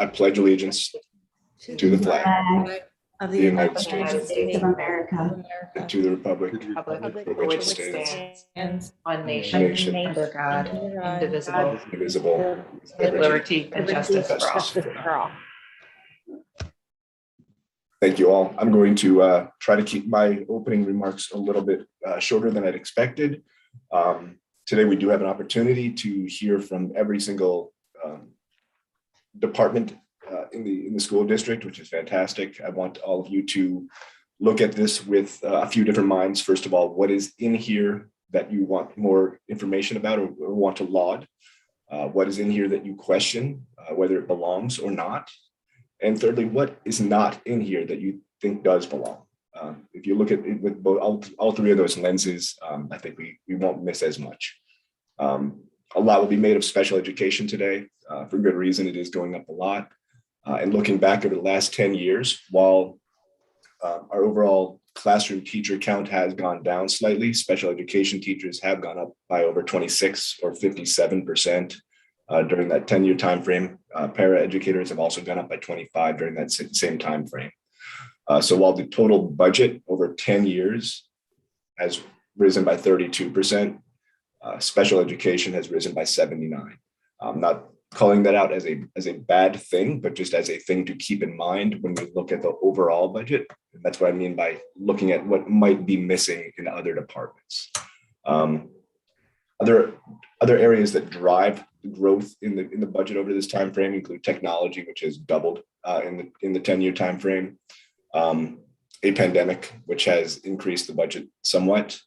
I pledge allegiance to the flag of the the United United States States of America, and to the republic for which which it it stands one nation, nation, under God, indivisible, indivisible, with liberty and justice for all. Thank you all. I'm going to try to keep my opening remarks a little bit shorter than I'd expected. Today, we do have an opportunity to hear from every single department in the school district, which is fantastic. I want all of you to look at this with a few different minds. First of all, what is in here that you want more information about or want to laud? What is in here that you question, whether it belongs or not? And thirdly, what is not in here that you think does belong? If you look at it with both, all three of those lenses, I think we won't miss as much. A lot will be made of special education today. For good reason, it is going up a lot. And looking back over the last 10 years, while our overall classroom teacher count has gone down slightly, special education teachers have gone up by over 26 or 57%. During that 10-year time frame. Para educators have also gone up by 25 during that same time frame. So while the total budget over 10 years has risen by 32%, special education has risen by 79. I'm not calling that out as a bad thing, but just as a thing to keep in mind when we look at the overall budget. And that's what I mean by looking at what might be missing in other departments. Other areas that drive growth in the budget over this time frame include technology, which has doubled in the 10-year time frame, a pandemic, which has increased the budget somewhat,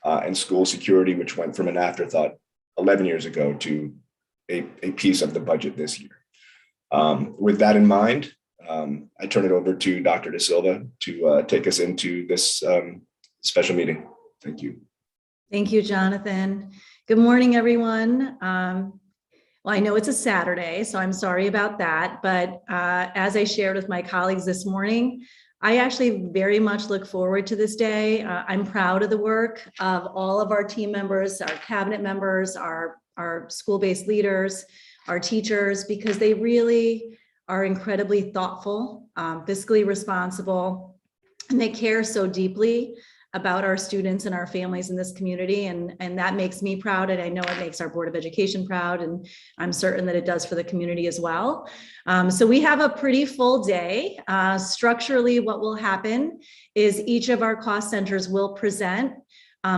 and school security, which went from an afterthought 11 years ago to a piece of the budget this year. With that in mind, I turn it over to Dr. De Silva to take us into this special meeting. Thank you. Thank you, Jonathan. Good morning, everyone. Well, I know it's a Saturday, so I'm sorry about that. But as I shared with my colleagues this morning, I actually very much look forward to this day. I'm proud of the work of all of our team members, our cabinet members, our school-based leaders, our teachers, because they really are incredibly thoughtful, fiscally responsible, and they care so deeply about our students and our families in this community. And that makes me proud. And I know it makes our Board of Education proud. And I'm certain that it does for the community as well. So we have a pretty full day. Structurally, what will happen is each of our cost centers will present.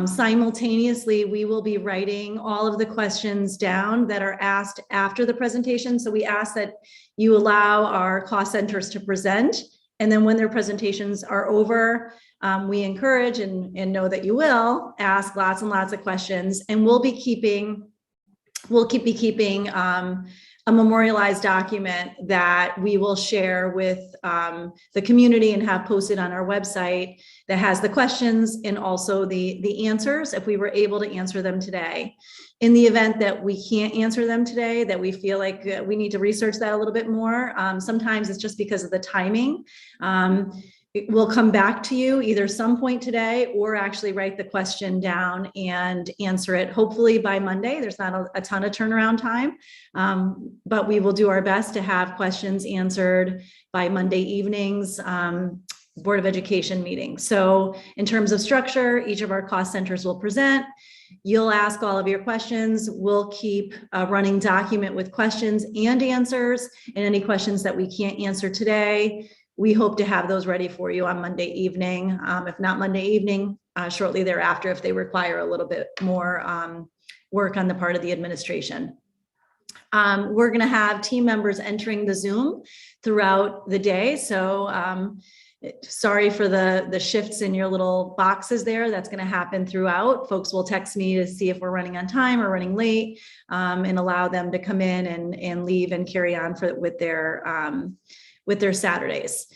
Simultaneously, we will be writing all of the questions down that are asked after the presentation. So we ask that you allow our cost centers to present. And then when their presentations are over, we encourage and know that you will ask lots and lots of questions, and we'll be keeping a memorialized document that we will share with the community and have posted on our website that has the questions and also the answers if we were able to answer them today. In the event that we can't answer them today, that we feel like we need to research that a little bit more, sometimes it's just because of the timing. We'll come back to you either some point today or actually write the question down and answer it hopefully by Monday. There's not a ton of turnaround time, but we will do our best to have questions answered by Monday evening's Board of Education meeting. So in terms of structure, each of our cost centers will present. You'll ask all of your questions. We'll keep a running document with questions and answers, and any questions that we can't answer today, we hope to have those ready for you on Monday evening. If not Monday evening, shortly thereafter, if they require a little bit more work on the part of the administration. We're going to have team members entering the Zoom throughout the day. So sorry for the shifts in your little boxes there. That's going to happen throughout. Folks will text me to see if we're running on time or running late, and allow them to come in and leave and carry on with their Saturdays.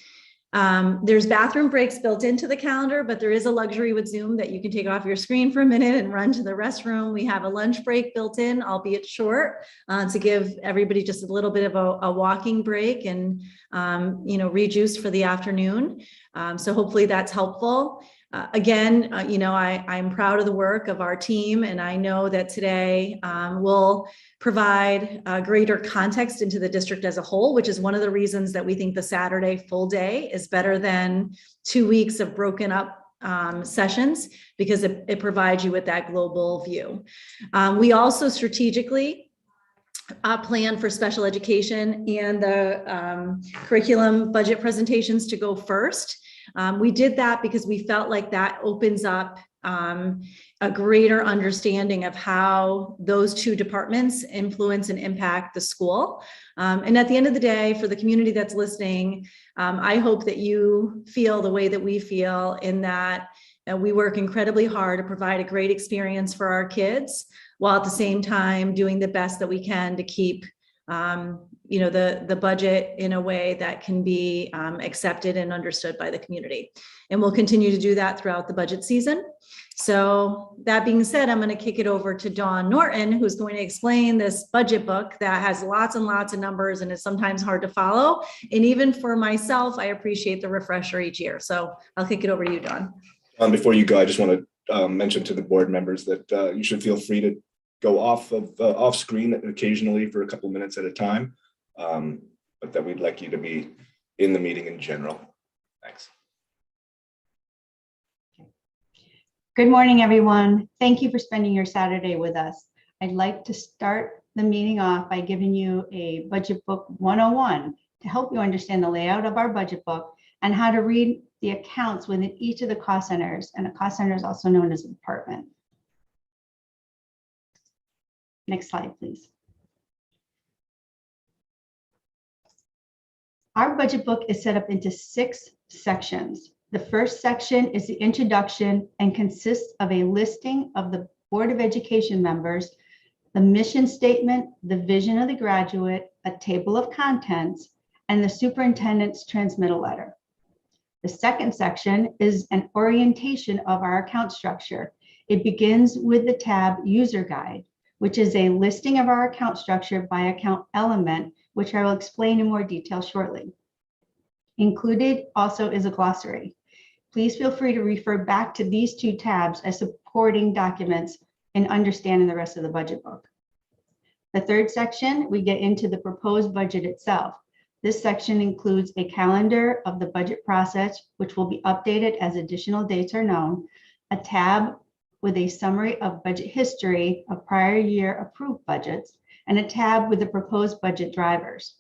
There's bathroom breaks built into the calendar, but there is a luxury with Zoom that you can take off your screen for a minute and run to the restroom. We have a lunch break built in, albeit short, to give everybody just a little bit of a walking break and rejuice for the afternoon. So hopefully that's helpful. Again, I'm proud of the work of our team, and I know that today will provide greater context into the district as a whole, which is one of the reasons that we think the Saturday full day is better than 2 weeks of broken up sessions, because it provides you with that global view. We also strategically plan for special education and the curriculum budget presentations to go first. We did that because we felt like that opens up a greater understanding of how those two departments influence and impact the school. And at the end of the day, for the community that's listening, I hope that you feel the way that we feel, in that we work incredibly hard to provide a great experience for our kids, while at the same time doing the best that we can to keep the budget in a way that can be accepted and understood by the community. And we'll continue to do that throughout the budget season. So that being said, I'm going to kick it over to Dawn Norton, who's going to explain this budget book that has lots and lots of numbers and is sometimes hard to follow. And even for myself, I appreciate the refresher each year. So I'll kick it over to you, Dawn. Before you go, I just want to mention to the board members that you should feel free to go off screen occasionally for a couple minutes at a time, but that we'd like you to be in the meeting in general. Thanks. Good morning, everyone. Thank you for spending your Saturday with us. I'd like to start the meeting off by giving you a budget book 101 to help you understand the layout of our budget book and how to read the accounts within each of the cost centers. And a cost center is also known as a department. Next slide, please. Our budget book is set up into 6 sections. The first section is the introduction and consists of a listing of the Board of Education members, the mission statement, the vision of the graduate, a table of contents, and the superintendent's transmittal letter. The second section is an orientation of our account structure. It begins with the tab User Guide, which is a listing of our account structure by account element, which I will explain in more detail shortly. Included also is a glossary. Please feel free to refer back to these 2 tabs as supporting documents in understanding the rest of the budget book. The third section, we get into the proposed budget itself. This section includes a calendar of the budget process, which will be updated as additional dates are known, a tab with a summary of budget history of prior year approved budgets, and a tab with the proposed budget drivers.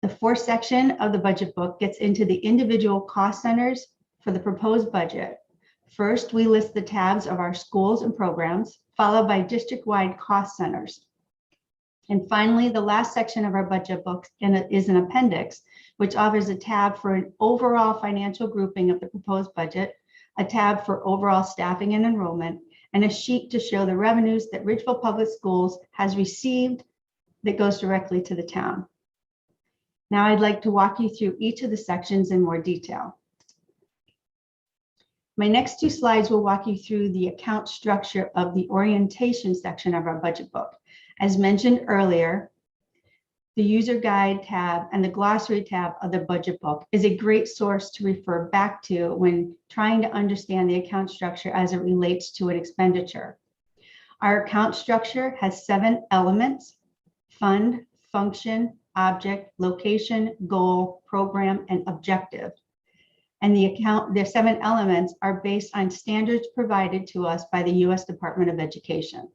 The fourth section of the budget book gets into the individual cost centers for the proposed budget. First, we list the tabs of our schools and programs, followed by district-wide cost centers. And finally, the last section of our budget book is an appendix, which offers a tab for an overall financial grouping of the proposed budget, a tab for overall staffing and enrollment, and a sheet to show the revenues that Ridgeville Public Schools has received that goes directly to the town. Now I'd like to walk you through each of the sections in more detail. My next 2 slides will walk you through the account structure of the orientation section of our budget book. As mentioned earlier, the user guide tab and the glossary tab of the budget book is a great source to refer back to when trying to understand the account structure as it relates to an expenditure. Our account structure has 7 elements: fund, function, object, location, goal, program, and objective. And the 7 elements are based on standards provided to us by the U.S. Department of Education.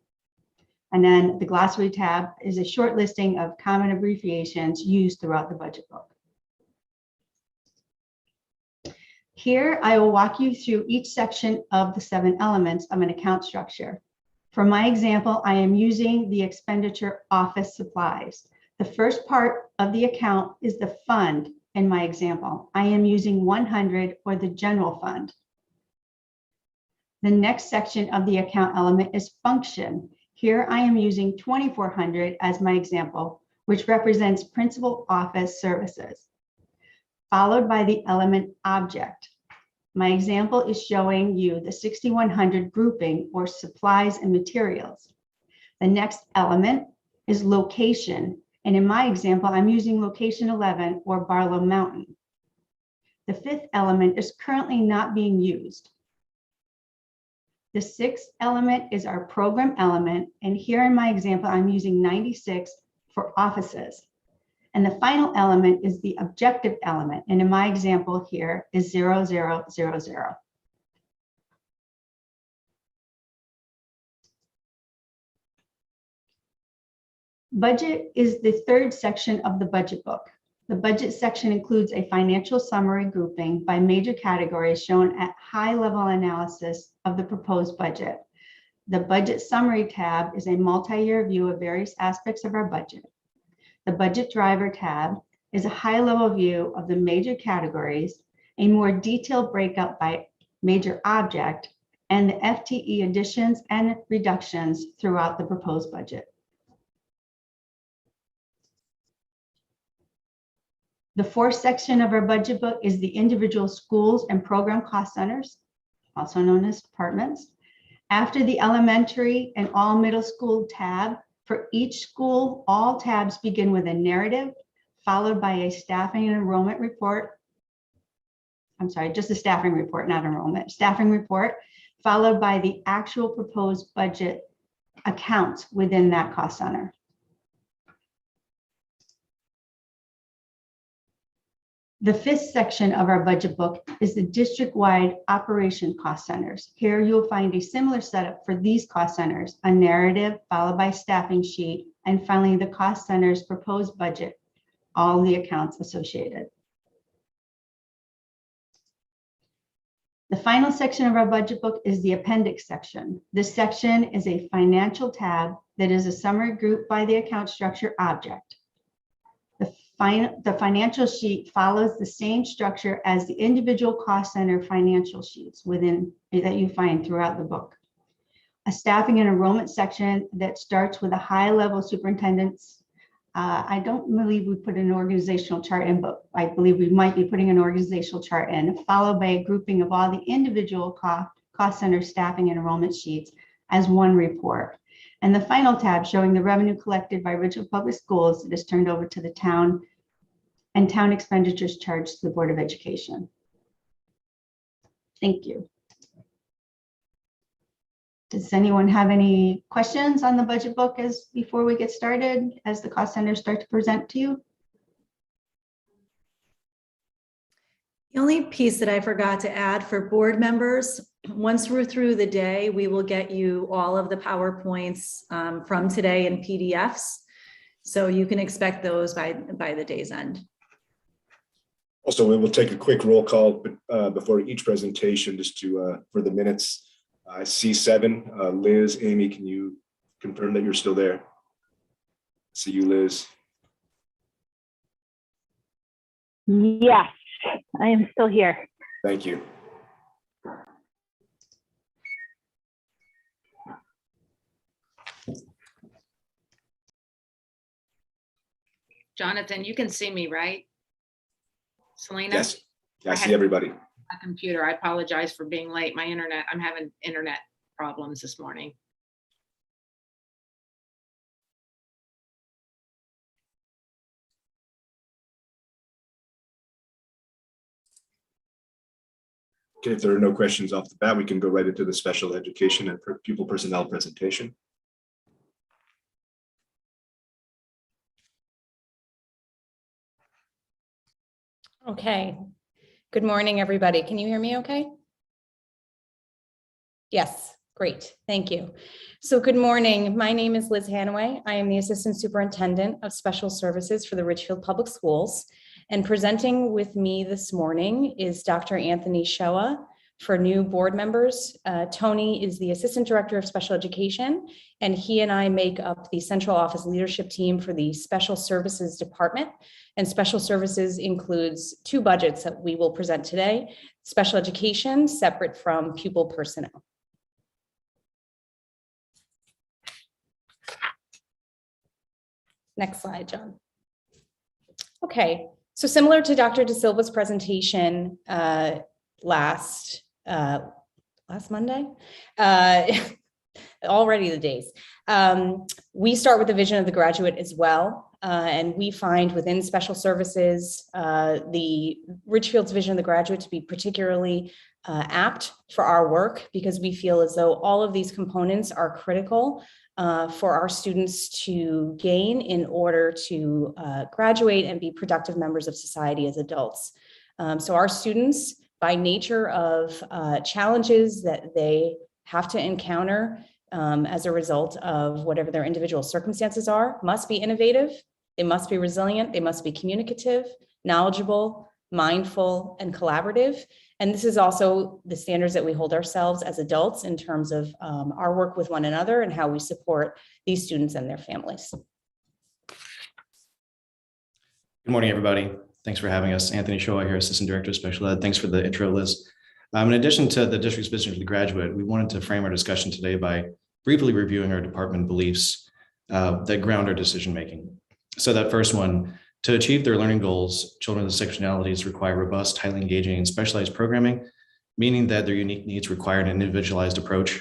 And then the glossary tab is a short listing of common abbreviations used throughout the budget book. Here, I will walk you through each section of the 7 elements of an account structure. For my example, I am using the expenditure office supplies. The first part of the account is the fund. In my example, I am using 100, or the general fund. The next section of the account element is function. Here I am using 2,400 as my example, which represents principal office services, followed by the element object. My example is showing you the 6,100 grouping, or supplies and materials. The next element is location. And in my example, I'm using location 11, or Barlow Mountain. The fifth element is currently not being used. The sixth element is our program element. And here in my example, I'm using 96 for offices. And the final element is the objective element. And in my example here is 0000. Budget is the third section of the budget book. The budget section includes a financial summary grouping by major categories shown at high-level analysis of the proposed budget. The budget summary tab is a multi-year view of various aspects of our budget. The budget driver tab is a high-level view of the major categories, a more detailed breakout by major object, and the FTE additions and reductions throughout the proposed budget. The fourth section of our budget book is the individual schools and program cost centers, also known as departments. After the elementary and all middle school tab, for each school, all tabs begin with a narrative, followed by a staffing and enrollment report. I'm sorry, just a staffing report, not enrollment. Staffing report, followed by the actual proposed budget accounts within that cost center. The fifth section of our budget book is the district-wide operation cost centers. Here you'll find a similar setup for these cost centers, a narrative followed by staffing sheet, and finally the cost center's proposed budget, all the accounts associated. The final section of our budget book is the appendix section. This section is a financial tab that is a summary group by the account structure object. The financial sheet follows the same structure as the individual cost center financial sheets that you find throughout the book. A staffing and enrollment section that starts with a high-level superintendent's. I don't believe we put an organizational chart in, but I believe we might be putting an organizational chart in, followed by a grouping of all the individual cost center staffing and enrollment sheets as one report. And the final tab showing the revenue collected by Ridgefield Public Schools that is turned over to the town and town expenditures charged to the Board of Education. Thank you. Does anyone have any questions on the budget book before we get started, as the cost centers start to present to you? The only piece that I forgot to add for board members, once we're through the day, we will get you all of the PowerPoints from today in PDFs. So you can expect those by the day's end. Also, we will take a quick roll call before each presentation, just for the minutes. I see 7. Liz, Amy, can you confirm that you're still there? See you, Liz. Yes, I am still here. Thank you. Jonathan, you can see me, right? Selena? Yes, I see everybody. My computer. I apologize for being late. My internet, I'm having internet problems this morning. Okay, if there are no questions off the bat, we can go right into the special education and pupil personnel presentation. Okay. Good morning, everybody. Can you hear me okay? Yes, great. Thank you. So good morning. My name is Liz Hanaway. I am the Assistant Superintendent of Special Services for the Ridgefield Public Schools. And presenting with me this morning is Dr. Anthony Shoa. For new board members, Tony is the Assistant Director of Special Education, and he and I make up the central office leadership team for the Special Services Department. And Special Services includes 2 budgets that we will present today: Special Education, separate from Pupil Personnel. Next slide, John. Okay, so similar to Dr. De Silva's presentation last Monday, already the days. We start with the vision of the graduate as well. And we find within special services, the Richfield's vision of the graduate to be particularly apt for our work, because we feel as though all of these components are critical for our students to gain in order to graduate and be productive members of society as adults. So our students, by nature of challenges that they have to encounter as a result of whatever their individual circumstances are, must be innovative, they must be resilient, they must be communicative, knowledgeable, mindful, and collaborative. And this is also the standards that we hold ourselves as adults in terms of our work with one another and how we support these students and their families. Good morning, everybody. Thanks for having us. Anthony Shoa here, Assistant Director of Special Ed. Thanks for the intro, Liz. In addition to the district's vision for the graduate, we wanted to frame our discussion today by briefly reviewing our department beliefs that ground our decision-making. So that first one, to achieve their learning goals, children with sectionalities require robust, highly engaging, and specialized programming, meaning that their unique needs require an individualized approach.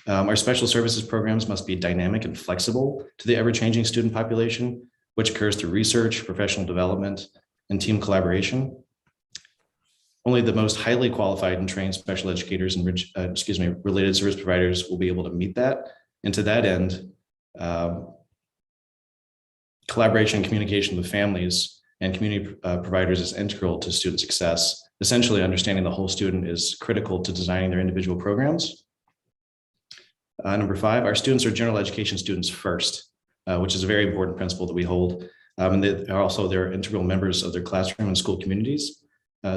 Our special services programs must be dynamic and flexible to the ever-changing student population, which occurs through research, professional development, and team collaboration. Only the most highly qualified and trained special educators and related service providers will be able to meet that. And to that end, collaboration and communication with families and community providers is integral to student success. Essentially, understanding the whole student is critical to designing their individual programs. Number 5, our students are general education students first, which is a very important principle that we hold. And they're integral members of their classroom and school communities.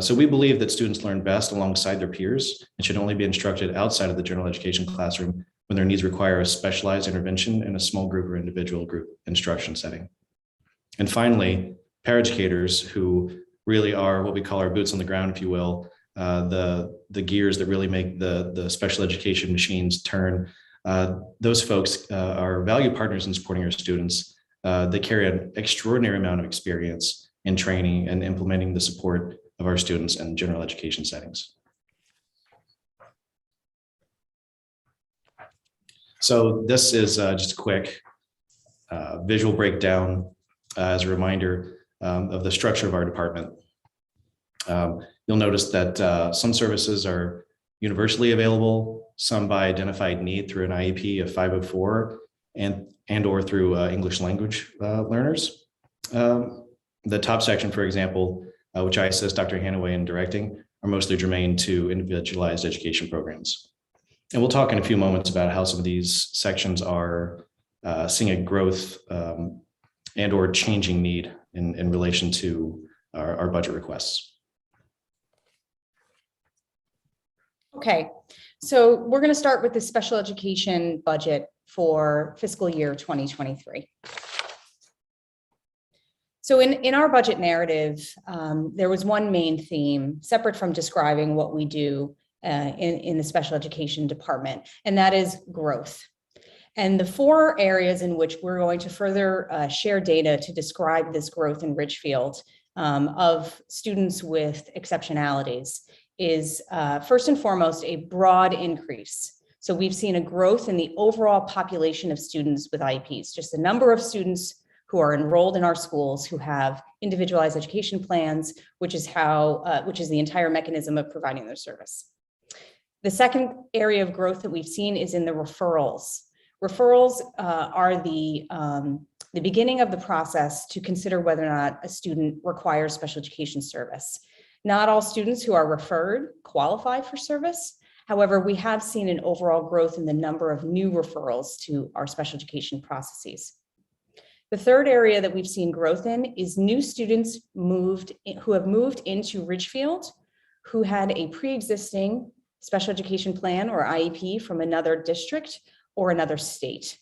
So we believe that students learn best alongside their peers and should only be instructed outside of the general education classroom when their needs require a specialized intervention in a small group or individual group instruction setting. And finally, paraeducators, who really are what we call our boots on the ground, if you will, the gears that really make the special education machines turn. Those folks are valued partners in supporting our students. They carry an extraordinary amount of experience in training and implementing the support of our students in general education settings. So this is just a quick visual breakdown as a reminder of the structure of our department. You'll notice that some services are universally available, some by identified need through an IEP of 504 and or through English language learners. The top section, for example, which I assist Dr. Hanaway in directing, are mostly germane to individualized education programs. And we'll talk in a few moments about how some of these sections are seeing a growth and or changing need in relation to our budget requests. Okay, so we're going to start with the special education budget for fiscal year 2023. So in our budget narrative, there was one main theme separate from describing what we do in the special education department, and that is growth. And the 4 areas in which we're going to further share data to describe this growth in Richfield of students with exceptionalities is first and foremost a broad increase. So we've seen a growth in the overall population of students with IEPs, just the number of students who are enrolled in our schools who have individualized education plans, which is the entire mechanism of providing their service. The second area of growth that we've seen is in the referrals. Referrals are the beginning of the process to consider whether or not a student requires special education service. Not all students who are referred qualify for service. However, we have seen an overall growth in the number of new referrals to our special education processes. The third area that we've seen growth in is new students who have moved into Richfield, who had a pre-existing special education plan or IEP from another district or another state.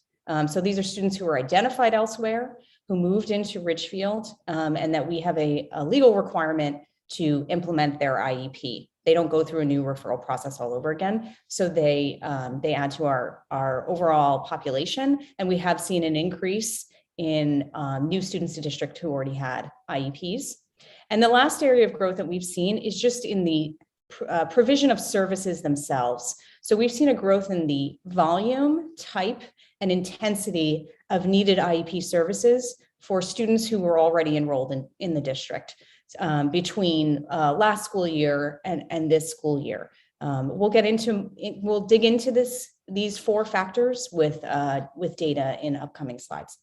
So these are students who are identified elsewhere, who moved into Richfield, and that we have a legal requirement to implement their IEP. They don't go through a new referral process all over again. So they add to our overall population. And we have seen an increase in new students to district who already had IEPs. And the last area of growth that we've seen is just in the provision of services themselves. So we've seen a growth in the volume, type, and intensity of needed IEP services for students who were already enrolled in the district between last school year and this school year. We'll dig into these 4 factors with data in upcoming slides.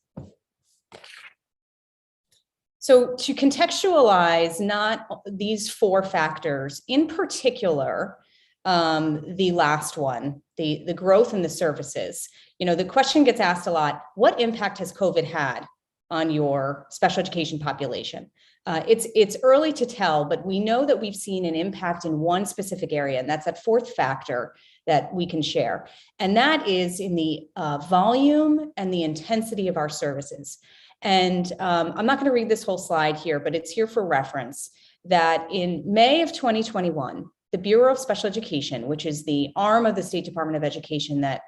So to contextualize not these 4 factors, in particular, the last one, the growth in the services, the question gets asked a lot, what impact has COVID had on your special education population? It's early to tell, but we know that we've seen an impact in one specific area, and that's that 4th factor that we can share. And that is in the volume and the intensity of our services. And I'm not going to read this whole slide here, but it's here for reference that in May of 2021, the Bureau of Special Education, which is the arm of the State Department of Education that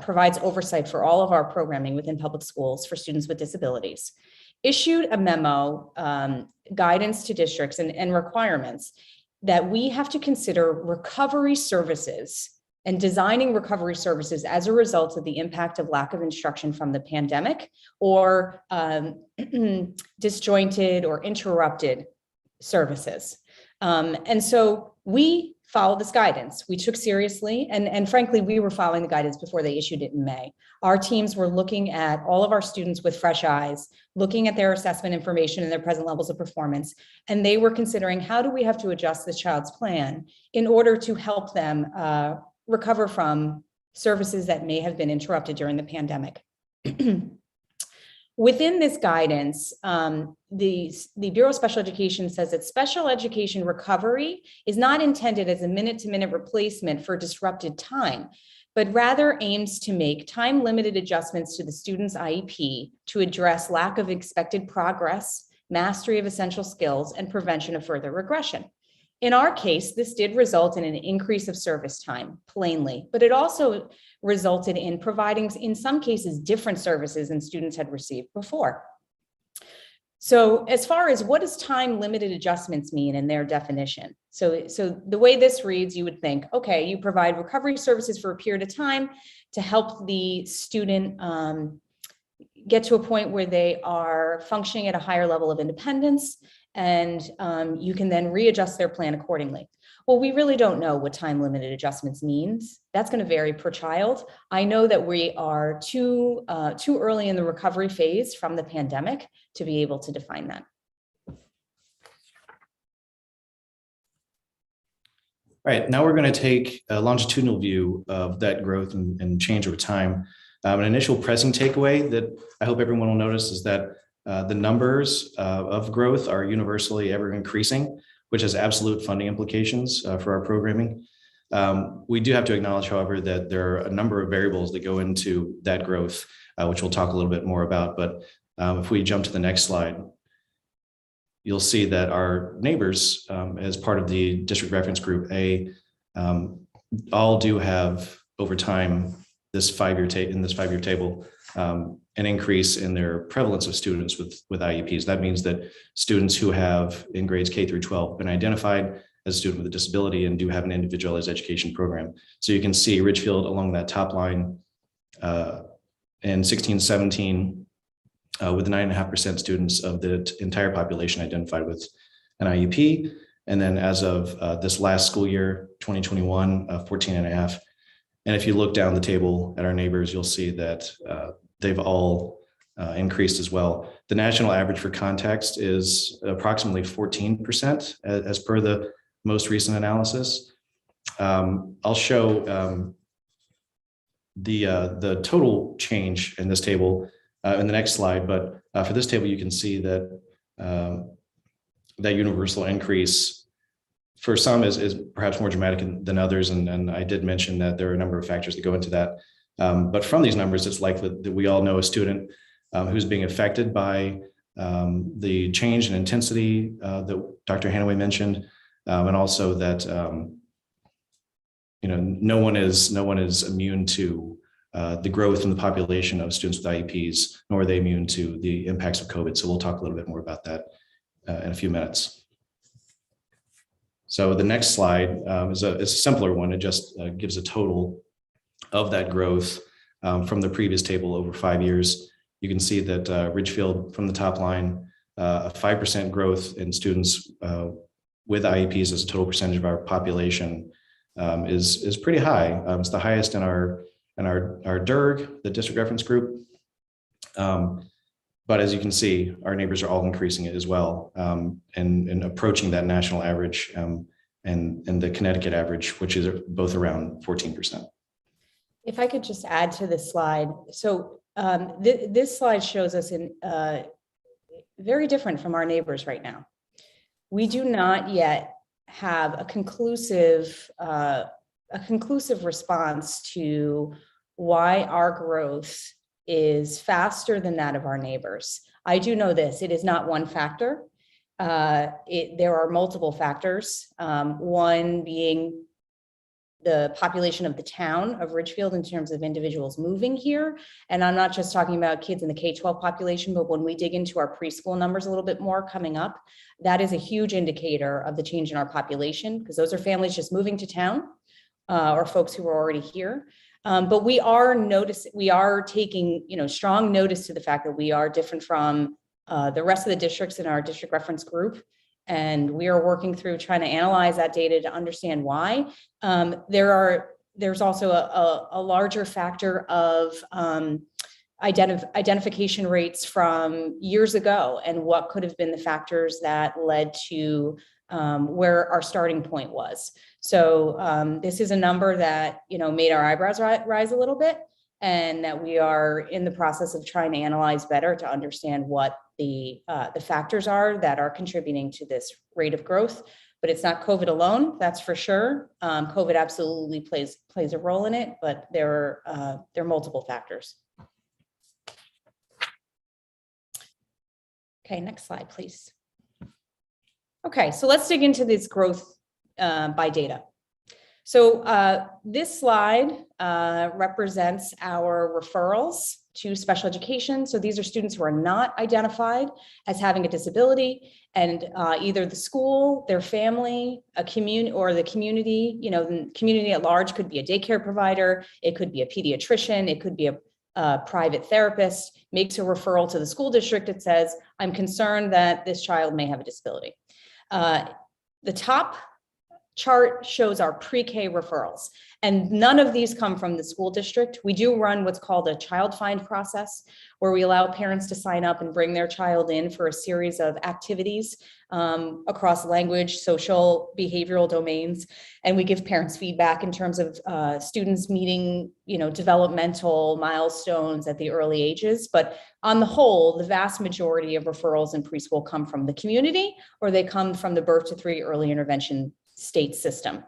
provides oversight for all of our programming within public schools for students with disabilities, issued a memo, guidance to districts and requirements that we have to consider recovery services and designing recovery services as a result of the impact of lack of instruction from the pandemic or disjointed or interrupted services. And so we followed this guidance. We took seriously, and frankly, we were following the guidance before they issued it in May. Our teams were looking at all of our students with fresh eyes, looking at their assessment information and their present levels of performance, and they were considering how do we have to adjust the child's plan in order to help them recover from services that may have been interrupted during the pandemic. Within this guidance, the Bureau of Special Education says that special education recovery is not intended as a minute-to-minute replacement for disrupted time, but rather aims to make time-limited adjustments to the student's IEP to address lack of expected progress, mastery of essential skills, and prevention of further regression. In our case, this did result in an increase of service time, plainly, but it also resulted in providing, in some cases, different services than students had received before. So as far as what does time-limited adjustments mean in their definition? So the way this reads, you would think, okay, you provide recovery services for a period of time to help the student get to a point where they are functioning at a higher level of independence, and you can then readjust their plan accordingly. Well, we really don't know what time-limited adjustments means. That's going to vary per child. I know that we are too early in the recovery phase from the pandemic to be able to define that. All right, now we're going to take a longitudinal view of that growth and change over time. An initial pressing takeaway that I hope everyone will notice is that the numbers of growth are universally ever increasing, which has absolute funding implications for our programming. We do have to acknowledge, however, that there are a number of variables that go into that growth, which we'll talk a little bit more about. But if we jump to the next slide, you'll see that our neighbors, as part of the district reference group A, all do have over time this five-year table, an increase in their prevalence of students with IEPs. That means that students who have in grades K through 12 been identified as a student with a disability and do have an individualized education program. So you can see Ridgefield along that top line in 16-17 with 9.5% students of the entire population identified with an IEP. And then as of this last school year, 2021, 14.5. And if you look down the table at our neighbors, you'll see that they've all increased as well. The national average for context is approximately 14% as per the most recent analysis. I'll show the total change in this table in the next slide, but for this table, you can see that that universal increase for some is perhaps more dramatic than others. And I did mention that there are a number of factors that go into that. But from these numbers, it's likely that we all know a student who's being affected by the change in intensity that Dr. Hanaway mentioned, and also that no one is immune to the growth in the population of students with IEPs, nor are they immune to the impacts of COVID. So we'll talk a little bit more about that in a few minutes. So the next slide is a simpler one. It just gives a total of that growth from the previous table over 5 years. You can see that Ridgefield from the top line, a 5% growth in students with IEPs as a total percentage of our population is pretty high. It's the highest in our DIRG, the district reference group. But as you can see, our neighbors are all increasing it as well and approaching that national average and the Connecticut average, which is both around 14%. If I could just add to this slide. So this slide shows us in very different from our neighbors right now. We do not yet have a conclusive response to why our growth is faster than that of our neighbors. I do know this, it is not one factor. There are multiple factors. One being the population of the town of Ridgefield in terms of individuals moving here. And I'm not just talking about kids in the K-12 population, but when we dig into our preschool numbers a little bit more coming up, that is a huge indicator of the change in our population, because those are families just moving to town or folks who are already here. But we are taking, strong notice to the fact that we are different from the rest of the districts in our district reference group. And we are working through trying to analyze that data to understand why. There's also a larger factor of identification rates from years ago and what could have been the factors that led to where our starting point was. So this is a number that made our eyebrows rise a little bit, and that we are in the process of trying to analyze better to understand what the factors are that are contributing to this rate of growth. But it's not COVID alone, that's for sure. COVID absolutely plays a role in it, but there are multiple factors. Okay, next slide, please. Okay, so let's dig into this growth by data. So this slide represents our referrals to special education. So these are students who are not identified as having a disability, and either the school, their family, a community, or the community, the community at large could be a daycare provider, it could be a pediatrician, it could be a private therapist, makes a referral to the school district. It says, I'm concerned that this child may have a disability. The top chart shows our pre-K referrals, and none of these come from the school district. We do run what's called a child find process, where we allow parents to sign up and bring their child in for a series of activities across language, social, behavioral domains. And we give parents feedback in terms of students meeting, developmental milestones at the early ages. But on the whole, the vast majority of referrals in preschool come from the community, or they come from the birth to 3 early intervention state system.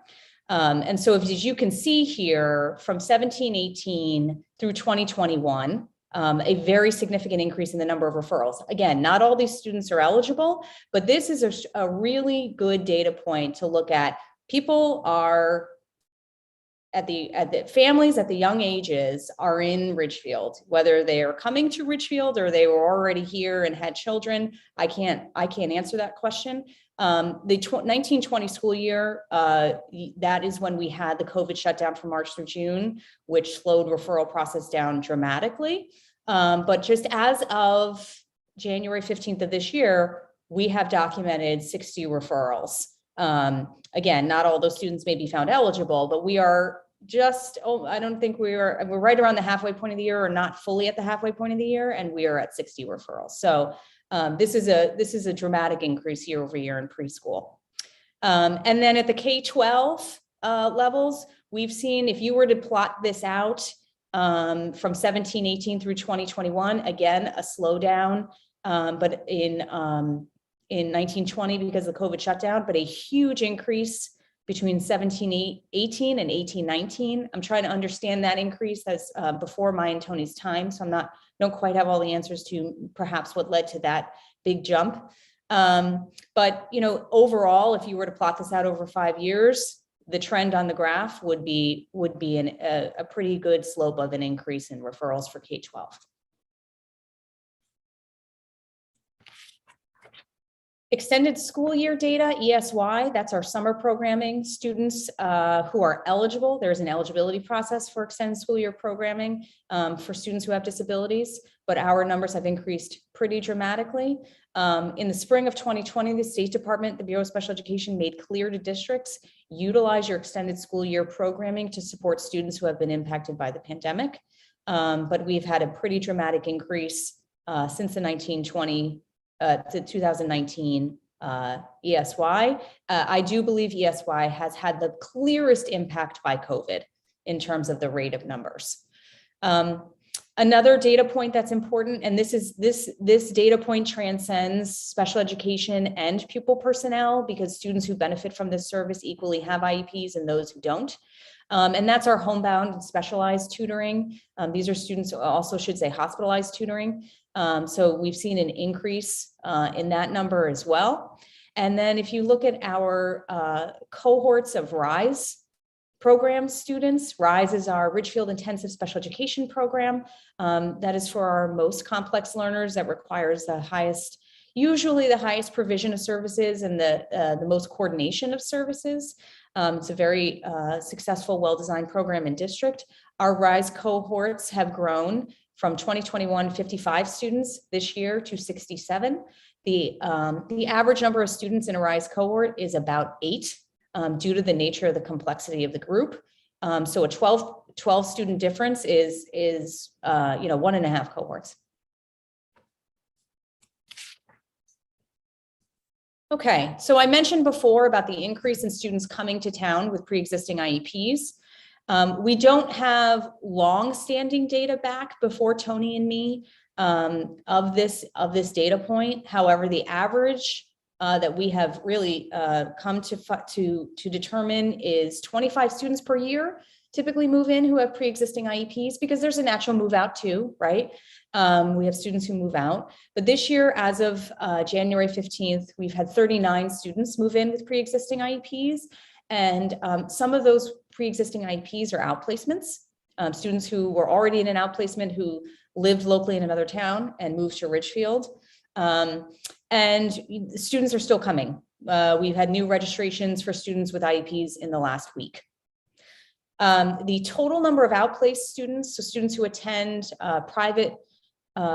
And so as you can see here, from 17-18 through 2021, a very significant increase in the number of referrals. Again, not all these students are eligible, but this is a really good data point to look at. People are at the families at the young ages are in Ridgefield, whether they are coming to Ridgefield or they were already here and had children. I can't answer that question. The 1920 school year, that is when we had the COVID shutdown from March through June, which slowed referral process down dramatically. But just as of January 15th of this year, we have documented 60 referrals. Again, not all those students may be found eligible, but we are I don't think we're right around the halfway point of the year, or not fully at the halfway point of the year, and we are at 60 referrals. So this is a dramatic increase year over year in preschool. And then at the K-12 levels, we've seen, if you were to plot this out from 17-18 through 2021, again, a slowdown, but in 19-20 because of the COVID shutdown, but a huge increase between 17-18 and 18-19. I'm trying to understand that increase. That's before my and Tony's time, so don't quite have all the answers to perhaps what led to that big jump. But overall, if you were to plot this out over 5 years, the trend on the graph would be a pretty good slope of an increase in referrals for K-12. Extended school year data, ESY, that's our summer programming students who are eligible. There's an eligibility process for extended school year programming for students who have disabilities, but our numbers have increased pretty dramatically. In the spring of 2020, the State Department, the Bureau of Special Education made clear to districts, utilize your extended school year programming to support students who have been impacted by the pandemic. But we've had a pretty dramatic increase since the 2019 ESY. I do believe ESY has had the clearest impact by COVID in terms of the rate of numbers. Another data point that's important, and this data point transcends special education and pupil personnel, because students who benefit from this service equally have IEPs and those who don't. And that's our homebound and specialized tutoring. These are students who also should say hospitalized tutoring. So we've seen an increase in that number as well. And then if you look at our cohorts of RISE program students, RISE is our Ridgefield Intensive Special Education Program. That is for our most complex learners that requires usually the highest provision of services and the most coordination of services. It's a very successful, well-designed program in district. Our RISE cohorts have grown from 2021, 55 students this year to 67. The average number of students in a RISE cohort is about 8 due to the nature of the complexity of the group. So a 12 student difference is 1.5 cohorts. Okay, so I mentioned before about the increase in students coming to town with pre-existing IEPs. We don't have long-standing data back before Tony and me of this data point. However, the average that we have really come to determine is 25 students per year typically move in who have pre-existing IEPs, because there's a natural move out too, right? We have students who move out, but this year, as of January 15th, we've had 39 students move in with pre-existing IEPs. And some of those pre-existing IEPs are outplacements, students who were already in an outplacement who lived locally in another town and moved to Ridgefield. And students are still coming. We've had new registrations for students with IEPs in the last week. The total number of outplaced students, so students who attend private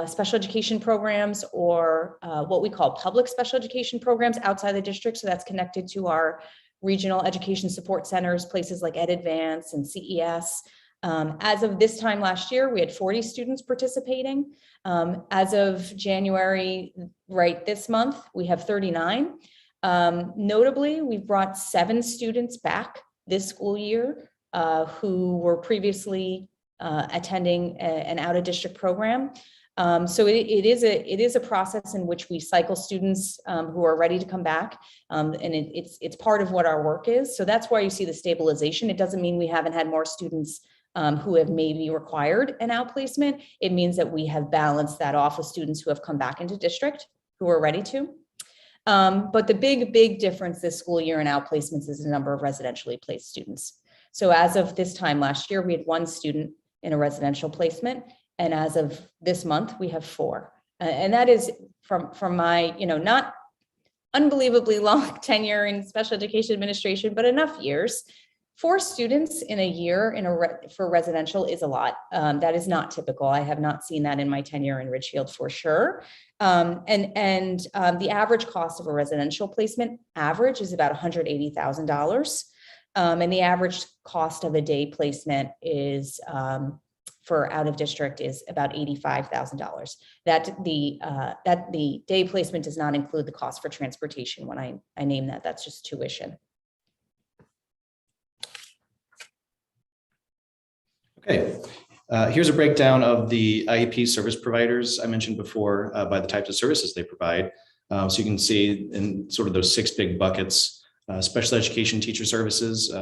special education programs or what we call public special education programs outside the district, so that's connected to our regional education support centers, places like Ed Advance and CES. As of this time last year, we had 40 students participating. As of January, right this month, we have 39. Notably, we've brought 7 students back this school year who were previously attending an out-of-district program. So it is a process in which we cycle students who are ready to come back, and it's part of what our work is. So that's why you see the stabilization. It doesn't mean we haven't had more students who have maybe required an outplacement. It means that we have balanced that off with students who have come back into district who are ready to. But the big difference this school year in outplacements is the number of residentially placed students. So as of this time last year, we had 1 student in a residential placement. And as of this month, we have 4. And that is from my, not unbelievably long tenure in special education administration, but enough years. 4 students in a year for residential is a lot. That is not typical. I have not seen that in my tenure in Ridgefield for sure. The average cost of a residential placement is about $180,000. And the average cost of a day placement is for out of district is about $85,000. That the day placement does not include the cost for transportation. When I name that, that's just tuition. Okay, here's a breakdown of the IEP service providers I mentioned before by the types of services they provide. So you can see in sort of those 6 big buckets. Special education teacher services,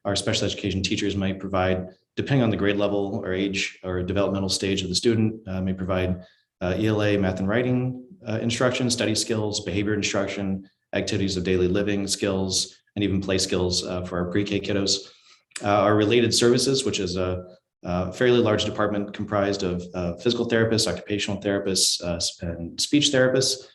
our special education teachers might provide, depending on the grade level or age or developmental stage of the student, may provide ELA, math and writing instruction, study skills, behavior instruction, activities of daily living skills, and even play skills for our pre-K kiddos. Our related services, which is a fairly large department comprised of physical therapists, occupational therapists, and speech therapists.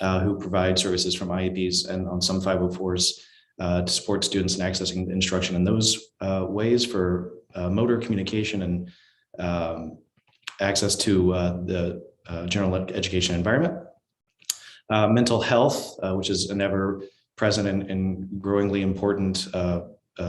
who provide services from IEPs and on some 504s to support students in accessing instruction in those ways for motor communication and access to the general education environment. Mental health, which is an ever present and growingly important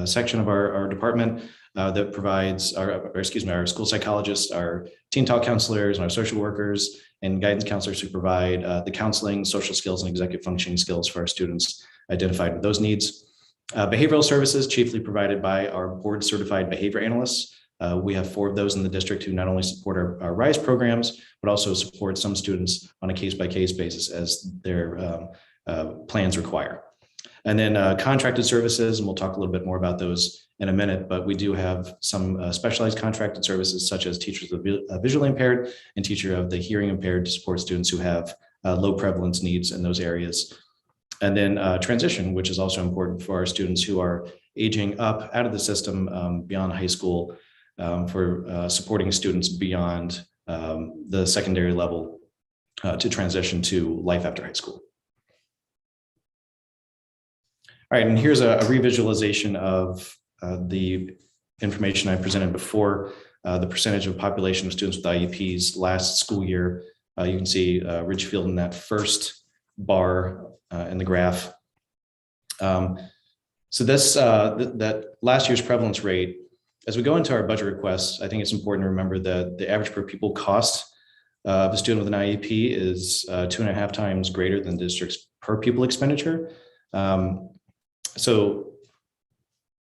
section of our department that provides our school psychologists, our teen talk counselors, and our social workers and guidance counselors who provide the counseling, social skills, and executive functioning skills for our students identified with those needs. Behavioral services chiefly provided by our board certified behavior analysts. We have 4 of those in the district who not only support our RISE programs, but also support some students on a case-by-case basis as their plans require. And then contracted services, and we'll talk a little bit more about those in a minute, but we do have some specialized contracted services such as teachers of visually impaired and teacher of the hearing impaired to support students who have low prevalence needs in those areas. And then transition, which is also important for our students who are aging up out of the system beyond high school for supporting students beyond the secondary level to transition to life after high school. All right, and here's a revisualization of the information I presented before, the percentage of population of students with IEPs last school year. You can see Ridgefield in that first bar in the graph. So this that last year's prevalence rate, as we go into our budget requests, I think it's important to remember that the average per pupil cost of a student with an IEP is 2.5 times greater than the district's per pupil expenditure. So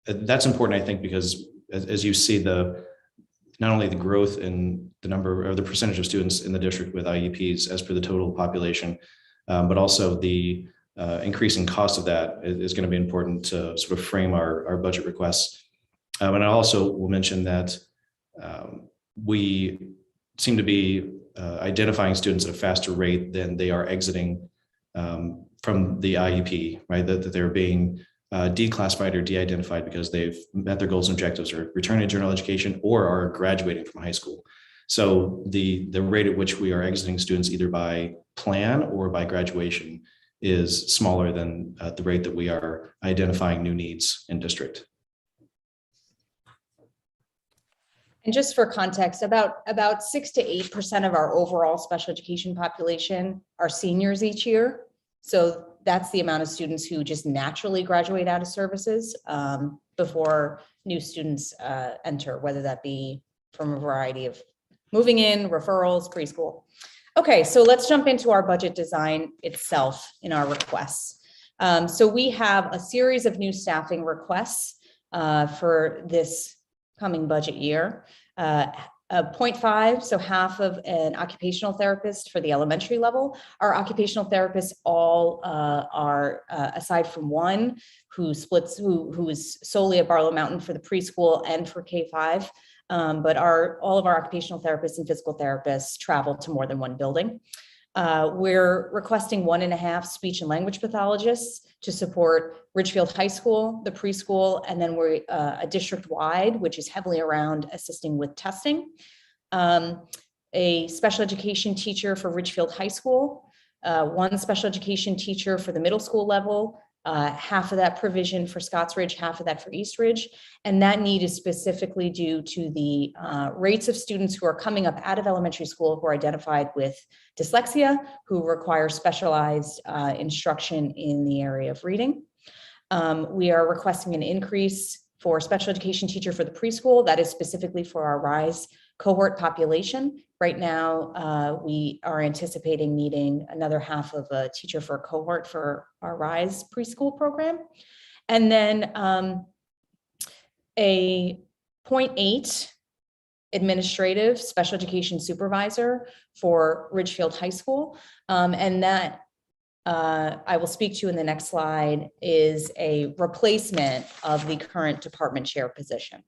that's important, I think, because as you see not only the growth in the number or the percentage of students in the district with IEPs as per the total population, but also the increasing cost of that is going to be important to sort of frame our budget requests. And I also will mention that we seem to be identifying students at a faster rate than they are exiting from the IEP, right? That they're being declassified or de-identified because they've met their goals and objectives or returning to general education or are graduating from high school. So the rate at which we are exiting students either by plan or by graduation is smaller than the rate that we are identifying new needs in district. And just for context, about 6 to 8% of our overall special education population are seniors each year. So that's the amount of students who just naturally graduate out of services before new students enter, whether that be from a variety of moving in, referrals, preschool. Okay, so let's jump into our budget design itself in our requests. So we have a series of new staffing requests for this coming budget year. 0.5, so half of an occupational therapist for the elementary level. Our occupational therapists all are, aside from one who is solely at Barlow Mountain for the preschool and for K-5, but all of our occupational therapists and physical therapists travel to more than one building. We're requesting 1.5 speech and language pathologists to support Ridgefield High School, the preschool, and then we're a district-wide, which is heavily around assisting with testing. A special education teacher for Ridgefield High School, 1 special education teacher for the middle school level, half of that provision for Scotts Ridge, half of that for East Ridge. And that need is specifically due to the rates of students who are coming up out of elementary school who are identified with dyslexia, who require specialized instruction in the area of reading. We are requesting an increase for special education teacher for the preschool. That is specifically for our RISE cohort population. Right now, we are anticipating needing another half of a teacher for a cohort for our RISE preschool program. And then a 0.8 administrative special education supervisor for Ridgefield High School. And that I will speak to in the next slide is a replacement of the current department chair position.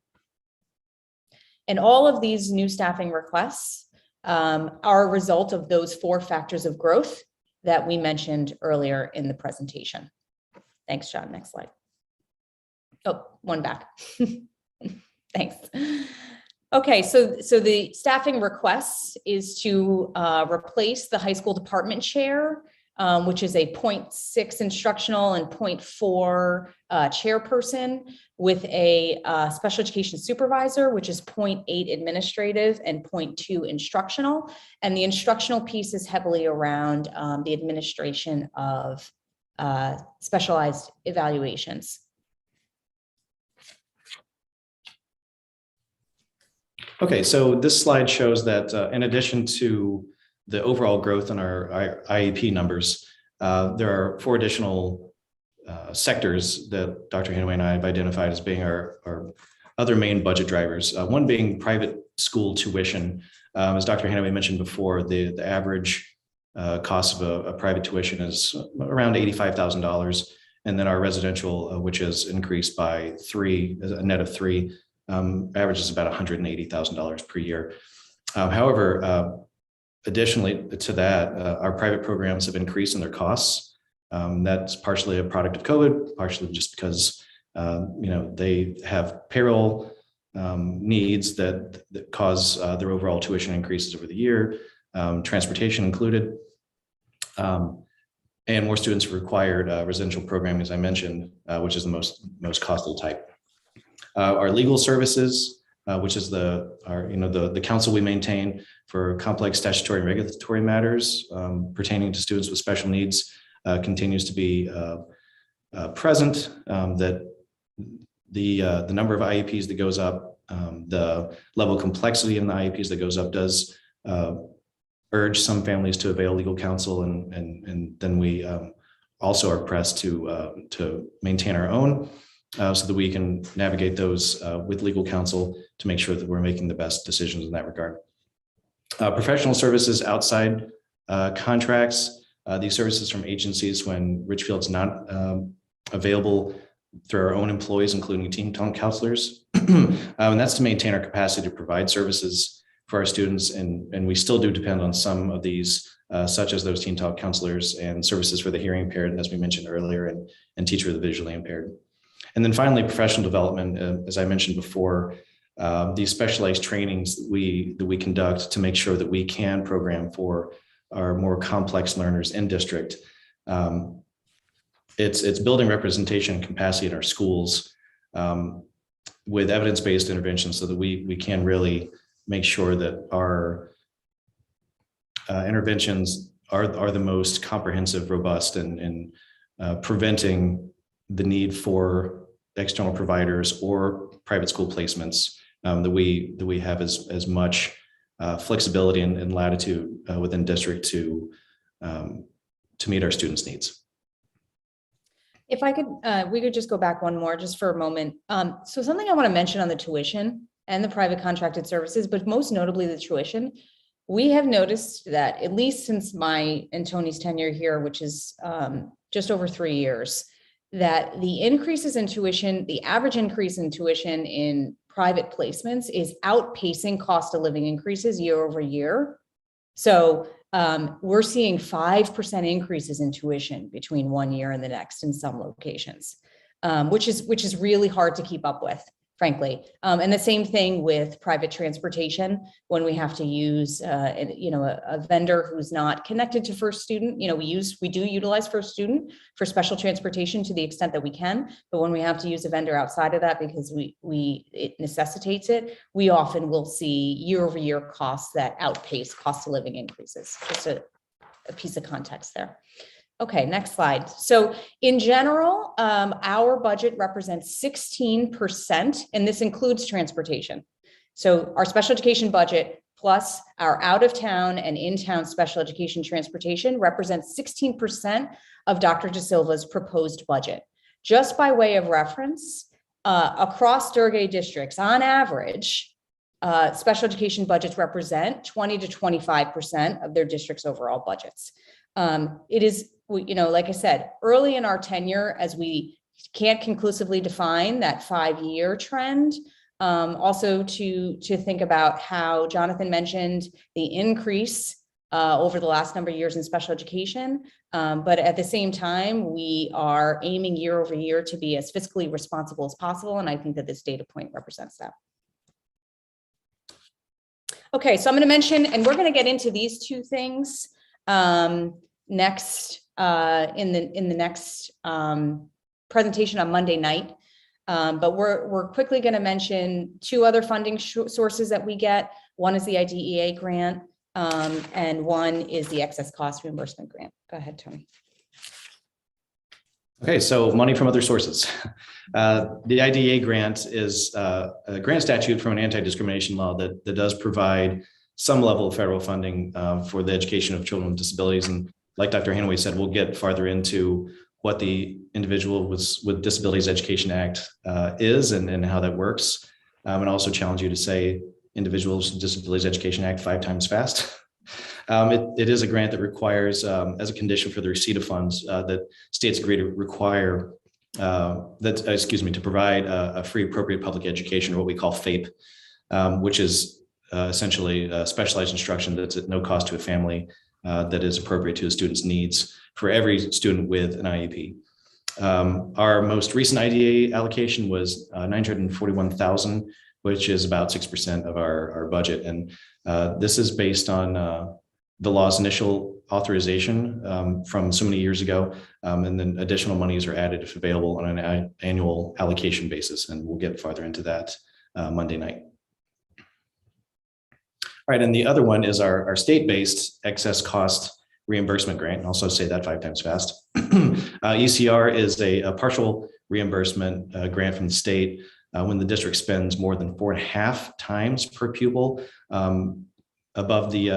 And all of these new staffing requests are a result of those 4 factors of growth that we mentioned earlier in the presentation. Thanks, John. Next slide. Oh, one back. Thanks. Okay, so the staffing request is to replace the high school department chair which is a 0.6 instructional and 0.4 chairperson, with a special education supervisor, which is 0.8 administrative and 0.2 instructional. And the instructional piece is heavily around the administration of specialized evaluations. Okay, so this slide shows that in addition to the overall growth in our IEP numbers, there are 4 additional sectors that Dr. Hanaway and I have identified as being our other main budget drivers. One being private school tuition. As Dr. Hanaway mentioned before, the average cost of a private tuition is around $85,000. And then our residential, which has increased by 3, a net of 3, averages about $180,000 per year. However, additionally to that, our private programs have increased in their costs. That's partially a product of COVID, partially just because they have payroll needs that cause their overall tuition increases over the year, transportation included, and more students required residential programming, as I mentioned, which is the most costly type. Our legal services, which is the counsel we maintain for complex statutory and regulatory matters pertaining to students with special needs, continues to be present. That the number of IEPs that goes up, the level of complexity in the IEPs that goes up does urge some families to avail legal counsel, and then we also are pressed to maintain our own. So that we can navigate those with legal counsel to make sure that we're making the best decisions in that regard. Professional services outside contracts, these services from agencies when Richfield's not available through our own employees, including teen talent counselors. And that's to maintain our capacity to provide services for our students. And we still do depend on some of these, such as those teen talent counselors and services for the hearing impaired, as we mentioned earlier, and teacher of the visually impaired. And then finally, professional development, as I mentioned before, these specialized trainings that we conduct to make sure that we can program for our more complex learners in district. It's building representation and capacity in our schools with evidence-based interventions so that we can really make sure that our interventions are the most comprehensive, robust, and preventing the need for external providers or private school placements, that we have as much flexibility and latitude within district to meet our students' needs. If I could, we could just go back one more just for a moment. So something I want to mention on the tuition and the private contracted services, but most notably the tuition, we have noticed that at least since my and Tony's tenure here, which is just over 3 years, that the increases in tuition, the average increase in tuition in private placements is outpacing cost of living increases year over year. So we're seeing 5% increases in tuition between one year and the next in some locations, which is really hard to keep up with, frankly. And the same thing with private transportation when we have to use a vendor who's not connected to First Student. We do utilize First Student for special transportation to the extent that we can, but when we have to use a vendor outside of that because it necessitates it, we often will see year over year costs that outpace cost of living increases. Just a piece of context there. Okay, next slide. So in general, our budget represents 16%, and this includes transportation. So our special education budget plus our out-of-town and in-town special education transportation represents 16% of Dr. De Silva's proposed budget. Just by way of reference, across Durgay districts, on average, special education budgets represent 20 to 25% of their district's overall budgets. It is, like I said, early in our tenure, as we can't conclusively define that 5-year trend, also to think about how Jonathan mentioned the increase over the last number of years in special education. But at the same time, we are aiming year over year to be as fiscally responsible as possible. And I think that this data point represents that. Okay, so I'm going to mention, and we're going to get into these two things. next in the next presentation on Monday night. But we're quickly going to mention two other funding sources that we get. One is the IDEA grant, and one is the excess cost reimbursement grant. Go ahead, Tony. Okay, so money from other sources. The IDEA grant is a grant statute from an anti-discrimination law that does provide some level of federal funding for the education of children with disabilities. And like Dr. Hanaway said, we'll get farther into what the Individual with Disabilities Education Act is and how that works. And also challenge you to say Individuals with Disabilities Education Act 5 times fast. It is a grant that requires, as a condition for the receipt of funds, that states agree to require, to provide a free appropriate public education, or what we call FAPE, which is essentially specialized instruction that's at no cost to a family that is appropriate to a student's needs for every student with an IEP. Our most recent IDEA allocation was $941,000, which is about 6% of our budget. And this is based on the law's initial authorization from so many years ago. And then additional monies are added if available on an annual allocation basis. And we'll get farther into that Monday night. All right, and the other one is our state-based excess cost reimbursement grant. And also say that 5 times fast. ECR is a partial reimbursement grant from the state when the district spends more than 4.5 times per pupil above the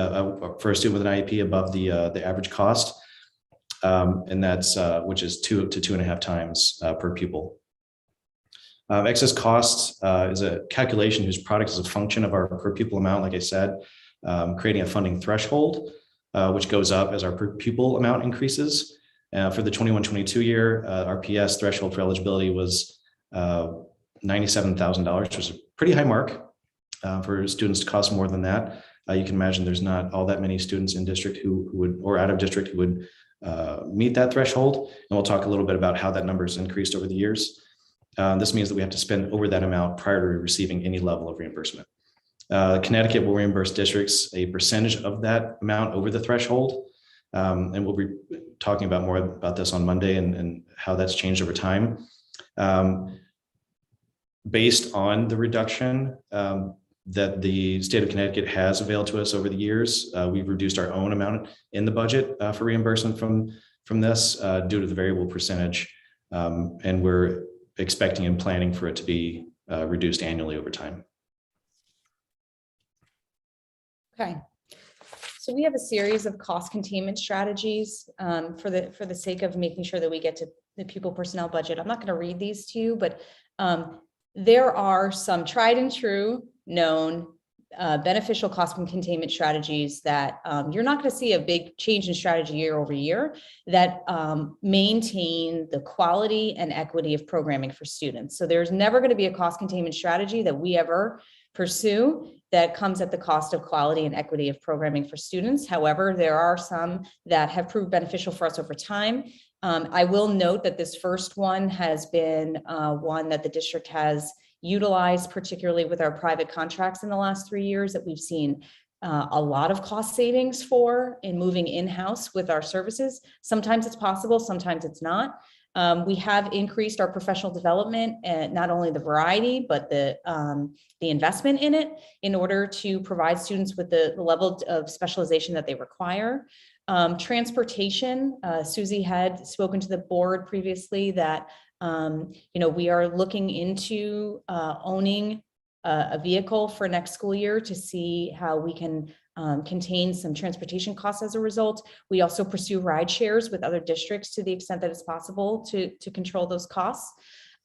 for a student with an IEP above the average cost, and that's which is 2 to 2.5 times per pupil. Excess costs is a calculation whose product is a function of our per pupil amount, like I said, creating a funding threshold, which goes up as our per pupil amount increases. For the 21-22 year, our PS threshold for eligibility was $97,000, which is a pretty high mark for students to cost more than that. You can imagine there's not all that many students in district who would, or out of district, who would meet that threshold. And we'll talk a little bit about how that number has increased over the years. This means that we have to spend over that amount prior to receiving any level of reimbursement. Connecticut will reimburse districts a percentage of that amount over the threshold. And we'll be talking about more about this on Monday and how that's changed over time. Based on the reduction that the state of Connecticut has availed to us over the years, we've reduced our own amount in the budget for reimbursement from this due to the variable percentage. And we're expecting and planning for it to be reduced annually over time. Okay. So we have a series of cost containment strategies for the sake of making sure that we get to the pupil personnel budget. I'm not going to read these to you, but there are some tried and true known beneficial cost containment strategies that you're not going to see a big change in strategy year over year that maintain the quality and equity of programming for students. So there's never going to be a cost containment strategy that we ever pursue that comes at the cost of quality and equity of programming for students. However, there are some that have proved beneficial for us over time. I will note that this first one has been one that the district has utilized, particularly with our private contracts in the last 3 years, that we've seen a lot of cost savings for in moving in-house with our services. Sometimes it's possible, sometimes it's not. We have increased our professional development and not only the variety, but the investment in it in order to provide students with the level of specialization that they require. Transportation, Susie had spoken to the board previously that we are looking into owning a vehicle for next school year to see how we can contain some transportation costs as a result. We also pursue ride shares with other districts to the extent that it's possible to control those costs.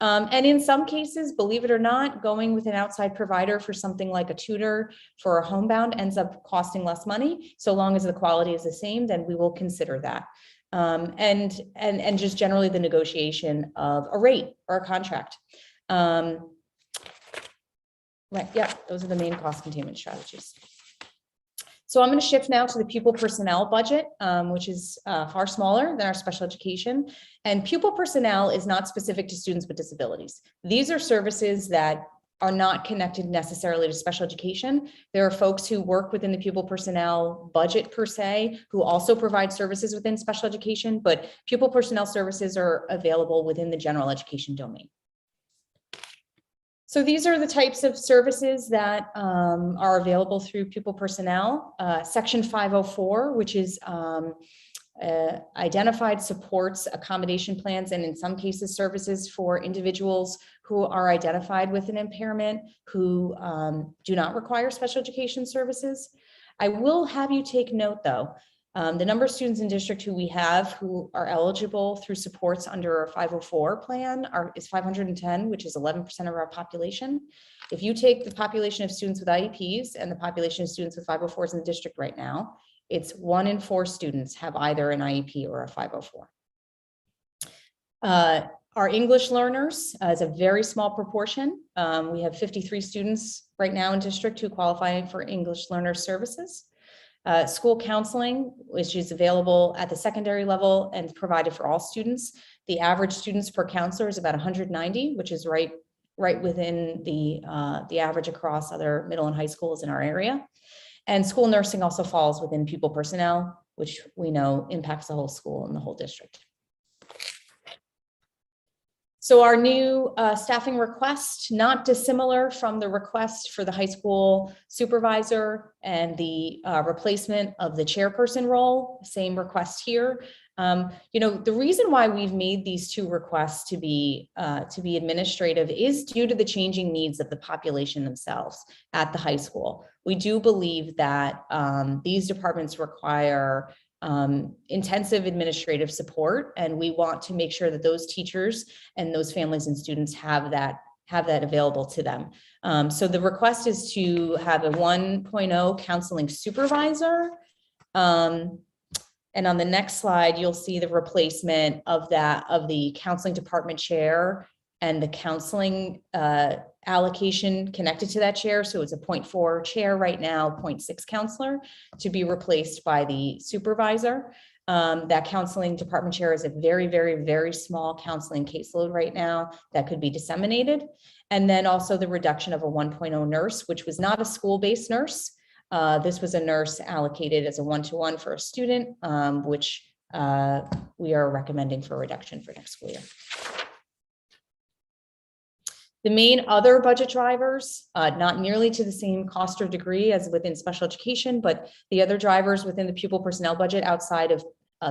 And in some cases, believe it or not, going with an outside provider for something like a tutor for a homebound ends up costing less money. So long as the quality is the same, then we will consider that. And just generally the negotiation of a rate or a contract. Right, yeah, those are the main cost containment strategies. So I'm going to shift now to the pupil personnel budget, which is far smaller than our special education. And pupil personnel is not specific to students with disabilities. These are services that are not connected necessarily to special education. There are folks who work within the pupil personnel budget per se, who also provide services within special education, but pupil personnel services are available within the general education domain. So these are the types of services that are available through pupil personnel. Section 504, which is identified supports, accommodation plans, and in some cases services for individuals who are identified with an impairment who do not require special education services. I will have you take note though, the number of students in district who we have who are eligible through supports under our 504 plan is 510, which is 11% of our population. If you take the population of students with IEPs and the population of students with 504s in the district right now, it's 1 in 4 students have either an IEP or a 504. Our English learners is a very small proportion. We have 53 students right now in district who qualify for English learner services. School counseling, which is available at the secondary level and provided for all students. The average students per counselor is about 190, which is right within the average across other middle and high schools in our area. And school nursing also falls within pupil personnel, which we know impacts the whole school and the whole district. So our new staffing request, not dissimilar from the request for the high school supervisor and the replacement of the chairperson role, same request here. The reason why we've made these 2 requests to be administrative is due to the changing needs of the population themselves at the high school. We do believe that these departments require intensive administrative support, and we want to make sure that those teachers and those families and students have that available to them. So the request is to have a 1.0 counseling supervisor. And on the next slide, you'll see the replacement of the counseling department chair and the counseling allocation connected to that chair. So it's a 0.4 chair right now, 0.6 counselor, to be replaced by the supervisor. That counseling department chair is a very, very, very small counseling caseload right now that could be disseminated. And then also the reduction of a 1.0 nurse, which was not a school-based nurse. This was a nurse allocated as a 1-to-1 for a student, which we are recommending for reduction for next school year. The main other budget drivers, not nearly to the same cost or degree as within special education, but the other drivers within the pupil personnel budget outside of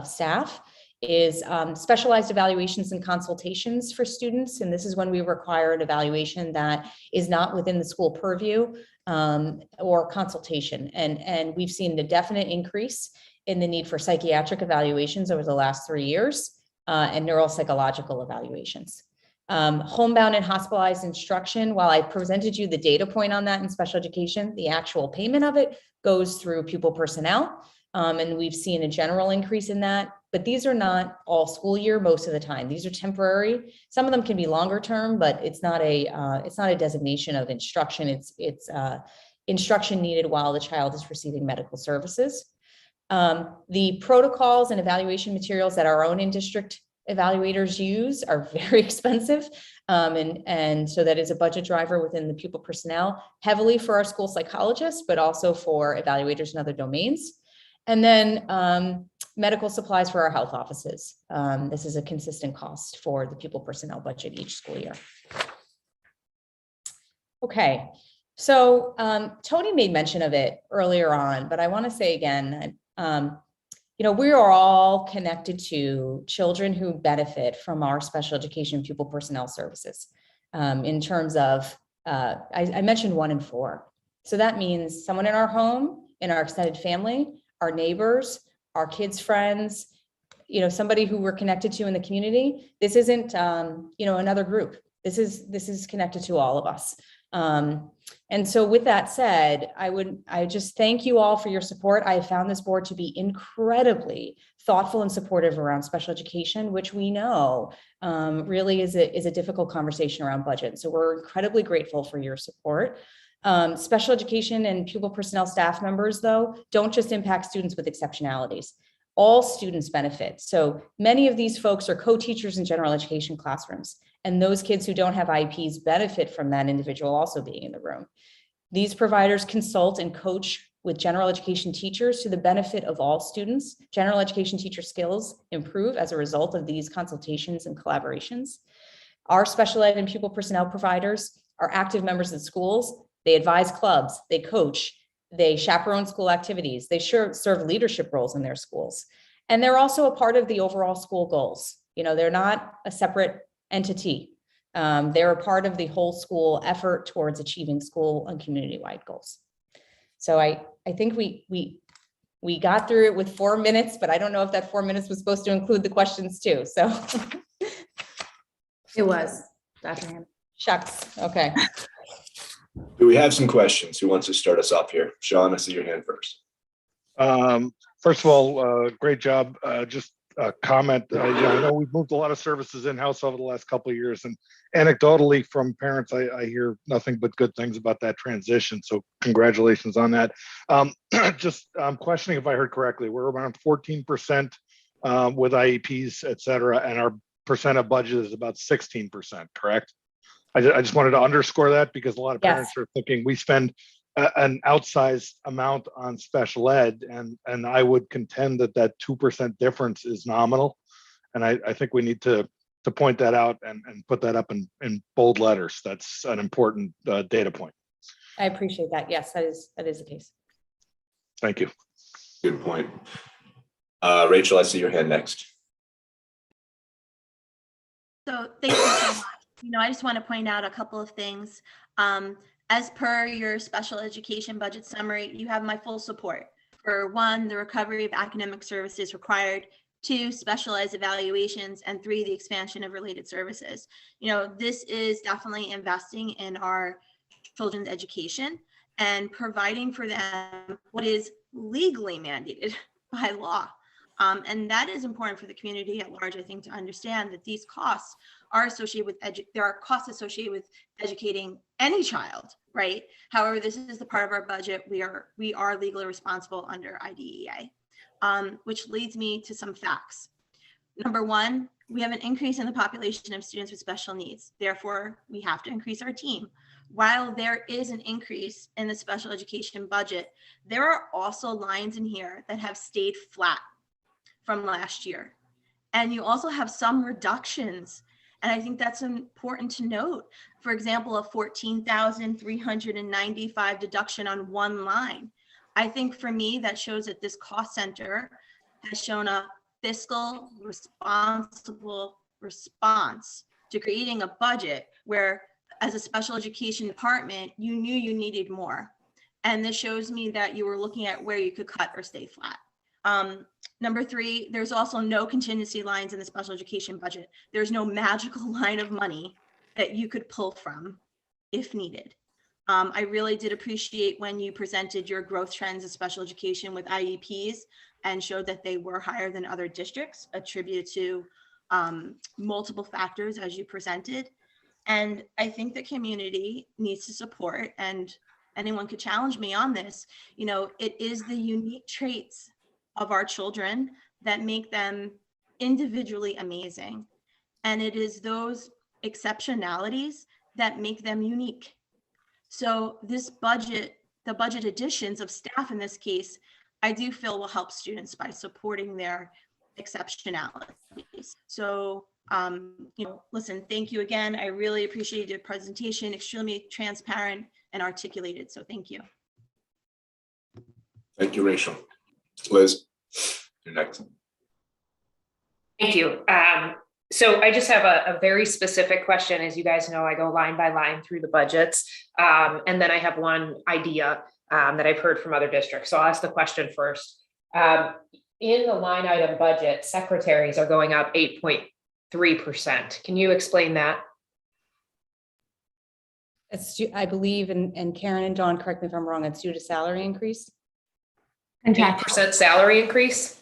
staff is specialized evaluations and consultations for students. And this is when we require an evaluation that is not within the school purview or consultation. And we've seen a definite increase in the need for psychiatric evaluations over the last 3 years and neuropsychological evaluations. Homebound and hospitalized instruction, while I presented you the data point on that in special education, the actual payment of it goes through pupil personnel. And we've seen a general increase in that, but these are not all school year most of the time. These are temporary. Some of them can be longer term, but it's not a designation of instruction. It's instruction needed while the child is receiving medical services. The protocols and evaluation materials that our own in-district evaluators use are very expensive. And so that is a budget driver within the pupil personnel, heavily for our school psychologists, but also for evaluators in other domains. And then medical supplies for our health offices. This is a consistent cost for the pupil personnel budget each school year. Okay, so Tony made mention of it earlier on, but I want to say again, we are all connected to children who benefit from our special education pupil personnel services in terms of, I mentioned 1 in 4. So that means someone in our home, in our extended family, our neighbors, our kids' friends, somebody who we're connected to in the community. This isn't, another group. This is connected to all of us. And so with that said, I just thank you all for your support. I have found this board to be incredibly thoughtful and supportive around special education, which we know really is a difficult conversation around budget. So we're incredibly grateful for your support. Special education and pupil personnel staff members, though, don't just impact students with exceptionalities. All students benefit. So many of these folks are co-teachers in general education classrooms. And those kids who don't have IEPs benefit from that individual also being in the room. These providers consult and coach with general education teachers to the benefit of all students. General education teacher skills improve as a result of these consultations and collaborations. Our special ed and pupil personnel providers are active members of schools. They advise clubs, they coach, they chaperone school activities, they serve leadership roles in their schools. And they're also a part of the overall school goals. They're not a separate entity. They're a part of the whole school effort towards achieving school and community-wide goals. So I think we got through it with 4 minutes, but I don't know if that 4 minutes was supposed to include the questions too. So It was, Dr. Hammond. shucks. Okay. Do we have some questions? Who wants to start us off here? Sean, I see your hand first. First of all, great job. Just a comment. I know we've moved a lot of services in-house over the last couple of years, and anecdotally from parents, I hear nothing but good things about that transition. So congratulations on that. I'm questioning if I heard correctly. We're around 14% with IEPs, et cetera, and our percent of budget is about 16%, correct? I just wanted to underscore that because a lot of parents are thinking we spend an outsized amount on special ed, and I would contend that 2% difference is nominal. And I think we need to point that out and put that up in bold letters. That's an important data point. I appreciate that. Yes, that is the case. Thank you. Good point. Rachel, I see your hand next. So thank you so much. I just want to point out a couple of things. As per your special education budget summary, you have my full support. For 1, the recovery of academic services required, 2, specialized evaluations, and 3, the expansion of related services. This is definitely investing in our children's education and providing for them what is legally mandated by law. And that is important for the community at large, I think, to understand that these costs are associated with there are costs associated with educating any child, right? However, this is the part of our budget we are legally responsible under IDEA, which leads me to some facts. Number 1, we have an increase in the population of students with special needs. Therefore, we have to increase our team. While there is an increase in the special education budget, there are also lines in here that have stayed flat from last year. And you also have some reductions. And I think that's important to note. For example, a $14,395 deduction on one line. I think for me, that shows that this cost center has shown a fiscal responsible response to creating a budget where, as a special education department, you knew you needed more. And this shows me that you were looking at where you could cut or stay flat. Number 3, there's also no contingency lines in the special education budget. There's no magical line of money that you could pull from if needed. I really did appreciate when you presented your growth trends of special education with IEPs and showed that they were higher than other districts, attributed to multiple factors as you presented. And I think the community needs to support, and anyone could challenge me on this. It is the unique traits of our children that make them individually amazing. And it is those exceptionalities that make them unique. So this budget, the budget additions of staff in this case, I do feel will help students by supporting their exceptionalities. So, listen, thank you again. I really appreciate your presentation, extremely transparent and articulated. So thank you. Thank you, Rachel. Liz, you're next. Thank you. So I just have a very specific question. As you guys know, I go line by line through the budgets. And then I have one idea that I've heard from other districts. So I'll ask the question first. In the line item budget, secretaries are going up 8.3%. Can you explain that? I believe, and Karen and Dawn, correct me if I'm wrong, it's due to salary increase? 8% salary increase?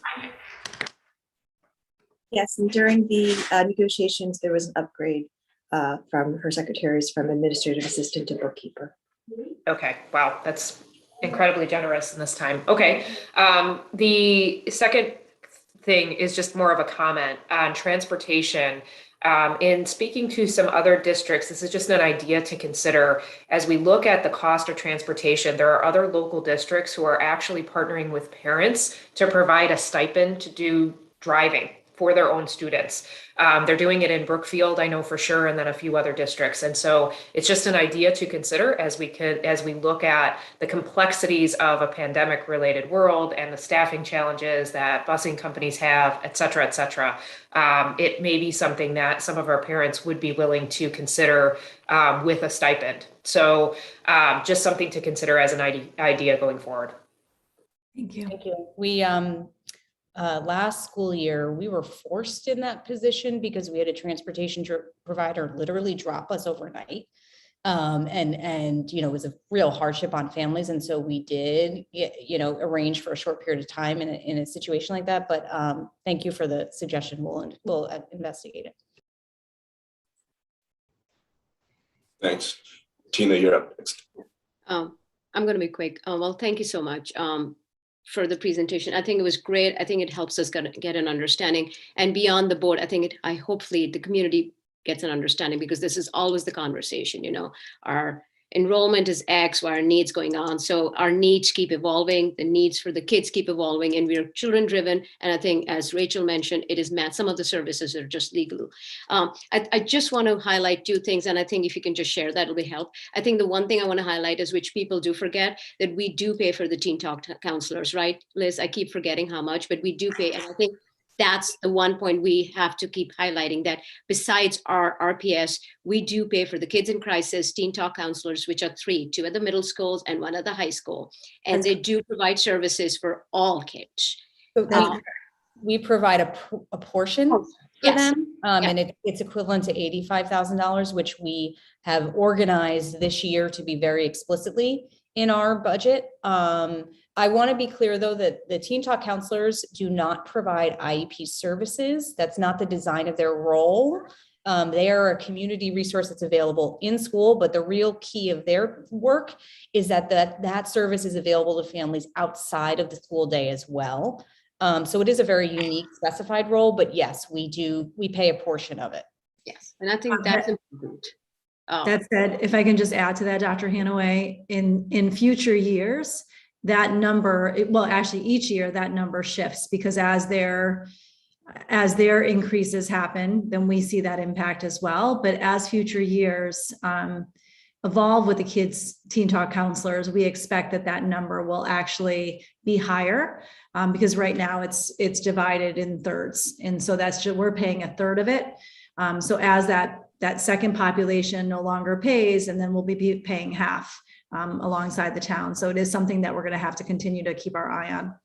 Yes, and during the negotiations, there was an upgrade from her secretaries from administrative assistant to bookkeeper. Okay, wow, that's incredibly generous in this time. Okay, the second thing is just more of a comment on transportation. In speaking to some other districts, this is just an idea to consider. As we look at the cost of transportation, there are other local districts who are actually partnering with parents to provide a stipend to do driving for their own students. They're doing it in Brookfield, I know for sure, and then a few other districts. And so it's just an idea to consider as we look at the complexities of a pandemic related world and the staffing challenges that busing companies have, et cetera, et cetera. It may be something that some of our parents would be willing to consider with a stipend. So just something to consider as an idea going forward. Thank you. Thank you. We, last school year, we were forced in that position because we had a transportation provider literally drop us overnight. And, you know, it was a real hardship on families. And so we did, you know, arrange for a short period of time in a situation like that. But thank you for the suggestion. We'll investigate it. Thanks. Tina, you're up next. I'm going to be quick. Well, thank you so much for the presentation. I think it was great. I think it helps us get an understanding, and beyond the board, I think hopefully the community gets an understanding, because this is always the conversation, you know, our enrollment is X, why our needs going on. So our needs keep evolving, the needs for the kids keep evolving, and we're children driven. And I think, as Rachel mentioned, it is met. Some of the services are just legal. I just want to highlight two things. And I think if you can just share, that'll be help. I think the one thing I want to highlight is, which people do forget, that we do pay for the Teen Talk counselors, right, Liz? I keep forgetting how much, but we do pay. And I think that's the one point we have to keep highlighting, that besides our RPS, we do pay for the kids in crisis, Teen Talk counselors, which are 3, 2 at the middle schools and 1 at the high school. And they do provide services for all kids. We provide a portion for them, and it's equivalent to $85,000, which we have organized this year to be very explicitly in our budget. I want to be clear, though, that the Teen Talk counselors do not provide IEP services. That's not the design of their role. They are a community resource that's available in school, but the real key of their work is that service is available to families outside of the school day as well. So it is a very unique specified role, but yes, we pay a portion of it. Yes, and I think that's important. That said, if I can just add to that, Dr. Hanaway, in future years, that number, well, actually each year that number shifts, because as their increases happen, then we see that impact as well. But as future years evolve with the kids Teen Talk counselors, we expect that number will actually be higher, because right now it's divided in thirds. And so we're paying a third of it. So as that second population no longer pays, and then we'll be paying half alongside the town. So it is something that we're going to have to continue to keep our eye on.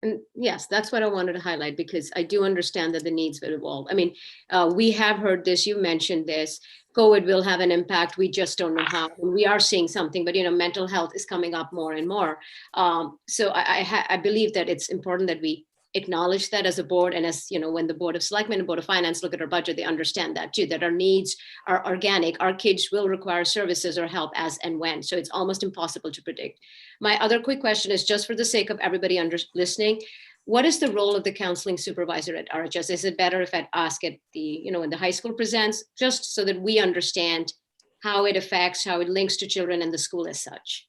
And yes, that's what I wanted to highlight, because I do understand that the needs will evolve. I mean, we have heard this, you mentioned this, COVID will have an impact. We just don't know how. And we are seeing something, but, you know, mental health is coming up more and more. So I believe that it's important that we acknowledge that as a board, and as, you know, when the Board of Selectmen and Board of Finance look at our budget, they understand that too, that our needs are organic. Our kids will require services or help as and when. So it's almost impossible to predict. My other quick question is, just for the sake of everybody listening, what is the role of the counseling supervisor at RHS? Is it better if I ask it when the high school presents, just so that we understand how it affects, how it links to children and the school as such?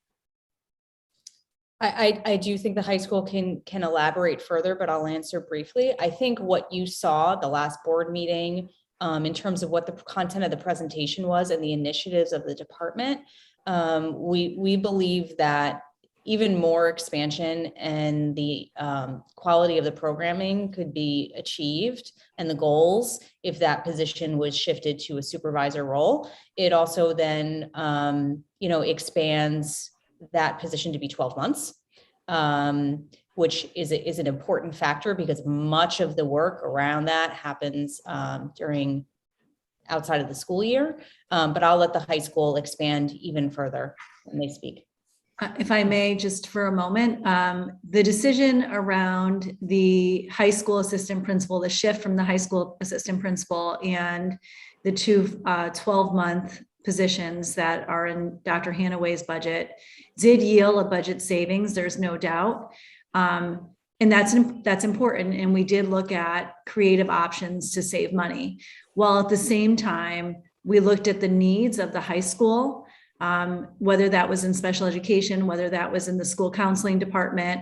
I do think the high school can elaborate further, but I'll answer briefly. I think what you saw the last board meeting, in terms of what the content of the presentation was and the initiatives of the department, we believe that even more expansion and the quality of the programming could be achieved, and the goals, if that position was shifted to a supervisor role. It also then expands that position to be 12 months, which is an important factor, because much of the work around that happens during outside of the school year. But I'll let the high school expand even further when they speak. If I may, just for a moment, the decision around the high school assistant principal, the shift from the high school assistant principal and the 2 12-month positions that are in Dr. Hanaway's budget did yield a budget savings, there's no doubt. And that's important. And we did look at creative options to save money, while at the same time, we looked at the needs of the high school, whether that was in special education, whether that was in the school counseling department,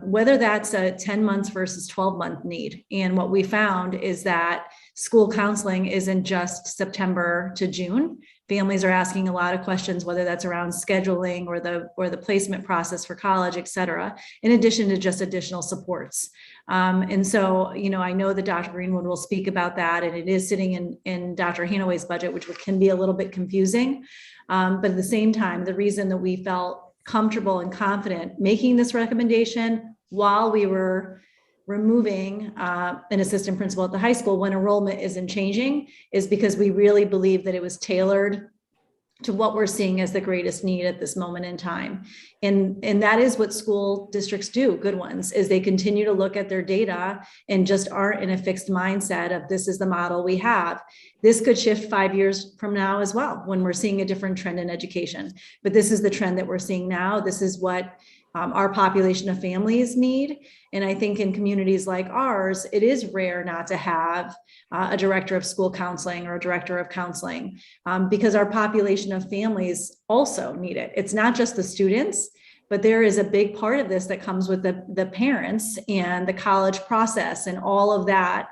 whether that's a 10 months versus 12-month need. And what we found is that school counseling isn't just September to June. Families are asking a lot of questions, whether that's around scheduling or the placement process for college, et cetera, in addition to just additional supports. And so, you know, I know that Dr. Greenwood will speak about that, and it is sitting in Dr. Hanaway's budget, which can be a little bit confusing. But at the same time, the reason that we felt comfortable and confident making this recommendation while we were removing an assistant principal at the high school when enrollment isn't changing is because we really believe that it was tailored to what we're seeing as the greatest need at this moment in time. And that is what school districts do, good ones, is they continue to look at their data and just aren't in a fixed mindset of this is the model we have. This could shift 5 years from now as well, when we're seeing a different trend in education. But this is the trend that we're seeing now. This is what our population of families need. And I think in communities like ours, it is rare not to have a director of school counseling or a director of counseling because our population of families also need it. It's not just the students, but there is a big part of this that comes with the parents and the college process and all of that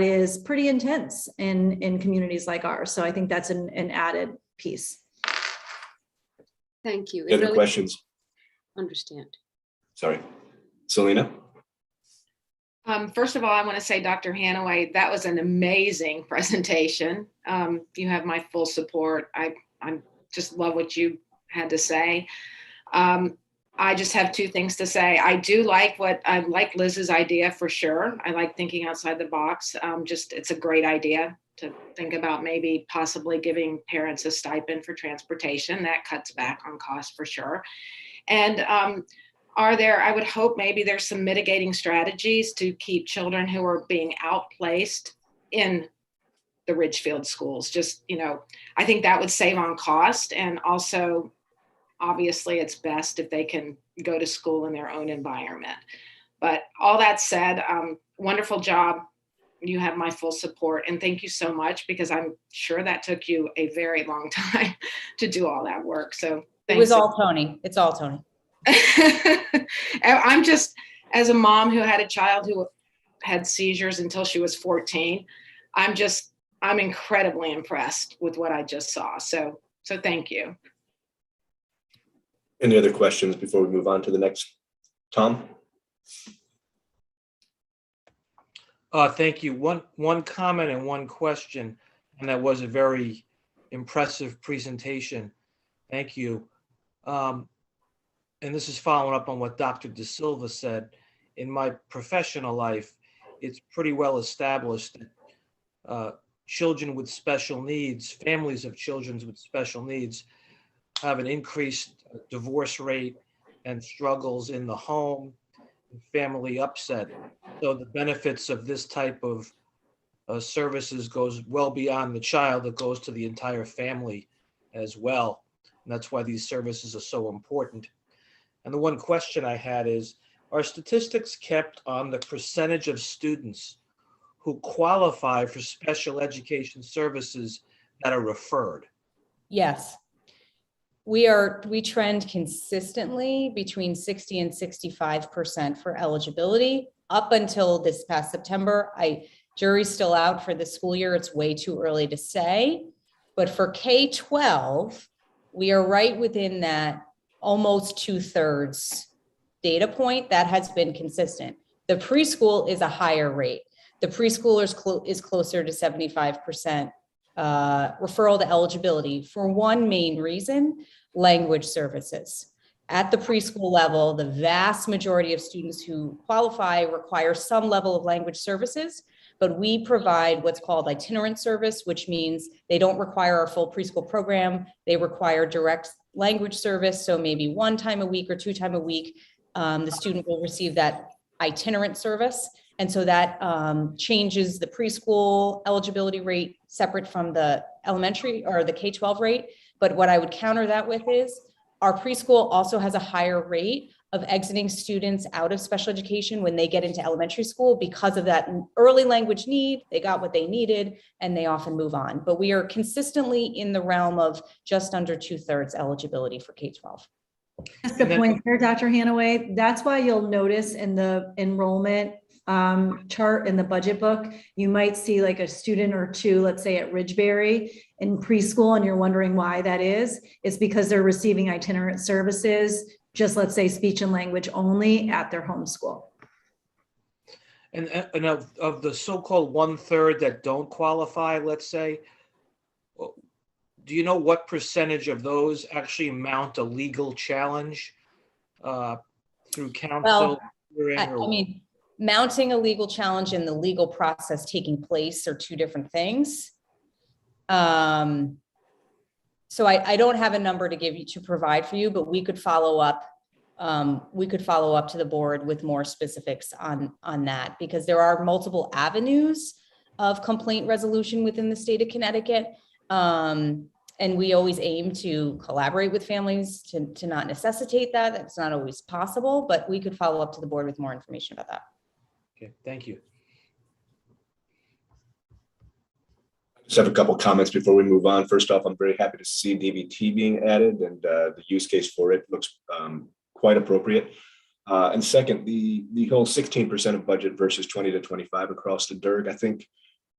is pretty intense in communities like ours. So I think that's an added piece. Thank you. Any other questions? Understand. Sorry, Selena. First of all, I want to say, Dr. Hanaway, that was an amazing presentation. You have my full support. I just love what you had to say. I just have two things to say. I like Liz's idea for sure. I like thinking outside the box. It's a great idea to think about maybe possibly giving parents a stipend for transportation. That cuts back on cost for sure. And I would hope maybe there's some mitigating strategies to keep children who are being outplaced in the Ridgefield schools. Just, I think that would save on cost. And also, obviously, it's best if they can go to school in their own environment. But all that said, wonderful job. You have my full support. And thank you so much, because I'm sure that took you a very long time to do all that work. So it was all Tony. It's all Tony. I'm just, as a mom who had a child who had seizures until she was 14, I'm incredibly impressed with what I just saw. So thank you. Any other questions before we move on to the next? Tom? Thank you. One comment and one question, and that was a very impressive presentation. Thank you. And this is following up on what Dr. De Silva said. In my professional life, it's pretty well established that children with special needs, families of children with special needs, have an increased divorce rate and struggles in the home, and family upset. So the benefits of this type of services goes well beyond the child. It goes to the entire family as well. And that's why these services are so important. And the one question I had is, are statistics kept on the percentage of students who qualify for special education services that are referred? Yes. We trend consistently between 60 and 65% for eligibility up until this past September. Jury's still out for the school year. It's way too early to say, but for K-12, we are right within that almost 2/3 data point that has been consistent. The preschool is a higher rate. The preschooler is closer to 75% referral to eligibility for one main reason: language services. At the preschool level, the vast majority of students who qualify require some level of language services, but we provide what's called itinerant service, which means they don't require our full preschool program. They require direct language service. So maybe 1 time a week or 2 times a week, the student will receive that itinerant service. And so that changes the preschool eligibility rate separate from the elementary or the K-12 rate. But what I would counter that with is our preschool also has a higher rate of exiting students out of special education when they get into elementary school because of that early language need. They got what they needed and they often move on. But we are consistently in the realm of just under 2/3 eligibility for K-12. Just a point there, Dr. Hanaway. That's why you'll notice in the enrollment chart in the budget book, you might see like a student or two, let's say at Ridgeberry in preschool, and you're wondering why that is. It's because they're receiving itinerant services, just let's say speech and language only at their home school. And of the so-called 1/3 that don't qualify, let's say, do you know what percentage of those actually mount a legal challenge through counsel? I mean, mounting a legal challenge and the legal process taking place are two different things. So I don't have a number to give you to provide for you, but we could follow up. We could follow up to the board with more specifics on that, because there are multiple avenues of complaint resolution within the state of Connecticut. And we always aim to collaborate with families to not necessitate that. That's not always possible, but we could follow up to the board with more information about that. Okay, thank you. Just have a couple comments before we move on. First off, I'm very happy to see DVT being added, and the use case for it looks quite appropriate. And second, the whole 16% of budget versus 20 to 25 across the DIRG, I think,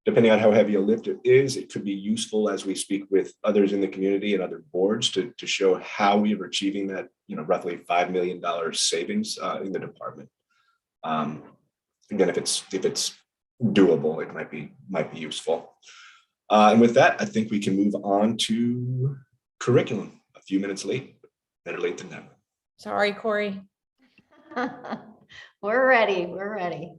depending on how heavy a lift it is, it could be useful as we speak with others in the community and other boards to show how we are achieving that, roughly $5 million savings in the department. Again, if it's doable, it might be useful. And with that, I think we can move on to curriculum. A few minutes late, better late than never. Sorry, Corey. We're ready. We're ready.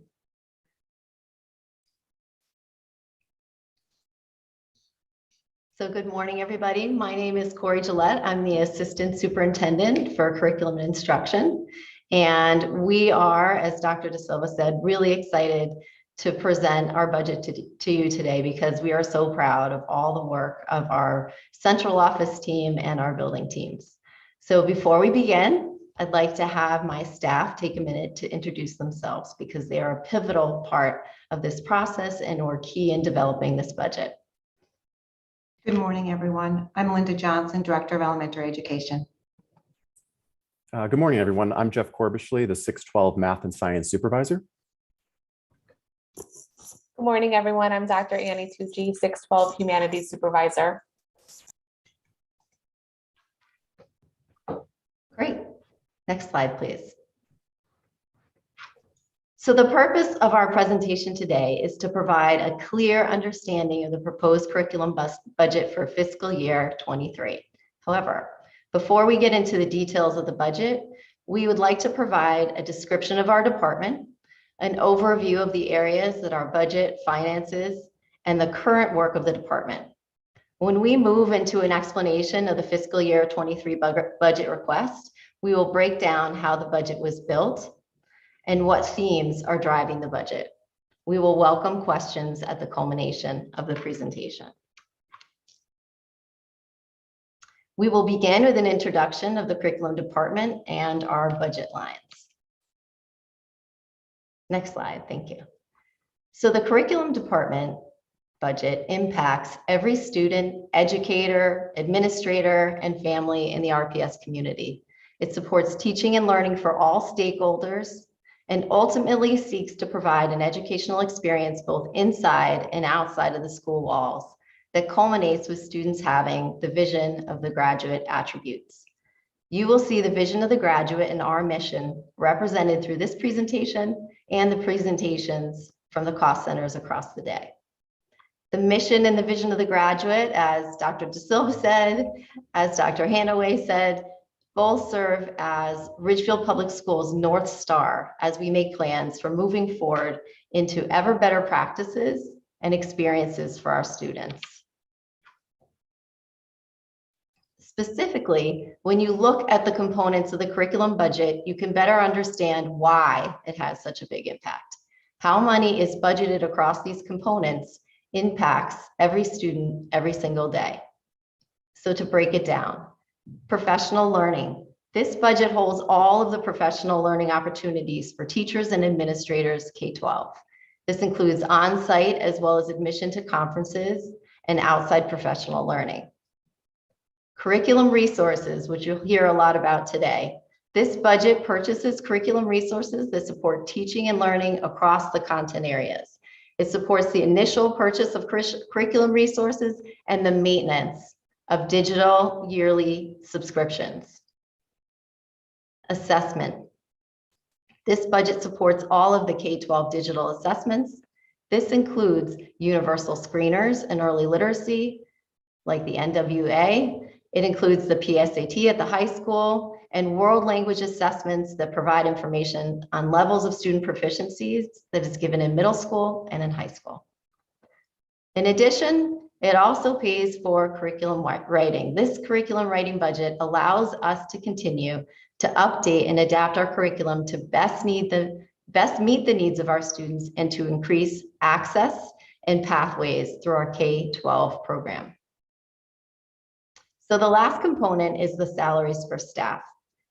So good morning, everybody. My name is Corey Gillette. I'm the Assistant Superintendent for Curriculum and Instruction. And we are, as Dr. De Silva said, really excited to present our budget to you today, because we are so proud of all the work of our central office team and our building teams. So before we begin, I'd like to have my staff take a minute to introduce themselves, because they are a pivotal part of this process and were key in developing this budget. Good morning, everyone. I'm Linda Johnson, Director of Elementary Education. Good morning, everyone. I'm Jeff Corbishley, the 612 Math and Science Supervisor. Good morning, everyone. I'm Dr. Annie Tucci, 612 Humanities Supervisor. Great. Next slide, please. So the purpose of our presentation today is to provide a clear understanding of the proposed curriculum budget for fiscal year 23. However, before we get into the details of the budget, we would like to provide a description of our department, an overview of the areas that our budget finances, and the current work of the department. When we move into an explanation of the fiscal year 23 budget request, we will break down how the budget was built and what themes are driving the budget. We will welcome questions at the culmination of the presentation. We will begin with an introduction of the curriculum department and our budget lines. Next slide, thank you. So the curriculum department budget impacts every student, educator, administrator, and family in the RPS community. It supports teaching and learning for all stakeholders, and ultimately seeks to provide an educational experience both inside and outside of the school walls that culminates with students having the vision of the graduate attributes. You will see the vision of the graduate and our mission represented through this presentation and the presentations from the cost centers across the day. The mission and the vision of the graduate, as Dr. De Silva said, as Dr. Hanaway said, both serve as Ridgefield Public Schools' North Star as we make plans for moving forward into ever better practices and experiences for our students. Specifically, when you look at the components of the curriculum budget, you can better understand why it has such a big impact. How money is budgeted across these components impacts every student every single day. So to break it down, professional learning This budget holds all of the professional learning opportunities for teachers and administrators K-12. This includes on-site as well as admission to conferences and outside professional learning. Curriculum resources, which you'll hear a lot about today. This budget purchases curriculum resources that support teaching and learning across the content areas. It supports the initial purchase of curriculum resources and the maintenance of digital yearly subscriptions. Assessment. This budget supports all of the K-12 digital assessments. This includes universal screeners and early literacy, like the NWA. It includes the PSAT at the high school and world language assessments that provide information on levels of student proficiencies that is given in middle school and in high school. In addition, it also pays for curriculum writing. This curriculum writing budget allows us to continue to update and adapt our curriculum to best meet the needs of our students and to increase access and pathways through our K-12 program. So the last component is the salaries for staff.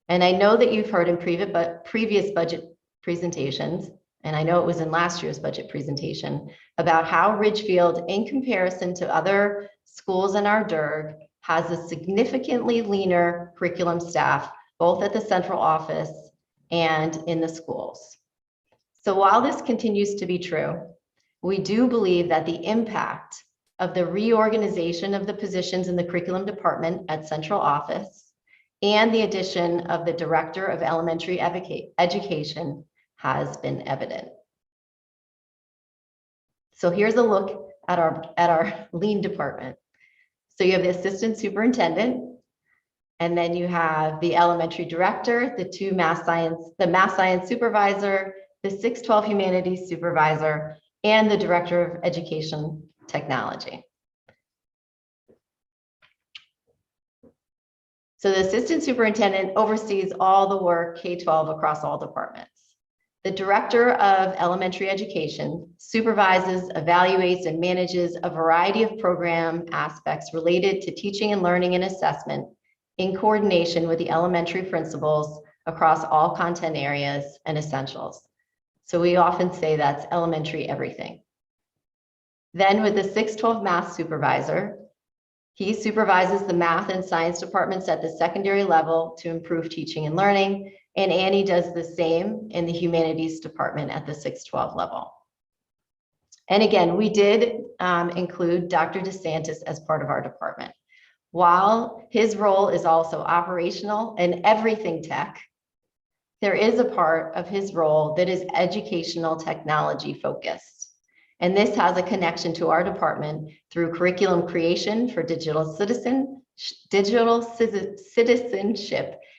And I know that you've heard in previous budget presentations, and I know it was in last year's budget presentation, about how Ridgefield, in comparison to other schools in our DIRG, has a significantly leaner curriculum staff, both at the central office and in the schools. So while this continues to be true, we do believe that the impact of the reorganization of the positions in the curriculum department at central office and the addition of the director of elementary education has been evident. So here's a look at our lean department. So you have the assistant superintendent, and then you have the elementary director, the math science supervisor, the 612 humanities supervisor, and the director of education technology. So the assistant superintendent oversees all the work K-12 across all departments. The director of elementary education supervises, evaluates, and manages a variety of program aspects related to teaching and learning and assessment in coordination with the elementary principals across all content areas and essentials. So we often say that's elementary everything. Then with the 612 math supervisor, he supervises the math and science departments at the secondary level to improve teaching and learning, and Annie does the same in the humanities department at the 612 level. And again, we did include Dr. DeSantis as part of our department. While his role is also operational and everything tech, there is a part of his role that is educational technology focused. And this has a connection to our department through curriculum creation for digital citizenship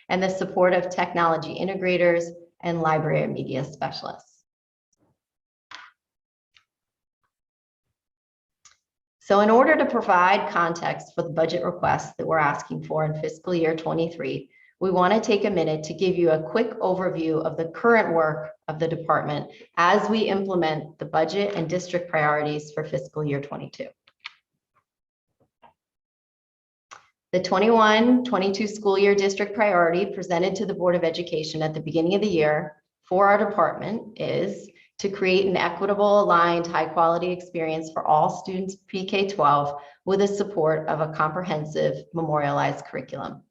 and the support of technology integrators and library and media specialists. So in order to provide context for the budget requests that we're asking for in fiscal year 23, we want to take a minute to give you a quick overview of the current work of the department as we implement the budget and district priorities for fiscal year 22. The 21-22 school year district priority presented to the Board of Education at the beginning of the year for our department is to create an equitable, aligned, high-quality experience for all students pre-K-12 with the support of a comprehensive memorialized curriculum.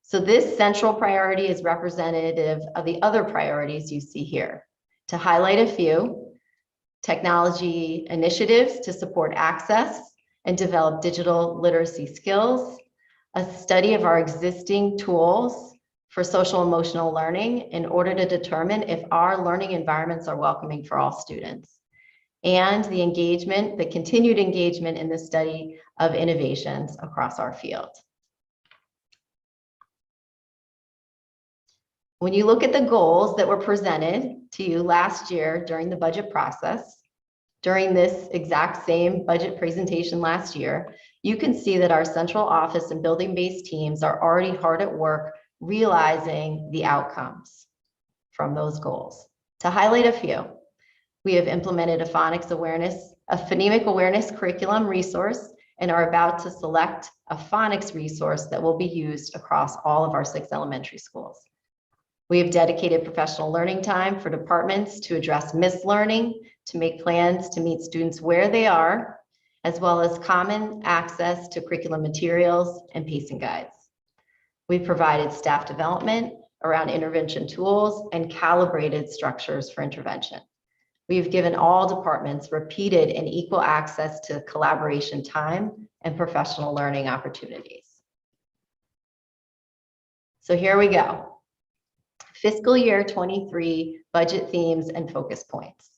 So this central priority is representative of the other priorities you see here. To highlight a few, technology initiatives to support access and develop digital literacy skills, a study of our existing tools for social emotional learning in order to determine if our learning environments are welcoming for all students, and the continued engagement in the study of innovations across our field. When you look at the goals that were presented to you last year during the budget process, during this exact same budget presentation last year, you can see that our central office and building-based teams are already hard at work realizing the outcomes from those goals. To highlight a few, we have implemented a phonemic awareness curriculum resource and are about to select a phonics resource that will be used across all of our 6 elementary schools. We have dedicated professional learning time for departments to address missed learning, to make plans to meet students where they are, as well as common access to curriculum materials and pacing guides. We've provided staff development around intervention tools and calibrated structures for intervention. We've given all departments repeated and equal access to collaboration time and professional learning opportunities. So here we go. Fiscal year 23 budget themes and focus points.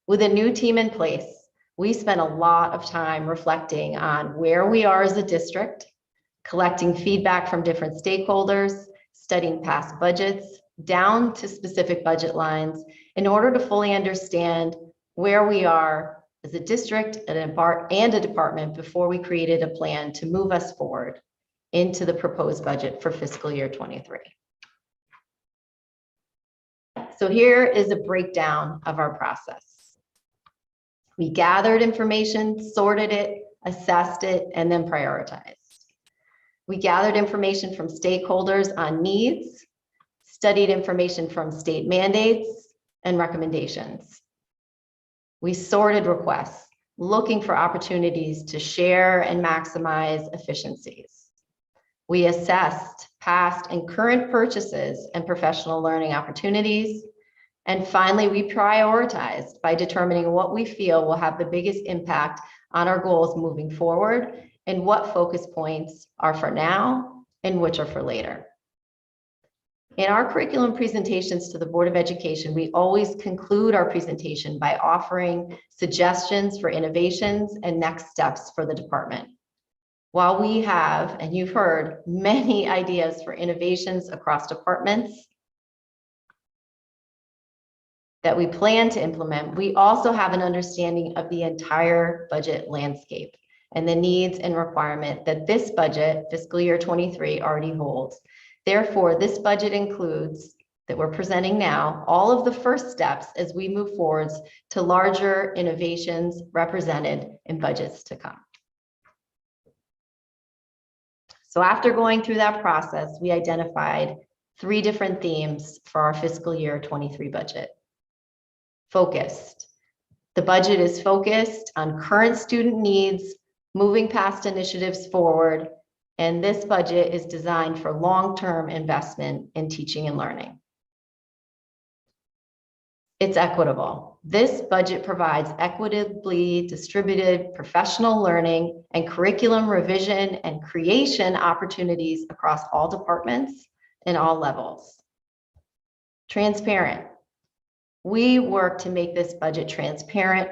With a new team in place, we spent a lot of time reflecting on where we are as a district, collecting feedback from different stakeholders, studying past budgets down to specific budget lines in order to fully understand where we are as a district and a department before we created a plan to move us forward into the proposed budget for fiscal year 23. So here is a breakdown of our process. We gathered information, sorted it, assessed it, and then prioritized. We gathered information from stakeholders on needs, studied information from state mandates and recommendations. We sorted requests, looking for opportunities to share and maximize efficiencies. We assessed past and current purchases and professional learning opportunities. And finally, we prioritized by determining what we feel will have the biggest impact on our goals moving forward and what focus points are for now and which are for later. In our curriculum presentations to the Board of Education, we always conclude our presentation by offering suggestions for innovations and next steps for the department. While we have, and you've heard, many ideas for innovations across departments that we plan to implement, we also have an understanding of the entire budget landscape and the needs and requirement that this budget, fiscal year 23, already holds. Therefore, this budget includes, that we're presenting now, all of the first steps as we move forwards to larger innovations represented in budgets to come. So after going through that process, we identified 3 different themes for our fiscal year 23 budget. Focused. The budget is focused on current student needs, moving past initiatives forward, and this budget is designed for long-term investment in teaching and learning. It's equitable. This budget provides equitably distributed professional learning and curriculum revision and creation opportunities across all departments and all levels. Transparent. We work to make this budget transparent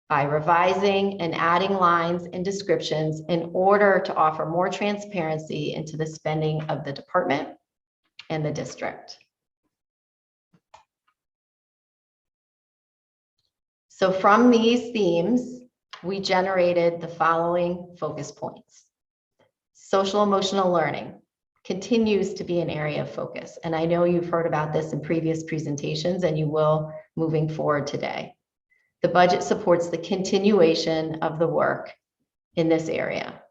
by revising and adding lines and descriptions in order to offer more transparency into the spending of the department and the district. So from these themes, we generated the following focus points. Social emotional learning continues to be an area of focus. And I know you've heard about this in previous presentations and you will moving forward today. The budget supports the continuation of the work in this area.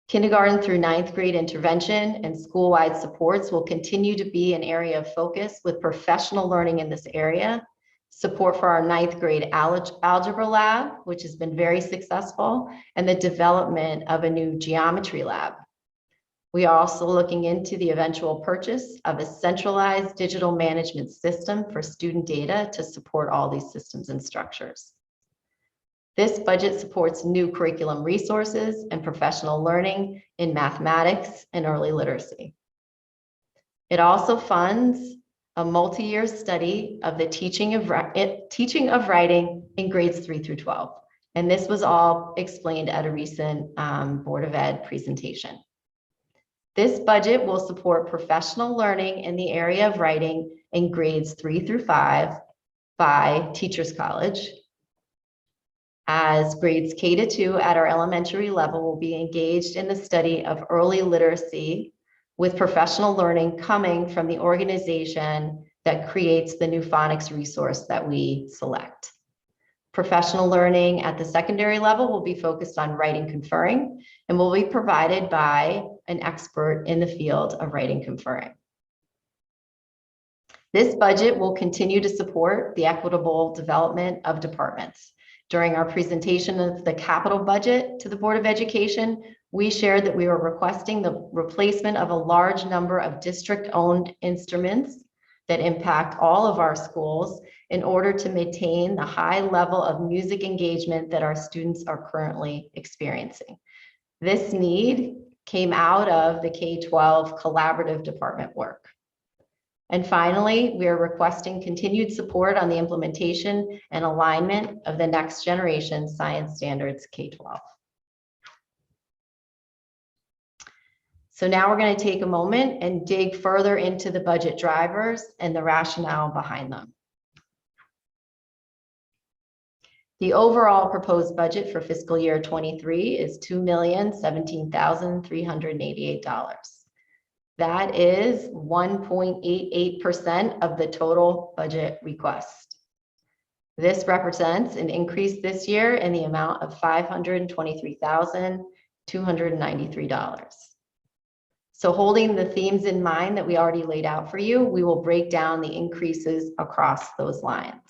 Kindergarten through 9th grade intervention and school-wide supports will continue to be an area of focus with professional learning in this area. Support for our 9th grade algebra lab, which has been very successful, and the development of a new geometry lab. We are also looking into the eventual purchase of a centralized digital management system for student data to support all these systems and structures. This budget supports new curriculum resources and professional learning in mathematics and early literacy. It also funds a multi-year study of the teaching of writing in grades 3 through 12. And this was all explained at a recent Board of Ed presentation. This budget will support professional learning in the area of writing in grades 3 through 5 by Teachers College, as grades K to 2 at our elementary level will be engaged in the study of early literacy with professional learning coming from the organization that creates the new phonics resource that we select. Professional learning at the secondary level will be focused on writing conferring and will be provided by an expert in the field of writing conferring. This budget will continue to support the equitable development of departments. During our presentation of the capital budget to the Board of Education, we shared that we were requesting the replacement of a large number of district-owned instruments that impact all of our schools in order to maintain the high level of music engagement that our students are currently experiencing. This need came out of the K-12 collaborative department work. And finally, we are requesting continued support on the implementation and alignment of the next generation science standards K-12. So now we're going to take a moment and dig further into the budget drivers and the rationale behind them. The overall proposed budget for fiscal year 23 is $2,017,388. That is 1.88% of the total budget request. This represents an increase this year in the amount of $523,293. So holding the themes in mind that we already laid out for you, we will break down the increases across those lines.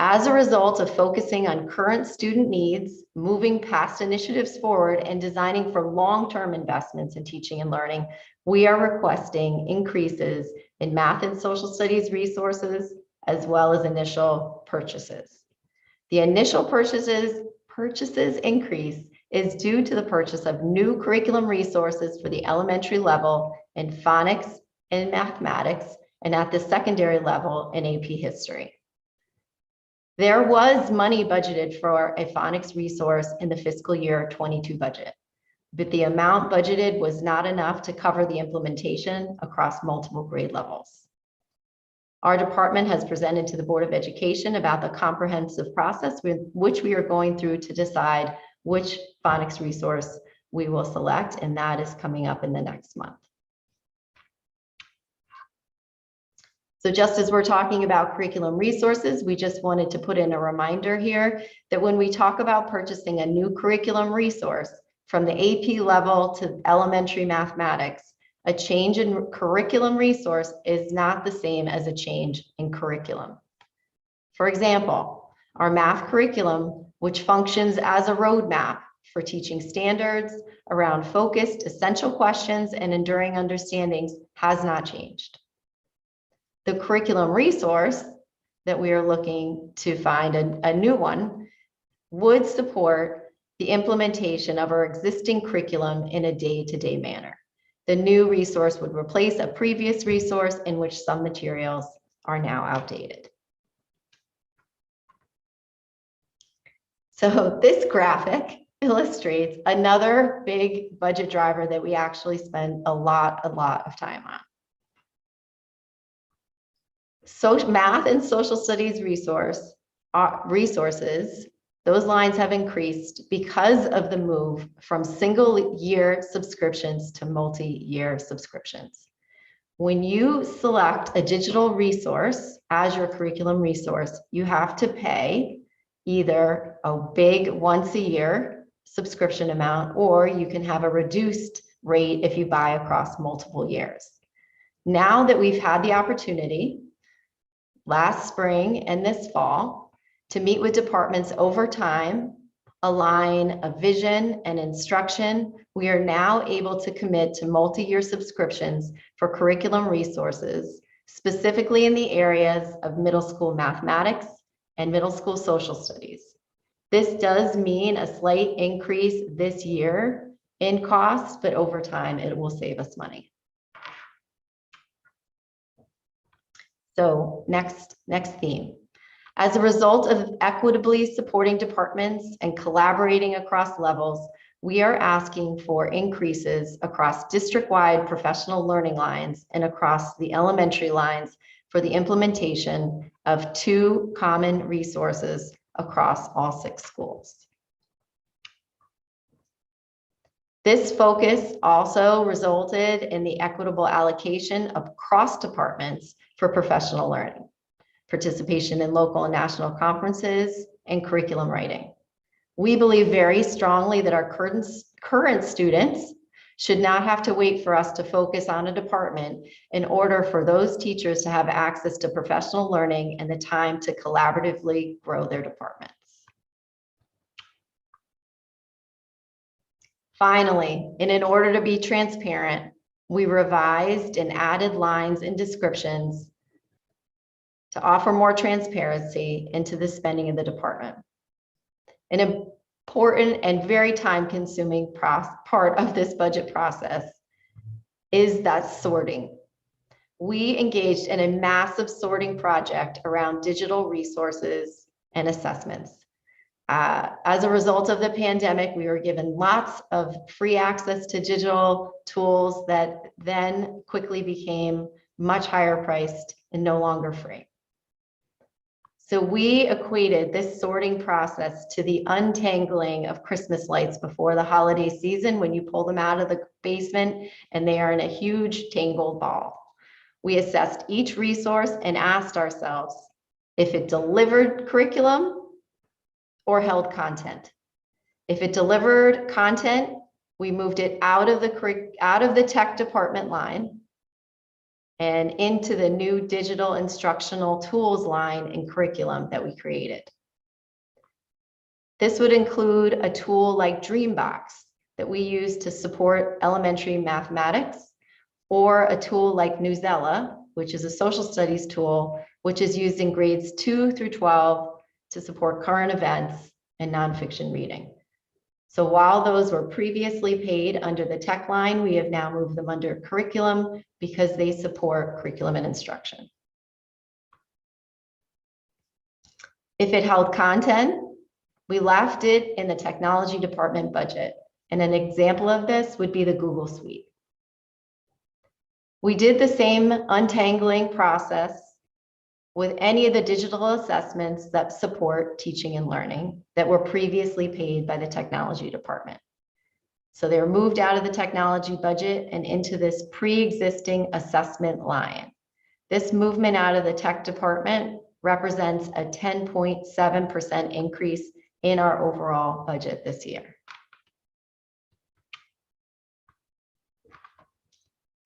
As a result of focusing on current student needs, moving past initiatives forward, and designing for long-term investments in teaching and learning, we are requesting increases in math and social studies resources, as well as initial purchases. The initial purchases increase is due to the purchase of new curriculum resources for the elementary level in phonics and mathematics, and at the secondary level in AP history. There was money budgeted for a phonics resource in the fiscal year 22 budget, but the amount budgeted was not enough to cover the implementation across multiple grade levels. Our department has presented to the Board of Education about the comprehensive process with which we are going through to decide which phonics resource we will select, and that is coming up in the next month. So just as we're talking about curriculum resources, we just wanted to put in a reminder here that when we talk about purchasing a new curriculum resource from the AP level to elementary mathematics, a change in curriculum resource is not the same as a change in curriculum. For example, our math curriculum, which functions as a roadmap for teaching standards around focused, essential questions and enduring understandings, has not changed. The curriculum resource that we are looking to find a new one would support the implementation of our existing curriculum in a day-to-day manner. The new resource would replace a previous resource in which some materials are now outdated. So this graphic illustrates another big budget driver that we actually spend a lot of time on. Math and social studies resources, those lines have increased because of the move from single-year subscriptions to multi-year subscriptions. When you select a digital resource as your curriculum resource, you have to pay either a big once-a-year subscription amount, or you can have a reduced rate if you buy across multiple years. Now that we've had the opportunity last spring and this fall to meet with departments over time, align a vision and instruction, we are now able to commit to multi-year subscriptions for curriculum resources, specifically in the areas of middle school mathematics and middle school social studies. This does mean a slight increase this year in costs, but over time it will save us money. So next theme. As a result of equitably supporting departments and collaborating across levels, we are asking for increases across district-wide professional learning lines and across the elementary lines for the implementation of 2 common resources across all 6 schools. This focus also resulted in the equitable allocation of cross departments for professional learning, participation in local and national conferences, and curriculum writing. We believe very strongly that our current students should not have to wait for us to focus on a department in order for those teachers to have access to professional learning and the time to collaboratively grow their departments. Finally, and in order to be transparent, we revised and added lines and descriptions to offer more transparency into the spending of the department. An important and very time-consuming part of this budget process is that sorting. We engaged in a massive sorting project around digital resources and assessments. As a result of the pandemic, we were given lots of free access to digital tools that then quickly became much higher priced and no longer free. So we equated this sorting process to the untangling of Christmas lights before the holiday season when you pull them out of the basement and they are in a huge tangled ball. We assessed each resource and asked ourselves if it delivered curriculum or held content. If it delivered content, we moved it out of the tech department line and into the new digital instructional tools line and curriculum that we created. This would include a tool like Dreambox that we use to support elementary mathematics, or a tool like Newsella, which is a social studies tool, which is used in grades 2 through 12 to support current events and nonfiction reading. So while those were previously paid under the tech line, we have now moved them under curriculum because they support curriculum and instruction. If it held content, we left it in the technology department budget. And an example of this would be the Google Suite. We did the same untangling process with any of the digital assessments that support teaching and learning that were previously paid by the technology department. So they were moved out of the technology budget and into this pre-existing assessment line. This movement out of the tech department represents a 10.7% increase in our overall budget this year.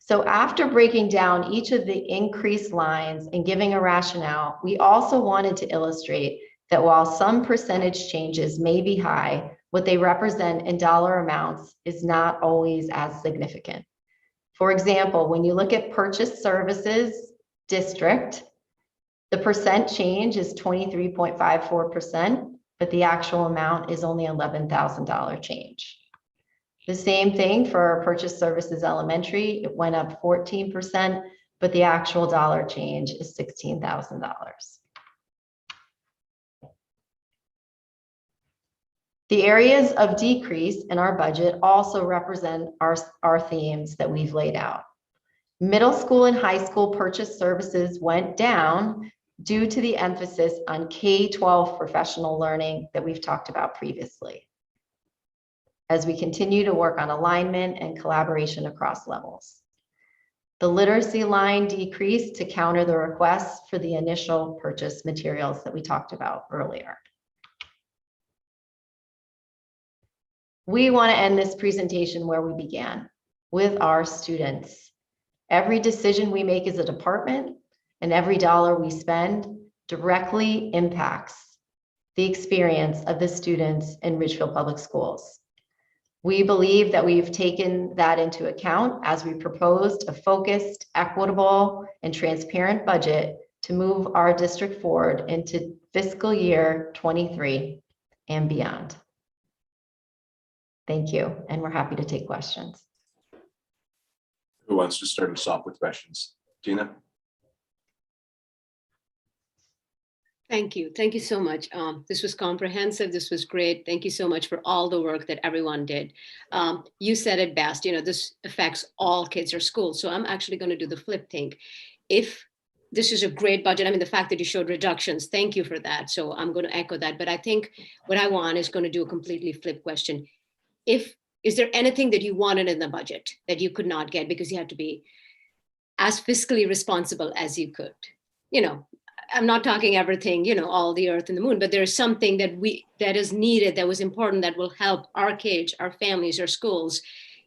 So after breaking down each of the increased lines and giving a rationale, we also wanted to illustrate that while some percentage changes may be high, what they represent in dollar amounts is not always as significant. For example, when you look at purchase services district, the percent change is 23.54%, but the actual amount is only $11,000 change. The same thing for our purchase services elementary, it went up 14%, but the actual dollar change is $16,000. The areas of decrease in our budget also represent our themes that we've laid out. Middle school and high school purchase services went down due to the emphasis on K-12 professional learning that we've talked about previously, as we continue to work on alignment and collaboration across levels. The literacy line decreased to counter the requests for the initial purchase materials that we talked about earlier. We want to end this presentation where we began, with our students. Every decision we make as a department and every dollar we spend directly impacts the experience of the students in Ridgefield Public Schools. We believe that we've taken that into account as we proposed a focused, equitable, and transparent budget to move our district forward into fiscal year 23 and beyond. Thank you, and we're happy to take questions. Who wants to start us off with questions? Gina? Thank you. Thank you so much. This was comprehensive. This was great. Thank you so much for all the work that everyone did. You said it best, this affects all kids or schools. So I'm actually going to do the flip thing. If this is a great budget, the fact that you showed reductions, thank you for that. So I'm going to echo that. But I think what I want is going to do a completely flip question. If Is there anything that you wanted in the budget that you could not get because you had to be as fiscally responsible as you could? I'm not talking everything, all the earth and the moon, but there's something that is needed, that was important, that will help our kids, our families, our schools.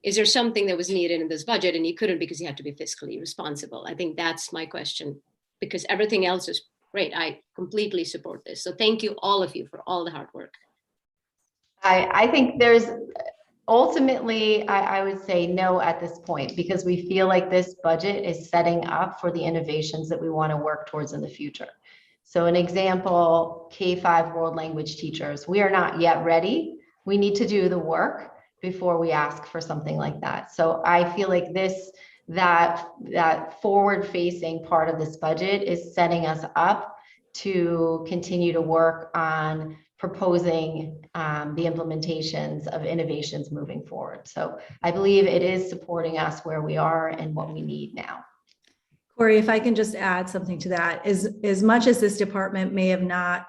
Is there something that was needed in this budget and you couldn't because you had to be fiscally responsible? I think that's my question, because everything else is great. I completely support this. So thank you, all of you, for all the hard work. I think there's ultimately, I would say no at this point, because we feel like this budget is setting up for the innovations that we want to work towards in the future. So an example, K-5 world language teachers, we are not yet ready. We need to do the work before we ask for something like that. So I feel like that forward-facing part of this budget is setting us up to continue to work on proposing the implementations of innovations moving forward. So I believe it is supporting us where we are and what we need now. Corey, if I can just add something to that, as much as this department may have not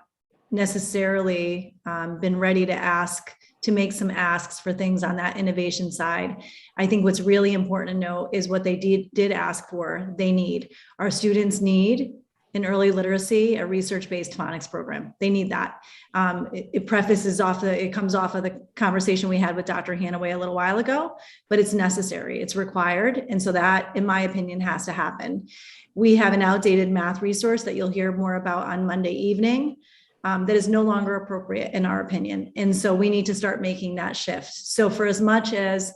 necessarily been ready to make some asks for things on that innovation side, I think what's really important to know is what they did ask for. They need, our students need in early literacy, a research-based phonics program. They need that. It comes off of the conversation we had with Dr. Hanaway a little while ago, but it's necessary, it's required. And so that, in my opinion, has to happen. We have an outdated math resource that you'll hear more about on Monday evening that is no longer appropriate in our opinion. And so we need to start making that shift. So for as much as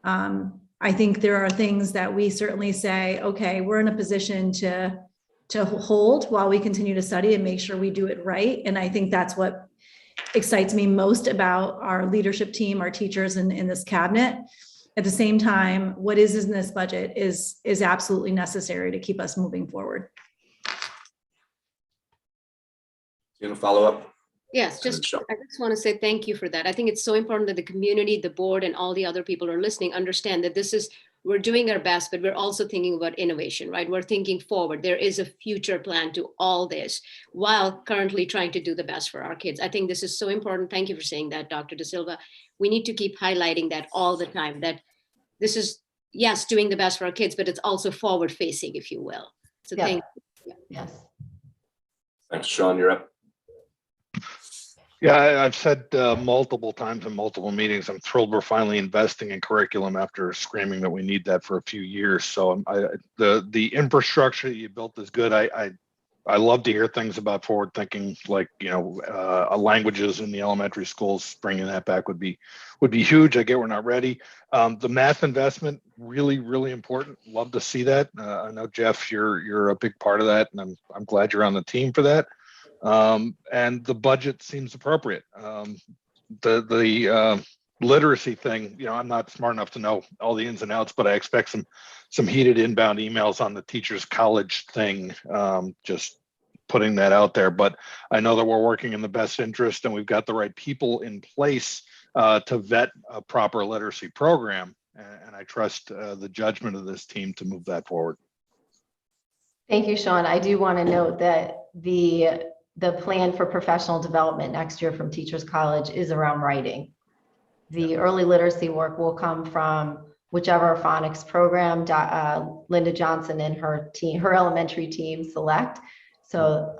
I think there are things that we certainly say, okay, we're in a position to hold while we continue to study and make sure we do it right. And I think that's what excites me most about our leadership team, our teachers in this cabinet. At the same time, what is in this budget is absolutely necessary to keep us moving forward. You want to follow up? Yes, I just want to say thank you for that. I think it's so important that the community, the board, and all the other people who are listening understand that we're doing our best, but we're also thinking about innovation, right? We're thinking forward. There is a future plan to all this while currently trying to do the best for our kids. I think this is so important. Thank you for saying that, Dr. De Silva. We need to keep highlighting that all the time, that this is, yes, doing the best for our kids, but it's also forward facing, if you will. So thank you. Yes. Thanks, Sean, you're up. Yeah, I've said multiple times in multiple meetings, I'm thrilled we're finally investing in curriculum after screaming that we need that for a few years. So the infrastructure that you built is good. I love to hear things about forward thinking, like, languages in the elementary schools. Bringing that back would be huge. I get we're not ready. The math investment, really, really important. Love to see that. I know, Jeff, you're a big part of that, and I'm glad you're on the team for that. And the budget seems appropriate. The literacy thing, I'm not smart enough to know all the ins and outs, but I expect some heated inbound emails on the teachers college thing, just putting that out there. But I know that we're working in the best interest and we've got the right people in place to vet a proper literacy program. And I trust the judgment of this team to move that forward. Thank you, Sean. I do want to note that the plan for professional development next year from Teachers College is around writing. The early literacy work will come from whichever phonics program Linda Johnson and her elementary team select. So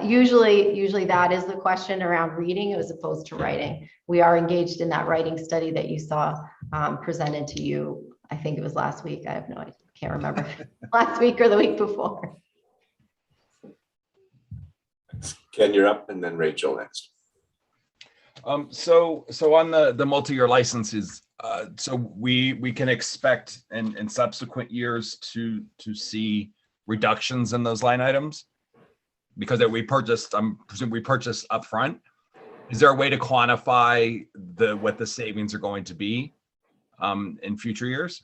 usually that is the question around reading as opposed to writing. We are engaged in that writing study that you saw presented to you. I think it was last week. I have no idea. Can't remember. Last week or the week before. Ken, you're up, and then Rachel next. So on the multi-year licenses, so we can expect in subsequent years to see reductions in those line items because we purchased, I'm presuming we purchased upfront. Is there a way to quantify what the savings are going to be in future years?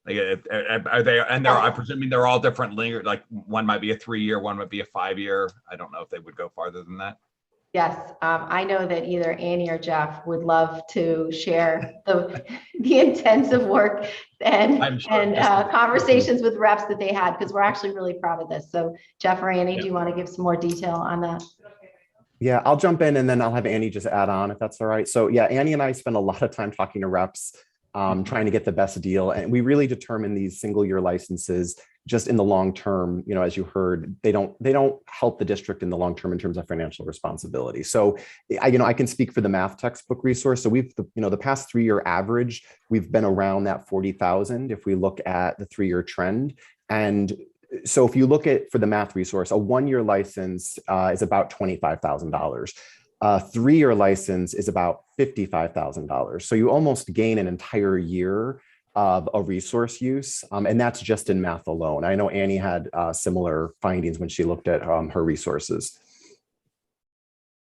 Like, are they, and I'm presuming they're all different linear, like one might be a 3-year, one might be a 5-year. I don't know if they would go farther than that. Yes, I know that either Annie or Jeff would love to share the intensive work and conversations with reps that they had, because we're actually really proud of this. So Jeff or Annie, do you want to give some more detail on that? Yeah, I'll jump in and then I'll have Annie just add on if that's all right. So yeah, Annie and I spend a lot of time talking to reps trying to get the best deal. And we really determine these single year licenses just in the long term. You know, as you heard, they don't help the district in the long term in terms of financial responsibility. So I can speak for the math textbook resource. So the past 3-year average, we've been around that 40,000 if we look at the 3-year trend. And so if you look at, for the math resource, a 1-year license is about $25,000. A 3-year license is about $55,000. So you almost gain an entire year of a resource use. And that's just in math alone. I know Annie had similar findings when she looked at her resources.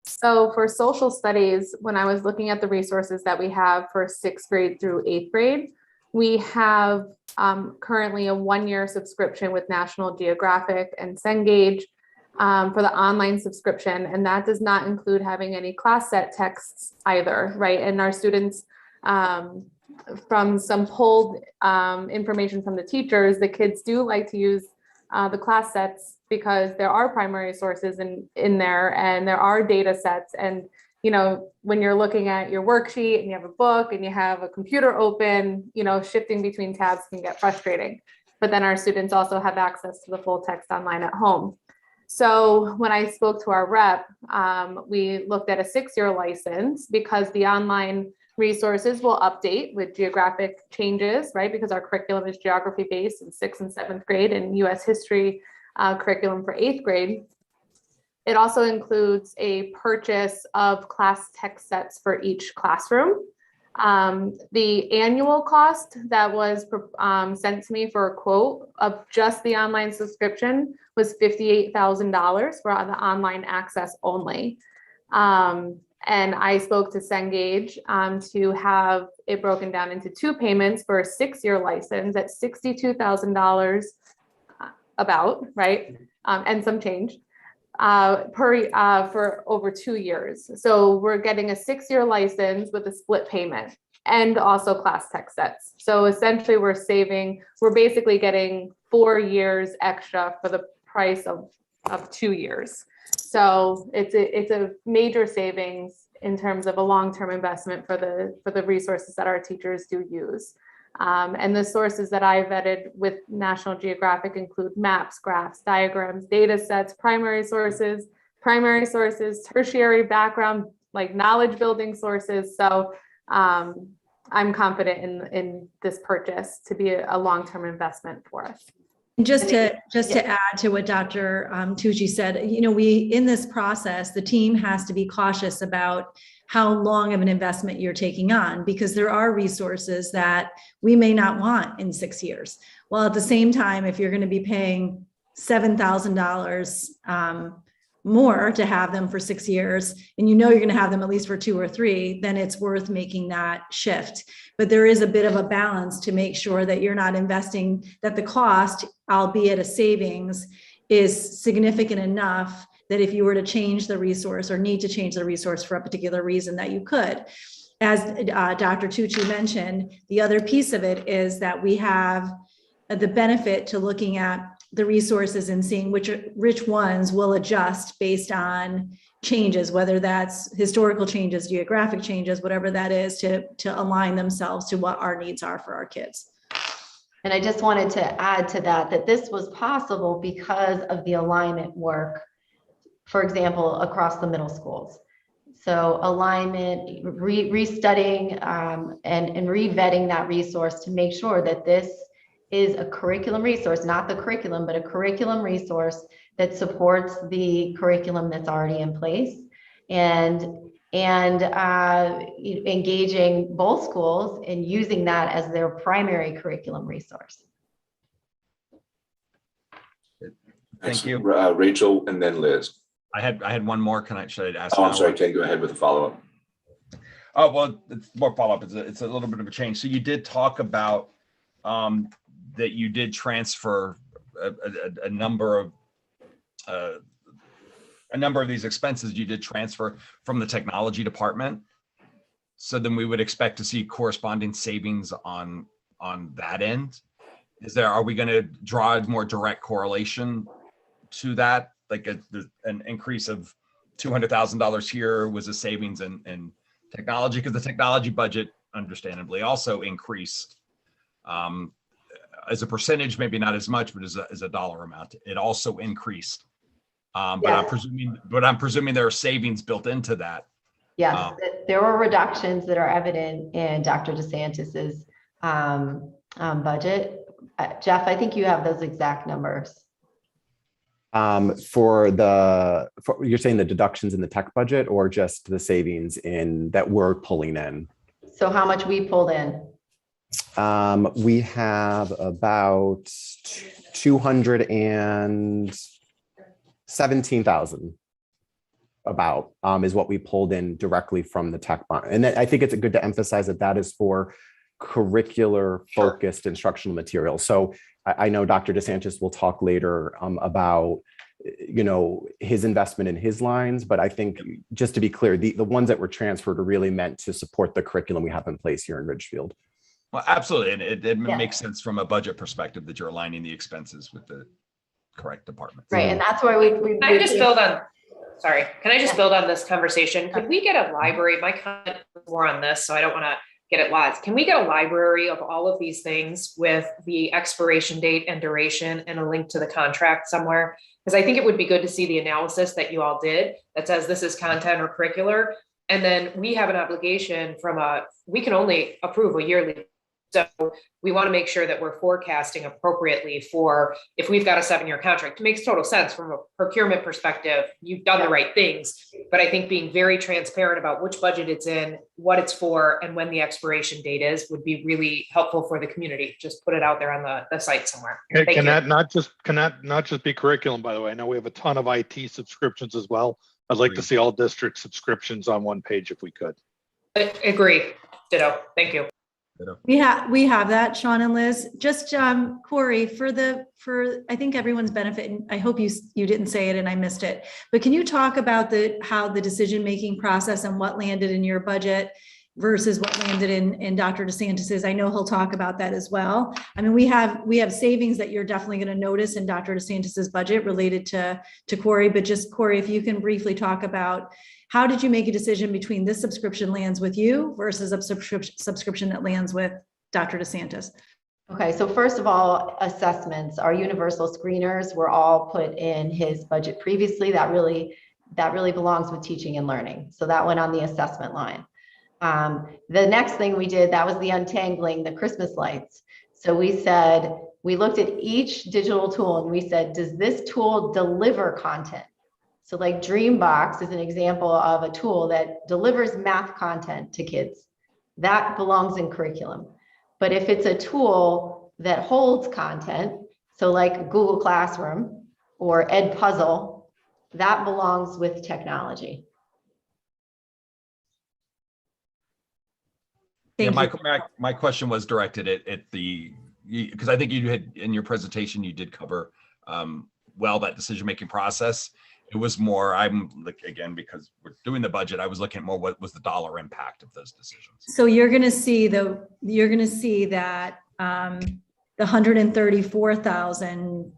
So for social studies, when I was looking at the resources that we have for 6th grade through 8th grade, we have currently a 1-year subscription with National Geographic and Cengage for the online subscription. And that does not include having any class set texts either, right? And our students, from some polled information from the teachers, the kids do like to use the class sets because there are primary sources in there and there are data sets. And, you know, when you're looking at your worksheet and you have a book and you have a computer open, you know, shifting between tabs can get frustrating. But then our students also have access to the full text online at home. So when I spoke to our rep, we looked at a 6-year license because the online resources will update with geographic changes, right? Because our curriculum is geography based in 6th and 7th grade and US history curriculum for 8th grade. It also includes a purchase of class text sets for each classroom. The annual cost that was sent to me for a quote of just the online subscription was $58,000 for the online access only. And I spoke to Cengage to have it broken down into 2 payments for a 6-year license at $62,000 about, right? And some change for over 2 years. So we're getting a 6-year license with a split payment and also class text sets. So essentially we're basically getting 4 years extra for the price of 2 years. So it's a major savings in terms of a long-term investment for the resources that our teachers do use. And the sources that I vetted with National Geographic include maps, graphs, diagrams, data sets, primary sources, tertiary background, like knowledge building sources. So I'm confident in this purchase to be a long-term investment for us. Just to add to what Dr. Tucci said, you know, in this process, the team has to be cautious about how long of an investment you're taking on, because there are resources that we may not want in 6 years. While at the same time, if you're going to be paying $7,000 more to have them for 6 years, and you know you're going to have them at least for 2 or 3, then it's worth making that shift. But there is a bit of a balance to make sure that you're not investing, that the cost, albeit a savings, is significant enough that if you were to change the resource or need to change the resource for a particular reason, that you could. As Dr. Tucci mentioned, the other piece of it is that we have the benefit to looking at the resources and seeing which ones will adjust based on changes, whether that's historical changes, geographic changes, whatever that is, to align themselves to what our needs are for our kids. And I just wanted to add to that this was possible because of the alignment work, for example, across the middle schools. So alignment, restudying and re-vetting that resource to make sure that this is a curriculum resource, not the curriculum, but a curriculum resource that supports the curriculum that's already in place, and engaging both schools in using that as their primary curriculum resource. Thank you. Rachel and then Liz. I had one more. Should I ask? Oh, I'm sorry. Can you go ahead with a follow-up? Oh, well, it's more follow-up. It's a little bit of a change. So you did talk about that you did transfer a number of these expenses you did transfer from the technology department. So then we would expect to see corresponding savings on that end. Are we going to draw a more direct correlation to that? Like an increase of $200,000 here was a savings in technology, because the technology budget understandably also increased. As a percentage, maybe not as much, but as a dollar amount, it also increased. But I'm presuming there are savings built into that. Yes, there were reductions that are evident in Dr. DeSantis's budget. Jeff, I think you have those exact numbers. You're saying the deductions in the tech budget or just the savings in that we're pulling in? So how much we pulled in? We have about 217,000 about is what we pulled in directly from the tech bond. And I think it's good to emphasize that that is for curricular focused instructional materials. So I know Dr. DeSantis will talk later about his investment in his lines, but I think just to be clear, the ones that were transferred are really meant to support the curriculum we have in place here in Ridgefield. Well, absolutely. And it makes sense from a budget perspective that you're aligning the expenses with the correct department. Right. And that's why we Can I just build on, sorry, can I just build on this conversation? Could we get a library? My comment is more on this, so I don't want to get it lost. Can we get a library of all of these things with the expiration date and duration and a link to the contract somewhere? Because I think it would be good to see the analysis that you all did that says this is content or curricular. And then we have an obligation we can only approve a yearly. So we want to make sure that we're forecasting appropriately for if we've got a 7-year contract. It makes total sense from a procurement perspective. You've done the right things, but I think being very transparent about which budget it's in, what it's for, and when the expiration date is would be really helpful for the community. Just put it out there on the site somewhere. Can that not just be curriculum, by the way? I know we have a ton of IT subscriptions as well. I'd like to see all district subscriptions on one page if we could. I agree. Ditto. Thank you. We have that, Sean and Liz. Just Corey, for I think everyone's benefit, and I hope you didn't say it and I missed it, but can you talk about how the decision-making process and what landed in your budget versus what landed in Dr. DeSantis's? I know he'll talk about that as well. I mean, we have savings that you're definitely going to notice in Dr. DeSantis's budget related to Corey, but just Corey, if you can briefly talk about how did you make a decision between this subscription lands with you versus a subscription that lands with Dr. DeSantis? Okay, so first of all, assessments, our universal screeners were all put in his budget previously. That really belongs with teaching and learning. So that went on the assessment line. The next thing we did, that was the untangling the Christmas lights. So we looked at each digital tool and we said, does this tool deliver content? So like Dreambox is an example of a tool that delivers math content to kids. That belongs in curriculum. But if it's a tool that holds content, so like Google Classroom or Edpuzzle, that belongs with technology. My question was directed at because I think you had in your presentation, you did cover that decision-making process. It was more, I'm like, again, because we're doing the budget, I was looking at more what was the dollar impact of those decisions. So you're going to see that the 134,000,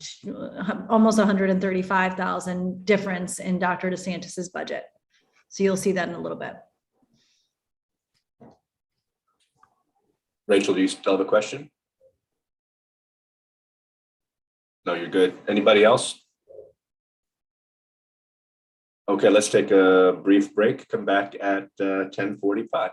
almost 135,000 difference in Dr. DeSantis's budget. So you'll see that in a little bit. Rachel, do you still have a question? No, you're good. Anybody else? Okay, let's take a brief break, come back at 10:45.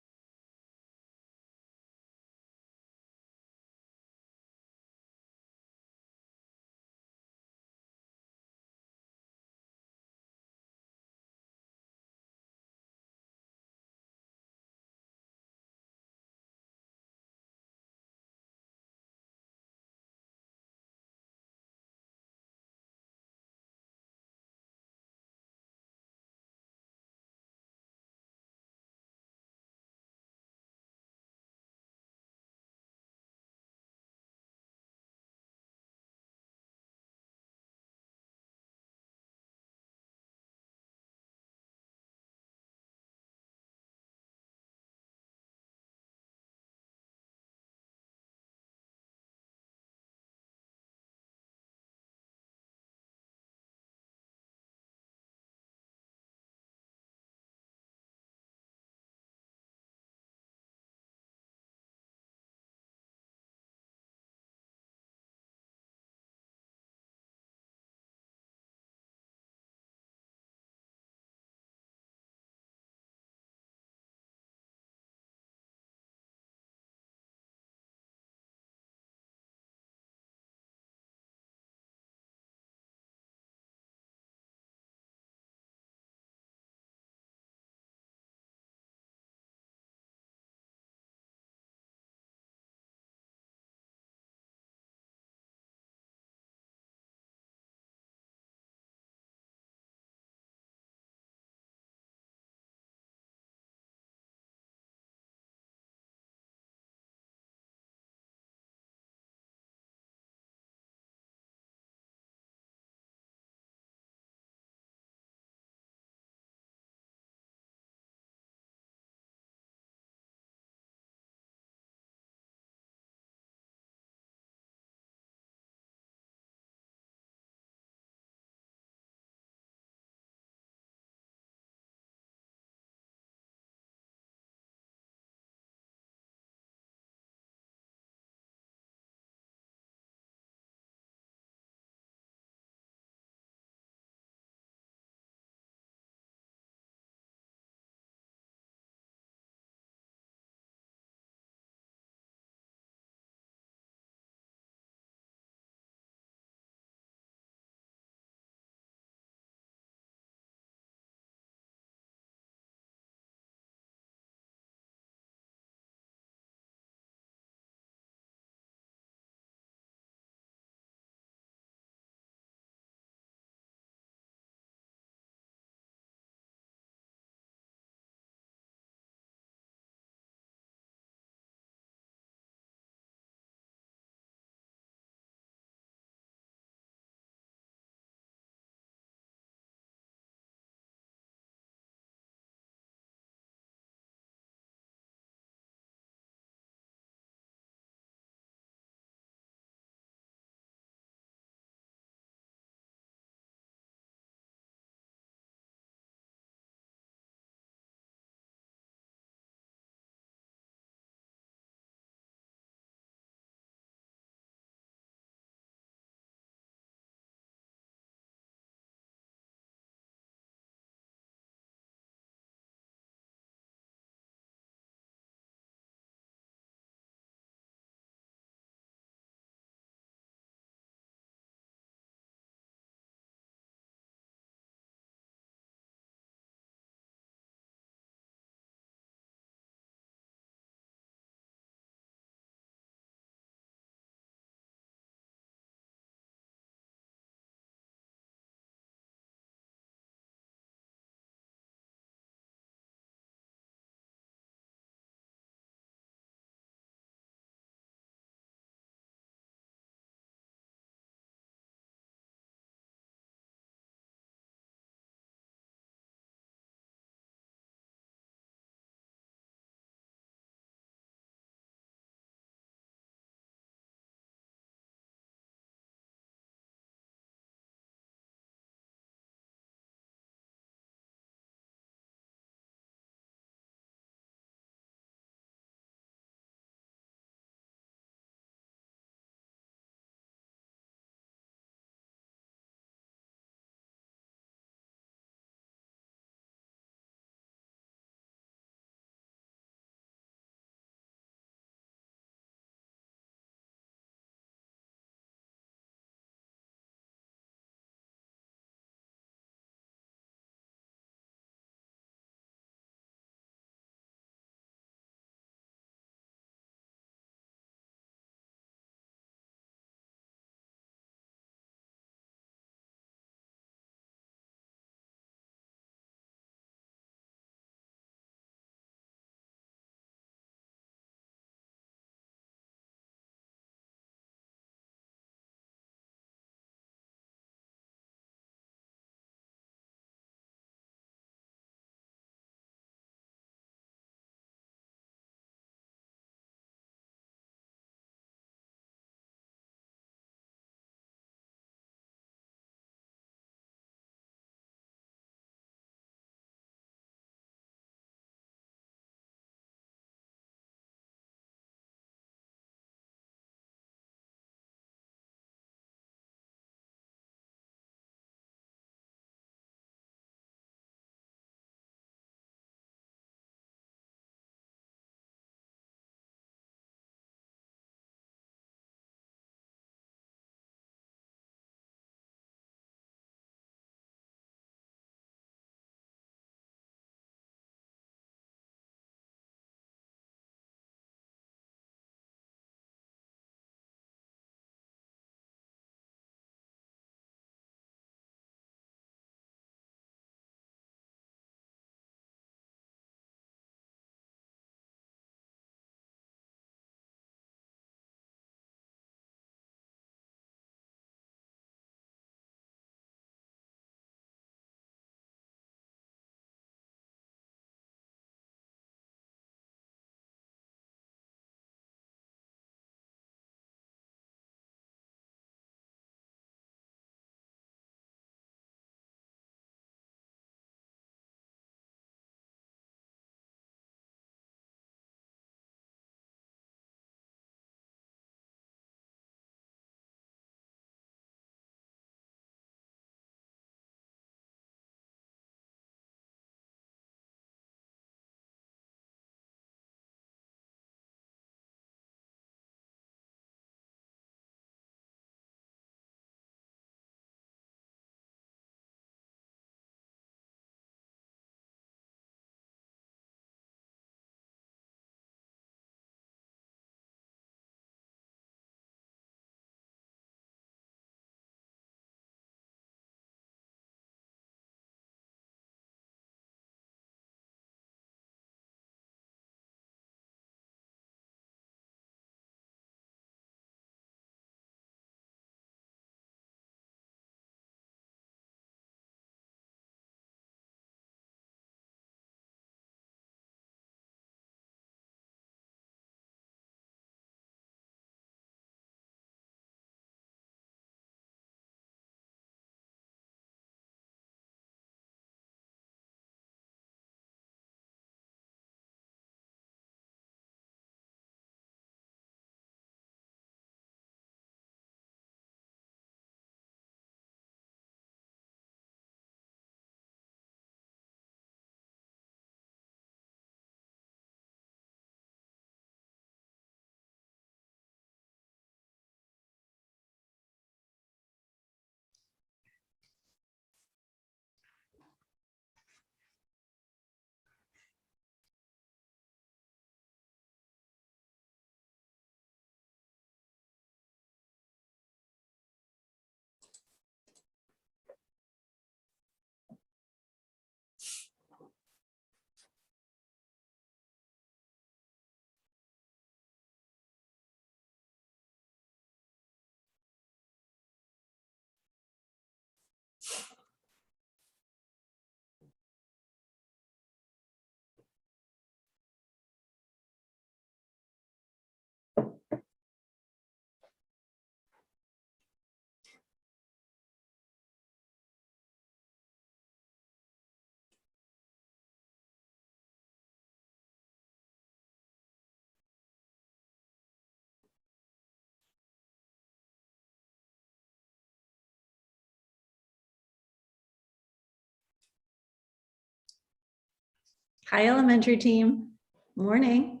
Hi, elementary team. Morning.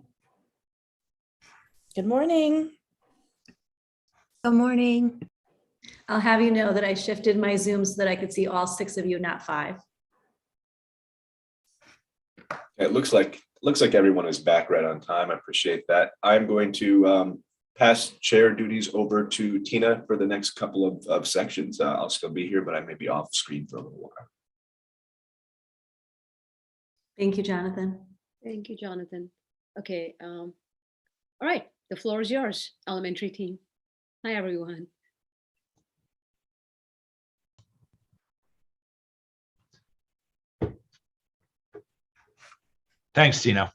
Good morning. Good morning. I'll have you know that I shifted my Zoom so that I could see all 6 of you, not 5. It looks like everyone is back right on time. I appreciate that. I'm going to pass chair duties over to Tina for the next couple of sections. I'll still be here, but I may be off screen for a little while. Thank you, Jonathan. Thank you, Jonathan. Okay. All right. The floor is yours, elementary team. Hi, everyone. Thanks, Tina.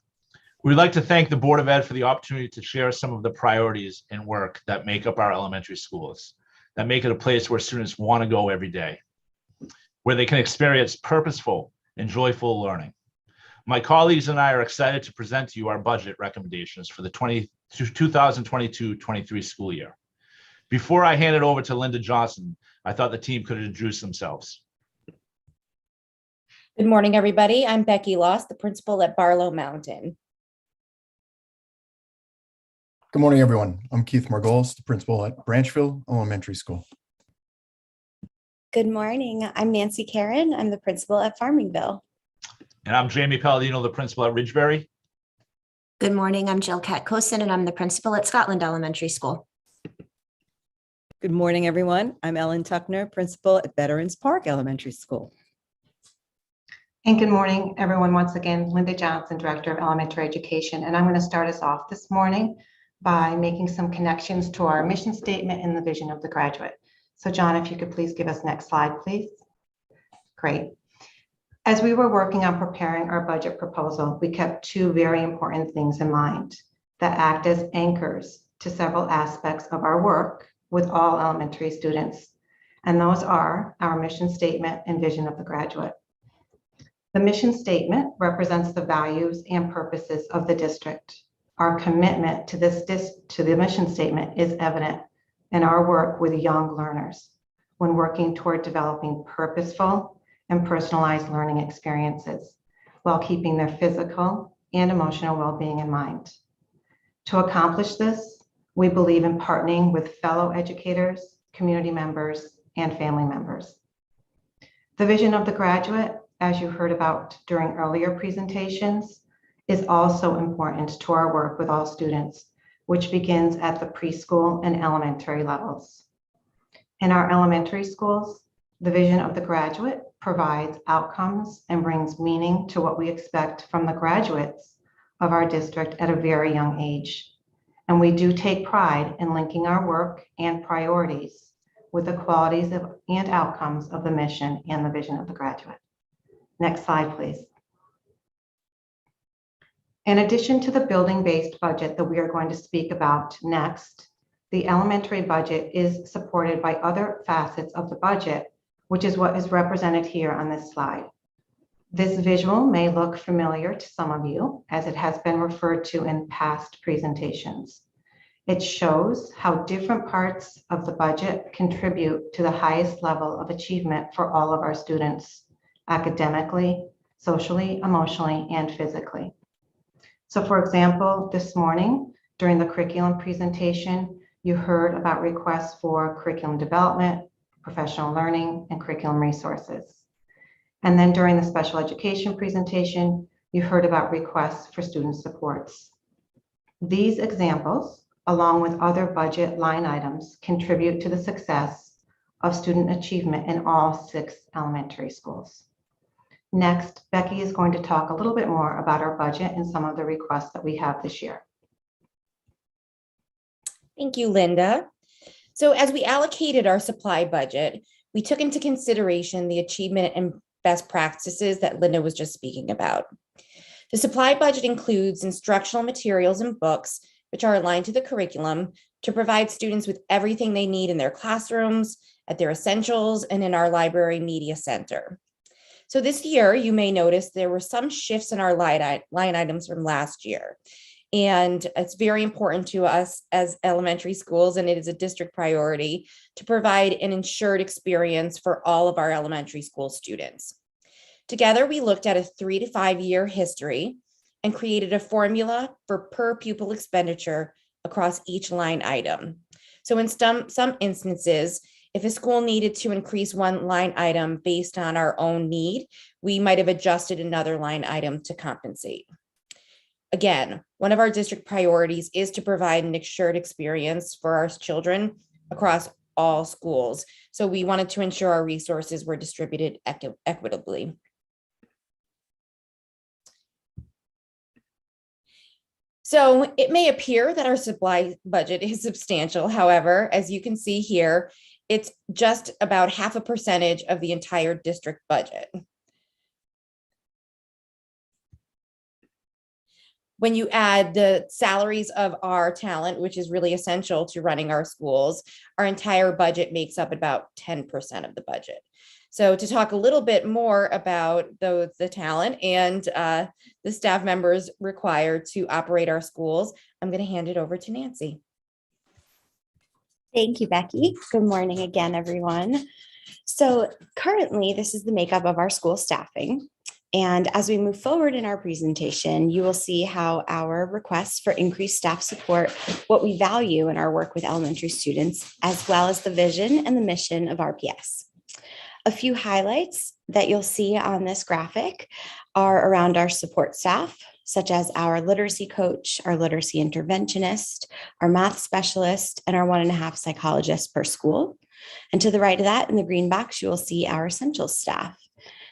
We'd like to thank the Board of Ed for the opportunity to share some of the priorities and work that make up our elementary schools, that make it a place where students want to go every day, where they can experience purposeful and joyful learning. My colleagues and I are excited to present to you our budget recommendations for the 2022-23 school year. Before I hand it over to Linda Johnson, I thought the team could introduce themselves. Good morning, everybody. I'm Becky Loss, the principal at Barlow Mountain. Good morning, everyone. I'm Keith Margolis, the principal at Branchville Elementary School. Good morning. I'm Nancy Karen. I'm the principal at Farmingville. And I'm Jamie Palladino, the principal at Ridgeberry. Good morning, I'm Jill Katkosin, and I'm the principal at Scotland Elementary School. Good morning, everyone. I'm Ellen Tuckner, principal at Veterans Park Elementary School. And good morning, everyone. Once again, Linda Johnson, Director of Elementary Education. And I'm going to start us off this morning by making some connections to our mission statement and the vision of the graduate. So John, if you could please give us next slide, please. Great. As we were working on preparing our budget proposal, we kept 2 very important things in mind that act as anchors to several aspects of our work with all elementary students. And those are our mission statement and vision of the graduate. The mission statement represents the values and purposes of the district. Our commitment to the mission statement is evident in our work with young learners when working toward developing purposeful and personalized learning experiences while keeping their physical and emotional well-being in mind. To accomplish this, we believe in partnering with fellow educators, community members, and family members. The vision of the graduate, as you heard about during earlier presentations, is also important to our work with all students, which begins at the preschool and elementary levels. In our elementary schools, the vision of the graduate provides outcomes and brings meaning to what we expect from the graduates of our district at a very young age. And we do take pride in linking our work and priorities with the qualities and outcomes of the mission and the vision of the graduate. Next slide, please. In addition to the building-based budget that we are going to speak about next, the elementary budget is supported by other facets of the budget, which is what is represented here on this slide. This visual may look familiar to some of you, as it has been referred to in past presentations. It shows how different parts of the budget contribute to the highest level of achievement for all of our students, academically, socially, emotionally, and physically. So for example, this morning, during the curriculum presentation, you heard about requests for curriculum development, professional learning, and curriculum resources. And then during the special education presentation, you heard about requests for student supports. These examples, along with other budget line items, contribute to the success of student achievement in all 6 elementary schools. Next, Becky is going to talk a little bit more about our budget and some of the requests that we have this year. Thank you, Linda. So as we allocated our supply budget, we took into consideration the achievement and best practices that Linda was just speaking about. The supply budget includes instructional materials and books, which are aligned to the curriculum to provide students with everything they need in their classrooms, at their essentials, and in our library media center. So this year, you may notice there were some shifts in our line items from last year. And it's very important to us as elementary schools, and it is a district priority to provide an ensured experience for all of our elementary school students. Together, we looked at a 3 to 5 year history and created a formula for per pupil expenditure across each line item. So in some instances, if a school needed to increase one line item based on our own need, we might have adjusted another line item to compensate. Again, one of our district priorities is to provide an assured experience for our children across all schools. So we wanted to ensure our resources were distributed equitably. So it may appear that our supply budget is substantial. However, as you can see here, it's just about 0.5% of the entire district budget. When you add the salaries of our talent, which is really essential to running our schools, our entire budget makes up about 10% of the budget. So to talk a little bit more about the talent and the staff members required to operate our schools, I'm going to hand it over to Nancy. Thank you, Becky. Good morning again, everyone. So currently, this is the makeup of our school staffing. And as we move forward in our presentation, you will see how our requests for increased staff support what we value in our work with elementary students, as well as the vision and the mission of RPS. A few highlights that you'll see on this graphic are around our support staff, such as our literacy coach, our literacy interventionist, our math specialist, and our 1.5 psychologists per school. And to the right of that, in the green box, you will see our essential staff.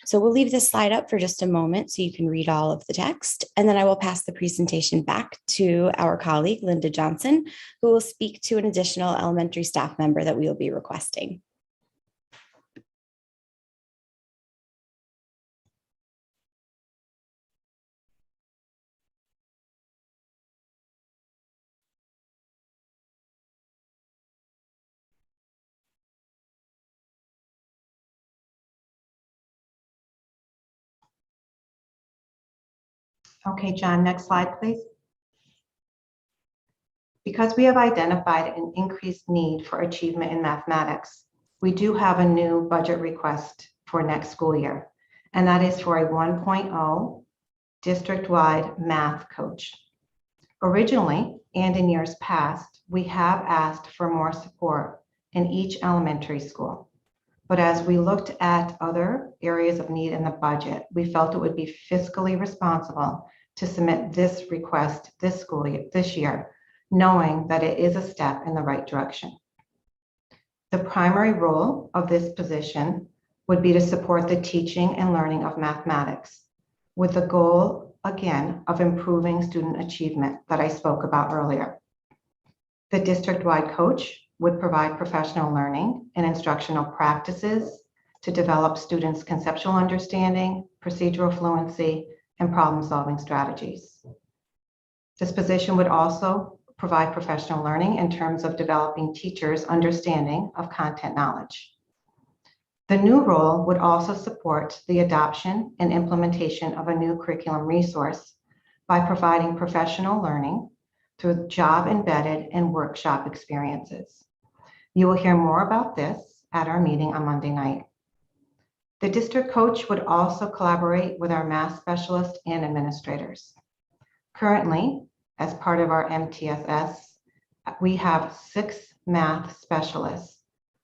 So we'll leave this slide up for just a moment so you can read all of the text, and then I will pass the presentation back to our colleague, Linda Johnson, who will speak to an additional elementary staff member that we will be requesting. Okay, John, next slide, please. Because we have identified an increased need for achievement in mathematics, we do have a new budget request for next school year, and that is for a 1.0 district-wide math coach. Originally, and in years past, we have asked for more support in each elementary school. But as we looked at other areas of need in the budget, we felt it would be fiscally responsible to submit this request this year, knowing that it is a step in the right direction. The primary role of this position would be to support the teaching and learning of mathematics, with the goal, again, of improving student achievement that I spoke about earlier. The district-wide coach would provide professional learning and instructional practices to develop students' conceptual understanding, procedural fluency, and problem-solving strategies. This position would also provide professional learning in terms of developing teachers' understanding of content knowledge. The new role would also support the adoption and implementation of a new curriculum resource by providing professional learning through job-embedded and workshop experiences. You will hear more about this at our meeting on Monday night. The district coach would also collaborate with our math specialist and administrators. Currently, as part of our MTSS, we have 6 math specialists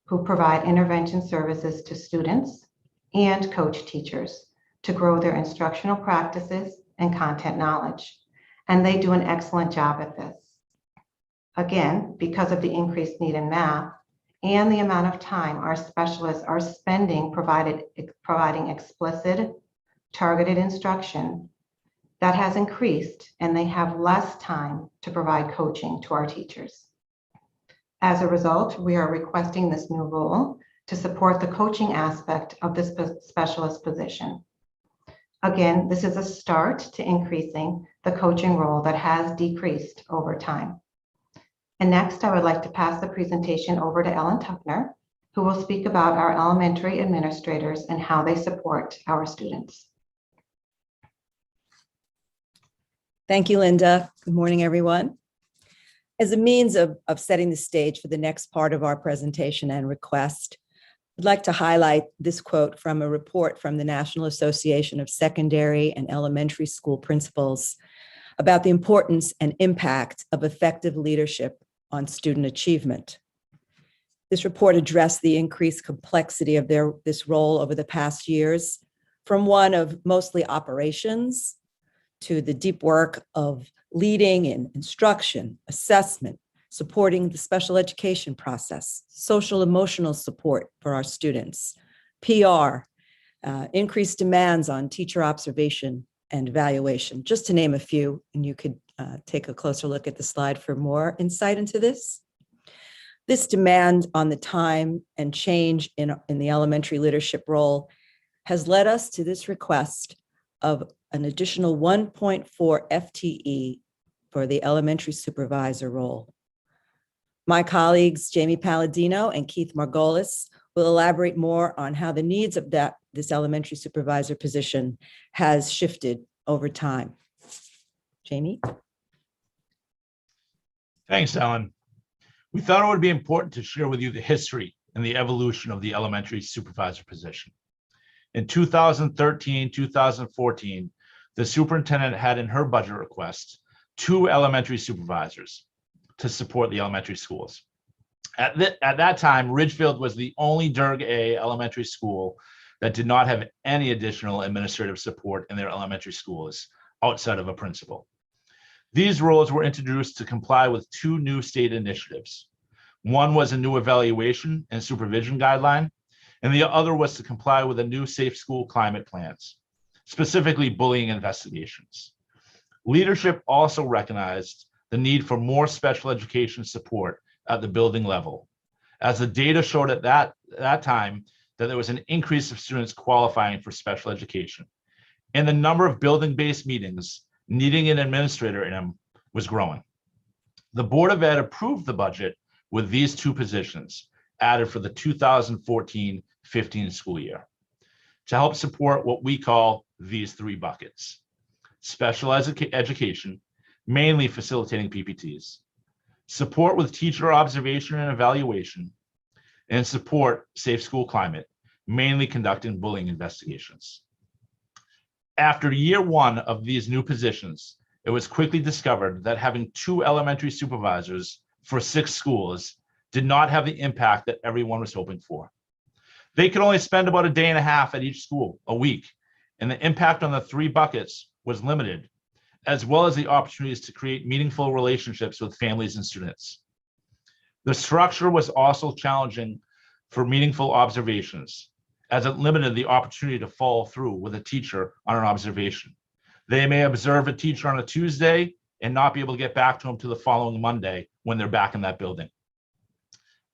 who provide intervention services to students and coach teachers to grow their instructional practices and content knowledge. And they do an excellent job at this. Again, because of the increased need in math and the amount of time our specialists are spending providing explicit, targeted instruction, that has increased, and they have less time to provide coaching to our teachers. As a result, we are requesting this new role to support the coaching aspect of this specialist position. Again, this is a start to increasing the coaching role that has decreased over time. And next, I would like to pass the presentation over to Ellen Tuckner, who will speak about our elementary administrators and how they support our students. Thank you, Linda. Good morning, everyone. As a means of setting the stage for the next part of our presentation and request, I'd like to highlight this quote from a report from the National Association of Secondary and Elementary School Principals about the importance and impact of effective leadership on student achievement. This report addressed the increased complexity of this role over the past years, from one of mostly operations to the deep work of leading in instruction, assessment, supporting the special education process, social emotional support for our students, PR, increased demands on teacher observation and evaluation, just to name a few, and you could take a closer look at the slide for more insight into this. This demand on the time and change in the elementary leadership role has led us to this request of an additional 1.4 FTE for the elementary supervisor role. My colleagues, Jamie Palladino and Keith Margolis, will elaborate more on how the needs of this elementary supervisor position has shifted over time. Jamie? Thanks, Ellen. We thought it would be important to share with you the history and the evolution of the elementary supervisor position. In 2013, 2014, the superintendent had in her budget request 2 elementary supervisors to support the elementary schools. At that time, Ridgefield was the only Durg A elementary school that did not have any additional administrative support in their elementary schools outside of a principal. These roles were introduced to comply with 2 new state initiatives. One was a new evaluation and supervision guideline, and the other was to comply with a new safe school climate plans, specifically bullying investigations. Leadership also recognized the need for more special education support at the building level, as the data showed at that time that there was an increase of students qualifying for special education, and the number of building-based meetings needing an administrator in them was growing. The Board of Ed approved the budget with these 2 positions added for the 2014-15 school year to help support what we call these 3 buckets: special education, mainly facilitating PPTs, support with teacher observation and evaluation, and support safe school climate, mainly conducting bullying investigations. After year 1 of these new positions, it was quickly discovered that having 2 elementary supervisors for 6 schools did not have the impact that everyone was hoping for. They could only spend about a day and a half at each school a week, and the impact on the 3 buckets was limited, as well as the opportunities to create meaningful relationships with families and students. The structure was also challenging for meaningful observations, as it limited the opportunity to follow through with a teacher on an observation. They may observe a teacher on a Tuesday and not be able to get back to them to the following Monday when they're back in that building.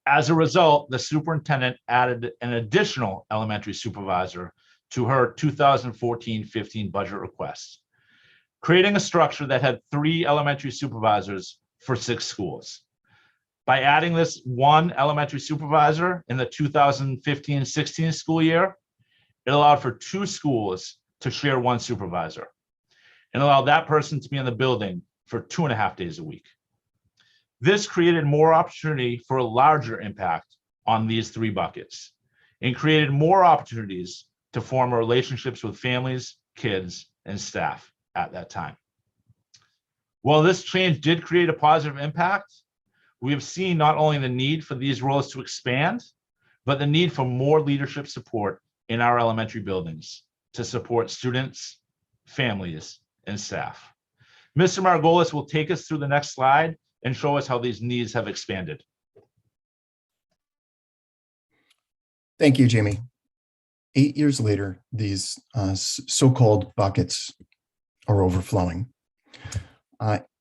As a result, the superintendent added an additional elementary supervisor to her 2014-15 budget request, creating a structure that had 3 elementary supervisors for 6 schools. By adding this 1 elementary supervisor in the 2015-16 school year, it allowed for 2 schools to share 1 supervisor and allowed that person to be in the building for 2.5 days a week. This created more opportunity for a larger impact on these 3 buckets and created more opportunities to form relationships with families, kids, and staff at that time. While this change did create a positive impact, we have seen not only the need for these roles to expand, but the need for more leadership support in our elementary buildings to support students, families, and staff. Mr. Margolis will take us through the next slide and show us how these needs have expanded. Thank you, Jamie. 8 years later, these so-called buckets are overflowing.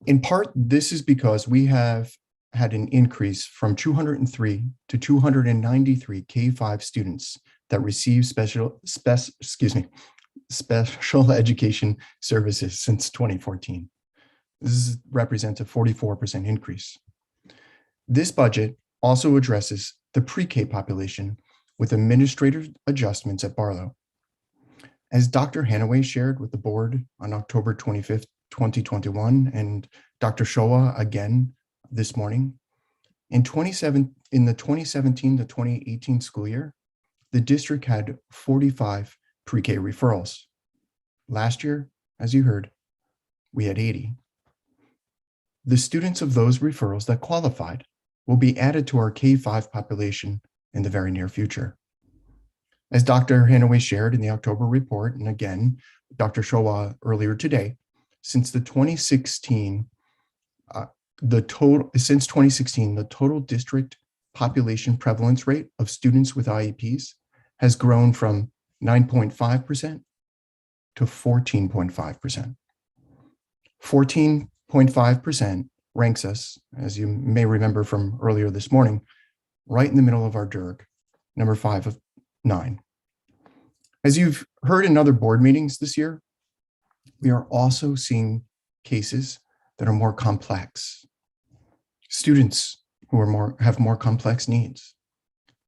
In part, this is because we have had an increase from 203 to 293 K-5 students that receive special education services since 2014. This represents a 44% increase. This budget also addresses the pre-K population with administrative adjustments at Barlow. As Dr. Hanaway shared with the board on October 25th, 2021, and Dr. Showa again this morning, in the 2017 to 2018 school year, the district had 45 pre-K referrals. Last year, as you heard, we had 80. The students of those referrals that qualified will be added to our K-5 population in the very near future. As Dr. Hanaway shared in the October report, and again, Dr. Showa earlier today, since 2016, the total district population prevalence rate of students with IEPs has grown from 9.5% to 14.5%. 14.5% ranks us, as you may remember from earlier this morning, right in the middle of our DIRG, number 5 of 9. As you've heard in other board meetings this year, we are also seeing cases that are more complex. Students who have more complex needs.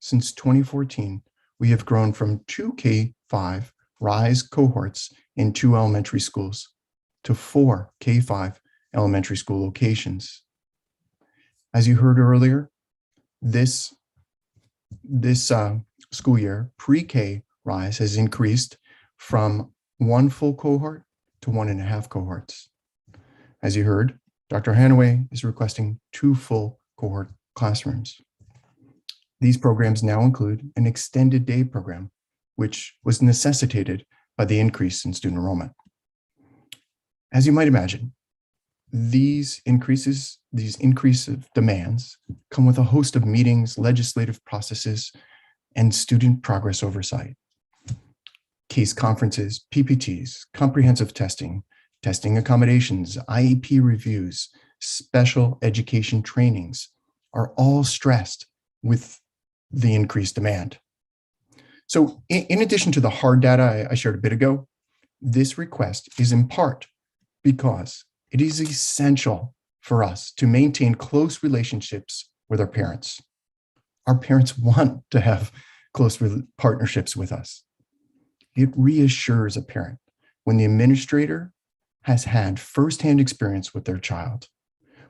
Since 2014, we have grown from 2 K-5 RISE cohorts in 2 elementary schools to 4 K-5 elementary school locations. As you heard earlier, this school year, pre-K RISE has increased from 1 full cohort to 1.5 cohorts. As you heard, Dr. Hanaway is requesting 2 full cohort classrooms. These programs now include an extended day program, which was necessitated by the increase in student enrollment. As you might imagine, these increase of demands come with a host of meetings, legislative processes, and student progress oversight. Case conferences, PPTs, comprehensive testing, testing accommodations, IEP reviews, special education trainings are all stressed with the increased demand. So in addition to the hard data I shared a bit ago, this request is in part because it is essential for us to maintain close relationships with our parents. Our parents want to have close partnerships with us. It reassures a parent when the administrator has had firsthand experience with their child,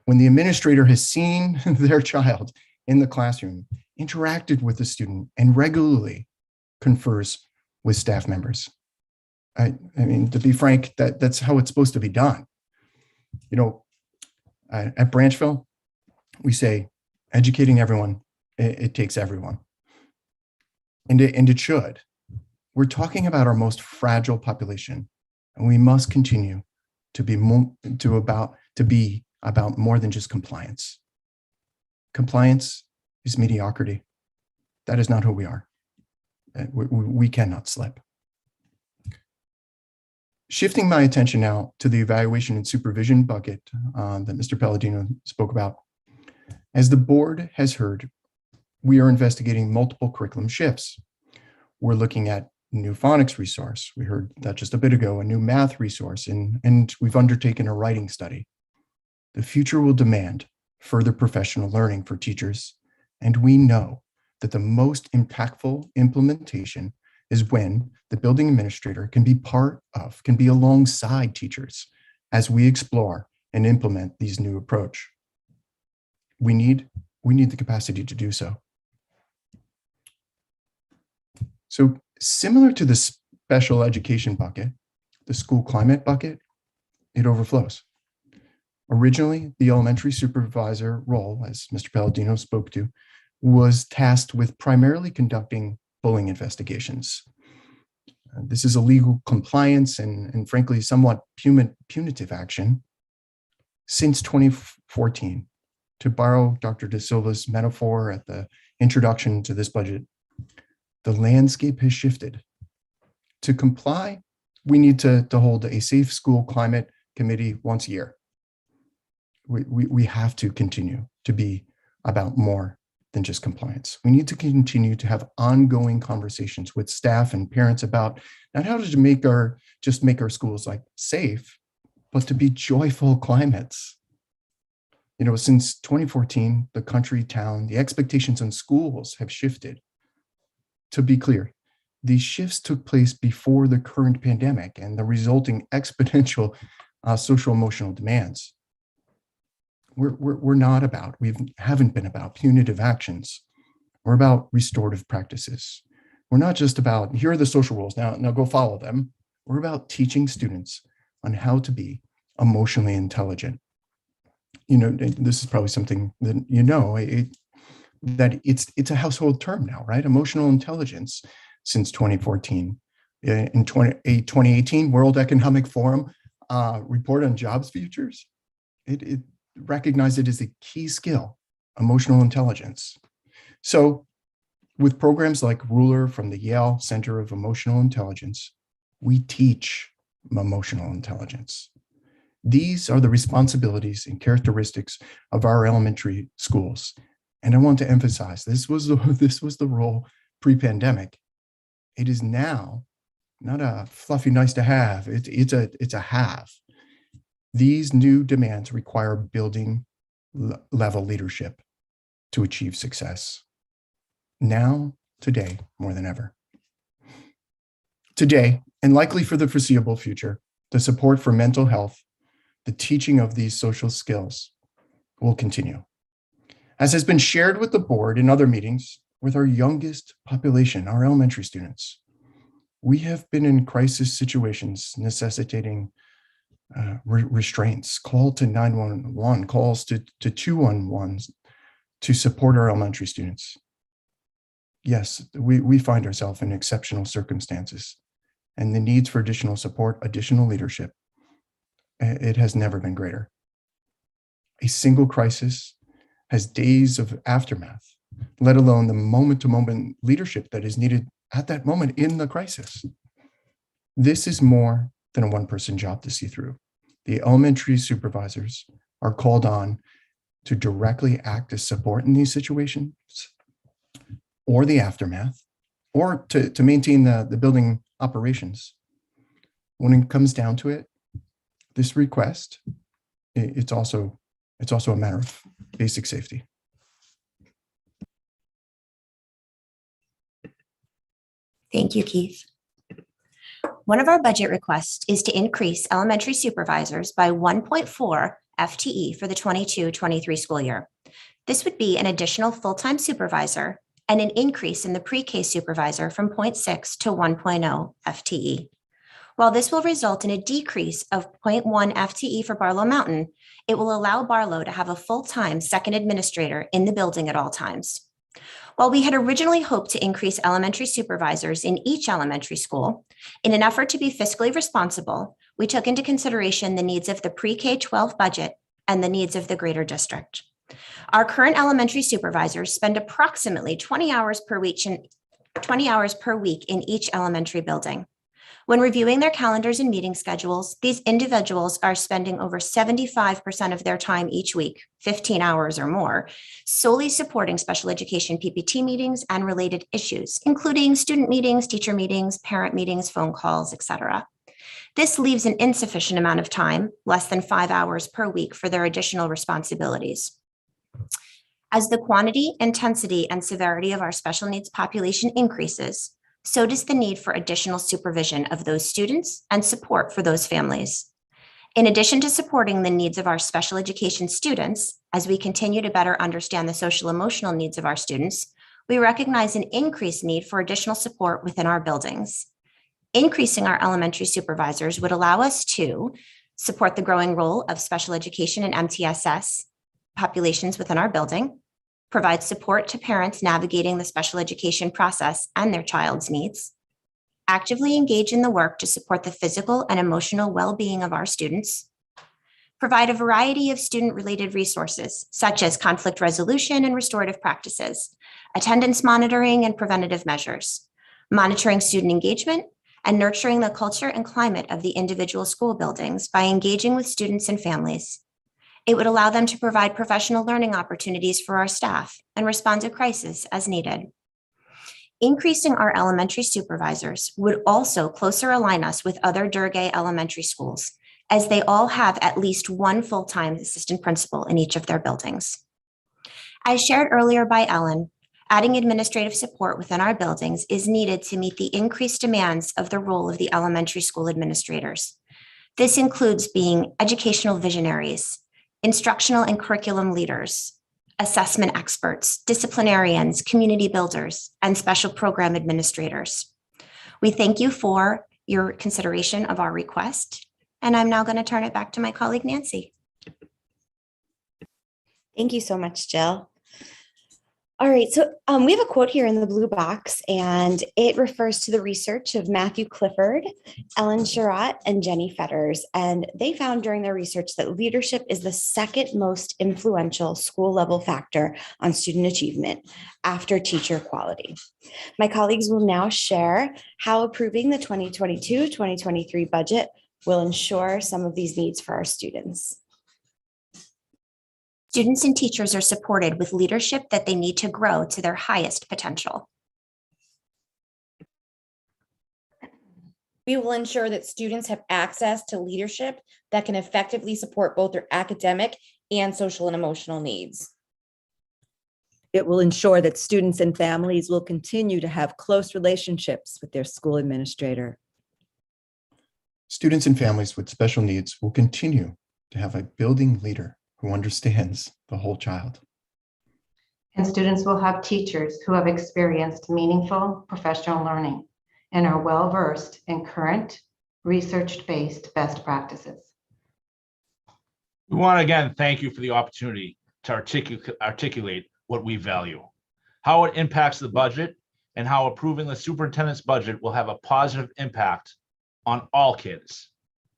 when the administrator has seen their child in the classroom, interacted with the student, and regularly confers with staff members. I mean, to be frank, that's how it's supposed to be done. You know, at Branchville, we say, educating everyone, it takes everyone. And it should. We're talking about our most fragile population, and we must continue to be about more than just compliance. Compliance is mediocrity. That is not who we are. We cannot slip. Shifting my attention now to the evaluation and supervision bucket that Mr. Palladino spoke about. As the board has heard, we are investigating multiple curriculum shifts. We're looking at new phonics resource. We heard that just a bit ago, a new math resource, and we've undertaken a writing study. The future will demand further professional learning for teachers, and we know that the most impactful implementation is when the building administrator can be alongside teachers as we explore and implement these new approach. We need the capacity to do so. So similar to the special education bucket, the school climate bucket, it overflows. Originally, the elementary supervisor role, as Mr. Palladino spoke to, was tasked with primarily conducting bullying investigations. This is a legal compliance and frankly, somewhat punitive action. Since 2014, to borrow Dr. De Silva's metaphor at the introduction to this budget, the landscape has shifted. To comply, we need to hold a safe school climate committee once a year. we have to continue to be about more than just compliance. We need to continue to have ongoing conversations with staff and parents about not how to make our schools like safe, but to be joyful climates. You know, since 2014, the country, town, the expectations on schools have shifted. To be clear, these shifts took place before the current pandemic and the resulting exponential social emotional demands. We haven't been about punitive actions. We're about restorative practices. We're not just about, here are the social rules, now go follow them. We're about teaching students on how to be emotionally intelligent. You know, this is probably something that you know, that it's a household term now, right? Emotional intelligence since 2014. In 2018 World Economic Forum report on jobs futures, it recognized it as a key skill, emotional intelligence. So with programs like Ruler from the Yale Center of Emotional Intelligence, we teach emotional intelligence. These are the responsibilities and characteristics of our elementary schools. And I want to emphasize, this was the role pre-pandemic. It is now not a fluffy nice to have, it's a have. These new demands require building level leadership to achieve success. Now, today, more than ever. Today, and likely for the foreseeable future, the support for mental health, the teaching of these social skills will continue. As has been shared with the board in other meetings with our youngest population, our elementary students, we have been in crisis situations necessitating restraints, call to 911, calls to 211 to support our elementary students. Yes, we find ourselves in exceptional circumstances, and the needs for additional support, additional leadership, it has never been greater. A single crisis has days of aftermath, let alone the moment-to-moment leadership that is needed at that moment in the crisis. This is more than a one-person job to see through. The elementary supervisors are called on to directly act as support in these situations, or the aftermath, or to maintain the building operations. When it comes down to it, this request, it's also a matter of basic safety. Thank you, Keith. One of our budget requests is to increase elementary supervisors by 1.4 FTE for the 22-23 school year. This would be an additional full-time supervisor and an increase in the pre-K supervisor from 0.6 to 1.0 FTE. While this will result in a decrease of 0.1 FTE for Barlow Mountain, it will allow Barlow to have a full-time second administrator in the building at all times. While we had originally hoped to increase elementary supervisors in each elementary school, in an effort to be fiscally responsible, we took into consideration the needs of the pre-K-12 budget and the needs of the greater district. Our current elementary supervisors spend approximately 20 hours per week in each elementary building. When reviewing their calendars and meeting schedules, these individuals are spending over 75% of their time each week, 15 hours or more, solely supporting special education PPT meetings and related issues, including student meetings, teacher meetings, parent meetings, phone calls, etc. This leaves an insufficient amount of time, less than 5 hours per week, for their additional responsibilities. As the quantity, intensity, and severity of our special needs population increases, so does the need for additional supervision of those students and support for those families. In addition to supporting the needs of our special education students, as we continue to better understand the social emotional needs of our students, we recognize an increased need for additional support within our buildings. Increasing our elementary supervisors would allow us to support the growing role of special education and MTSS populations within our building, provide support to parents navigating the special education process and their child's needs, actively engage in the work to support the physical and emotional well-being of our students, provide a variety of student-related resources, such as conflict resolution and restorative practices, attendance monitoring and preventative measures, monitoring student engagement, and nurturing the culture and climate of the individual school buildings by engaging with students and families, It would allow them to provide professional learning opportunities for our staff and respond to crisis as needed. Increasing our elementary supervisors would also closer align us with other Durgay elementary schools, as they all have at least one full-time assistant principal in each of their buildings. As shared earlier by Ellen, adding administrative support within our buildings is needed to meet the increased demands of the role of the elementary school administrators. This includes being educational visionaries, instructional and curriculum leaders, assessment experts, disciplinarians, community builders, and special program administrators. We thank you for your consideration of our request, and I'm now going to turn it back to my colleague, Nancy. Thank you so much, Jill. All right, so we have a quote here in the blue box, and it refers to the research of Matthew Clifford, Ellen Sherratt, and Jenny Fetters. And they found during their research that leadership is the second most influential school level factor on student achievement after teacher quality. My colleagues will now share how approving the 2022-2023 budget will ensure some of these needs for our students. Students and teachers are supported with leadership that they need to grow to their highest potential. We will ensure that students have access to leadership that can effectively support both their academic and social and emotional needs. It will ensure that students and families will continue to have close relationships with their school administrator. Students and families with special needs will continue to have a building leader who understands the whole child. And students will have teachers who have experienced meaningful professional learning and are well-versed in current research-based best practices. We want to again thank you for the opportunity to articulate what we value, how it impacts the budget, and how approving the superintendent's budget will have a positive impact on all kids,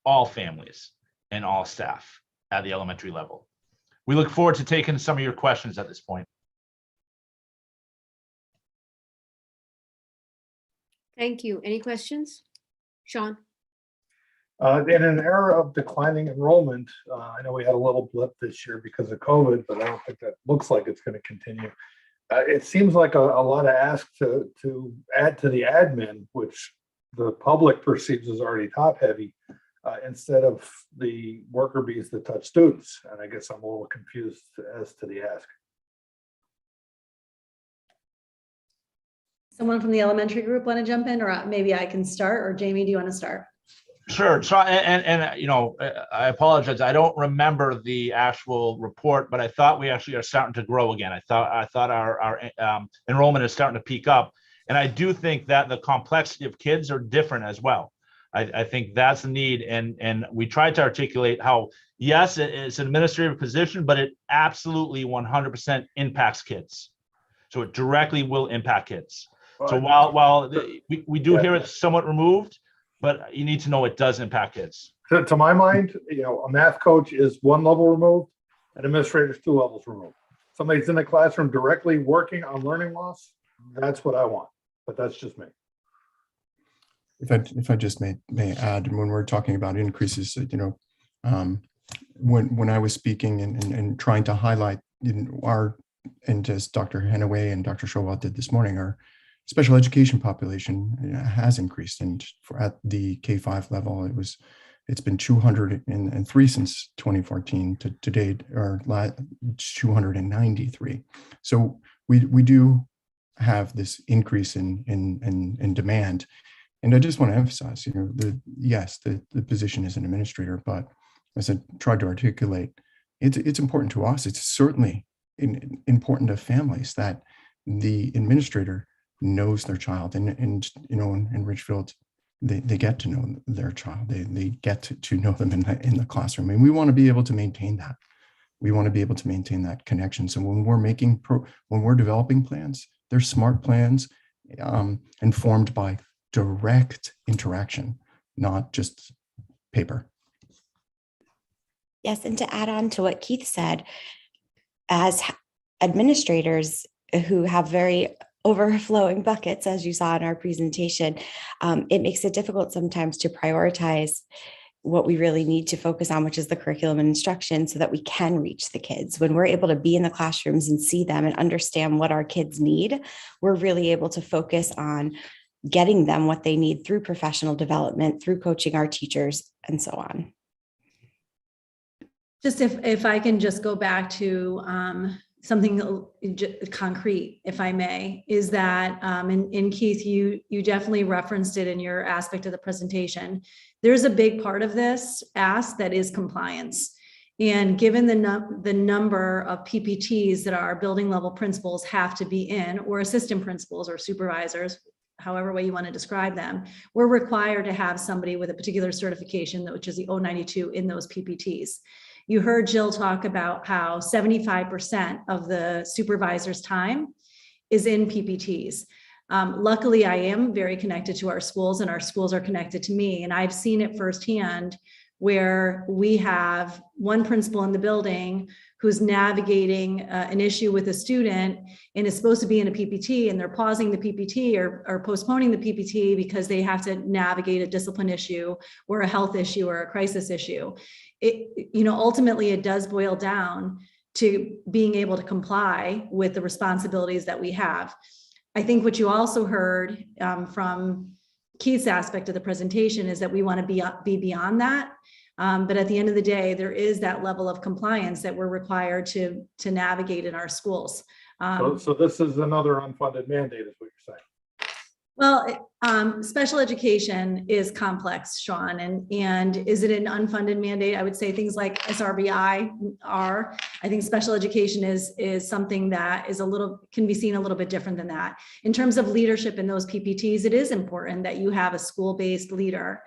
all families, and all staff at the elementary level. We look forward to taking some of your questions at this point. Thank you. Any questions? Sean? In an era of declining enrollment, I know we had a little blip this year because of COVID, but I don't think that looks like it's going to continue. It seems like a lot of ask to add to the admin, which the public perceives as already top heavy, instead of the worker bees that touch students. And I guess I'm a little confused as to the ask. Someone from the elementary group want to jump in, or maybe I can start, or Jamie, do you want to start? Sure. So, and you know, I apologize. I don't remember the actual report, but I thought we actually are starting to grow again. I thought our enrollment is starting to peak up. And I do think that the complexity of kids are different as well. I think that's the need. And we tried to articulate how, yes, it's an administrative position, but it absolutely 100% impacts kids. So it directly will impact kids. So while we do hear it somewhat removed, but you need to know it does impact kids. To my mind, you know, a math coach is one level removed, an administrator is 2 levels removed. Somebody's in the classroom directly working on learning loss. That's what I want, but that's just me. If I just may add, when we're talking about increases, you know, when I was speaking and trying to highlight and as Dr. Hanaway and Dr. Showalt did this morning, our special education population has increased, and at the K-5 level, it's been 203 since 2014 to date, or 293. So we do have this increase in demand. And I just want to emphasize, you know, yes, the position is an administrator, but as I tried to articulate, it's important to us. It's certainly important to families that the administrator knows their child, and you know, in Richfield, they get to know their child. They get to know them in the classroom, and we want to be able to maintain that. We want to be able to maintain that connection. So when we're developing plans, they're smart plans, informed by direct interaction, not just paper. Yes, and to add on to what Keith said, as administrators who have very overflowing buckets, as you saw in our presentation, it makes it difficult sometimes to prioritize what we really need to focus on, which is the curriculum and instruction, so that we can reach the kids. When we're able to be in the classrooms and see them and understand what our kids need, we're really able to focus on getting them what they need through professional development, through coaching our teachers, and so on. Just if I can just go back to something concrete, if I may, is that, and Keith, you definitely referenced it in your aspect of the presentation. There's a big part of this ask that is compliance. And given the number of PPTs that our building level principals have to be in, or assistant principals or supervisors, however way you want to describe them, we're required to have somebody with a particular certification, which is the 092, in those PPTs. You heard Jill talk about how 75% of the supervisor's time is in PPTs. Luckily, I am very connected to our schools, and our schools are connected to me. And I've seen it firsthand, where we have one principal in the building who's navigating an issue with a student and is supposed to be in a PPT, and they're pausing the PPT or postponing the PPT because they have to navigate a discipline issue or a health issue or a crisis issue. Ultimately, it does boil down to being able to comply with the responsibilities that we have. I think what you also heard from Keith's aspect of the presentation is that we want to be beyond that. But at the end of the day, there is that level of compliance that we're required to navigate in our schools. So this is another unfunded mandate, is what you're saying. Well, special education is complex, Sean, and is it an unfunded mandate? I would say things like SRBI are. I think special education is something that can be seen a little bit different than that. In terms of leadership in those PPTs, it is important that you have a school-based leader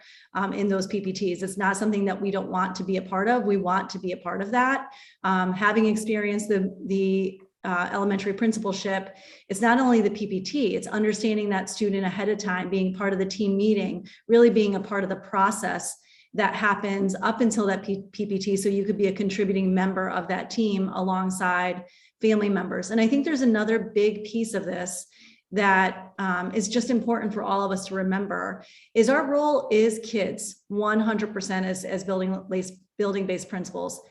in those PPTs. It's not something that we don't want to be a part of. We want to be a part of that. Having experienced the elementary principalship, it's not only the PPT, it's understanding that student ahead of time, being part of the team meeting, really being a part of the process that happens up until that PPT, so you could be a contributing member of that team alongside family members. And I think there's another big piece of this that is just important for all of us to remember, is our role is kids 100% as building-based principals.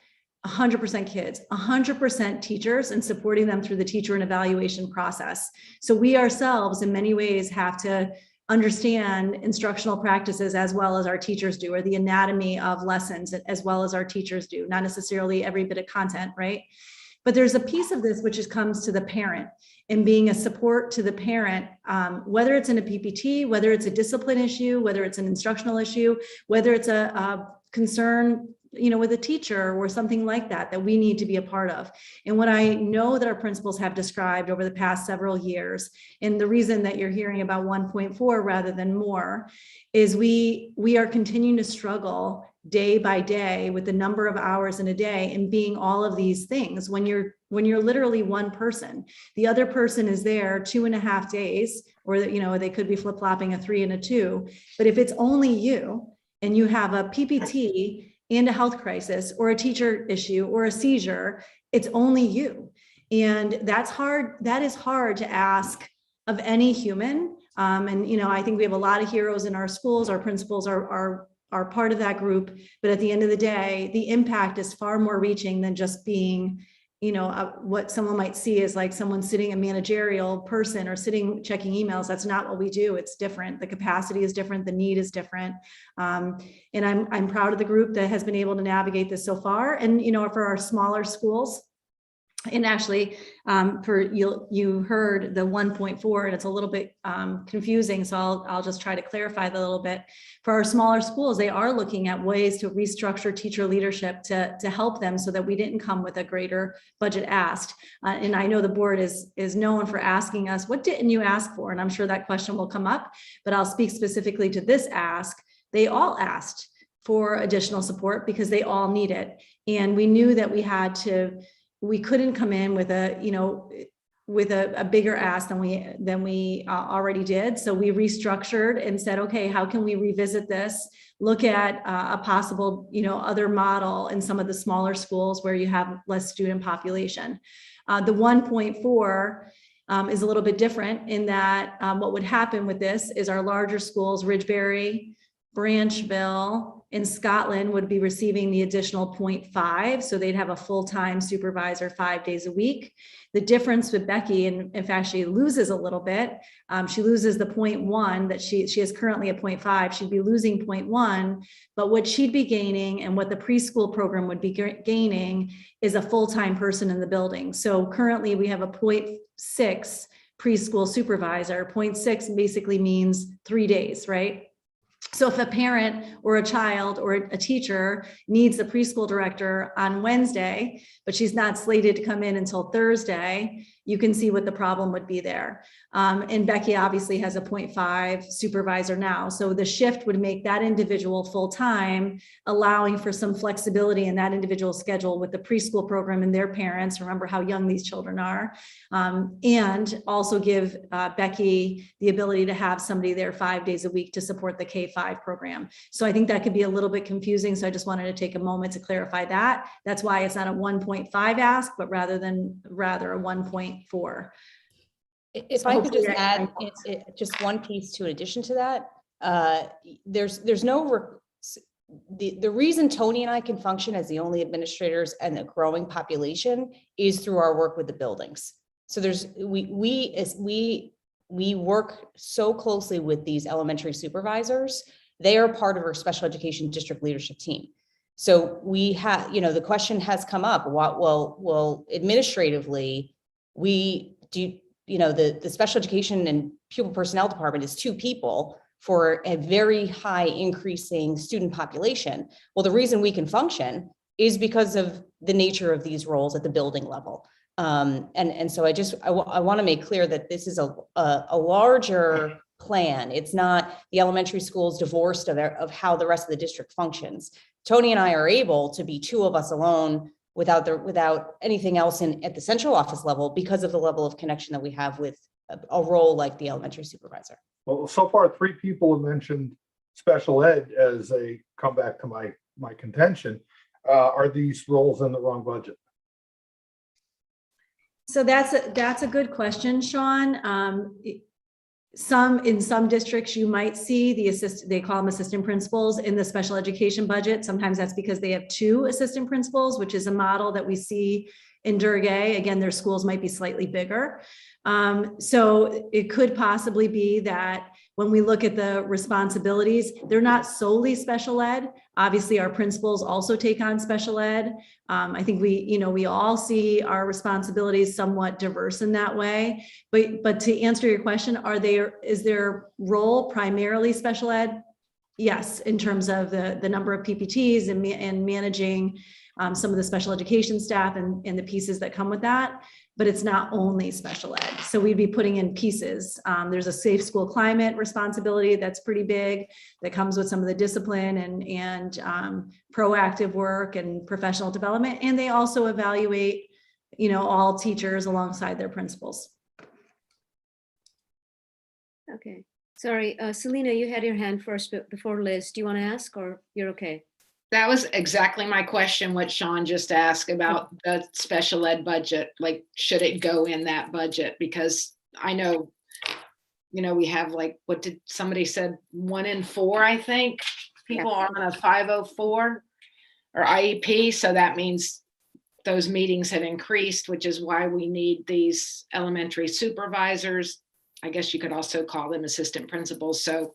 100% kids, 100% teachers, and supporting them through the teacher and evaluation process. So we ourselves in many ways have to understand instructional practices as well as our teachers do, or the anatomy of lessons as well as our teachers do, not necessarily every bit of content, right? But there's a piece of this which comes to the parent and being a support to the parent, whether it's in a PPT, whether it's a discipline issue, whether it's an instructional issue, whether it's a concern with a teacher or something like that we need to be a part of. And what I know that our principals have described over the past several years, and the reason that you're hearing about 1.4 rather than more, is we are continuing to struggle day by day with the number of hours in a day and being all of these things. When you're literally one person, the other person is there 2.5 days, or they could be flip-flopping a 3 and a 2. But if it's only you and you have a PPT and a health crisis or a teacher issue or a seizure, it's only you. And that's hard. That is hard to ask of any human. And I think we have a lot of heroes in our schools. Our principals are part of that group. But at the end of the day, the impact is far more reaching than just being, what someone might see as like someone sitting, a managerial person or sitting checking emails. That's not what we do. It's different. The capacity is different. The need is different. And I'm proud of the group that has been able to navigate this so far. And, for our smaller schools, and actually, you heard the 1.4, and it's a little bit confusing. So I'll just try to clarify that a little bit. For our smaller schools, they are looking at ways to restructure teacher leadership to help them, so that we didn't come with a greater budget asked. And I know the board is known for asking us, what didn't you ask for? And I'm sure that question will come up, but I'll speak specifically to this ask. They all asked for additional support because they all need it. And we knew that we couldn't come in with a bigger ask than we already did. So we restructured and said, okay, how can we revisit this? Look at a possible, other model in some of the smaller schools where you have less student population. The 1.4 is a little bit different in that what would happen with this is our larger schools, Ridgeberry, Branchville, in Scotland would be receiving the additional 0.5. So they'd have a full-time supervisor 5 days a week. The difference with Becky, and in fact, she loses a little bit. She loses the 0.1 that she is currently at 0.5. She'd be losing 0.1, but what she'd be gaining and what the preschool program would be gaining is a full-time person in the building. So currently we have a 0.6 preschool supervisor. 0.6 basically means 3 days, right? So if a parent or a child or a teacher needs the preschool director on Wednesday, but she's not slated to come in until Thursday, you can see what the problem would be there. And Becky obviously has a 0.5 supervisor now. So the shift would make that individual full-time, allowing for some flexibility in that individual schedule with the preschool program and their parents. Remember how young these children are. And also give Becky the ability to have somebody there 5 days a week to support the K-5 program. So I think that could be a little bit confusing. So I just wanted to take a moment to clarify that. That's why it's not a 1.5 ask, but rather a 1.4. If I could just add just one piece to in addition to that, there's no, the reason Tony and I can function as the only administrators and the growing population is through our work with the buildings. So we work so closely with these elementary supervisors. They are part of our special education district leadership team. So we have, the question has come up, well, administratively, we do, the special education and pupil personnel department is 2 people for a very high increasing student population. Well, the reason we can function is because of the nature of these roles at the building level. And so I want to make clear that this is a larger plan. It's not the elementary schools divorced of how the rest of the district functions. Tony and I are able to be 2 of us alone without anything else at the central office level because of the level of connection that we have with a role like the elementary supervisor. Well, so far 3 people have mentioned special ed as a comeback to my contention. Are these roles in the wrong budget? So that's a good question, Sean. In some districts, you might see they call them assistant principals in the special education budget. Sometimes that's because they have 2 assistant principals, which is a model that we see in Durgay. Again, their schools might be slightly bigger. So it could possibly be that when we look at the responsibilities, they're not solely special ed. Obviously, our principals also take on special ed. I think we all see our responsibilities somewhat diverse in that way. But to answer your question, is their role primarily special ed? Yes, in terms of the number of PPTs and managing some of the special education staff and the pieces that come with that. But it's not only special ed. So we'd be putting in pieces. There's a safe school climate responsibility that's pretty big that comes with some of the discipline and proactive work and professional development. And they also evaluate, all teachers alongside their principals. Okay, sorry, Selena, you had your hand first before Liz. Do you want to ask or you're okay? That was exactly my question, what Sean just asked about the special ed budget. Like, should it go in that budget? Because I know, we have what did somebody said, 1 in 4, I think, people are on a 504 or IEP. So that means those meetings have increased, which is why we need these elementary supervisors. I guess you could also call them assistant principals. So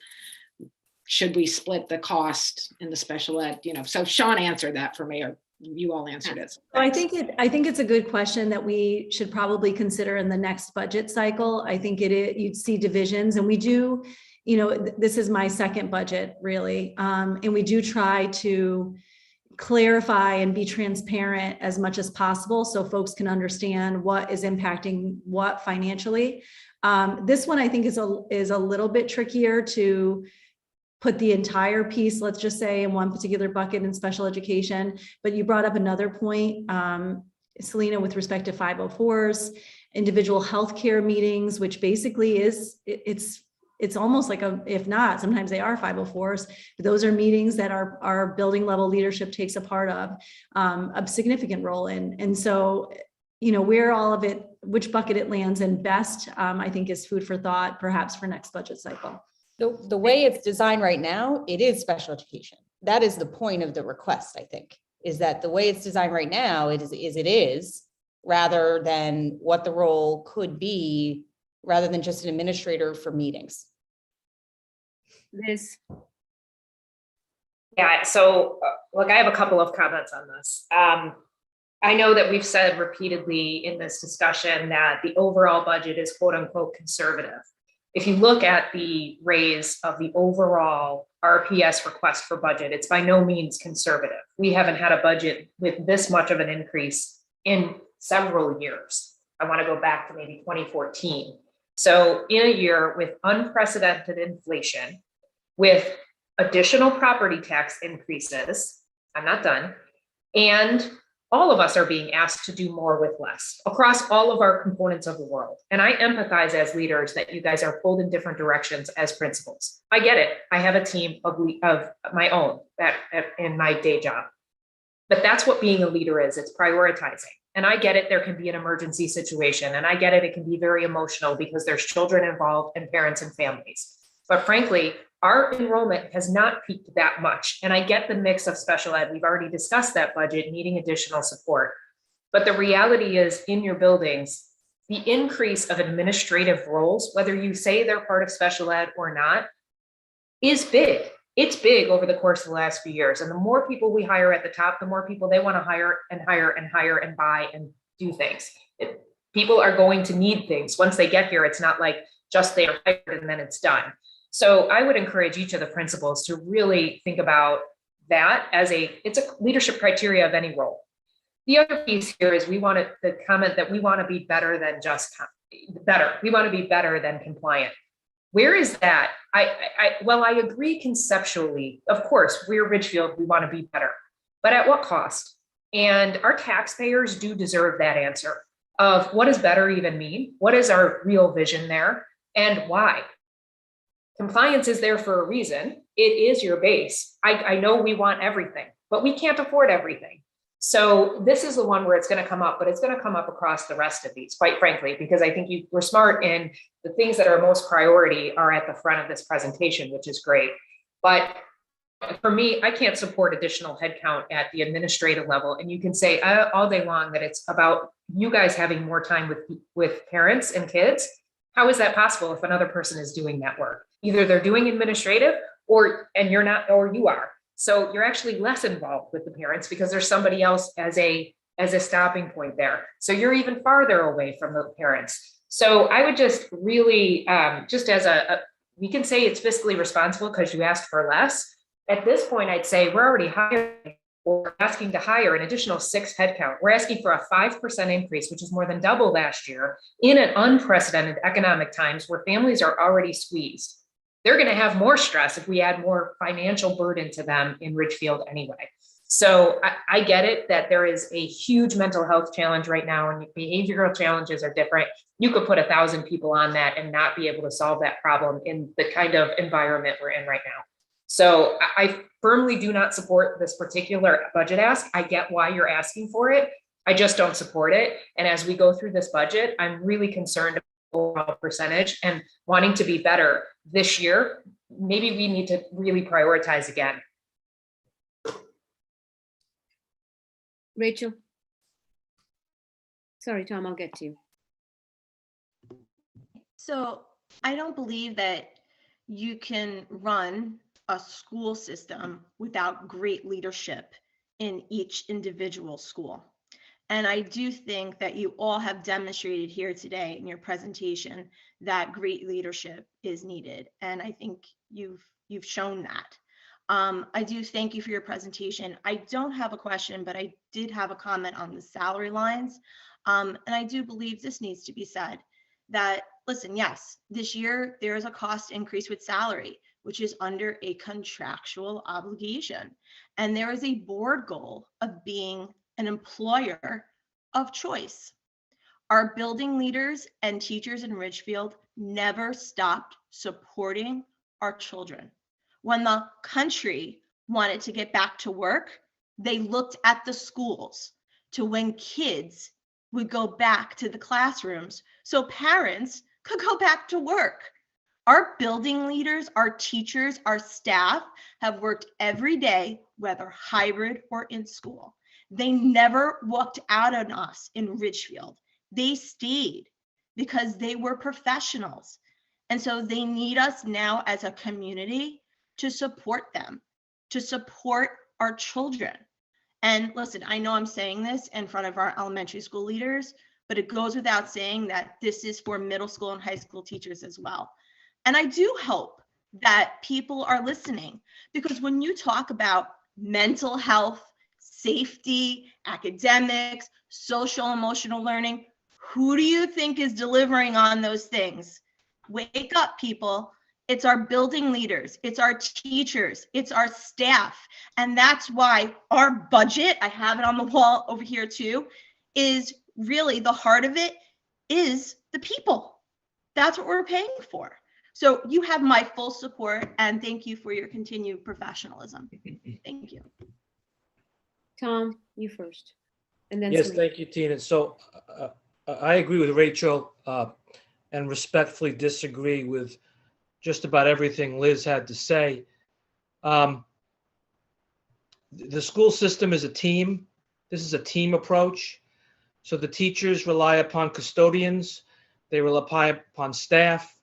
should we split the cost in the special ed? So Sean answered that for me, or you all answered it. So I think it's a good question that we should probably consider in the next budget cycle. I think you'd see divisions, and we do, this is my second budget really. And we do try to clarify and be transparent as much as possible so folks can understand what is impacting what financially. This one I think is a little bit trickier to put the entire piece, let's just say, in one particular bucket in special education. But you brought up another point, Selena, with respect to 504s, individual healthcare meetings, which basically it's almost like if not, sometimes they are 504s, but those are meetings that our building level leadership takes a part of, a significant role in. And so, where all of it, which bucket it lands in best, I think is food for thought, perhaps for next budget cycle. The way it's designed right now, it is special education. that is the point of the request, I think, is that the way it's designed right now, it is, rather than what the role could be, rather than just an administrator for meetings. Liz? Yeah, so look, I have a couple of comments on this. I know that we've said repeatedly in this discussion that the overall budget is quote unquote conservative. If you look at the raise of the overall RPS request for budget, it's by no means conservative. We haven't had a budget with this much of an increase in several years. I want to go back to maybe 2014. So in a year with unprecedented inflation, with additional property tax increases, I'm not done, and all of us are being asked to do more with less across all of our components of the world. And I empathize as leaders that you guys are pulled in different directions as principals. I get it. I have a team of my own in my day job. But that's what being a leader is. It's prioritizing. And I get it. There can be an emergency situation. And I get it. It can be very emotional because there's children involved and parents and families. But frankly, our enrollment has not peaked that much. And I get the mix of special ed. We've already discussed that budget needing additional support. But the reality is in your buildings, the increase of administrative roles, whether you say they're part of special ed or not, is big. It's big over the course of the last few years. And the more people we hire at the top, the more people they want to hire and hire and hire and buy and do things. People are going to need things. Once they get here, it's not like just they're hired and then it's done. So I would encourage each of the principals to really think about that as it's a leadership criteria of any role. The other piece here is the comment that we want to be better than just better. We want to be better than compliant. Where is that? Well, I agree conceptually. Of course, we're Ridgefield, we want to be better, but at what cost? And our taxpayers do deserve that answer of what does better even mean? What is our real vision there and why? Compliance is there for a reason. It is your base. I know we want everything, but we can't afford everything. So this is the one where it's going to come up, but it's going to come up across the rest of these, quite frankly, because I think you were smart in the things that are most priority are at the front of this presentation, which is great. But for me, I can't support additional headcount at the administrative level. And you can say all day long that it's about you guys having more time with parents and kids. How is that possible if another person is doing that work? Either they're doing administrative and you're not, or you are. So you're actually less involved with the parents because there's somebody else as a stopping point there. So you're even farther away from the parents. So I would just really, just as we can say it's fiscally responsible because you asked for less. At this point, I'd say we're already hiring or asking to hire an additional 6 headcount. We're asking for a 5% increase, which is more than double last year in an unprecedented economic times where families are already squeezed. They're going to have more stress if we add more financial burden to them in Ridgefield anyway. So I get it that there is a huge mental health challenge right now and behavioral challenges are different. You could put 1,000 people on that and not be able to solve that problem in the kind of environment we're in right now. So I firmly do not support this particular budget ask. I get why you're asking for it. I just don't support it. And as we go through this budget, I'm really concerned about the overall percentage and wanting to be better this year. Maybe we need to really prioritize again. Rachel. Sorry, Tom, I'll get to you. So I don't believe that you can run a school system without great leadership in each individual school. And I do think that you all have demonstrated here today in your presentation that great leadership is needed. And I think you've shown that. I do thank you for your presentation. I don't have a question, but I did have a comment on the salary lines. And I do believe this needs to be said that, listen, yes, this year there is a cost increase with salary, which is under a contractual obligation. And there is a board goal of being an employer of choice. Our building leaders and teachers in Ridgefield never stopped supporting our children. When the country wanted to get back to work, they looked at the schools to when kids would go back to the classrooms so parents could go back to work. Our building leaders, our teachers, our staff have worked every day, whether hybrid or in school. They never walked out on us in Ridgefield. They stayed because they were professionals. And so they need us now as a community to support them, to support our children. And listen, I know I'm saying this in front of our elementary school leaders, but it goes without saying that this is for middle school and high school teachers as well. And I do hope that people are listening, because when you talk about mental health, safety, academics, social emotional learning, who do you think is delivering on those things? Wake up, people. It's our building leaders, it's our teachers, it's our staff. And that's why our budget, I have it on the wall over here too, is really the heart of it is the people. That's what we're paying for. So you have my full support, and thank you for your continued professional,ism. Thank you. Tom, you first. And then Yes, Selena. thank you, Tina. So I agree with Rachel and respectfully disagree with just about everything Liz had to say. The school system is a team. This is a team approach. So the teachers rely upon custodians. They rely upon staff,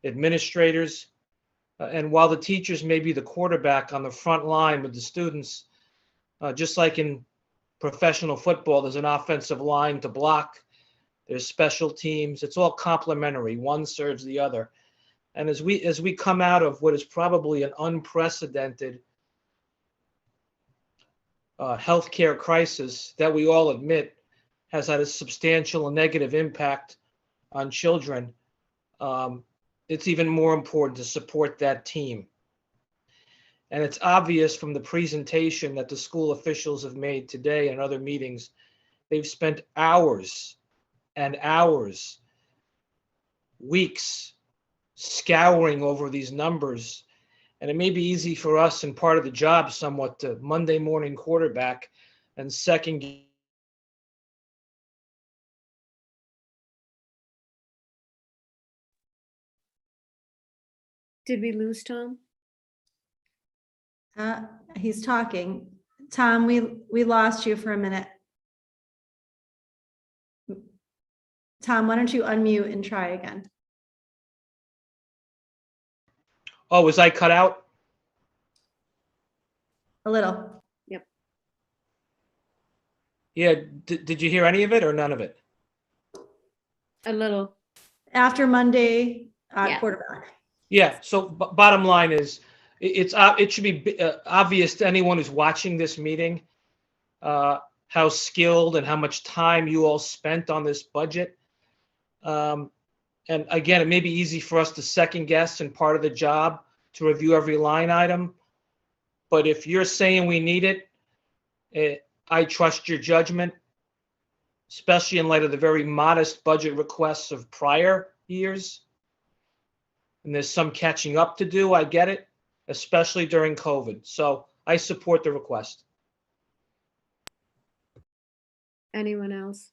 administrators. And while the teachers may be the quarterback on the front line with the students, just like in professional football, there's an offensive line to block. There's special teams. It's all complementary. One serves the other. And as we come out of what is probably an unprecedented healthcare crisis that we all admit has had a substantial negative impact on children, it's even more important to support that team. And it's obvious from the presentation that the school officials have made today and other meetings, they've spent hours and hours, weeks, scouring over these numbers. And it may be easy for us and part of the job somewhat to Monday morning quarterback and second. Did we lose Tom? He's talking. Tom, we lost you for a minute. Tom, why don't you unmute and try again? Oh, was I cut out? A little. Yep. Yeah, did you hear any of it or none of it? A little. After Monday, Yeah. quarterback. Yeah, so bottom line is, it should be obvious to anyone who's watching this meeting how skilled and how much time you all spent on this budget. And again, it may be easy for us to second guess and part of the job to review every line item. But if you're saying we need it, I trust your judgment, especially in light of the very modest budget requests of prior years. And there's some catching up to do, I get it, especially during COVID. So I support the request. Anyone else?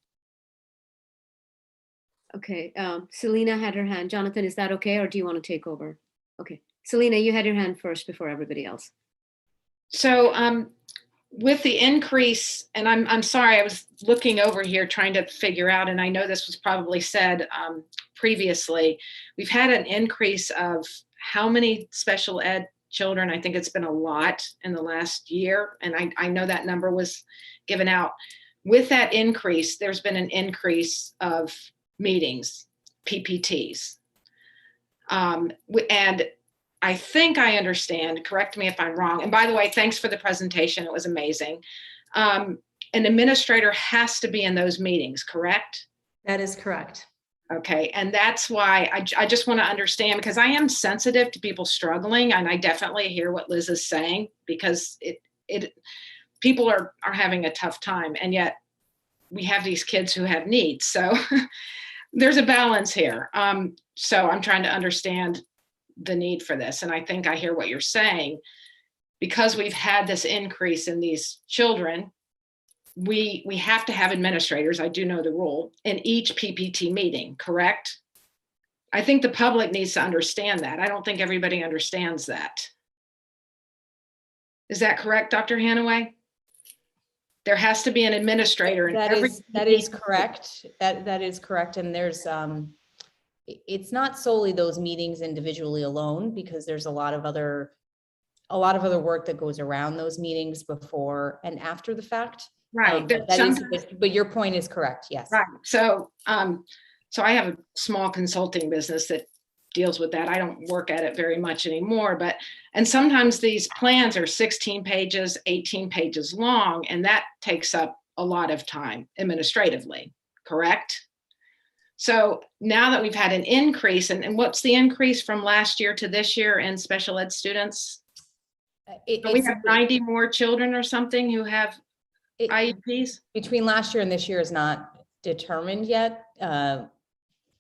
Okay, Selena had her hand. Jonathan, is that okay, or do you want to take over? Okay, Selena, you had your hand first before everybody else. So with the increase, and I'm sorry, I was looking over here trying to figure out, and I know this was probably said previously, we've had an increase of how many special ed children? I think it's been a lot in the last year, and I know that number was given out. With that increase, there's been an increase of meetings, PPTs. And I think I understand, correct me if I'm wrong. And by the way, thanks for the presentation. It was amazing. An administrator has to be in those meetings, correct? That is correct. Okay, and that's why I just want to understand, because I am sensitive to people struggling, and I definitely hear what Liz is saying, because people are having a tough time, and yet we have these kids who have needs. So there's a balance here. So I'm trying to understand the need for this. And I think I hear what you're saying. Because we've had this increase in these children, we have to have administrators, I do know the rule, in each PPT meeting, correct? I think the public needs to understand that. I don't think everybody understands that. Is that correct, Dr. Hanaway? There has to be an administrator in every. That is correct. That is correct. And there's, it's not solely those meetings individually alone, because there's a lot of other work that goes around those meetings before and after the fact. Right. But your point is correct. Yes. Right. So, so I have a small consulting business that deals with that. I don't work at it very much anymore, and sometimes these plans are 16 pages, 18 pages long, and that takes up a lot of time administratively, correct? So now that we've had an increase, and what's the increase from last year to this year in special ed students? We have 90 more children or something who have IEPs? Between last year and this year is not determined yet,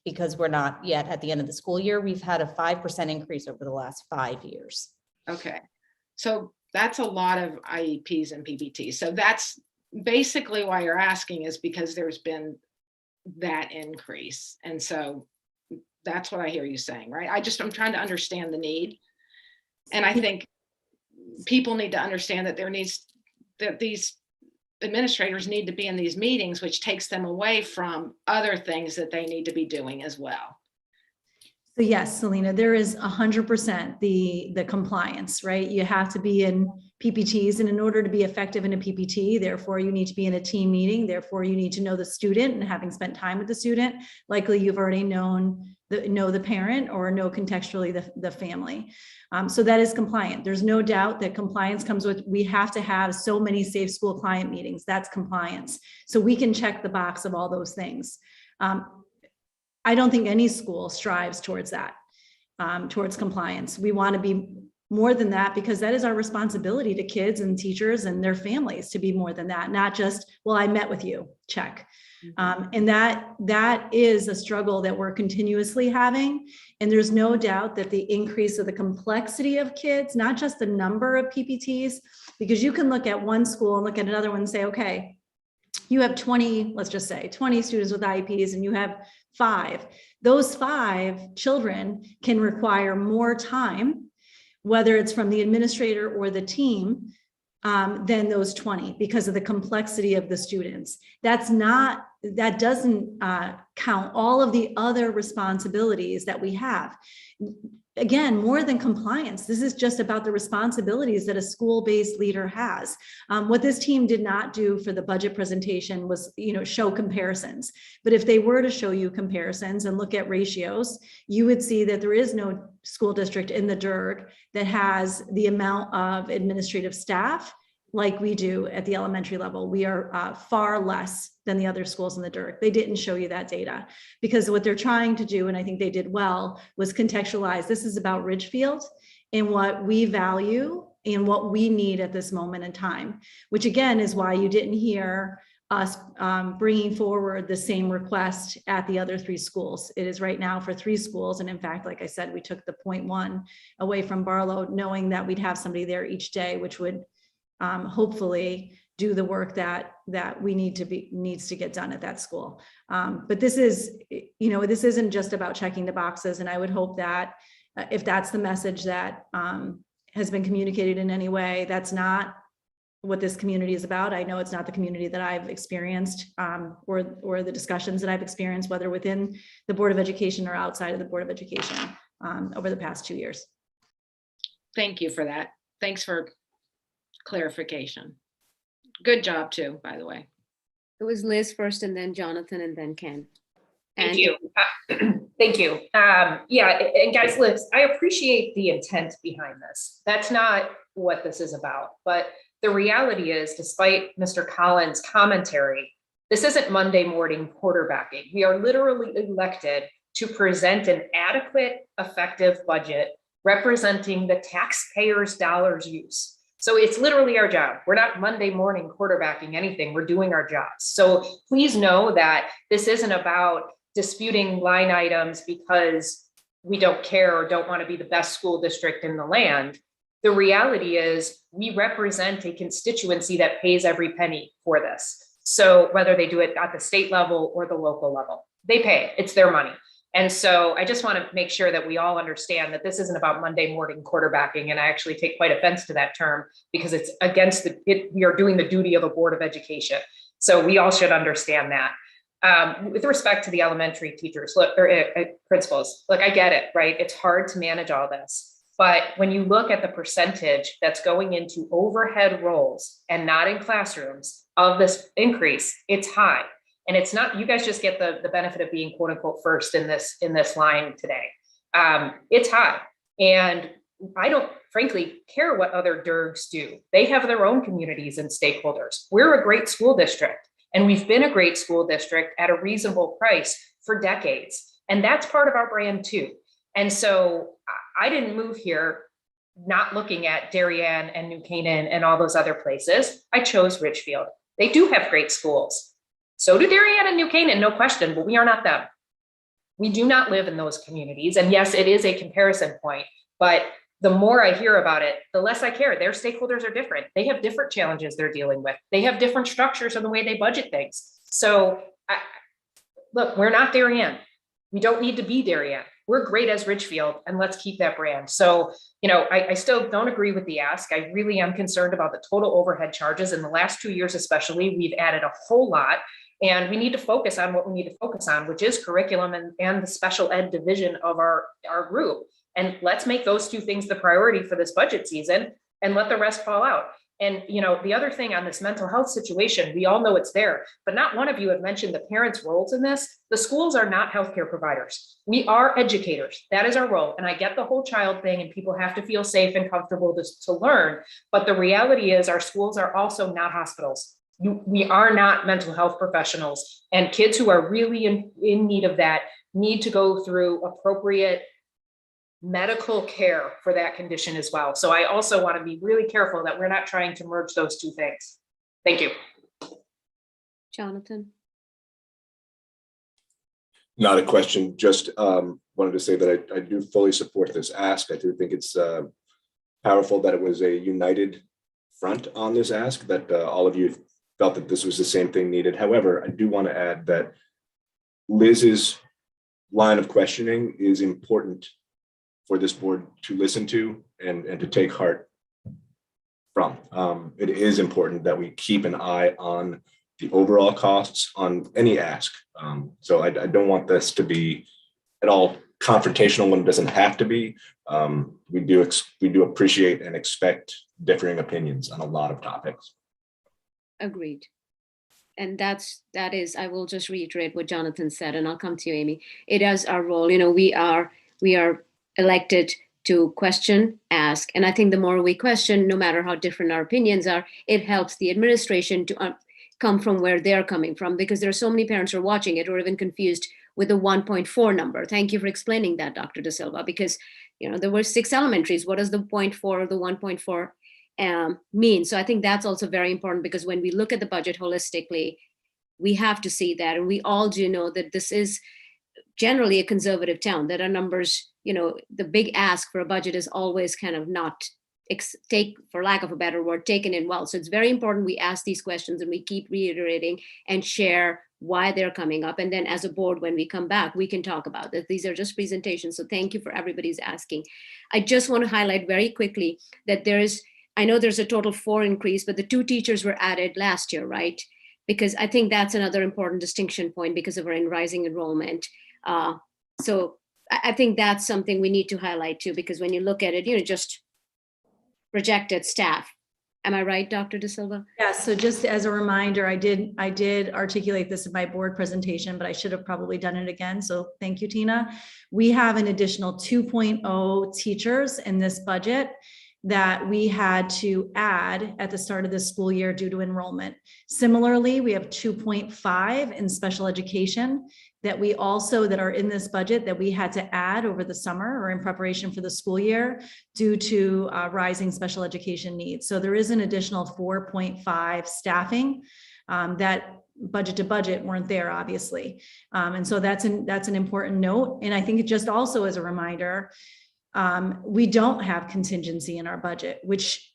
because we're not yet at the end of the school year. We've had a 5% increase over the last 5 years. Okay, so that's a lot of IEPs and PBTs. So that's basically why you're asking, is because there's been that increase. And so that's what I hear you saying, right? I'm trying to understand the need. And I think people need to understand that these administrators need to be in these meetings, which takes them away from other things that they need to be doing as well. So yes, Selena, there is 100% the compliance, right? You have to be in PPTs, and in order to be effective in a PPT, therefore you need to be in a team meeting. Therefore, you need to know the student, and having spent time with the student, likely you've already know the parent or know contextually the family. So that is compliant. There's no doubt that compliance comes with, we have to have so many safe school client meetings. That's compliance. So we can check the box of all those things. I don't think any school strives towards that, towards compliance. We want to be more than that, because that is our responsibility to kids and teachers and their families, to be more than that, not just, well, I met with you, check. And that is a struggle that we're continuously having. And there's no doubt that the increase of the complexity of kids, not just the number of PPTs, because you can look at one school and look at another one and say, okay, you have 20, let's just say 20 students with IEPs, and you have 5. Those 5 children can require more time, whether it's from the administrator or the team, than those 20, because of the complexity of the students. That doesn't count all of the other responsibilities that we have. Again, more than compliance, this is just about the responsibilities that a school-based leader has. What this team did not do for the budget presentation was, show comparisons. But if they were to show you comparisons and look at ratios, you would see that there is no school district in the DIRG that has the amount of administrative staff like we do at the elementary level. We are far less than the other schools in the DIRG. They didn't show you that data, because what they're trying to do, and I think they did well, was contextualize. This is about Ridgefield and what we value and what we need at this moment in time, which again is why you didn't hear us bringing forward the same request at the other 3 schools. It is right now for 3 schools. And in fact, like I said, we took the 0.1 away from Barlow, knowing that we'd have somebody there each day, which would hopefully do the work that needs to get done at that school. But this is, this isn't just about checking the boxes. And I would hope that if that's the message that has been communicated in any way, that's not what this community is about. I know it's not the community that I've experienced, or the discussions that I've experienced, whether within the Board of Education or outside of the Board of Education, over the past 2 years. Thank you for that. Thanks for clarification. Good job too, by the way. It was Liz first, and then Jonathan, and then Ken. Thank you. Thank you. Yeah, and guys, Liz, I appreciate the intent behind this. That's not what this is about. But the reality is, despite Mr. Collins' commentary, this isn't Monday morning quarterbacking. We are literally elected to present an adequate, effective budget representing the taxpayers' dollars use. So it's literally our job. We're not Monday morning quarterbacking anything. We're doing our jobs. So please know that this isn't about disputing line items because we don't care or don't want to be the best school district in the land. The reality is we represent a constituency that pays every penny for this. So whether they do it at the state level or the local level, they pay it. It's their money. And so I just want to make sure that we all understand that this isn't about Monday morning quarterbacking. And I actually take quite offense to that term because it's against we are doing the duty of a board of education. So we all should understand that. With respect to the elementary teachers, or principals, look, I get it, right? It's hard to manage all this. But when you look at the percentage that's going into overhead roles and not in classrooms of this increase, it's high. And it's not, you guys just get the benefit of being quote unquote first in this line today. It's high. And I don't frankly care what other DIRGs do. They have their own communities and stakeholders. We're a great school district, and we've been a great school district at a reasonable price for decades. And that's part of our brand too. And so I didn't move here not looking at Darien and New Canaan and all those other places. I chose Richfield. They do have great schools. So do Darien and New Canaan, no question, but we are not them. We do not live in those communities. And yes, it is a comparison point, but the more I hear about it, the less I care. Their stakeholders are different. They have different challenges they're dealing with. They have different structures in the way they budget things. So look, we're not Darien. We don't need to be Darien. We're great as Richfield, and let's keep that brand. So, I still don't agree with the ask. I really am concerned about the total overhead charges. In the last 2 years, especially, we've added a whole lot. And we need to focus on what we need to focus on, which is curriculum and the special ed division of our group. And let's make those two things the priority for this budget season and let the rest fall out. And, the other thing on this mental health situation, we all know it's there, but not one of you have mentioned the parents' roles in this. The schools are not healthcare providers. We are educators. That is our role. And I get the whole child thing, and people have to feel safe and comfortable to learn. But the reality is our schools are also not hospitals. We are not mental health professionals, and kids who are really in need of that need to go through appropriate medical care for that condition as well. So I also want to be really careful that we're not trying to merge those two things. Thank you. Jonathan? Not a question, just wanted to say that I do fully support this ask. I do think it's powerful that it was a united front on this ask, that all of you felt that this was the same thing needed. However, I do want to add that Liz's line of questioning is important for this board to listen to and to take heart from. It is important that we keep an eye on the overall costs on any ask. So I don't want this to be at all confrontational when it doesn't have to be. We do appreciate and expect differing opinions on a lot of topics. Agreed. And that is, I will just reiterate what Jonathan said, and I'll come to you, Amy. It is our role. We are elected to question, ask, and I think the more we question, no matter how different our opinions are, it helps the administration to come from where they're coming from, because there are so many parents who are watching it who are even confused with the 1.4 number. Thank you for explaining that, Dr. De Silva, because there were 6 elementaries. What does the 0.4 or the 1.4 mean? So I think that's also very important, because when we look at the budget holistically, we have to see that. And we all do know that this is generally a conservative town, that our numbers, the big ask for a budget is always kind of not for lack of a better word, taken in well. So it's very important we ask these questions and we keep reiterating and share why they're coming up. And then as a board, when we come back, we can talk about this. These are just presentations. So thank you for everybody's asking. I just want to highlight very quickly that I know there's a total 4 increase, but the 2 teachers were added last year, right? Because I think that's another important distinction point because of our rising enrollment. So I think that's something we need to highlight too, because when you look at it, just projected staff. Am I right, Dr. De Silva? Yeah, so just as a reminder, I did articulate this in my board presentation, but I should have probably done it again. So thank you, Tina. We have an additional 2.0 teachers in this budget that we had to add at the start of the school year due to enrollment. Similarly, we have 2.5 in special education that are in this budget that we had to add over the summer or in preparation for the school year due to rising special education needs. So there is an additional 4.5 staffing that budget to budget weren't there, obviously. And so that's an important note. And I think it just also as a reminder, we don't have contingency in our budget, which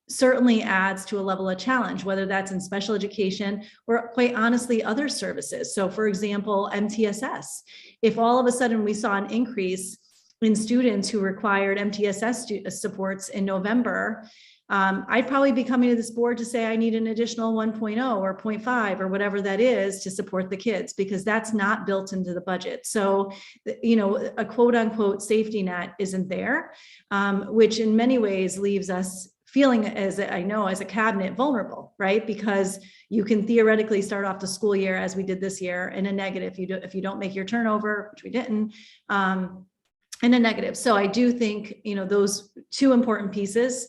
certainly adds to a level of challenge, whether that's in special education or quite honestly, other services. So for example, MTSS, if all of a sudden we saw an increase in students who required MTSS supports in November, I'd probably be coming to this board to say I need an additional 1.0 or 0.5 or whatever that is to support the kids, because that's not built into the budget. So, a quote unquote safety net isn't there, which in many ways leaves us feeling, as I know, as a cabinet, vulnerable, right? Because you can theoretically start off the school year, as we did this year, in a negative. If you don't make your turnover, which we didn't, in a negative. So I do think, those two important pieces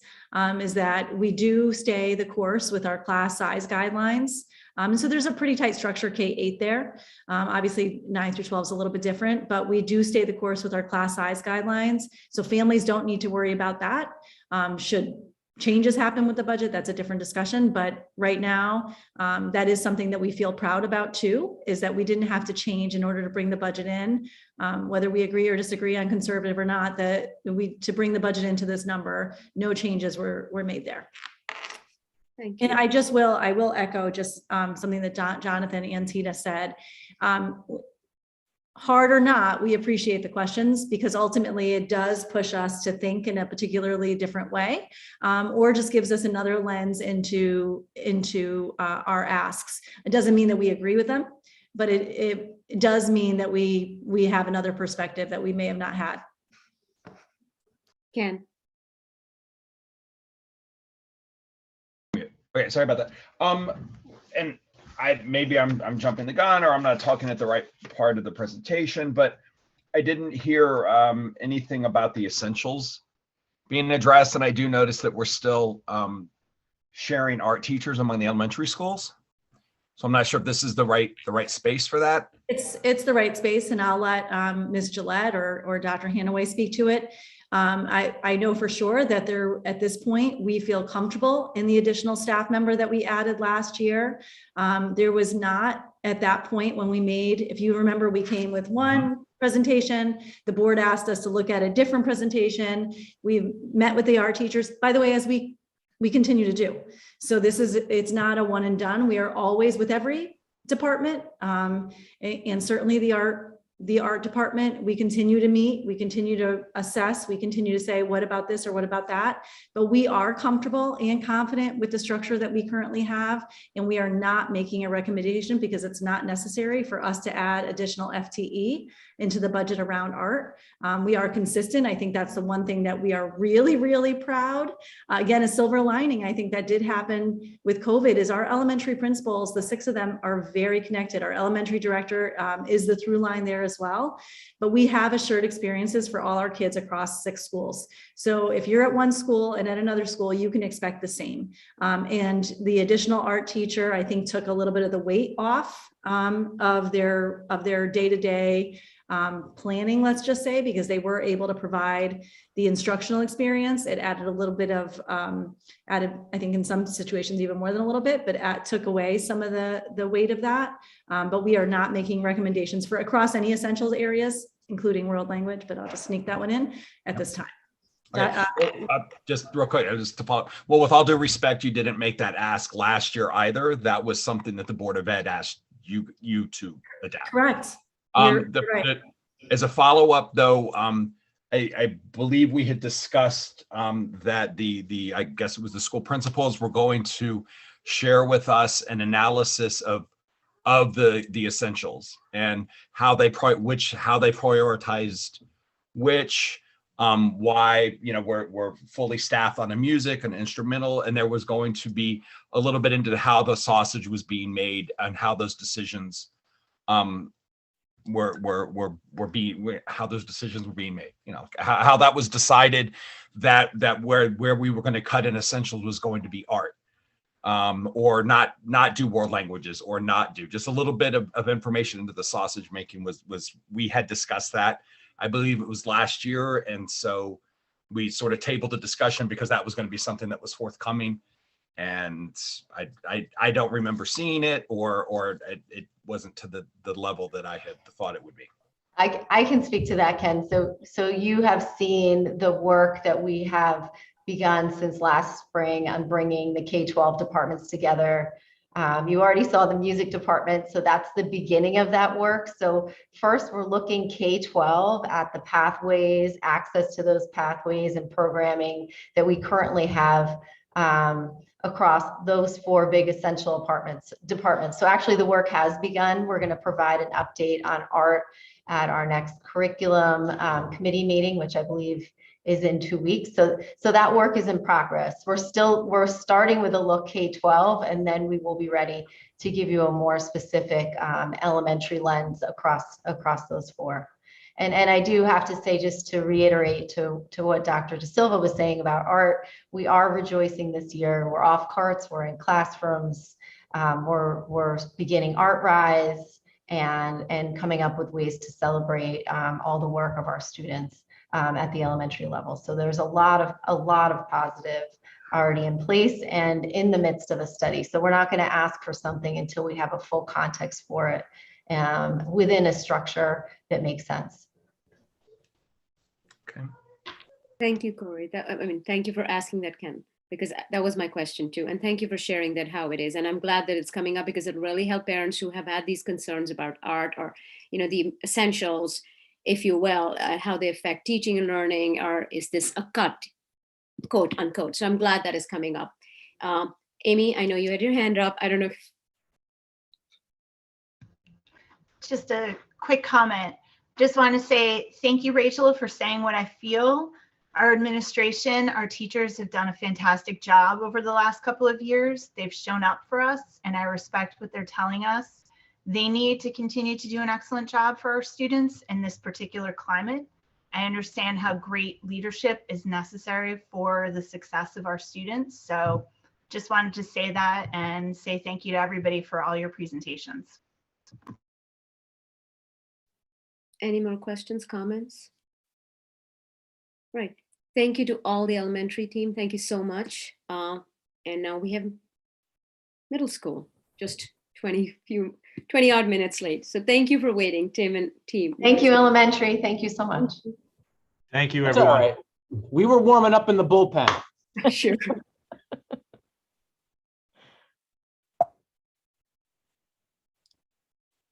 is that we do stay the course with our class size guidelines. And so there's a pretty tight structure K-8 there. Obviously 9 through 12 is a little bit different, but we do stay the course with our class size guidelines. So families don't need to worry about that. Should changes happen with the budget, that's a different discussion. But right now, that is something that we feel proud about too, is that we didn't have to change in order to bring the budget in. Whether we agree or disagree on conservative or not, to bring the budget into this number, no changes were made there. Thank you. And I will echo just something that Jonathan and Tina said. Hard or not, we appreciate the questions, because ultimately it does push us to think in a particularly different way, or just gives us another lens into our asks. It doesn't mean that we agree with them, but it does mean that we have another perspective that we may have not had. Ken. Okay, sorry about that. And maybe I'm jumping the gun, or I'm not talking at the right part of the presentation, but I didn't hear anything about the essentials being addressed. And I do notice that we're still sharing art teachers among the elementary schools. So I'm not sure if this is the right space for that. It's the right space, and I'll let Ms. Gillette or Dr. Hanaway speak to it. I know for sure that at this point, we feel comfortable in the additional staff member that we added last year. There was not at that point when we made, if you remember, we came with one presentation. The board asked us to look at a different presentation. We met with the art teachers, by the way, as we continue to do. So it's not a one and done. We are always with every department, and certainly the art department. We continue to meet, we continue to assess, we continue to say, what about this or what about that? But we are comfortable and confident with the structure that we currently have, and we are not making a recommendation because it's not necessary for us to add additional FTE into the budget around art. We are consistent. I think that's the one thing that we are really, really proud. Again, a silver lining, I think that did happen with COVID, is our elementary principals, the 6 of them, are very connected. Our elementary director is the through line there as well, but we have assured experiences for all our kids across 6 schools. So if you're at one school and at another school, you can expect the same. And the additional art teacher, I think, took a little bit of the weight off of their day-to-day planning, let's just say, because they were able to provide the instructional experience. It added a little bit of, I think in some situations even more than a little bit, but took away some of the weight of that. But we are not making recommendations for across any essentials areas, including world language, but I'll just sneak that one in at this time. Okay. Just real quick, just to follow. Well, with all due respect, you didn't make that ask last year either. That was something that the Board of Ed asked you to adapt. Correct. Right. As a follow-up, though, I believe we had discussed that I guess it was the school principals were going to share with us an analysis of the essentials and how they prioritized which. Why, we're fully staffed on the music and instrumental, and there was going to be a little bit into how the sausage was being made and how those decisions how those decisions were being made. How that was decided that where we were going to cut in essentials was going to be art, or not do world languages, or not do just a little bit of information into the sausage making was we had discussed that. I believe it was last year. And so we sort of tabled the discussion because that was going to be something that was forthcoming. And I don't remember seeing it, or it wasn't to the level that I had thought it would be. I can speak to that, Ken. So you have seen the work that we have begun since last spring on bringing the K-12 departments together. You already saw the music department, so that's the beginning of that work. So first, we're looking K-12 at the pathways, access to those pathways and programming that we currently have across those 4 big essential departments. So actually the work has begun. We're going to provide an update on art at our next curriculum committee meeting, which I believe is in 2 weeks. So that work is in progress. We're starting with a look K-12, and then we will be ready to give you a more specific elementary lens across those 4. And I do have to say, just to reiterate to what Dr. De Silva was saying about art, we are rejoicing this year. We're off carts, we're in classrooms, we're beginning Art Rise and coming up with ways to celebrate all the work of our students at the elementary level. So there's a lot of positive already in place and in the midst of a study. So we're not going to ask for something until we have a full context for it within a structure that makes sense. Okay. Thank you, Corey. Thank you for asking that, Ken, because that was my question too. And thank you for sharing that, how it is. And I'm glad that it's coming up because it really helped parents who have had these concerns about art or, the essentials, if you will, how they affect teaching and learning, or is this a cut, quote unquote. So I'm glad that is coming up. Amy, I know you had your hand up. I don't know if. Just a quick comment. Just want to say thank you, Rachel, for saying what I feel. Our administration, our teachers have done a fantastic job over the last couple of years. They've shown up for us, and I respect what they're telling us. They need to continue to do an excellent job for our students in this particular climate. I understand how great leadership is necessary for the success of our students. So just wanted to say that and say thank you to everybody for all your presentations. Any more questions, comments? Right. Thank you to all the elementary team. Thank you so much. And now we have middle school, just 20 odd minutes late. So thank you for waiting, Tim and team. Thank you, elementary. Thank you so much. Thank you, That's everyone. all right. We were warming up in the bullpen. Sure.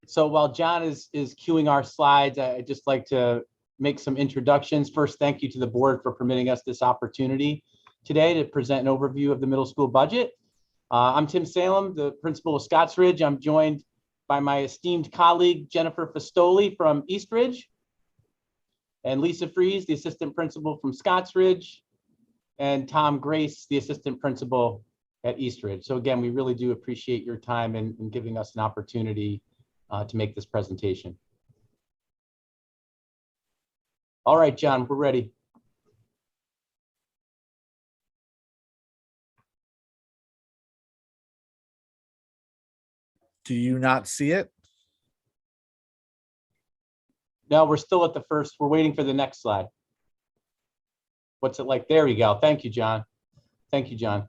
So while John is queuing our slides, I'd just like to make some introductions. First, thank you to the board for permitting us this opportunity today to present an overview of the middle school budget. I'm Tim Salem, the principal of Scotts Ridge. I'm joined by my esteemed colleague, Jennifer Fastoli from East Ridge, and Lisa Fries, the assistant principal from Scotts Ridge, and Tom Grace, the assistant principal at East Ridge. So again, we really do appreciate your time and giving us an opportunity to make this presentation. All right, John, we're ready. Do you not see it? No, we're still at the first. We're waiting for the next slide. What's it like? There we go. Thank you, John. Thank you, John.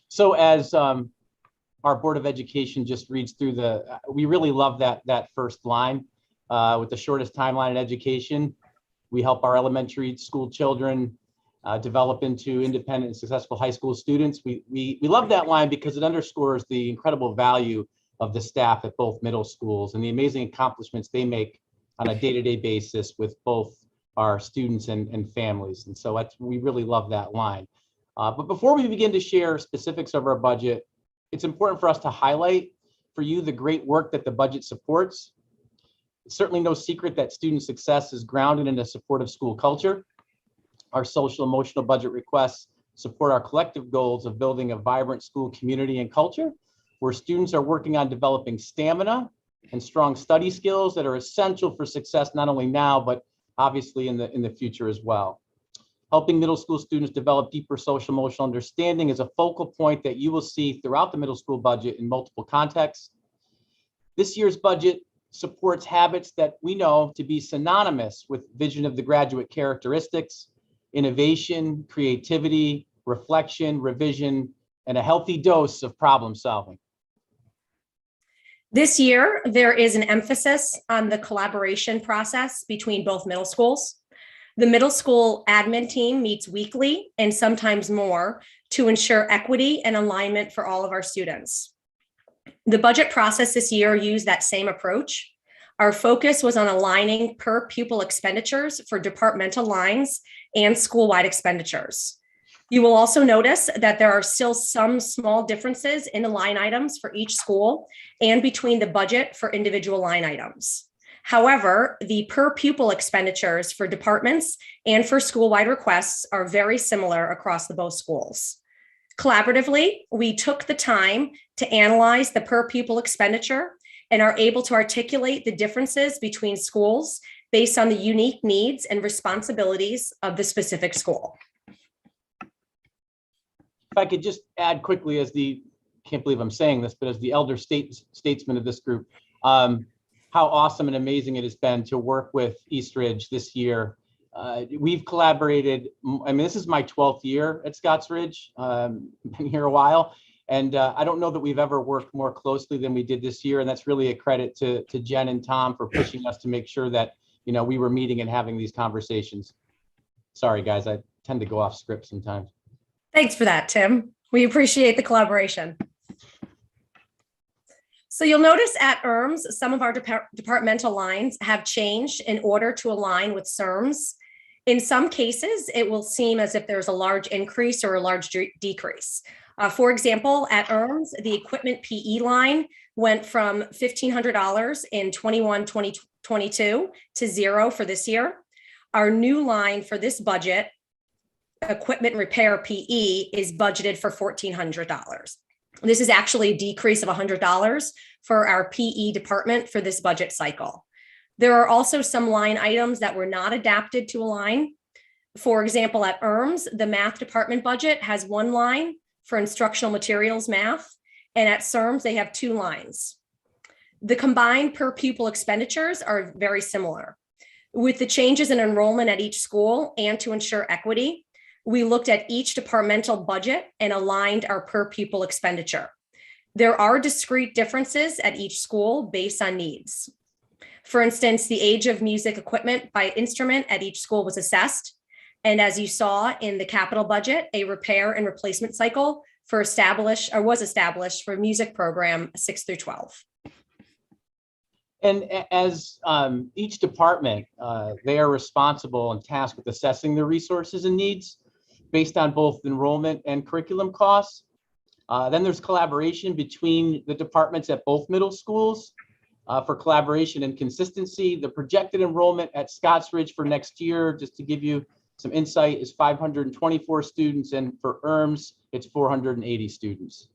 So as our Board of Education just reads through we really love that first line with the shortest timeline in education. We help our elementary school children develop into independent and successful high school students. We love that line because it underscores the incredible value of the staff at both middle schools and the amazing accomplishments they make on a day-to-day basis with both our students and families. And so we really love that line. But before we begin to share specifics of our budget, it's important for us to highlight for you the great work that the budget supports. It's certainly no secret that student success is grounded in a supportive school culture. Our social emotional budget requests support our collective goals of building a vibrant school community and culture, where students are working on developing stamina and strong study skills that are essential for success not only now, but obviously in the future as well. Helping middle school students develop deeper social emotional understanding is a focal point that you will see throughout the middle school budget in multiple contexts. This year's budget supports habits that we know to be synonymous with vision of the graduate characteristics, innovation, creativity, reflection, revision, and a healthy dose of problem solving. This year, there is an emphasis on the collaboration process between both middle schools. The middle school admin team meets weekly and sometimes more to ensure equity and alignment for all of our students. The budget process this year used that same approach. Our focus was on aligning per pupil expenditures for departmental lines and school-wide expenditures. You will also notice that there are still some small differences in the line items for each school and between the budget for individual line items. However, the per pupil expenditures for departments and for school-wide requests are very similar across the both schools. Collaboratively, we took the time to analyze the per pupil expenditure and are able to articulate the differences between schools based on the unique needs and responsibilities of the specific school. If I could just add quickly, as the, can't believe I'm saying this, but as the elder statesman of this group, how awesome and amazing it has been to work with Eastridge this year. We've collaborated, I mean, this is my 12th year at Scotts Ridge, been here a while, and I don't know that we've ever worked more closely than we did this year, and that's really a credit to Jen and Tom for pushing us to make sure that, you know, we were meeting and having these conversations. Sorry, guys, I tend to go off script sometimes. Thanks for that, Tim. We appreciate the collaboration. So you'll notice at ERMS, some of our departmental lines have changed in order to align with CERMS. In some cases, it will seem as if there's a large increase or a large decrease. For example, at ERMS, the equipment PE line went from $1,500 in 21-22 to zero for this year. Our new line for this budget, equipment repair PE, is budgeted for $1,400. This is actually a decrease of $100 for our PE department for this budget cycle. There are also some line items that were not adapted to align. For example, at ERMS, the math department budget has one line for instructional materials math, and at CERMS, they have two lines. The combined per pupil expenditures are very similar. With the changes in enrollment at each school and to ensure equity, we looked at each departmental budget and aligned our per pupil expenditure. There are discrete differences at each school based on needs. For instance, the age of music equipment by instrument at each school was assessed. And as you saw in the capital budget, a repair and replacement cycle was established for music program 6 through 12. And as each department, they are responsible and tasked with assessing the resources and needs based on both enrollment and curriculum costs. Then there's collaboration between the departments at both middle schools for collaboration and consistency. The projected enrollment at Scotts Ridge for next year, just to give you some insight, is 524 students, and for ERMS, it's 480 students.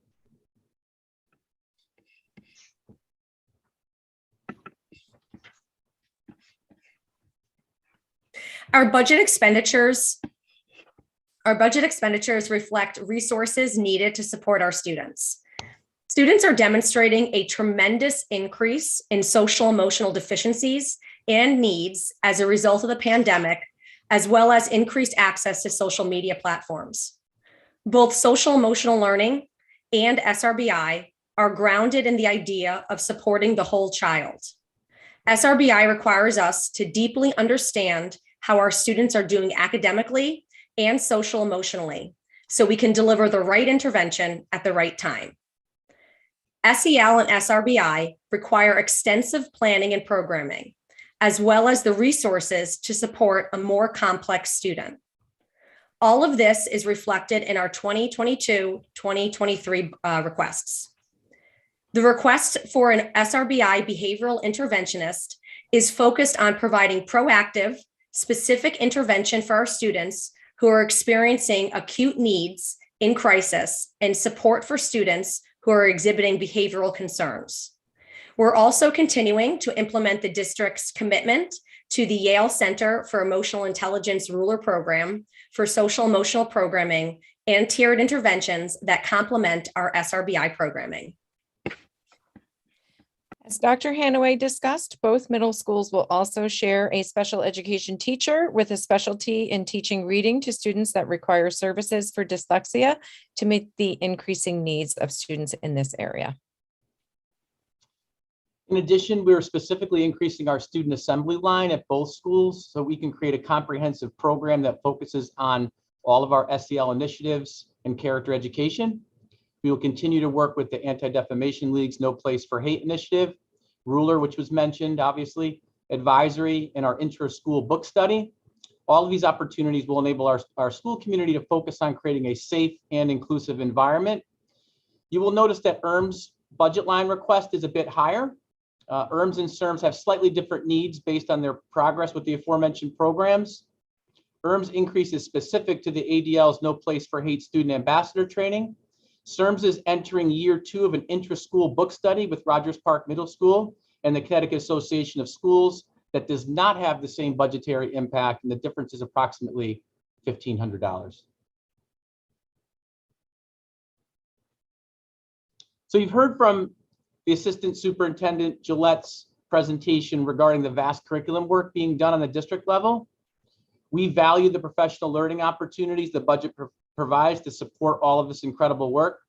Our budget expenditures reflect resources needed to support our students. Students are demonstrating a tremendous increase in social emotional deficiencies and needs as a result of the pandemic, as well as increased access to social media platforms. Both social emotional learning and SRBI are grounded in the idea of supporting the whole child. SRBI requires us to deeply understand how our students are doing academically and social emotionally, so we can deliver the right intervention at the right time. SEL and SRBI require extensive planning and programming, as well as the resources to support a more complex student. All of this is reflected in our 2022-2023 requests. The request for an SRBI behavioral interventionist is focused on providing proactive, specific intervention for our students who are experiencing acute needs in crisis and support for students who are exhibiting behavioral concerns. We're also continuing to implement the district's commitment to the Yale Center for Emotional Intelligence Ruler Program for social emotional programming and tiered interventions that complement our SRBI programming. As Dr. Hanaway discussed, both middle schools will also share a special education teacher with a specialty in teaching reading to students that require services for dyslexia to meet the increasing needs of students in this area. In addition, we're specifically increasing our student assembly line at both schools so we can create a comprehensive program that focuses on all of our SEL initiatives and character education. We will continue to work with the Anti-Defamation League's No Place for Hate initiative, Ruler, which was mentioned, obviously, advisory, and our intra-school book study. All of these opportunities will enable our school community to focus on creating a safe and inclusive environment. You will notice that ERM's budget line request is a bit higher. ERMs and CERMs have slightly different needs based on their progress with the aforementioned programs. ERM's increase is specific to the ADL's No Place for Hate student ambassador training. CERMs is entering year 2 of an intra-school book study with Rogers Park Middle School and the Connecticut Association of Schools that does not have the same budgetary impact, and the difference is approximately $1,500. So you've heard from the Assistant Superintendent Gillette's presentation regarding the vast curriculum work being done on the district level. We value the professional learning opportunities the budget provides to support all of this incredible work.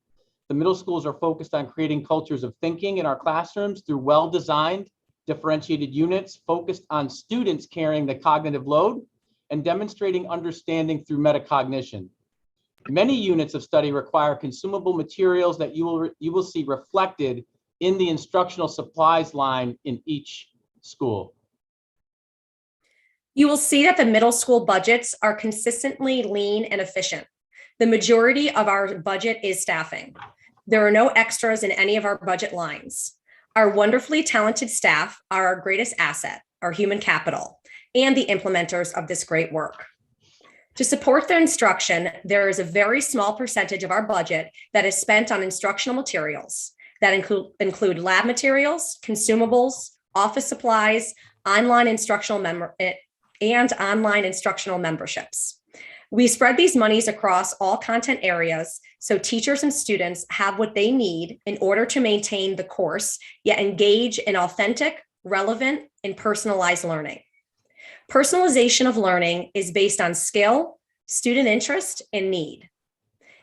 The middle schools are focused on creating cultures of thinking in our classrooms through well-designed, differentiated units focused on students carrying the cognitive load and demonstrating understanding through metacognition. Many units of study require consumable materials that you will see reflected in the instructional supplies line in each school. You will see that the middle school budgets are consistently lean and efficient. The majority of our budget is staffing. There are no extras in any of our budget lines. Our wonderfully talented staff are our greatest asset, our human capital, and the implementers of this great work. To support their instruction, there is a very small percentage of our budget that is spent on instructional materials that include lab materials, consumables, office supplies, online instructional memberships. We spread these monies across all content areas so teachers and students have what they need in order to maintain the course, yet engage in authentic, relevant, and personalized learning. Personalization of learning is based on skill, student interest, and need.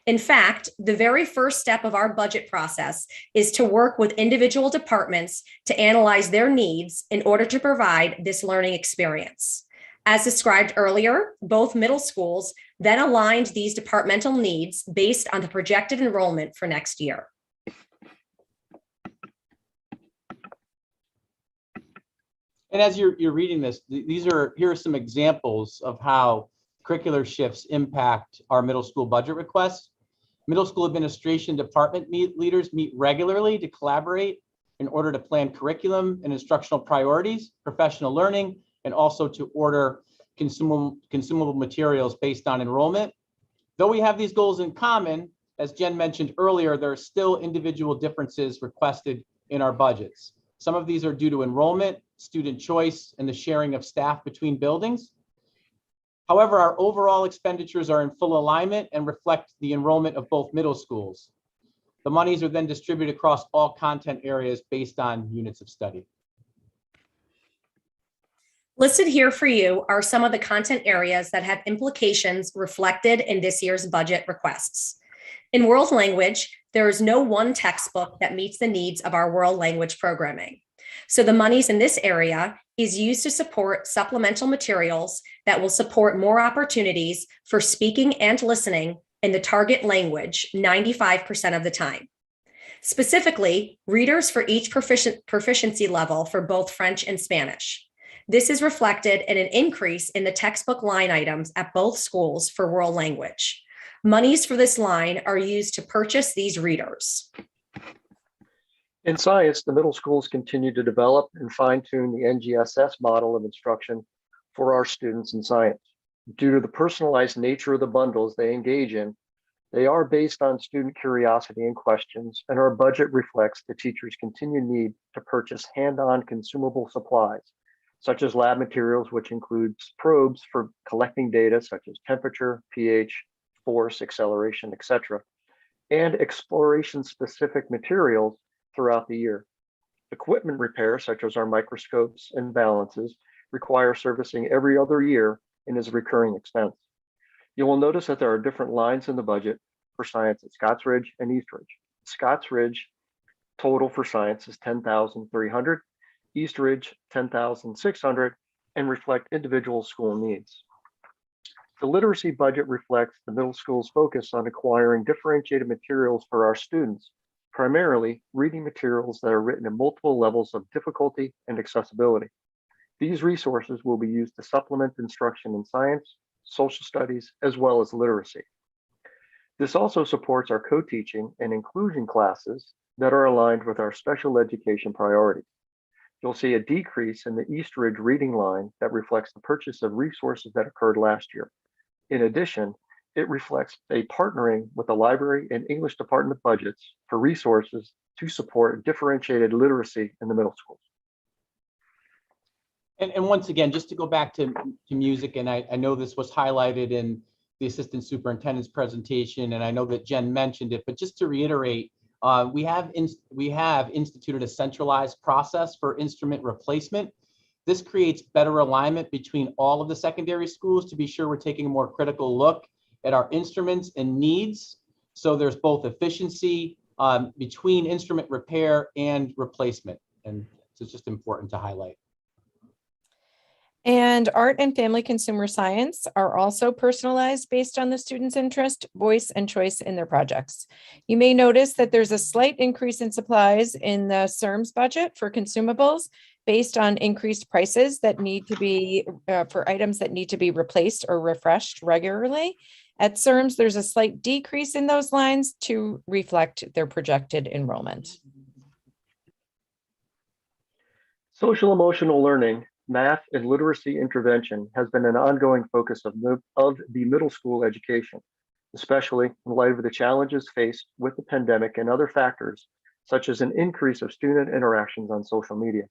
In fact, the very first step of our budget process is to work with individual departments to analyze their needs in order to provide this learning experience. As described earlier, both middle schools then aligned these departmental needs based on the projected enrollment for next year. And as you're reading this, here are some examples of how curricular shifts impact our middle school budget requests. Middle school administration department leaders meet regularly to collaborate in order to plan curriculum and instructional priorities, professional learning, and also to order consumable materials based on enrollment. Though we have these goals in common, as Jen mentioned earlier, there are still individual differences requested in our budgets. Some of these are due to enrollment, student choice, and the sharing of staff between buildings. However, our overall expenditures are in full alignment and reflect the enrollment of both middle schools. The monies are then distributed across all content areas based on units of study. Listed here for you are some of the content areas that have implications reflected in this year's budget requests. In world language, there is no one textbook that meets the needs of our world language programming. So the monies in this area is used to support supplemental materials that will support more opportunities for speaking and listening in the target language 95% of the time. Specifically, readers for each proficiency level for both French and Spanish. This is reflected in an increase in the textbook line items at both schools for world language. Monies for this line are used to purchase these readers. In science, the middle schools continue to develop and fine-tune the NGSS model of instruction for our students in science. Due to the personalized nature of the bundles they engage in, they are based on student curiosity and questions, and our budget reflects the teacher's continued need to purchase hand-on consumable supplies, such as lab materials, which includes probes for collecting data such as temperature, pH, force, acceleration, etc., and exploration-specific materials throughout the year. Equipment repair, such as our microscopes and balances, require servicing every other year and is a recurring expense. You will notice that there are different lines in the budget for science at Scotts Ridge and East Ridge. Scotts Ridge total for science is $10,300 East Ridge 10,600, and reflect individual school needs. The literacy budget reflects the middle school's focus on acquiring differentiated materials for our students, primarily reading materials that are written in multiple levels of difficulty and accessibility. These resources will be used to supplement instruction in science, social studies, as well as literacy. This also supports our co-teaching and inclusion classes that are aligned with our special education priorities. You'll see a decrease in the East Ridge reading line that reflects the purchase of resources that occurred last year. In addition, it reflects a partnering with the library and English department budgets for resources to support differentiated literacy in the middle schools. And once again, just to go back to music, and I know this was highlighted in the assistant superintendent's presentation, and I know that Jen mentioned it, but just to reiterate, we have instituted a centralized process for instrument replacement. This creates better alignment between all of the secondary schools to be sure we're taking a more critical look at our instruments and needs. So there's both efficiency between instrument repair and replacement. And so it's just important to highlight. And art and family consumer science are also personalized based on the student's interest, voice, and choice in their projects. You may notice that there's a slight increase in supplies in the CERMS budget for consumables based on increased prices that need to be for items that need to be replaced or refreshed regularly. At CERMS, there's a slight decrease in those lines to reflect their projected enrollment. Social emotional learning, math, and literacy intervention has been an ongoing focus of the middle school education, especially in light of the challenges faced with the pandemic and other factors, such as an increase of student interactions on social media.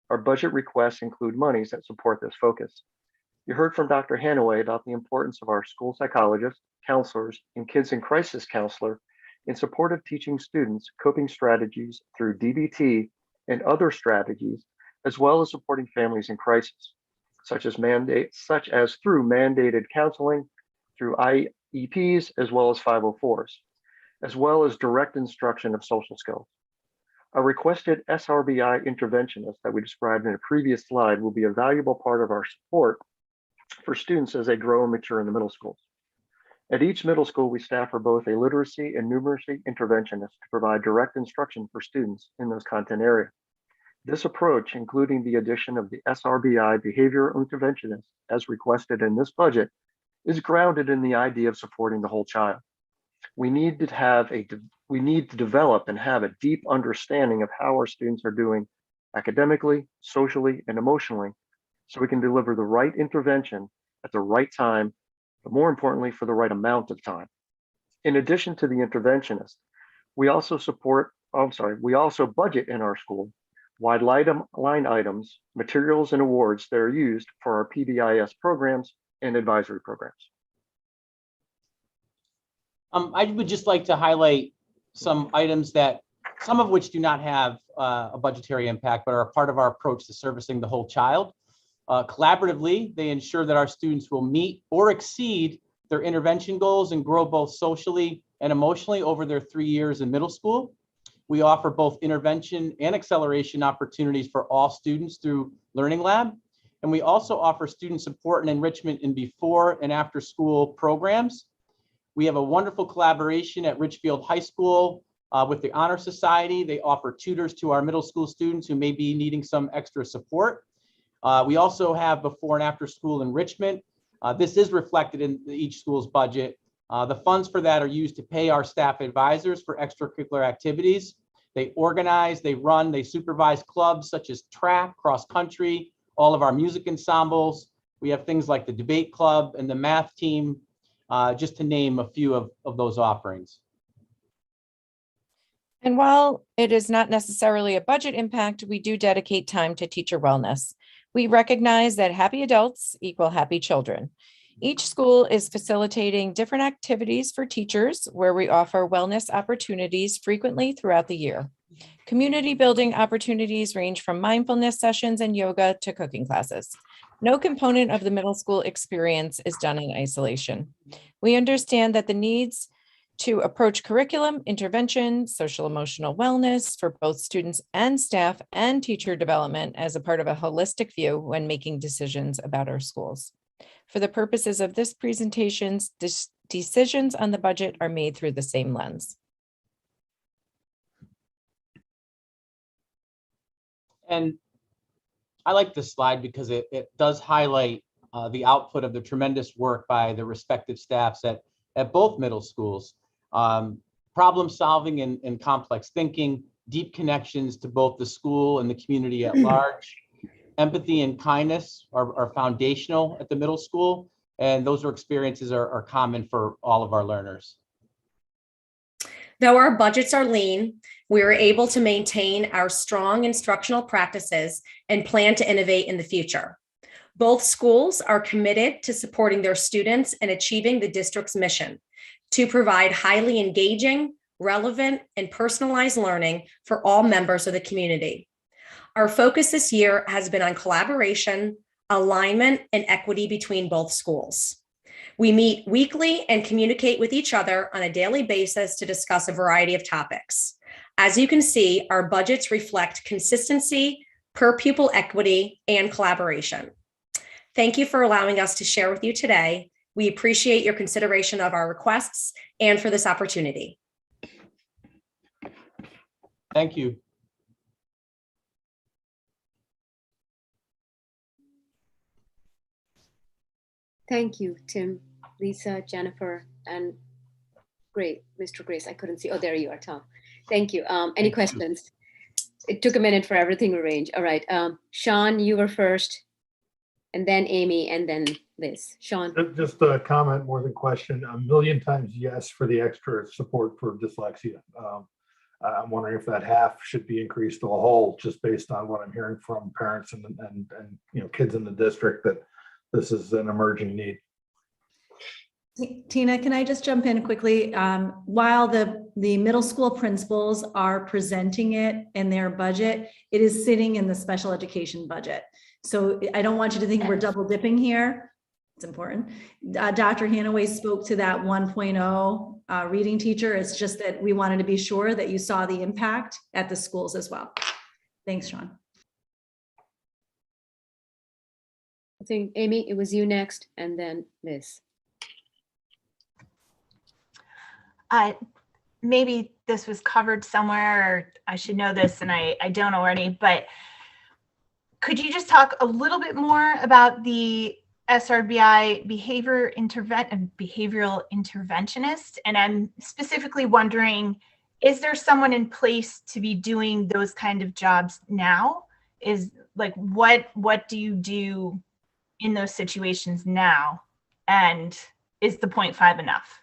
Our budget requests include monies that support this focus. You heard from Dr. Hanaway about the importance of our school psychologists, counselors, and kids in crisis counselor in support of teaching students coping strategies through DBT and other strategies, as well as supporting families in crisis, such as through mandated counseling, through IEPs, as well as 504s, as well as direct instruction of social skills. A requested SRBI interventionist that we described in a previous slide will be a valuable part of our support for students as they grow and mature in the middle schools. At each middle school, we staff for both a literacy and numeracy interventionist to provide direct instruction for students in those content areas. This approach, including the addition of the SRBI behavioral interventionist as requested in this budget, is grounded in the idea of supporting the whole child. We need to develop and have a deep understanding of how our students are doing academically, socially, and emotionally, so we can deliver the right intervention at the right time, but more importantly, for the right amount of time. In addition to the interventionist, we also budget in our school wide line items, materials, and awards that are used for our PBIS programs and advisory programs. I would just like to highlight some items that, some of which do not have a budgetary impact, but are a part of our approach to servicing the whole child. Collaboratively, they ensure that our students will meet or exceed their intervention goals and grow both socially and emotionally over their 3 years in middle school. We offer both intervention and acceleration opportunities for all students through Learning Lab. And we also offer student support and enrichment in before and after school programs. We have a wonderful collaboration at Richfield High School with the Honor Society. They offer tutors to our middle school students who may be needing some extra support. We also have before and after school enrichment. This is reflected in each school's budget. The funds for that are used to pay our staff advisors for extracurricular activities. They organize, they run, they supervise clubs such as track, cross country, all of our music ensembles. We have things like the debate club and the math team, just to name a few of those offerings. And while it is not necessarily a budget impact, we do dedicate time to teacher wellness. We recognize that happy adults equal happy children. Each school is facilitating different activities for teachers where we offer wellness opportunities frequently throughout the year. Community building opportunities range from mindfulness sessions and yoga to cooking classes. No component of the middle school experience is done in isolation. We understand that the needs to approach curriculum, intervention, social emotional wellness for both students and staff and teacher development as a part of a holistic view when making decisions about our schools. For the purposes of this presentation, decisions on the budget are made through the same lens. And I like this slide because it does highlight the output of the tremendous work by the respective staffs at both middle schools. Problem solving and complex thinking, deep connections to both the school and the community at large. Empathy and kindness are foundational at the middle school, and those experiences are common for all of our learners. Though our budgets are lean, we are able to maintain our strong instructional practices and plan to innovate in the future. Both schools are committed to supporting their students and achieving the district's mission to provide highly engaging, relevant, and personalized learning for all members of the community. Our focus this year has been on collaboration, alignment, and equity between both schools. We meet weekly and communicate with each other on a daily basis to discuss a variety of topics. As you can see, our budgets reflect consistency, per pupil equity, and collaboration. Thank you for allowing us to share with you today. We appreciate your consideration of our requests and for this opportunity. Thank you. Thank you, Tim, Lisa, Jennifer, and great, Mr. Grace. I couldn't see. Oh, there you are, Tom. Thank you. Any questions? It took a minute for everything to arrange. All right. Sean, you were first, and then Amy, and then Liz. Sean. Just a comment more than question. A million times yes for the extra support for dyslexia. I'm wondering if that half should be increased to a whole, just based on what I'm hearing from parents and kids in the district, that this is an emerging need. Tina, can I just jump in quickly? While the middle school principals are presenting it in their budget, it is sitting in the special education budget. So I don't want you to think we're double dipping here. It's important. Dr. Hanaway spoke to that 1.0 reading teacher. It's just that we wanted to be sure that you saw the impact at the schools as well. Thanks, Sean. I think, Amy, it was you next, and then Liz. Maybe this was covered somewhere, or I should know this and I don't already, but could you just talk a little bit more about the SRBI behavioral interventionist? And I'm specifically wondering, is there someone in place to be doing those kind of jobs now? Is like, what do you do in those situations now? And is the 0.5 enough?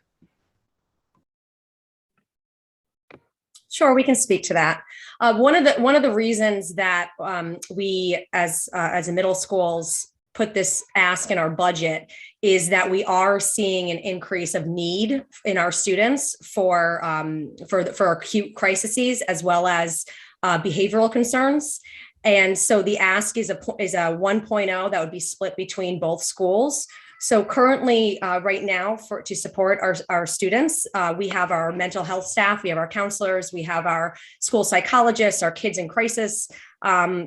Sure, we can speak to that. One of the reasons that we, as a middle schools, put this ask in our budget is that we are seeing an increase of need in our students for acute crises as well as behavioral concerns. And so the ask is a 1.0 that would be split between both schools. So currently, right now, to support our students, we have our mental health staff, we have our counselors, we have our school psychologists, our kids in crisis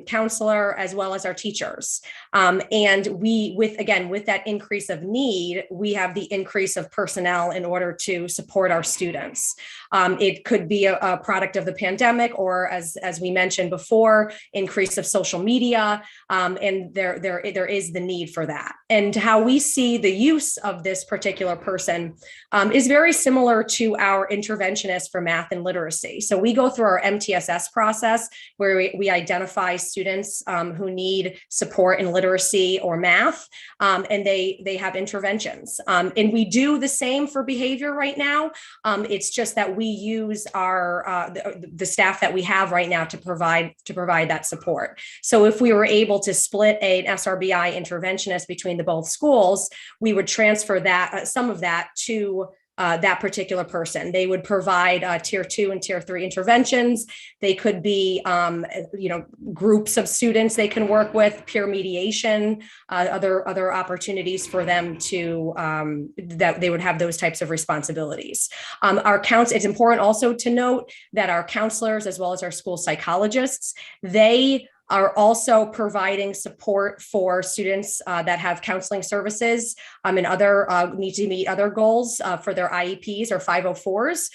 counselor, as well as our teachers. And with that increase of need, we have the increase of personnel in order to support our students. It could be a product of the pandemic, or as we mentioned before, increase of social media, and there is the need for that. And how we see the use of this particular person is very similar to our interventionist for math and literacy. So we go through our MTSS process where we identify students who need support in literacy or math, and they have interventions. And we do the same for behavior right now. It's just that we use our the staff that we have right now to provide that support. So if we were able to split an SRBI interventionist between the both schools, we would transfer that some of that to that particular person. They would provide tier 2 and tier 3 interventions. They could be, groups of students they can work with, peer mediation, other opportunities for them to, that they would have those types of responsibilities. It's important also to note that our counselors, as well as our school psychologists, they are also providing support for students that have counseling services and other need to meet other goals for their IEPs or 504s.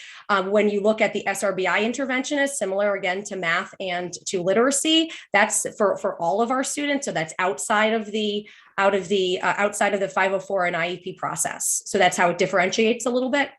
When you look at the SRBI interventionist, similar again to math and to literacy, that's for all of our students. So that's outside of the 504 and IEP process. So that's how it differentiates a little bit.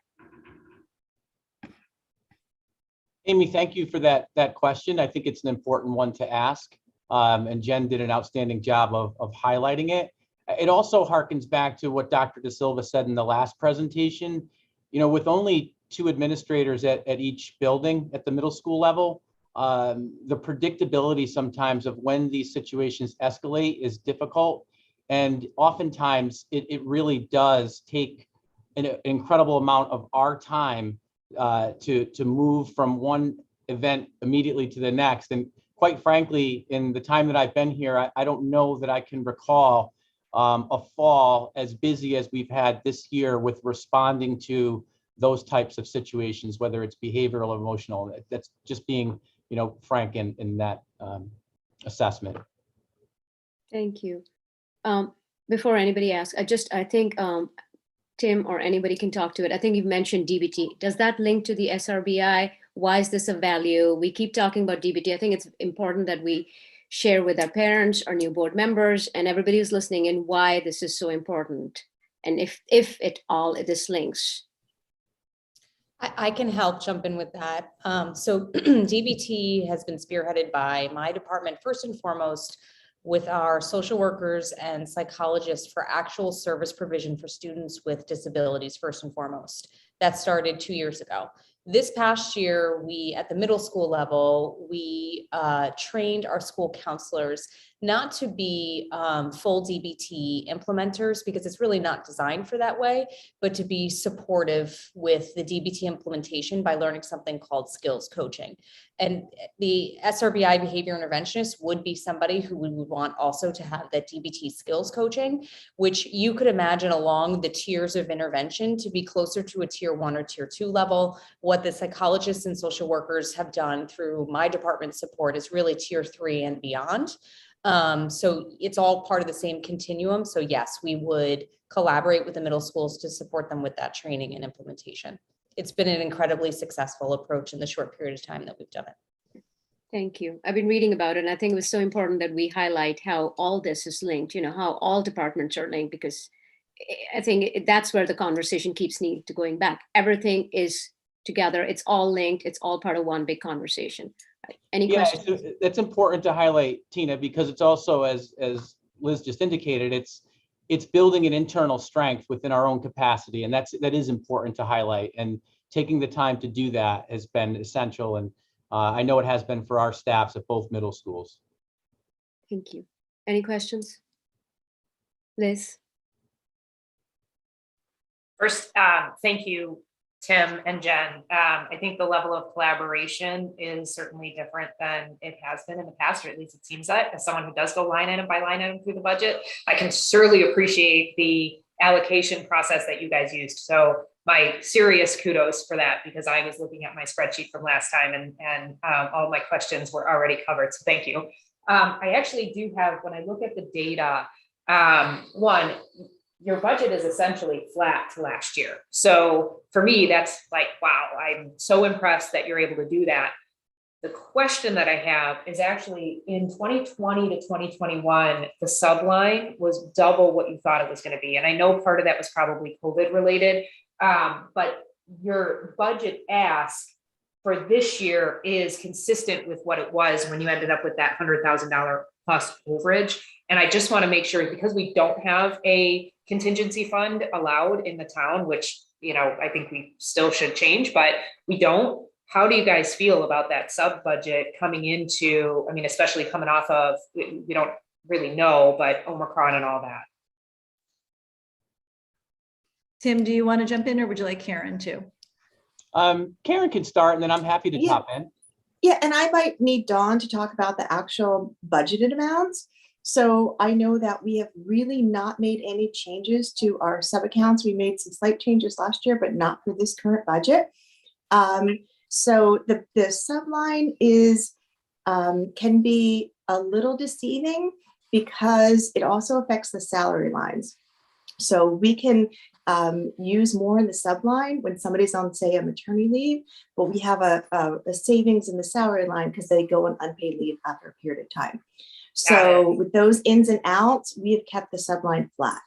Amy, thank you for that question. I think it's an important one to ask. And Jen did an outstanding job of highlighting it. It also harkens back to what Dr. De Silva said in the last presentation. With only 2 administrators at each building at the middle school level, the predictability sometimes of when these situations escalate is difficult. And oftentimes it really does take an incredible amount of our time to move from one event immediately to the next. And quite frankly, in the time that I've been here, I don't know that I can recall a fall as busy as we've had this year with responding to those types of situations, whether it's behavioral or emotional. That's just being, frank in that assessment. Thank you. Before anybody asks, I think Tim or anybody can talk to it. I think you've mentioned DBT. Does that link to the SRBI? Why is this of value? We keep talking about DBT. I think it's important that we share with our parents, our new board members, and everybody who's listening in why this is so important. And if this links. I can help jump in with that. So DBT has been spearheaded by my department, first and foremost, with our social workers and psychologists for actual service provision for students with disabilities, first and foremost. That started 2 years ago. This past year, at the middle school level, we trained our school counselors not to be full DBT implementers, because it's really not designed for that way, but to be supportive with the DBT implementation by learning something called skills coaching. And the SRBI behavior interventionist would be somebody who we would want also to have that DBT skills coaching, which you could imagine along the tiers of intervention to be closer to a tier 1 or tier 2 level. What the psychologists and social workers have done through my department support is really tier 3 and beyond. So it's all part of the same continuum. So yes, we would collaborate with the middle schools to support them with that training and implementation. It's been an incredibly successful approach in the short period of time that we've done it. Thank you. I've been reading about it, and I think it was so important that we highlight how all this is linked, how all departments are linked, because I think that's where the conversation keeps needing to going back. Everything is together. It's all linked. It's all part of one big conversation. Any questions? That's important to highlight, Tina, because it's also, as Liz just indicated, it's building an internal strength within our own capacity, and that is important to highlight. And taking the time to do that has been essential, and I know it has been for our staffs at both middle schools. Thank you. Any questions? Liz? First, thank you, Tim and Jen. I think the level of collaboration is certainly different than it has been in the past, or at least it seems that. As someone who does go line item by line item through the budget, I can surely appreciate the allocation process that you guys used. So my serious kudos for that, because I was looking at my spreadsheet from last time and all my questions were already covered. So thank you. I actually do have, when I look at the data, one, your budget is essentially flat to last year. So for me, that's like, wow, I'm so impressed that you're able to do that. The question that I have is actually in 2020 to 2021, the subline was double what you thought it was going to be. And I know part of that was probably COVID related, but your budget ask for this year is consistent with what it was when you ended up with that $100,000 plus overage. And I just want to make sure, because we don't have a contingency fund allowed in the town, which, I think we still should change, but we don't. How do you guys feel about that sub budget coming into, especially coming off of, we don't really know, but Omicron and all that? Tim, do you want to jump in or would you like Karen to? Karen can start and then I'm happy to Yeah. top in. Yeah, and I might need Dawn to talk about the actual budgeted amounts. So I know that we have really not made any changes to our sub accounts. We made some slight changes last year, but not for this current budget. So the subline is can be a little deceiving because it also affects the salary lines. So we can use more in the subline when somebody's on, say, a maternity leave, but we have a savings in the salary line because they go on unpaid leave after a period of time. So with those ins and outs, we have kept the subline flat.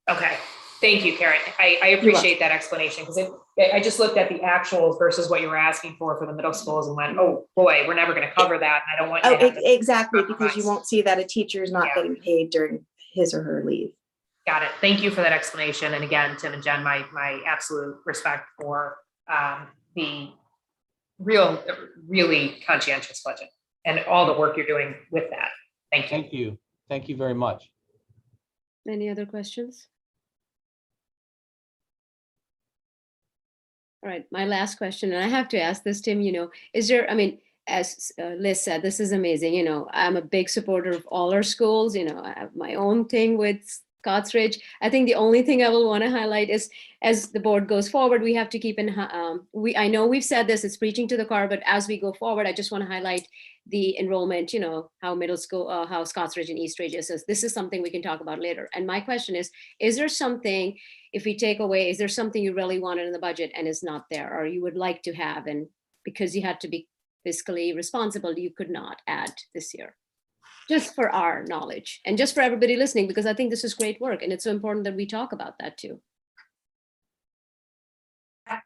Okay, thank you, Karen. I appreciate that explanation because I just looked at the actuals versus what you were asking for the middle schools and went, oh boy, we're never going to cover that. And I don't want you to have to Exactly, because you won't see that a teacher is not getting paid during his or her leave. Got it. Thank you for that explanation. And again, Tim and Jen, my absolute respect for the really conscientious budget and all the work you're doing with that. Thank you. Thank you. Thank you very much. Any other questions? All right, my last question, and I have to ask this, Tim, is there, I mean, as Liz said, this is amazing. I'm a big supporter of all our schools. I have my own thing with Scotts Ridge. I think the only thing I will want to highlight is as the board goes forward, we have to keep in, I know we've said this, it's preaching to the choir, but as we go forward, I just want to highlight the enrollment, how middle school, how Scotts Ridge and East Ridge is. So this is something we can talk about later. And my question is there something, if we take away, is there something you really wanted in the budget and is not there, or you would like to have, and because you had to be fiscally responsible, you could not add this year? Just for our knowledge and just for everybody listening, because I think this is great work and it's so important that we talk about that too.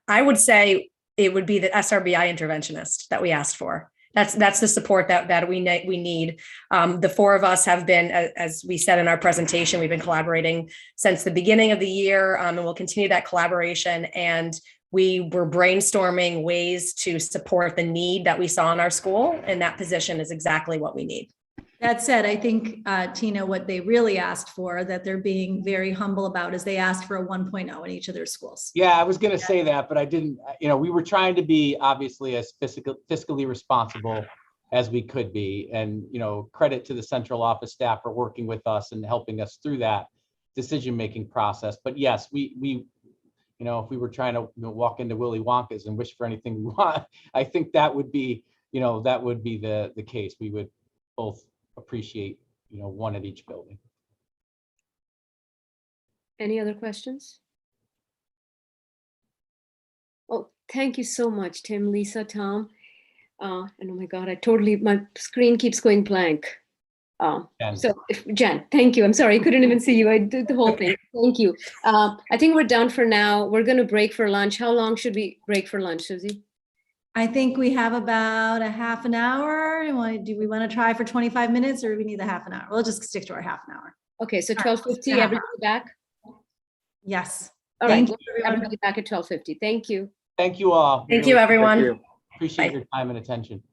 I would say it would be the SRBI interventionist that we asked for. That's the support that we need. The four of us have been, as we said in our presentation, we've been collaborating since the beginning of the year, and we'll continue that collaboration. And we were brainstorming ways to support the need that we saw in our school, and that position is exactly what we need. That said, I think, Tina, what they really asked for, that they're being very humble about, is they asked for a 1.0 in each of their schools. Yeah, I was going to say that, but I didn't, we were trying to be obviously as fiscally responsible as we could be. And, credit to the central office staff for working with us and helping us through that decision-making process. But yes, we if we were trying to walk into Willy Wonka's and wish for anything we want, I think that would be, the case. We would both appreciate, one at each building. Any other questions? Oh, thank you so much, Tim, Lisa, Tom. And oh my God, my screen keeps going blank. Jen, thank you. I'm sorry, I couldn't even see you. I did the whole thing. Thank you. I think we're done for now. We're going to break for lunch. How long should we break for lunch, Susie? I think we have about a half an hour. Do we want to try for 25 minutes or do we need the half an hour? We'll just stick to our half an hour. Okay, so 12:50, everybody back? Yes. All right, everybody back at 12:50. Thank you. Thank you all. Thank you, everyone. Thank you. Appreciate your time and attention.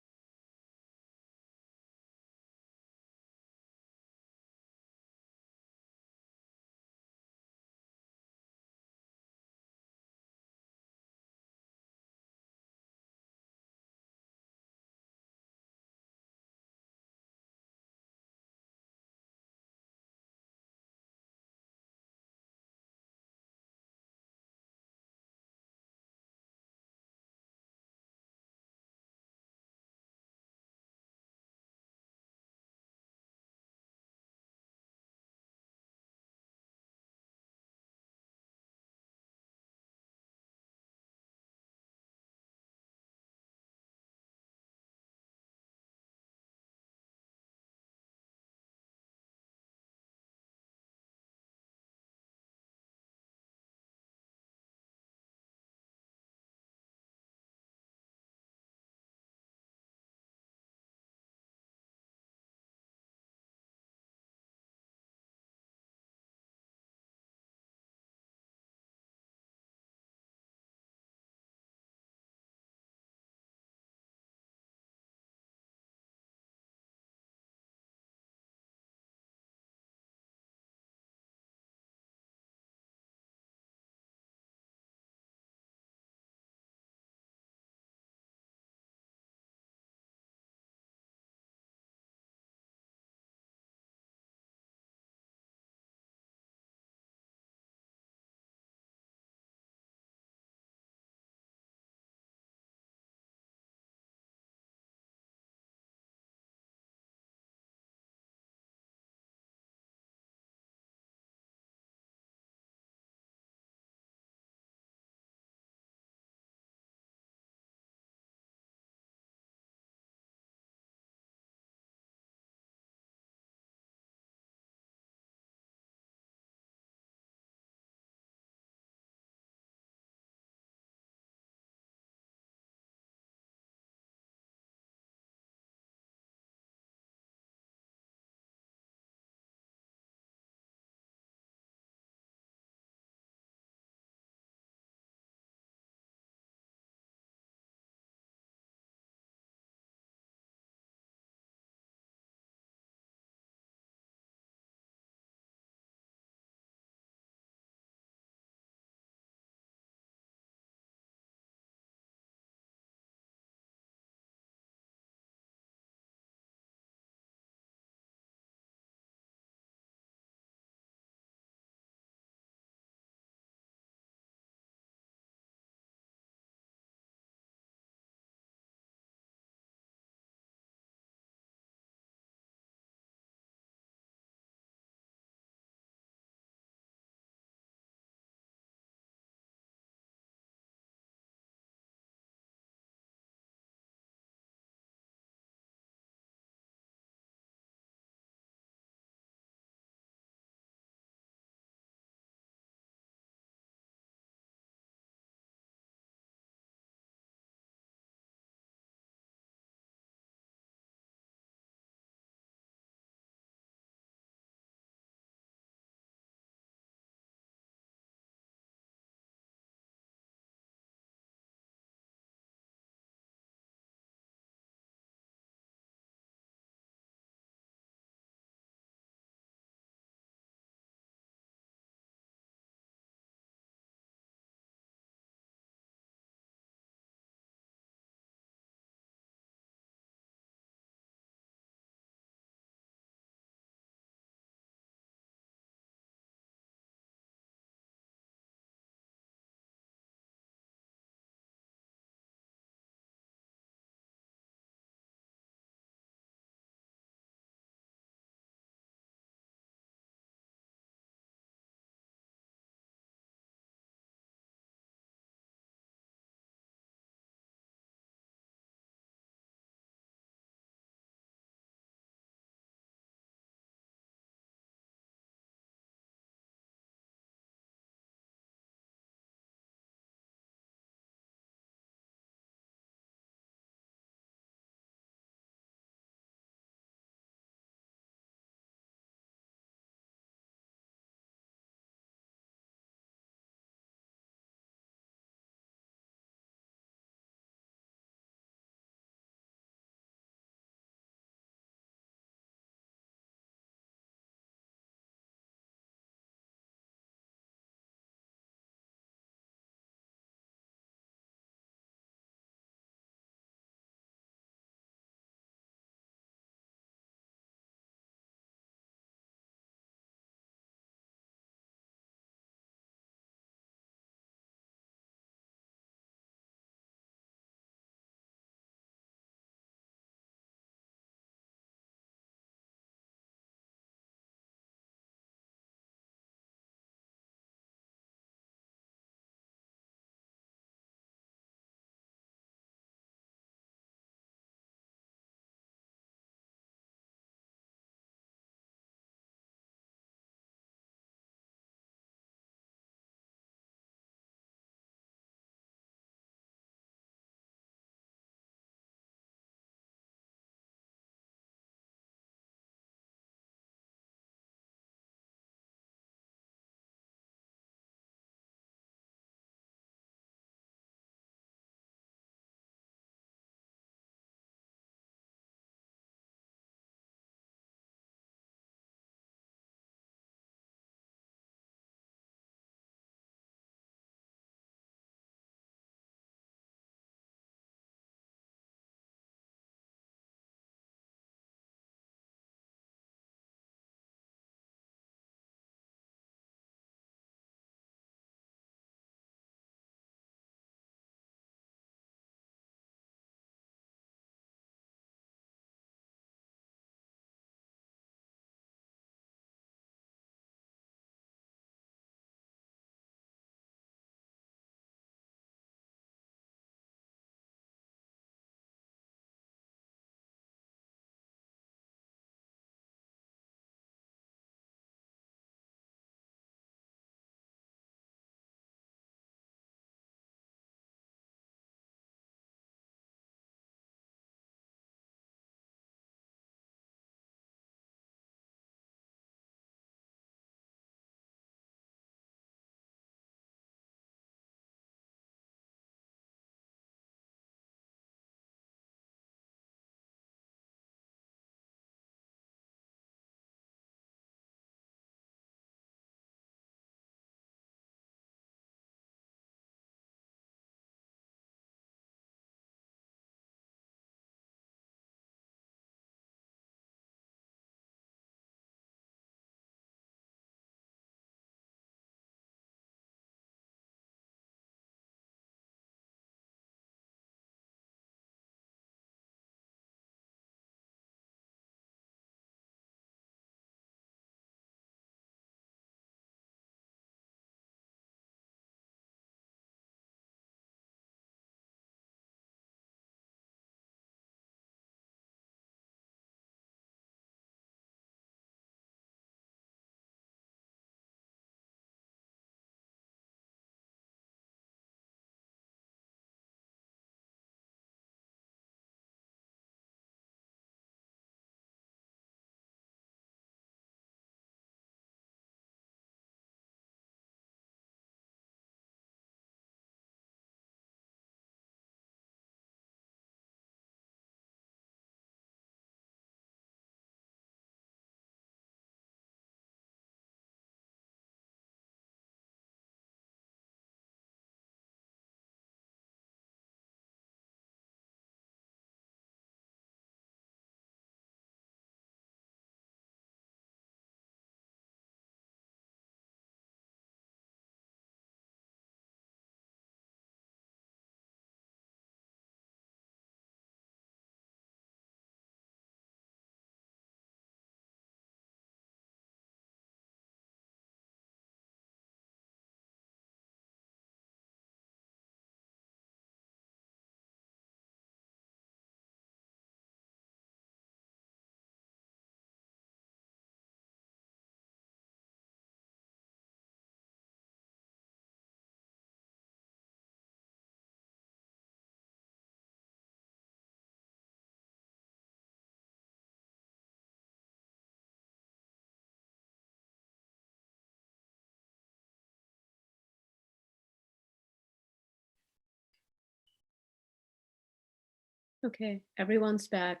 Okay, everyone's back.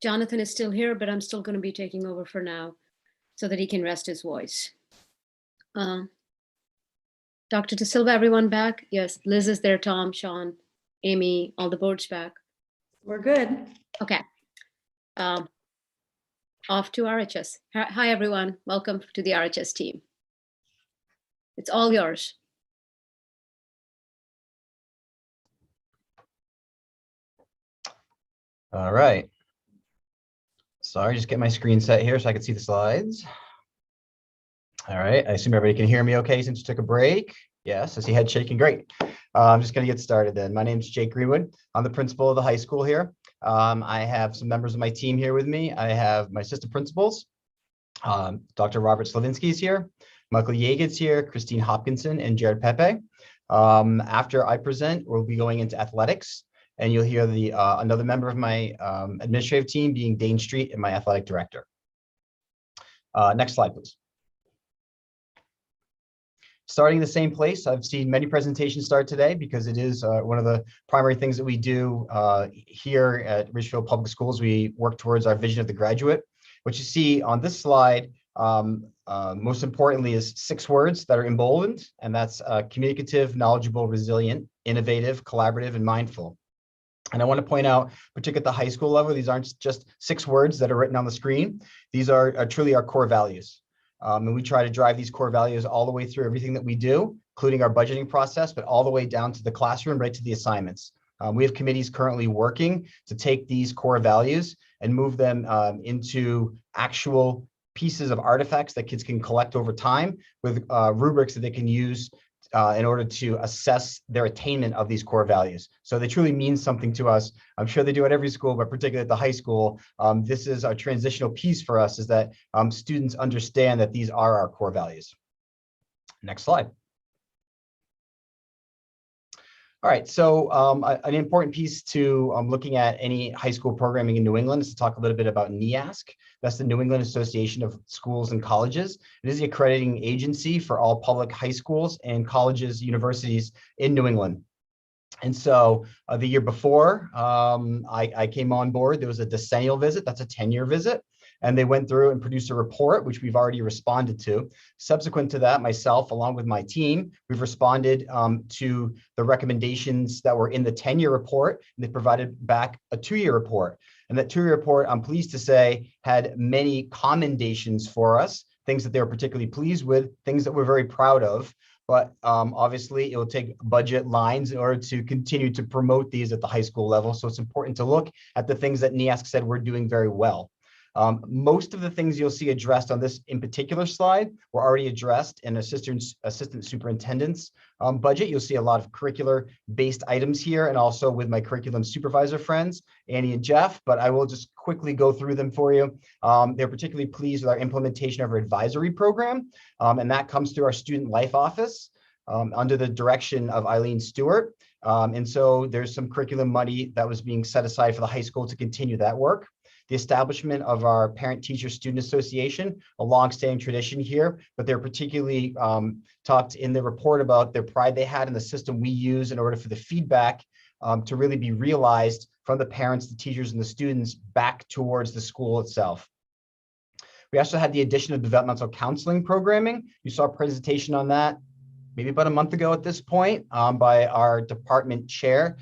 Jonathan is still here, but I'm still going to be taking over for now so that he can rest his voice. Dr. De Silva, everyone back? Yes, Liz is there, Tom, Sean, Amy, all the boards back. We're good. Okay. Off to RHS. Hi, everyone. Welcome to the RHS team. It's all yours. All right. Sorry, just get my screen set here so I can see the slides. All right, I assume everybody can hear me okay since you took a break. Yes, I see head shaking, great. I'm just gonna get started then. My name is Jake Greenwood. I'm the principal of the high school here. I have some members of my team here with me. I have my assistant principals. Dr. Robert Slavinsky is here. Michael Yeaget's here, Christine Hopkinson, and Jared Pepe. After I present, we'll be going into athletics, and you'll hear the another member of my administrative team being Dane Street and my athletic director. Next slide, please. Starting in the same place, I've seen many presentations start today because it is one of the primary things that we do here at Ridgefield Public Schools. We work towards our vision of the graduate. What you see on this slide, most importantly, is 6 words that are emboldened, and that's communicative, knowledgeable, resilient, innovative, collaborative, and mindful. And I want to point out, particularly at the high school level, these aren't just 6 words that are written on the screen. These are truly our core values. And we try to drive these core values all the way through everything that we do, including our budgeting process, but all the way down to the classroom, right to the assignments. We have committees currently working to take these core values and move them into actual pieces of artifacts that kids can collect over time with rubrics that they can use in order to assess their attainment of these core values. So they truly mean something to us. I'm sure they do at every school, but particularly at the high school, this is a transitional piece for us, is that students understand that these are our core values. Next slide. All right, so an important piece to looking at any high school programming in New England is to talk a little bit about NEASC. That's the New England Association of Schools and Colleges. It is the accrediting agency for all public high schools and colleges, universities in New England. And so the year before I came on board, there was a decennial visit, that's a 10-year visit. And they went through and produced a report, which we've already responded to. Subsequent to that, myself, along with my team, we've responded to the recommendations that were in the 10-year report, and they provided back a 2-year report. And that 2-year report, I'm pleased to say, had many commendations for us, things that they were particularly pleased with, things that we're very proud of. But obviously, it will take budget lines in order to continue to promote these at the high school level. So it's important to look at the things that NEASC said we're doing very well. Most of the things you'll see addressed on this in particular slide were already addressed in assistant superintendent's budget. You'll see a lot of curricular based items here, and also with my curriculum supervisor friends, Annie and Jeff, but I will just quickly go through them for you. They're particularly pleased with our implementation of our advisory program, and that comes through our student life office under the direction of Eileen Stewart. And so there's some curriculum money that was being set aside for the high school to continue that work. The establishment of our Parent-Teacher-Student Association, a longstanding tradition here, but they're particularly talked in the report about their pride they had in the system we use in order for the feedback to really be realized from the parents, the teachers, and the students back towards the school itself. We also had the addition of developmental counseling programming. You saw a presentation on that maybe about a month ago at this point by our department chair,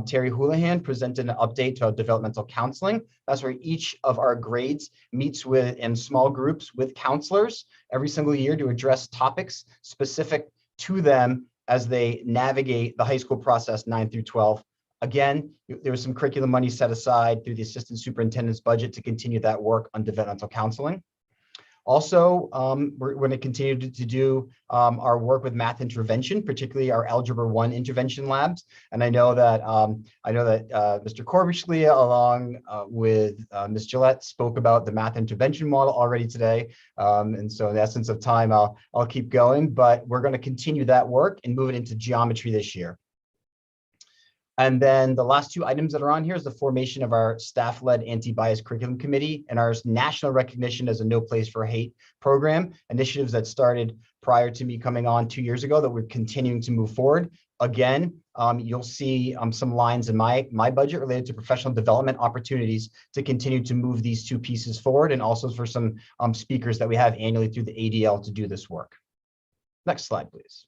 Terry Houlihan, presented an update to our developmental counseling. That's where each of our grades meets with in small groups with counselors every single year to address topics specific to them as they navigate the high school process 9 through 12. Again, there was some curriculum money set aside through the assistant superintendent's budget to continue that work on developmental counseling. Also, we're going to continue to do our work with math intervention, particularly our Algebra 1 intervention labs. And I know that Mr. Korbishlia, along with Ms. Gillette, spoke about the math intervention model already today. And so in the essence of time, I'll keep going, but we're going to continue that work and move it into geometry this year. And then the last 2 items that are on here is the formation of our staff-led anti-bias curriculum committee and our national recognition as a No Place for Hate program, initiatives that started prior to me coming on 2 years ago that we're continuing to move forward. Again, you'll see some lines in my budget related to professional development opportunities to continue to move these two pieces forward, and also for some speakers that we have annually through the ADL to do this work. Next slide, please.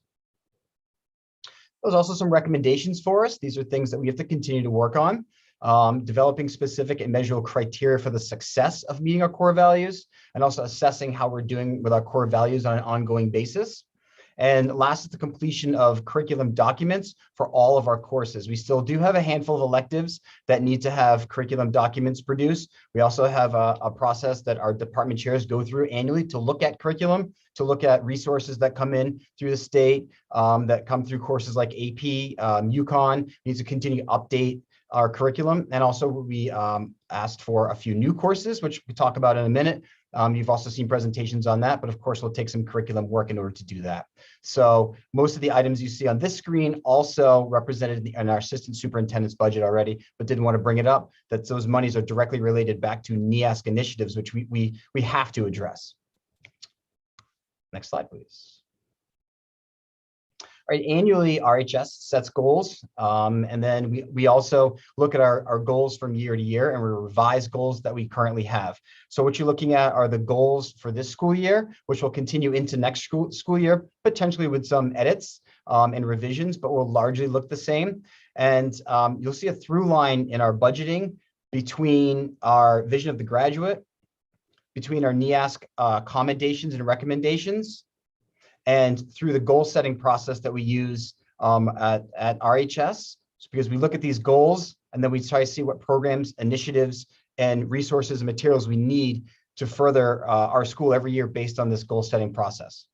There's also some recommendations for us. These are things that we have to continue to work on. Developing specific and measurable criteria for the success of meeting our core values, and also assessing how we're doing with our core values on an ongoing basis. And last is the completion of curriculum documents for all of our courses. We still do have a handful of electives that need to have curriculum documents produced. We also have a process that our department chairs go through annually to look at curriculum, to look at resources that come in through the state, that come through courses like AP, UConn. Needs to continue to update our curriculum. And also we asked for a few new courses, which we'll talk about in a minute. You've also seen presentations on that, but of course we'll take some curriculum work in order to do that. So most of the items you see on this screen also represented in our assistant superintendent's budget already, but didn't want to bring it up, that those monies are directly related back to NEASC initiatives, which we have to address. Next slide, please. All right, annually, RHS sets goals, and then we also look at our goals from year to year, and we revise goals that we currently have. So what you're looking at are the goals for this school year, which will continue into next school year, potentially with some edits and revisions, but will largely look the same. And you'll see a through line in our budgeting between our vision of the graduate, between our NEASC commendations and recommendations, and through the goal setting process that we use at RHS. It's because we look at these goals and then we try to see what programs, initiatives, and resources and materials we need to further our school every year based on this goal setting process.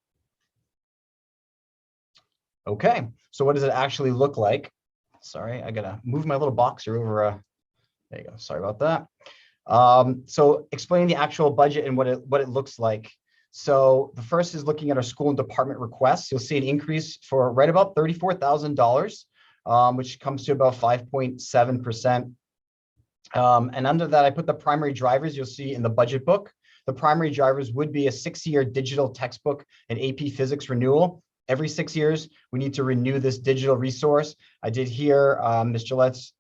Okay, so what does it actually look like? Sorry, I gotta move my little boxer over. There you go, sorry about that. So explaining the actual budget and what it looks like. So the first is looking at our school and department requests. You'll see an increase for right about $34,000, which comes to about 5.7%. And under that, I put the primary drivers you'll see in the budget book. The primary drivers would be a 6-year digital textbook and AP Physics renewal. Every 6 years, we need to renew this digital resource. I did hear Ms. Gillette's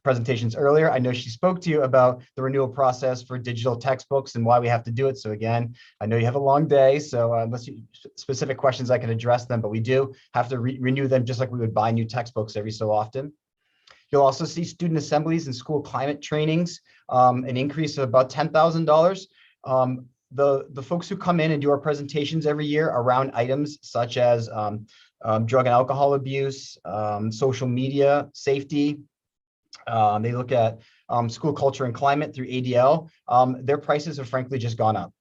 presentations earlier. I know she spoke to you about the renewal process for digital textbooks and why we have to do it. So again, I know you have a long day, so unless you specific questions, I can address them, but we do have to renew them just like we would buy new textbooks every so often. You'll also see student assemblies and school climate trainings, an increase of about $10,000. The folks who come in and do our presentations every year around items such as drug and alcohol abuse, social media safety, they look at school culture and climate through ADL. Their prices have frankly just gone up.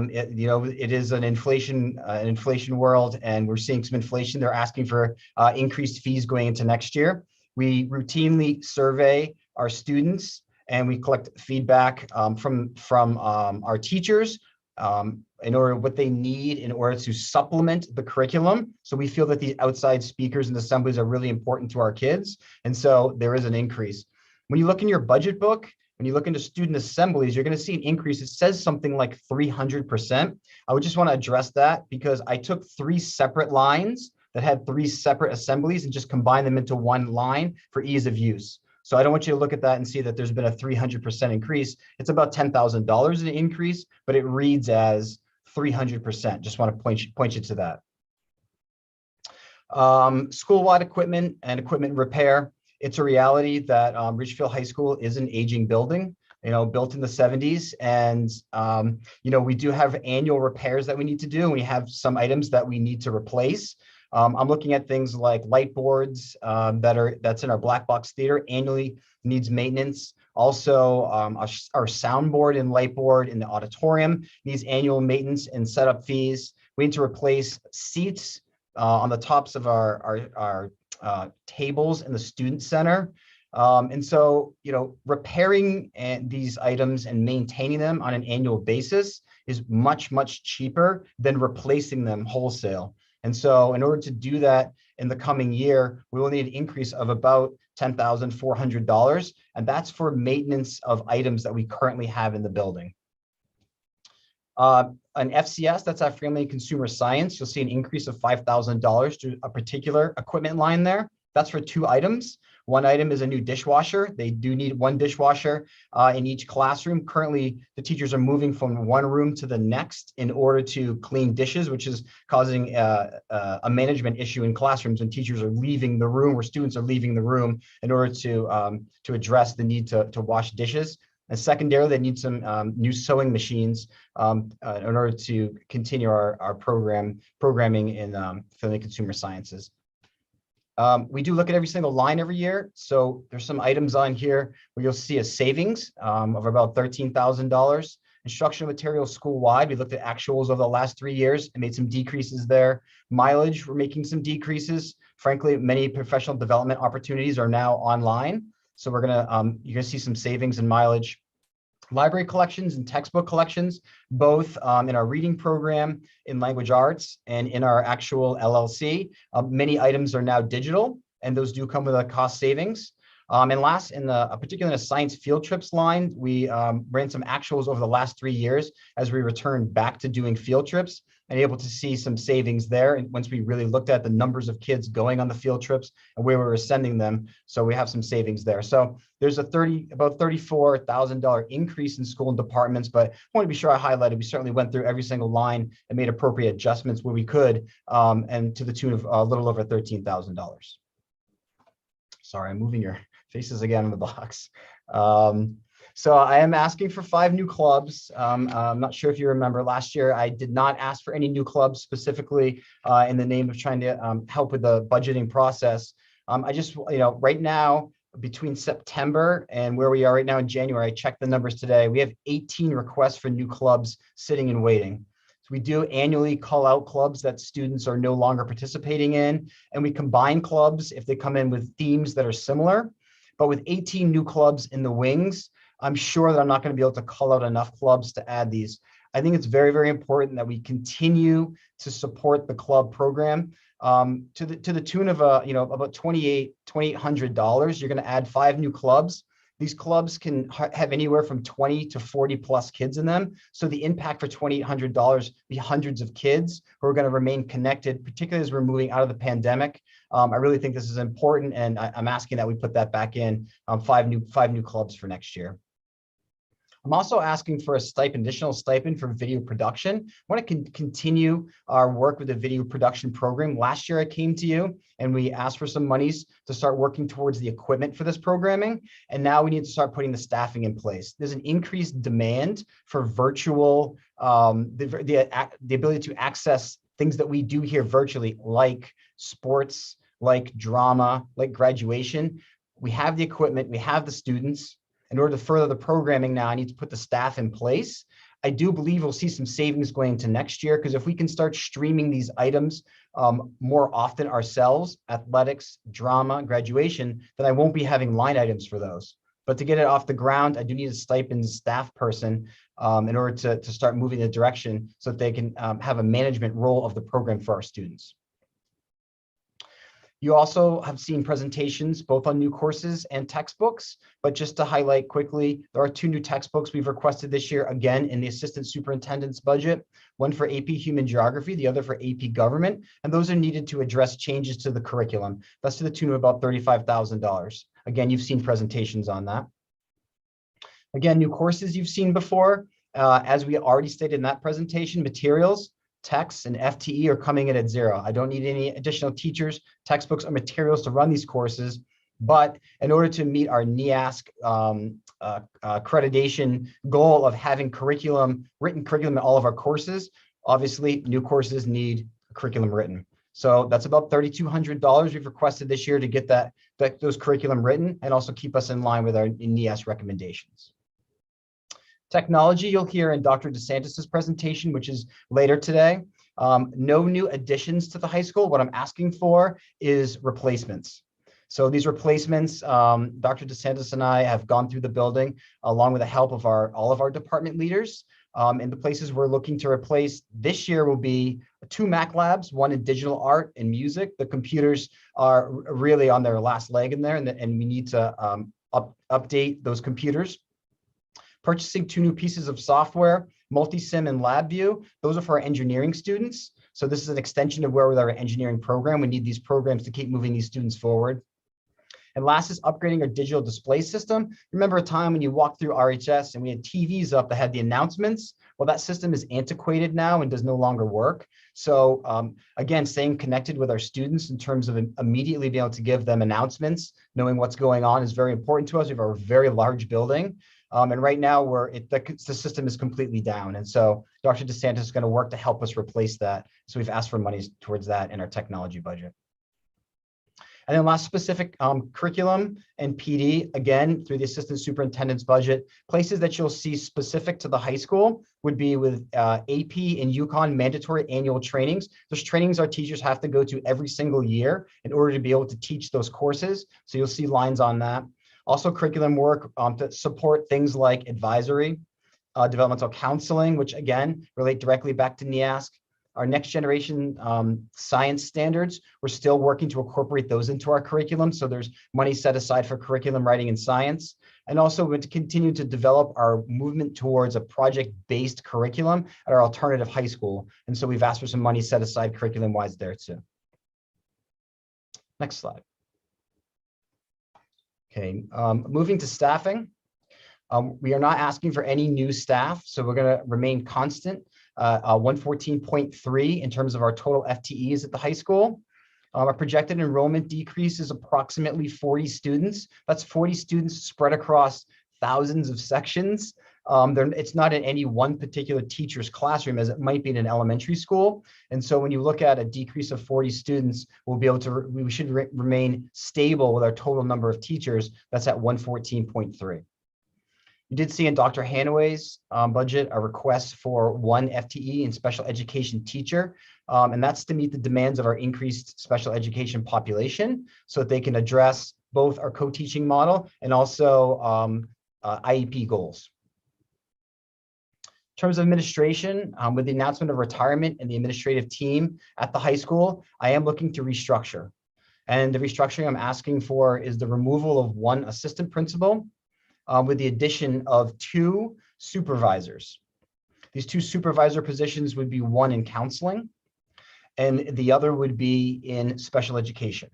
It is an inflation world, and we're seeing some inflation. They're asking for increased fees going into next year. We routinely survey our students, and we collect feedback from our teachers in order what they need in order to supplement the curriculum. So we feel that the outside speakers and assemblies are really important to our kids. And so there is an increase. When you look in your budget book, when you look into student assemblies, you're going to see an increase. It says something like 300%. I would just want to address that because I took 3 separate lines that had 3 separate assemblies and just combined them into one line for ease of use. So I don't want you to look at that and see that there's been a 300% increase. It's about $10,000 in increase, but it reads as 300%. Just want to point you to that. School-wide equipment and equipment repair. It's a reality that Richfield High School is an aging building, built in the 70s. And, we do have annual repairs that we need to do. And we have some items that we need to replace. I'm looking at things like light boards that's in our black box theater, annually needs maintenance. Also, our soundboard and light board in the auditorium needs annual maintenance and setup fees. We need to replace seats on the tops of our tables in the student center. And so, repairing these items and maintaining them on an annual basis is much, much cheaper than replacing them wholesale. And so in order to do that in the coming year, we will need an increase of about $10,400. And that's for maintenance of items that we currently have in the building. an FCS, that's our Family and Consumer Science. You'll see an increase of $5,000 to a particular equipment line there. That's for 2 items. One item is a new dishwasher. They do need 1 dishwasher in each classroom. Currently, the teachers are moving from one room to the next in order to clean dishes, which is causing a management issue in classrooms when teachers are leaving the room or students are leaving the room in order to address the need to wash dishes. And secondarily, they need some new sewing machines in order to continue our programming in Family and Consumer Sciences. We do look at every single line every year. So there's some items on here where you'll see a savings of about $13,000. Instructional materials school-wide, we looked at actuals over the last 3 years and made some decreases there. Mileage, we're making some decreases. Frankly, many professional development opportunities are now online. So you're gonna see some savings in mileage. Library collections and textbook collections, both in our reading program, in language arts, and in our actual LLC. Many items are now digital, and those do come with a cost savings. And last, particularly in the science field trips line, we ran some actuals over the last 3 years as we returned back to doing field trips and able to see some savings there. And once we really looked at the numbers of kids going on the field trips and where we were sending them, so we have some savings there. So there's about $34,000 increase in school and departments, but I want to be sure I highlighted, we certainly went through every single line and made appropriate adjustments where we could, and to the tune of a little over $13,000. Sorry, I'm moving your faces again in the box. So I am asking for 5 new clubs. I'm not sure if you remember last year, I did not ask for any new clubs specifically in the name of trying to help with the budgeting process. I just, right now, between September and where we are right now in January, I checked the numbers today. We have 18 requests for new clubs sitting and waiting. So we do annually call out clubs that students are no longer participating in, and we combine clubs if they come in with themes that are similar. But with 18 new clubs in the wings, I'm sure that I'm not going to be able to call out enough clubs to add these. I think it's very, very important that we continue to support the club program to the tune of about $2,800. You're going to add 5 new clubs. These clubs can have anywhere from 20 to 40 plus kids in them. So the impact for $2,800 be hundreds of kids who are going to remain connected, particularly as we're moving out of the pandemic. I really think this is important, and I'm asking that we put that back in 5 new clubs for next year. I'm also asking for a additional stipend for video production. I want to continue our work with the video production program. Last year I came to you and we asked for some monies to start working towards the equipment for this programming. And now we need to start putting the staffing in place. There's an increased demand for virtual, the ability to access things that we do here virtually, like sports, like drama, like graduation. We have the equipment, we have the students. In order to further the programming now, I need to put the staff in place. I do believe we'll see some savings going into next year, because if we can start streaming these items more often ourselves, athletics, drama, graduation, then I won't be having line items for those. But to get it off the ground, I do need a stipend staff person in order to start moving the direction so that they can have a management role of the program for our students. You also have seen presentations both on new courses and textbooks, but just to highlight quickly, there are 2 new textbooks we've requested this year, again, in the assistant superintendent's budget, one for AP Human Geography, the other for AP Government, and those are needed to address changes to the curriculum. That's to the tune of about $35,000. Again, you've seen presentations on that. Again, new courses you've seen before. As we already stated in that presentation, materials, texts, and FTE are coming in at 0. I don't need any additional teachers, textbooks, or materials to run these courses. But in order to meet our NEASC accreditation goal of having written curriculum in all of our courses, obviously new courses need curriculum written. So that's about $3,200 we've requested this year to get those curriculum written and also keep us in line with our NEASC recommendations. Technology, you'll hear in Dr. DeSantis's presentation, which is later today. No new additions to the high school. What I'm asking for is replacements. So these replacements, Dr. DeSantis and I have gone through the building along with the help of all of our department leaders. And the places we're looking to replace this year will be 2 Mac labs, one in digital art and music. The computers are really on their last leg in there, and we need to update those computers. Purchasing 2 new pieces of software, Multisim and LabVIEW. Those are for our engineering students. So this is an extension of where with our engineering program. We need these programs to keep moving these students forward. And last is upgrading our digital display system. Remember a time when you walked through RHS and we had TVs up that had the announcements? Well, that system is antiquated now and does no longer work. So again, staying connected with our students in terms of immediately being able to give them announcements, knowing what's going on is very important to us. We have a very large building. And right now the system is completely down. And so Dr. DeSantis is going to work to help us replace that. So we've asked for money towards that in our technology budget. And then last specific curriculum and PD, again, through the assistant superintendent's budget, places that you'll see specific to the high school would be with AP and UConn mandatory annual trainings. Those trainings our teachers have to go to every single year in order to be able to teach those courses. So you'll see lines on that. Also curriculum work to support things like advisory, developmental counseling, which again, relate directly back to NEASC. Our next generation science standards, we're still working to incorporate those into our curriculum. So there's money set aside for curriculum writing and science. And also we're going to continue to develop our movement towards a project-based curriculum at our alternative high school. And so we've asked for some money set aside curriculum-wise there too. Next slide. Okay, moving to staffing. We are not asking for any new staff, so we're going to remain constant. 114.3 in terms of our total FTEs at the high school. Our projected enrollment decrease is approximately 40 students. That's 40 students spread across thousands of sections. It's not in any one particular teacher's classroom as it might be in an elementary school. And so when you look at a decrease of 40 students, we'll be able to, we should remain stable with our total number of teachers. That's at 114.3. You did see in Dr. Hanaway's budget a request for 1 FTE in special education teacher, and that's to meet the demands of our increased special education population so that they can address both our co-teaching model and also IEP goals. In terms of administration, with the announcement of retirement and the administrative team at the high school, I am looking to restructure. And the restructuring I'm asking for is the removal of 1 assistant principal, with the addition of 2 supervisors. These 2 supervisor positions would be 1 in counseling, and the other would be in special education.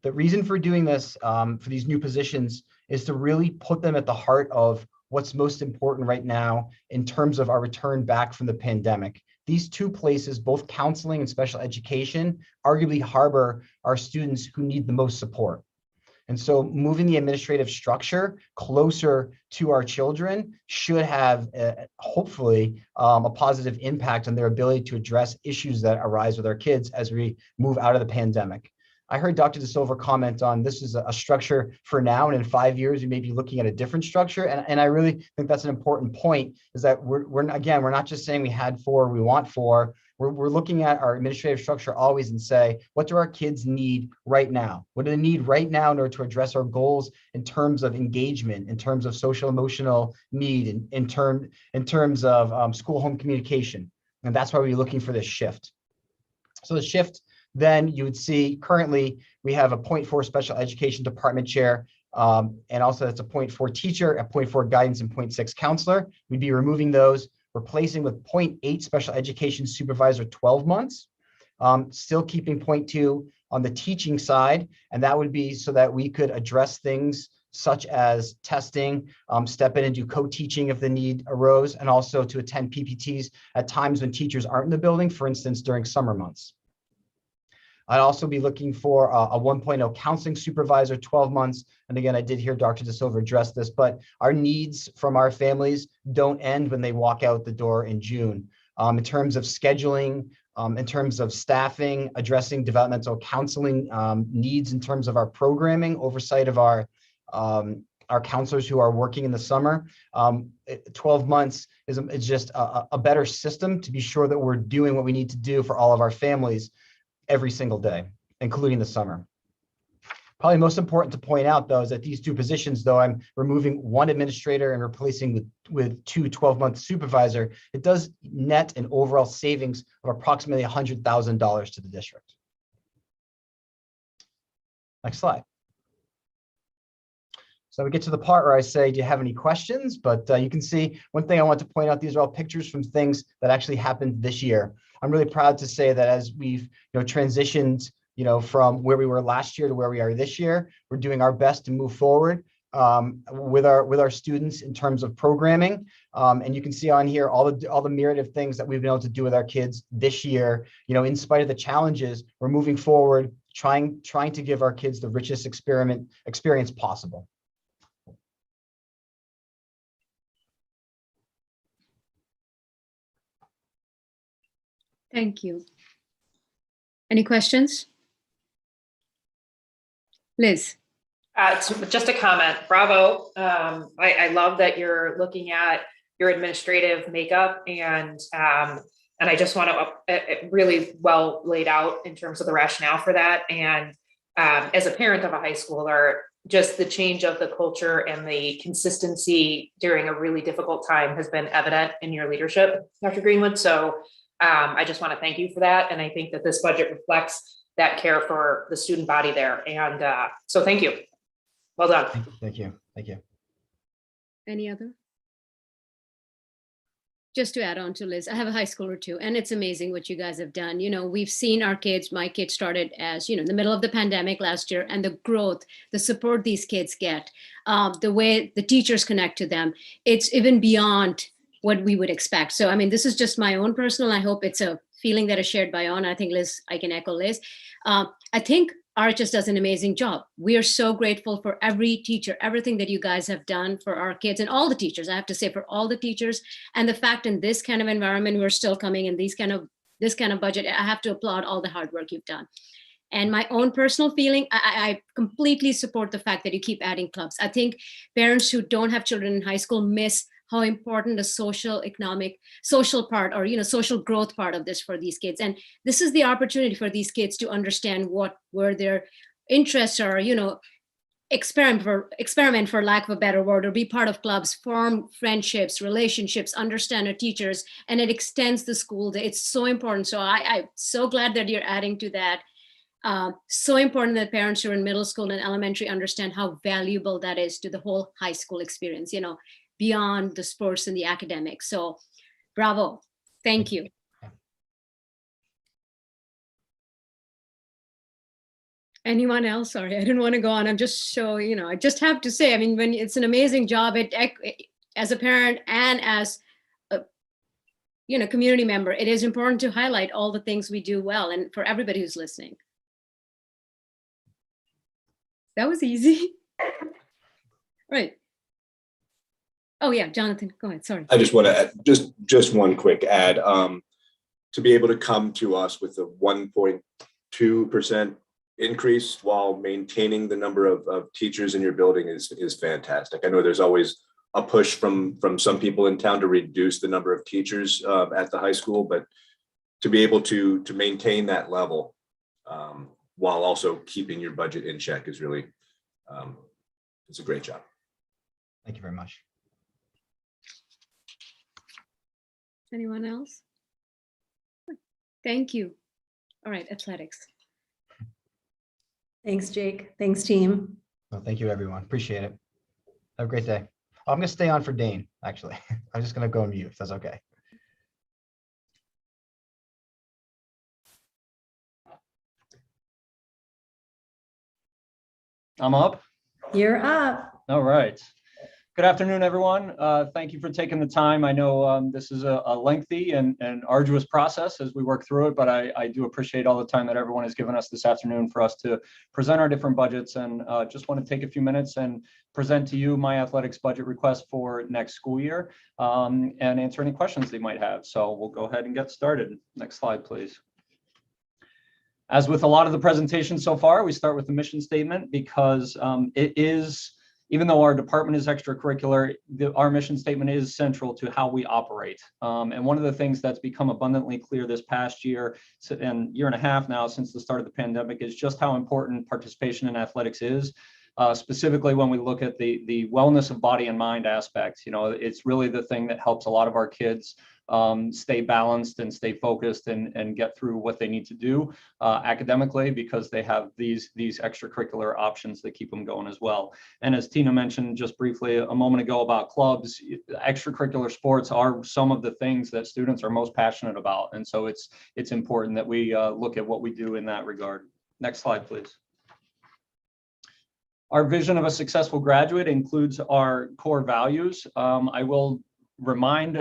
The reason for doing this for these new positions is to really put them at the heart of what's most important right now in terms of our return back from the pandemic. These 2 places, both counseling and special education, arguably harbor our students who need the most support. And so moving the administrative structure closer to our children should have, hopefully, a positive impact on their ability to address issues that arise with our kids as we move out of the pandemic. I heard Dr. De Silva comment on this is a structure for now, and in 5 years, we may be looking at a different structure. And I really think that's an important point, is that we're not just saying we had 4, we want 4. We're looking at our administrative structure always and say, what do our kids need right now? What do they need right now in order to address our goals in terms of engagement, in terms of social emotional need, in terms of school-home communication? And that's why we're looking for this shift. So the shift, then you would see currently we have a 0.4 special education department chair, and also that's a 0.4 teacher, a 0.4 guidance, and 0.6 counselor. We'd be removing those, replacing with 0.8 special education supervisor 12 months, still keeping 0.2 on the teaching side. And that would be so that we could address things such as testing, step in and do co-teaching if the need arose, and also to attend PPTs at times when teachers aren't in the building, for instance, during summer months. I'd also be looking for a 1.0 counseling supervisor, 12 months. And again, I did hear Dr. De Silva address this, but our needs from our families don't end when they walk out the door in June. In terms of scheduling, in terms of staffing, addressing developmental counseling needs in terms of our programming, oversight of our counselors who are working in the summer. 12 months is just a better system to be sure that we're doing what we need to do for all of our families every single day, including the summer. Probably most important to point out, though, is that these 2 positions, though I'm removing 1 administrator and replacing with 2 12-month supervisor, it does net an overall savings of approximately $100,000 to the district. Next slide. So we get to the part where I say, do you have any questions? But you can see one thing I want to point out, these are all pictures from things that actually happened this year. I'm really proud to say that as we've transitioned from where we were last year to where we are this year, we're doing our best to move forward with our students in terms of programming. And you can see on here all the myriad of things that we've been able to do with our kids this year. In spite of the challenges, we're moving forward, trying to give our kids the richest experience possible. Thank you. Any questions? Liz. It's just a comment. Bravo. I love that you're looking at your administrative makeup, and I just want to really well laid out in terms of the rationale for that. And as a parent of a high schooler, just the change of the culture and the consistency during a really difficult time has been evident in your leadership, Dr. Greenwood. So I just want to thank you for that. And I think that this budget reflects that care for the student body there. And so thank you. Well done. Thank you. Thank you. Any other? Just to add on to Liz, I have a high schooler too, and it's amazing what you guys have done. We've seen our kids, my kids started as, in the middle of the pandemic last year, and the growth, the support these kids get, the way the teachers connect to them, it's even beyond what we would expect. So, this is just my own personal, I hope it's a feeling that is shared by all. And I think Liz, I can echo Liz. I think RHS does an amazing job. We are so grateful for every teacher, everything that you guys have done for our kids and all the teachers. I have to say, for all the teachers, and the fact in this kind of environment, we're still coming in this kind of budget. I have to applaud all the hard work you've done. And my own personal feeling, I completely support the fact that you keep adding clubs. I think parents who don't have children in high school miss how important the social part, or social growth part of this for these kids. And this is the opportunity for these kids to understand where their interests are, experiment for lack of a better word, or be part of clubs, form friendships, relationships, understand our teachers, and it extends the school day. It's so important. So I'm so glad that you're adding to that. So important that parents who are in middle school and elementary understand how valuable that is to the whole high school experience, beyond the sports and the academics. So bravo. Thank you. Anyone else? Sorry, I didn't want to go on. I'm just I just have to say, when it's an amazing job as a parent and as a community member, it is important to highlight all the things we do well, and for everybody who's listening. That was easy. Right. Oh yeah, Jonathan, go ahead, sorry. I just want to add just one quick add. To be able to come to us with a 1.2% increase while maintaining the number of teachers in your building is fantastic. I know there's always a push from some people in town to reduce the number of teachers at the high school, but to be able to maintain that level while also keeping your budget in check is really, it's a great job. Thank you very much. Anyone else? Thank you. All right, athletics. Thanks, Jake. Thanks, team. Well, thank you, everyone. Appreciate it. Have a great day. I'm going to stay on for Dane, actually. I'm just going to go mute, if that's okay. I'm up. You're up. All right. Good afternoon, everyone. Thank you for taking the time. I know this is a lengthy and arduous process as we work through it, but I do appreciate all the time that everyone has given us this afternoon for us to present our different budgets, and just want to take a few minutes and present to you my athletics budget request for next school year, and answer any questions they might have. So we'll go ahead and get started. Next slide, please. As with a lot of the presentations so far, we start with the mission statement because it is, even though our department is extracurricular, our mission statement is central to how we operate. And one of the things that's become abundantly clear this past year and year and a half now since the start of the pandemic is just how important participation in athletics is. Specifically when we look at the wellness of body and mind aspects, it's really the thing that helps a lot of our kids stay balanced and stay focused and get through what they need to do academically, because they have these extracurricular options that keep them going as well. And as Tina mentioned just briefly a moment ago about clubs, extracurricular sports are some of the things that students are most passionate about. And so it's important that we look at what we do in that regard. Next slide, please. Our vision of a successful graduate includes our core values. I will remind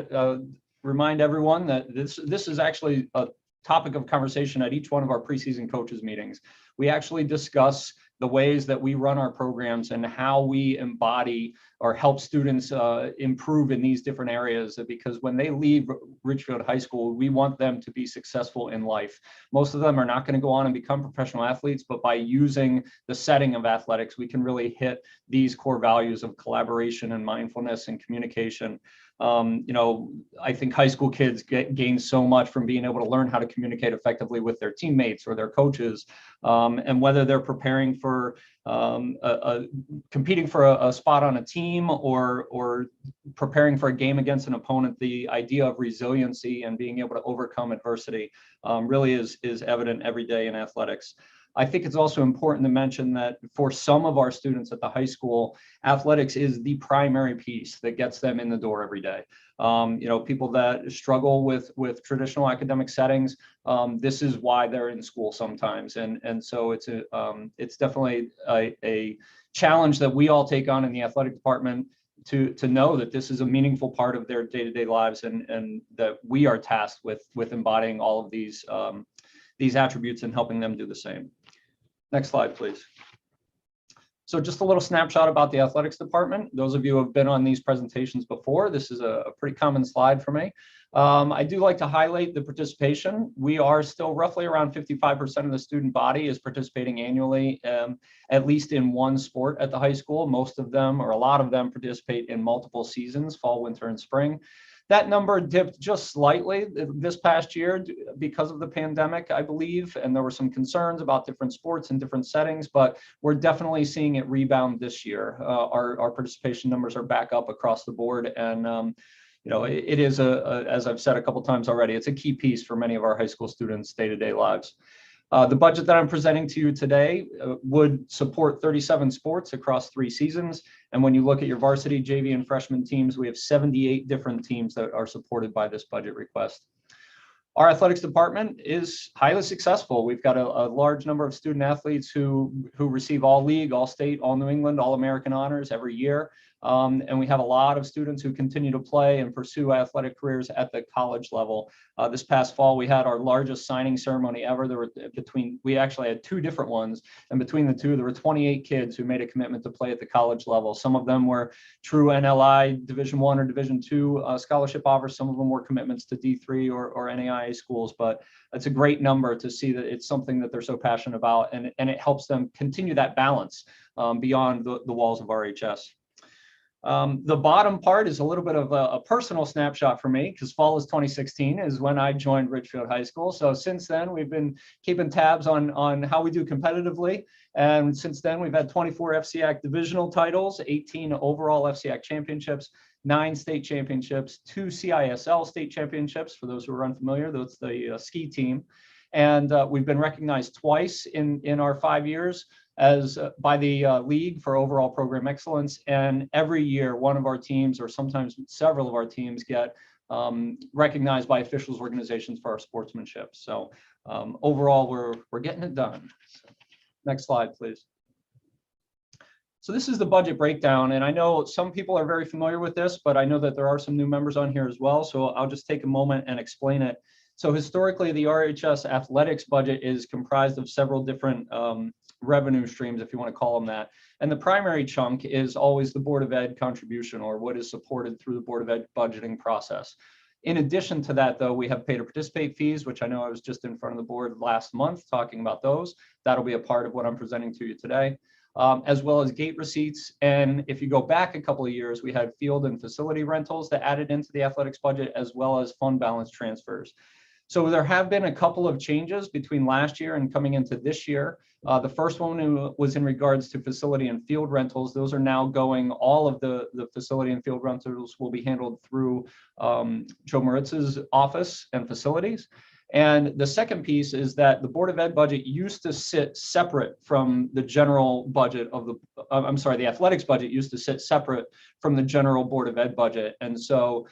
everyone that this is actually a topic of conversation at each one of our preseason coaches meetings. We actually discuss the ways that we run our programs and how we embody or help students improve in these different areas, because when they leave Ridgefield High School, we want them to be successful in life. Most of them are not going to go on and become professional athletes, but by using the setting of athletics, we can really hit these core values of collaboration and mindfulness and communication. I think high school kids gain so much from being able to learn how to communicate effectively with their teammates or their coaches, and whether they're preparing for competing for a spot on a team or preparing for a game against an opponent, the idea of resiliency and being able to overcome adversity really is evident every day in athletics. I think it's also important to mention that for some of our students at the high school, athletics is the primary piece that gets them in the door every day. People that struggle with traditional academic settings, this is why they're in school sometimes. And so it's definitely a challenge that we all take on in the athletic department to know that this is a meaningful part of their day-to-day lives, and that we are tasked with embodying all of these attributes and helping them do the same. Next slide, please. So just a little snapshot about the athletics department. Those of you who have been on these presentations before, this is a pretty common slide for me. I do like to highlight the participation. We are still roughly around 55% of the student body is participating annually, at least in one sport at the high school. Most of them, or a lot of them, participate in multiple seasons, fall, winter, and spring. That number dipped just slightly this past year because of the pandemic, I believe, and there were some concerns about different sports and different settings, but we're definitely seeing it rebound this year. Our participation numbers are back up across the board, and it is, as I've said a couple times already, it's a key piece for many of our high school students' day-to-day lives. The budget that I'm presenting to you today would support 37 sports across 3 seasons. And when you look at your varsity, JV, and freshman teams, we have 78 different teams that are supported by this budget request. Our athletics department is highly successful. We've got a large number of student athletes who receive all league, all state, all New England, all American honors every year. And we have a lot of students who continue to play and pursue athletic careers at the college level. This past fall, we had our largest signing ceremony ever. We actually had 2 different ones, and between the 2, there were 28 kids who made a commitment to play at the college level. Some of them were true NLI Division I or Division II scholarship offers. Some of them were commitments to D3 or NAIA schools, but it's a great number to see that it's something that they're so passionate about, and it helps them continue that balance beyond the walls of RHS. The bottom part is a little bit of a personal snapshot for me, because fall is 2016 is when I joined Ridgefield High School. So since then, we've been keeping tabs on how we do competitively. And since then, we've had 24 FCAC divisional titles, 18 overall FCAC championships, 9 state championships, 2 CISL state championships. For those who are unfamiliar, that's the ski team. And we've been recognized twice in our 5 years as by the league for overall program excellence. And every year, one of our teams, or sometimes several of our teams, get recognized by officials organizations for our sportsmanship. So overall, we're getting it done. So, next slide, please. So this is the budget breakdown, and I know some people are very familiar with this, but I know that there are some new members on here as well. So I'll just take a moment and explain it. So historically, the RHS athletics budget is comprised of several different revenue streams, if you want to call them that. And the primary chunk is always the Board of Ed contribution, or what is supported through the Board of Ed budgeting process. In addition to that, though, we have pay to participate fees, which I know I was just in front of the board last month talking about those. That'll be a part of what I'm presenting to you today, as well as gate receipts. And if you go back a couple of years, we had field and facility rentals that added into the athletics budget, as well as fund balance transfers. So there have been a couple of changes between last year and coming into this year. The first one was in regards to facility and field rentals. Those are now going, all of the facility and field rentals will be handled through Joe Maritz's office and facilities. And the second piece is that the Board of Ed budget used to sit separate from the general budget of the athletics budget used to sit separate from the general Board of Ed budget. And so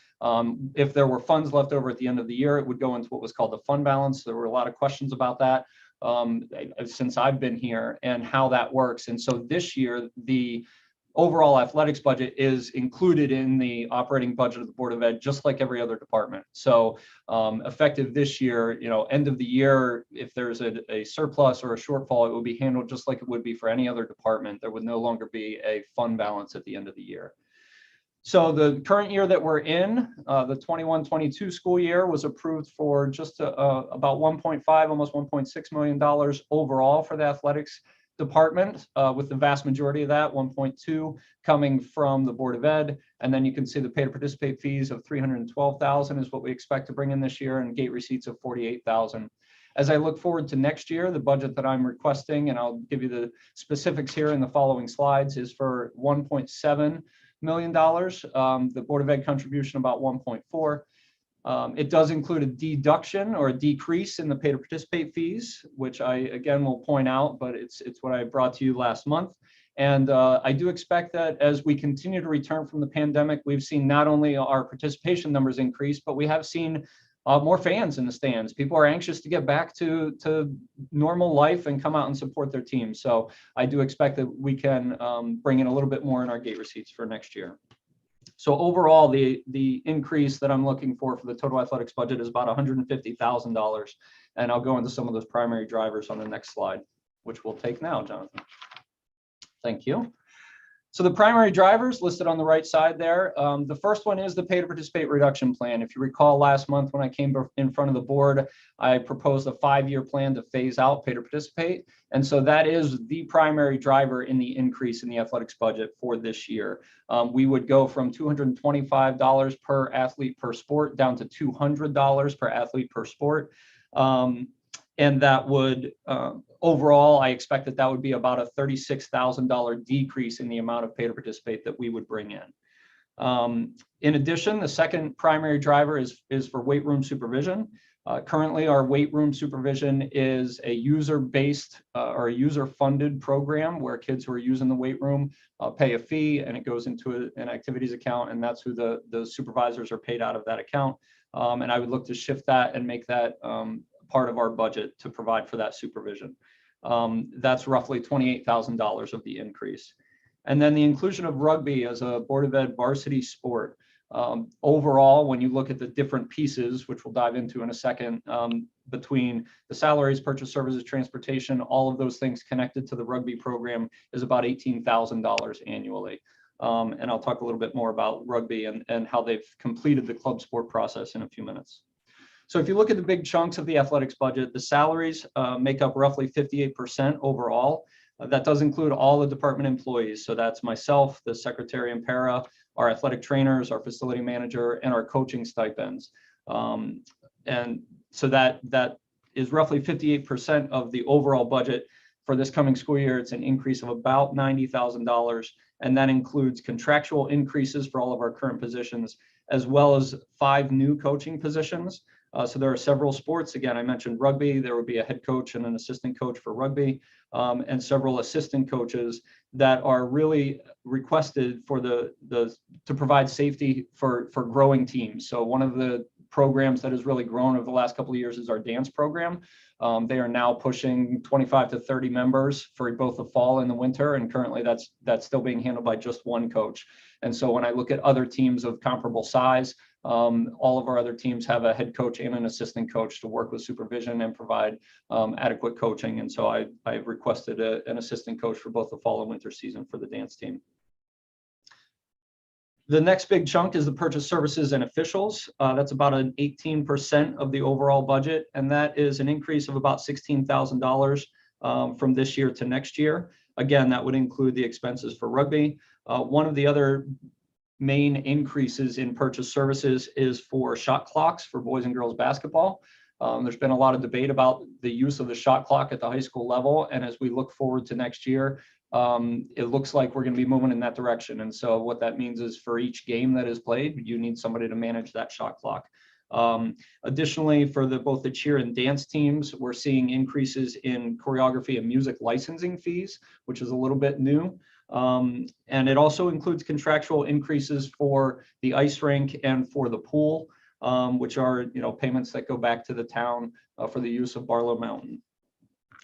if there were funds left over at the end of the year, it would go into what was called the fund balance. There were a lot of questions about that since I've been here and how that works. And so this year, the overall athletics budget is included in the operating budget of the Board of Ed, just like every other department. So effective this year, end of the year, if there's a surplus or a shortfall, it will be handled just like it would be for any other department. There would no longer be a fund balance at the end of the year. So the current year that we're in, the 21-22 school year, was approved for just about $1.5, almost $1.6 million overall for the athletics department, with the vast majority of that, 1.2, coming from the Board of Ed. And then you can see the pay to participate fees of $312,000 is what we expect to bring in this year, and gate receipts of $48,000. As I look forward to next year, the budget that I'm requesting, and I'll give you the specifics here in the following slides, is for $1.7 million. The Board of Ed contribution about 1.4. It does include a deduction or a decrease in the pay to participate fees, which I again will point out, but it's what I brought to you last month. And I do expect that as we continue to return from the pandemic, we've seen not only our participation numbers increase, but we have seen more fans in the stands. People are anxious to get back to normal life and come out and support their team. So I do expect that we can bring in a little bit more in our gate receipts for next year. So overall, the increase that I'm looking for the total athletics budget is about $150,000. And I'll go into some of those primary drivers on the next slide, which we'll take now, Jonathan. Thank you. So the primary drivers listed on the right side there. The first one is the pay to participate reduction plan. If you recall last month when I came in front of the board, I proposed a 5-year plan to phase out pay to participate. And so that is the primary driver in the increase in the athletics budget for this year. We would go from $225 per athlete per sport down to $200 per athlete per sport. And that would, overall, I expect that would be about a $36,000 decrease in the amount of pay to participate that we would bring in. In addition, the second primary driver is for weight room supervision. Currently, our weight room supervision is a user-based or a user-funded program where kids who are using the weight room pay a fee, and it goes into an activities account, and that's who the supervisors are paid out of that account. And I would look to shift that and make that part of our budget to provide for that supervision. That's roughly $28,000 of the increase. And then the inclusion of rugby as a Board of Ed varsity sport. Overall, when you look at the different pieces, which we'll dive into in a second, between the salaries, purchase services, transportation, all of those things connected to the rugby program is about $18,000 annually. And I'll talk a little bit more about rugby and how they've completed the club sport process in a few minutes. So if you look at the big chunks of the athletics budget, the salaries make up roughly 58% overall. That does include all the department employees. So that's myself, the secretary and para, our athletic trainers, our facility manager, and our coaching stipends. And so that is roughly 58% of the overall budget for this coming school year. It's an increase of about $90,000. And that includes contractual increases for all of our current positions, as well as 5 new coaching positions. So there are several sports. Again, I mentioned rugby. There would be a head coach and an assistant coach for rugby, and several assistant coaches that are really requested for to provide safety for growing teams. So one of the programs that has really grown over the last couple of years is our dance program. They are now pushing 25 to 30 members for both the fall and the winter, and currently that's still being handled by just one coach. And so when I look at other teams of comparable size, all of our other teams have a head coach and an assistant coach to work with supervision and provide adequate coaching. And so I've requested an assistant coach for both the fall and winter season for the dance team. The next big chunk is the purchase services and officials. That's about an 18% of the overall budget, and that is an increase of about $16,000 from this year to next year. Again, that would include the expenses for rugby. One of the other main increases in purchase services is for shot clocks for boys and girls basketball. There's been a lot of debate about the use of the shot clock at the high school level. And as we look forward to next year, it looks like we're going to be moving in that direction. And so what that means is for each game that is played, you need somebody to manage that shot clock. Additionally, for both the cheer and dance teams, we're seeing increases in choreography and music licensing fees, which is a little bit new. And it also includes contractual increases for the ice rink and for the pool, which are, payments that go back to the town for the use of Barlow Mountain.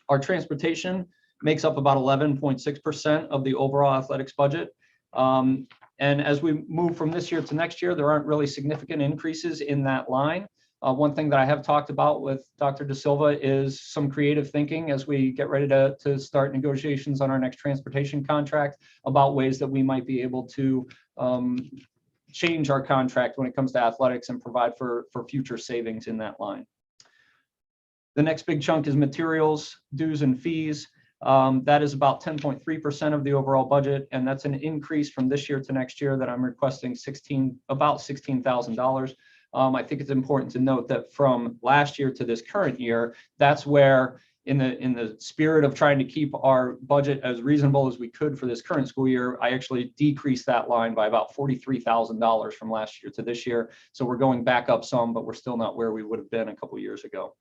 Our transportation makes up about 11.6% of the overall athletics budget. And as we move from this year to next year, there aren't really significant increases in that line. One thing that I have talked about with Dr. De Silva is some creative thinking as we get ready to start negotiations on our next transportation contract about ways that we might be able to change our contract when it comes to athletics and provide for future savings in that line. The next big chunk is materials, dues, and fees. That is about 10.3% of the overall budget, and that's an increase from this year to next year that I'm requesting about $16,000. I think it's important to note that from last year to this current year, that's where in the spirit of trying to keep our budget as reasonable as we could for this current school year, I actually decreased that line by about $43,000 from last year to this year. So we're going back up some, but we're still not where we would have been a couple of years ago.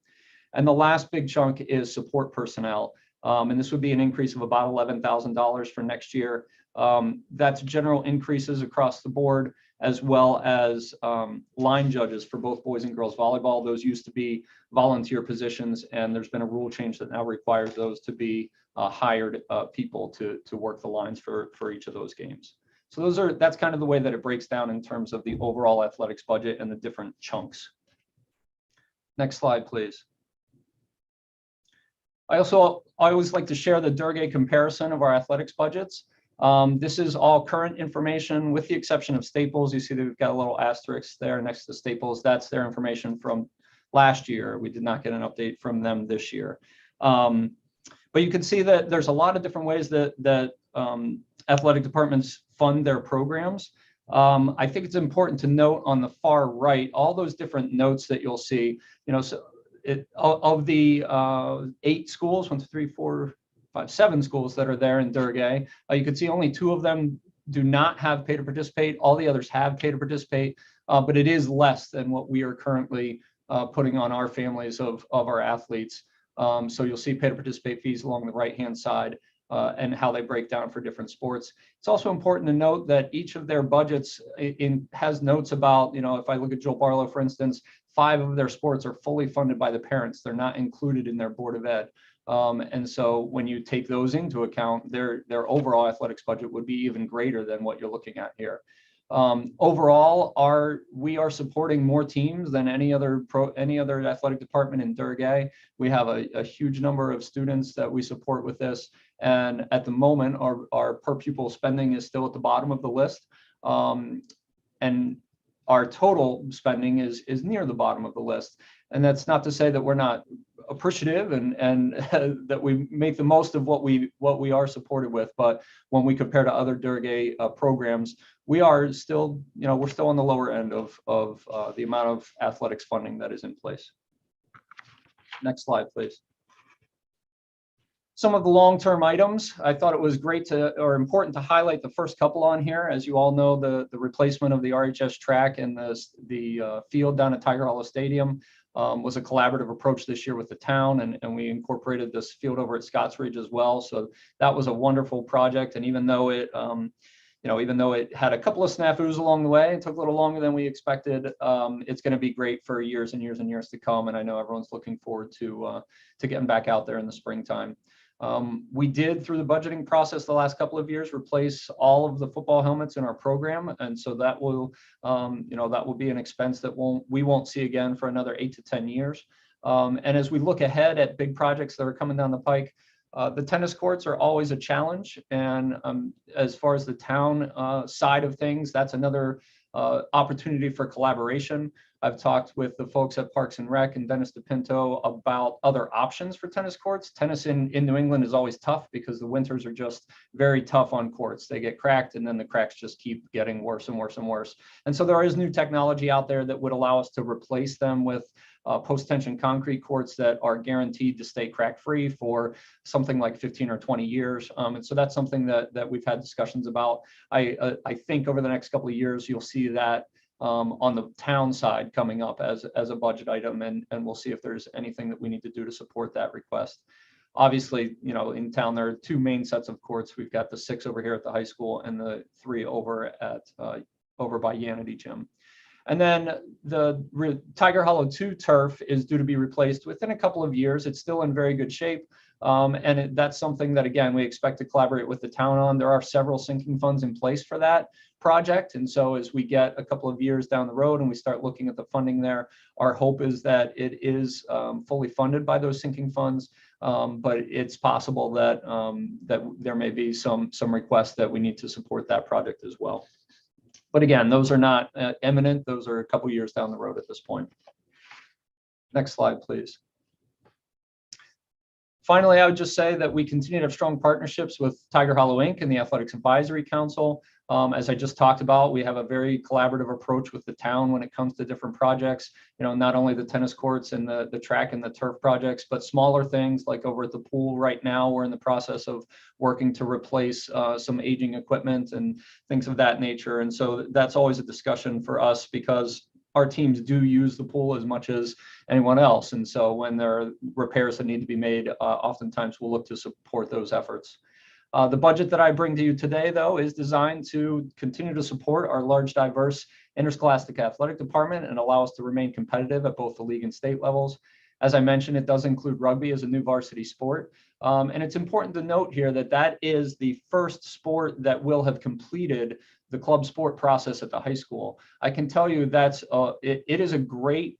And the last big chunk is support personnel. And this would be an increase of about $11,000 for next year. That's general increases across the board, as well as line judges for both boys and girls volleyball. Those used to be volunteer positions, and there's been a rule change that now requires those to be hired people to work the lines for each of those games. So that's kind of the way that it breaks down in terms of the overall athletics budget and the different chunks. Next slide, please. I always like to share the Durgay comparison of our athletics budgets. This is all current information with the exception of Staples. You see that we've got a little asterisk there next to Staples. That's their information from last year. We did not get an update from them this year. But you can see that there's a lot of different ways that athletic departments fund their programs. I think it's important to note on the far right, all those different notes that you'll see, of the 8 schools, 1, 2, 3, 4, 5, 7 schools that are there in Durgay, you can see only 2 of them do not have pay to participate. All the others have pay to participate, but it is less than what we are currently putting on our families of our athletes. So you'll see pay to participate fees along the right-hand side and how they break down for different sports. It's also important to note that each of their budgets has notes about, if I look at Joel Barlow, for instance, 5 of their sports are fully funded by the parents. They're not included in their Board of Ed. And so when you take those into account, their overall athletics budget would be even greater than what you're looking at here. Overall, we are supporting more teams than any other athletic department in Durgay. We have a huge number of students that we support with this. And at the moment, our per pupil spending is still at the bottom of the list. And our total spending is near the bottom of the list. And that's not to say that we're not appreciative and that we make the most of what we are supported with. But when we compare to other Durgay programs, we are still, we're still on the lower end of the amount of athletics funding that is in place. Next slide, please. Some of the long-term items, I thought it was important to highlight the first couple on here. As you all know, the replacement of the RHS track and the field down at Tiger Hollow Stadium was a collaborative approach this year with the town, and we incorporated this field over at Scotts Ridge as well. So that was a wonderful project. And even though it had a couple of snafus along the way, it took a little longer than we expected. It's going to be great for years and years and years to come. And I know everyone's looking forward to getting back out there in the springtime. We did, through the budgeting process the last couple of years, replace all of the football helmets in our program. And so that will be an expense that we won't see again for another 8 to 10 years. And as we look ahead at big projects that are coming down the pike, the tennis courts are always a challenge. And as far as the town side of things, that's another opportunity for collaboration. I've talked with the folks at Parks and Rec and Dennis DePinto about other options for tennis courts. Tennis in New England is always tough because the winters are just very tough on courts. They get cracked and then the cracks just keep getting worse and worse and worse. And so there is new technology out there that would allow us to replace them with post-tension concrete courts that are guaranteed to stay crack-free for something like 15 or 20 years. And so that's something that we've had discussions about. I think over the next couple of years, you'll see that on the town side coming up as a budget item, and we'll see if there's anything that we need to do to support that request. Obviously, in town, there are two main sets of courts. We've got the 6 over here at the high school and the 3 over by Yanity Gym. And then the Tiger Hollow 2 turf is due to be replaced within a couple of years. It's still in very good shape. And that's something that, again, we expect to collaborate with the town on. There are several sinking funds in place for that project. And so as we get a couple of years down the road and we start looking at the funding there, our hope is that it is fully funded by those sinking funds. But it's possible that that there may be some requests that we need to support that project as well. But again, those are not imminent. Those are a couple years down the road at this point. Next slide, please. Finally, I would just say that we continue to have strong partnerships with Tiger Hollow Inc. and the Athletics Advisory Council. As I just talked about, we have a very collaborative approach with the town when it comes to different projects. Not only the tennis courts and the track and the turf projects, but smaller things like over at the pool right now, we're in the process of working to replace some aging equipment and things of that nature. And so that's always a discussion for us because our teams do use the pool as much as anyone else. And so when there are repairs that need to be made, oftentimes we'll look to support those efforts. The budget that I bring to you today, though, is designed to continue to support our large, diverse interscholastic athletic department and allow us to remain competitive at both the league and state levels. As I mentioned, it does include rugby as a new varsity sport. And it's important to note here that that is the first sport that will have completed the club sport process at the high school. I can tell you that's it is a great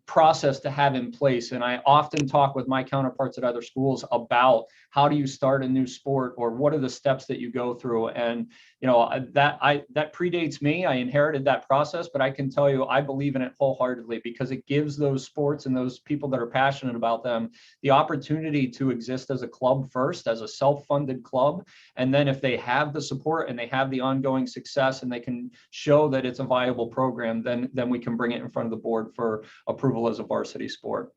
process to have in place. And I often talk with my counterparts at other schools about how do you start a new sport or what are the steps that you go through. And that predates me. I inherited that process, but I can tell you I believe in it wholeheartedly because it gives those sports and those people that are passionate about them the opportunity to exist as a club first, as a self-funded club. And then if they have the support and they have the ongoing success and they can show that it's a viable program, then we can bring it in front of the board for approval as a varsity sport.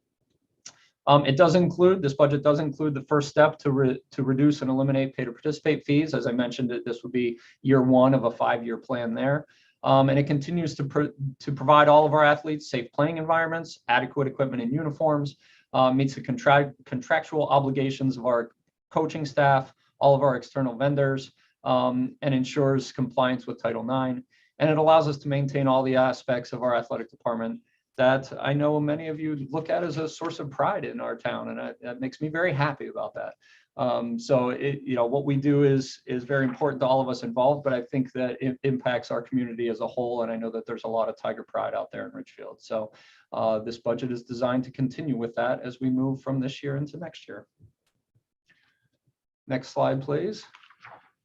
This budget does include the first step to reduce and eliminate pay to participate fees. As I mentioned, this would be year 1 of a 5-year plan there. And it continues to provide all of our athletes safe playing environments, adequate equipment and uniforms, meets the contractual obligations of our coaching staff, all of our external vendors, and ensures compliance with Title IX. And it allows us to maintain all the aspects of our athletic department that I know many of you look at as a source of pride in our town, and that makes me very happy about that. So what we do is very important to all of us involved, but I think that it impacts our community as a whole, and I know that there's a lot of Tiger pride out there in Richfield. So this budget is designed to continue with that as we move from this year into next year. Next slide, please.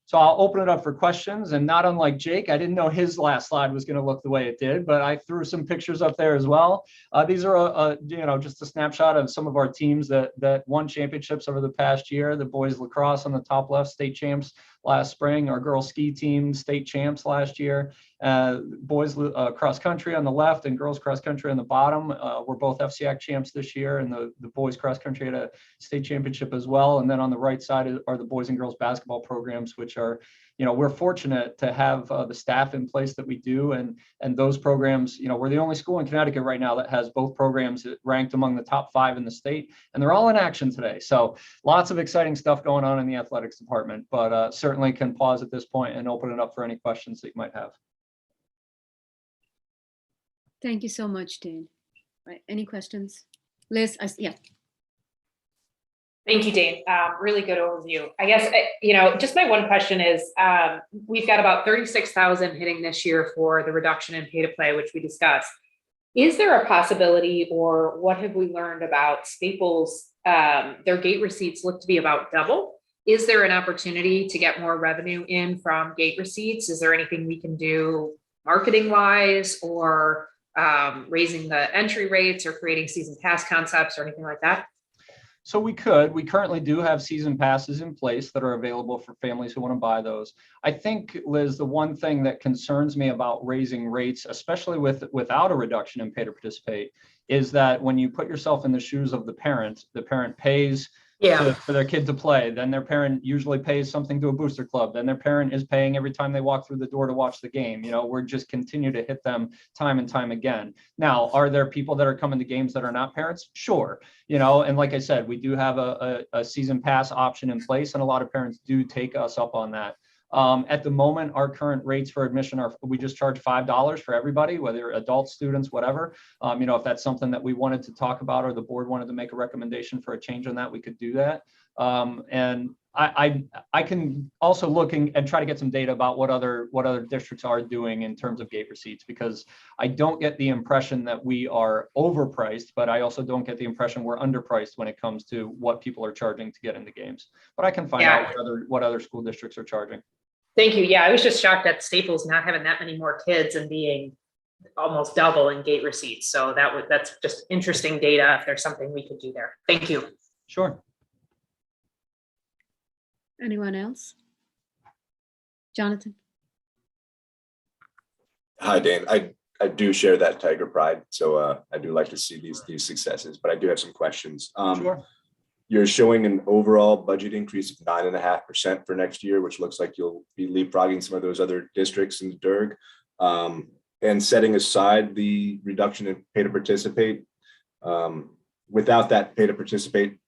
So I'll open it up for questions, and not unlike Jake, I didn't know his last slide was going to look the way it did, but I threw some pictures up there as well. These are just a snapshot of some of our teams that won championships over the past year. The boys lacrosse on the top left, state champs last spring. Our girls ski team, state champs last year. Boys cross country on the left and girls cross country on the bottom. We're both FCAC champs this year, and the boys cross country had a state championship as well. And then on the right side are the boys and girls basketball programs, which are, we're fortunate to have the staff in place that we do. And those programs, we're the only school in Connecticut right now that has both programs ranked among the top 5 in the state, and they're all in action today. So lots of exciting stuff going on in the athletics department, but certainly can pause at this point and open it up for any questions that you might have. Thank you so much, Dane. Right, any questions? Liz, yeah. Thank you, Dane. Really good overview. I guess, just my one question is, we've got about 36,000 hitting this year for the reduction in pay to play, which we discussed. Is there a possibility, or what have we learned about Staples? Their gate receipts look to be about double. Is there an opportunity to get more revenue in from gate receipts? Is there anything we can do marketing wise, or raising the entry rates, or creating season pass concepts or anything like that? So we currently do have season passes in place that are available for families who want to buy those. I think, Liz, the one thing that concerns me about raising rates, especially without a reduction in pay to participate, is that when you put yourself in the shoes of the parent pays for their kid to play, then their parent usually pays something to a booster club, then their parent is paying every time they walk through the door to watch the game. You know, we're just continue to hit them time and time again. Now, are there people that are coming to games that are not parents? Sure. You know, and like I said, we do have a season pass option in place, and a lot of parents do take us up on that. At the moment, our current rates for admission we just charge $5 for everybody, whether adults, students, whatever. You know, if that's something that we wanted to talk about or the board wanted to make a recommendation for a change on that, we could do that. And I can also look and try to get some data about what other districts are doing in terms of gate receipts, because I don't get the impression that we are overpriced, but I also don't get the impression we're underpriced when it comes to what people are charging to get into games. But I can find out what other school districts are charging. Thank you. Yeah, I was just shocked at Staples not having that many more kids and being almost double in gate receipts. So that's just interesting data if there's something we could do there. Thank you. Sure. Anyone else? Jonathan? Hi, Dan. I do share that Tiger pride. So I do like to see these successes, but I do have some questions. Sure. You're showing an overall budget increase of 9.5% for next year, which looks like you'll be leapfrogging some of those other districts in the DERG. And setting aside the reduction in pay to participate, without that pay to participate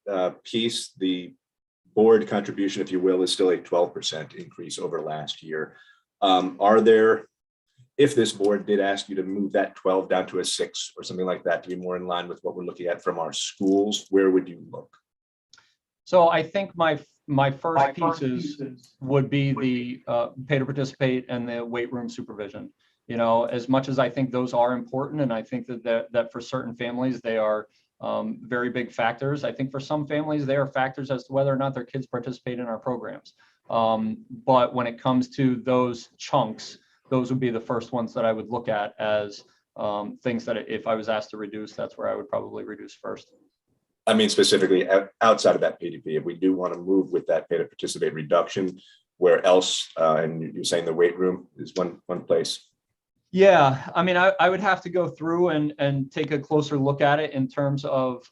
piece, the board contribution, if you will, is still a 12% increase over last year. If this board did ask you to move that 12 down to a 6 or something like that to be more in line with what we're looking at from our schools, where would you look? So I think my first pieces would be the pay to participate and the weight room supervision. You know, as much as I think those are important, and I think that for certain families they are very big factors. I think for some families they are factors as to whether or not their kids participate in our programs. But when it comes to those chunks, those would be the first ones that I would look at as things that if I was asked to reduce, that's where I would probably reduce first. I mean, specifically outside of that PDP, if we do want to move with that pay to participate reduction, where else? And you're saying the weight room is one place. Yeah, I mean, I would have to go through and take a closer look at it in terms of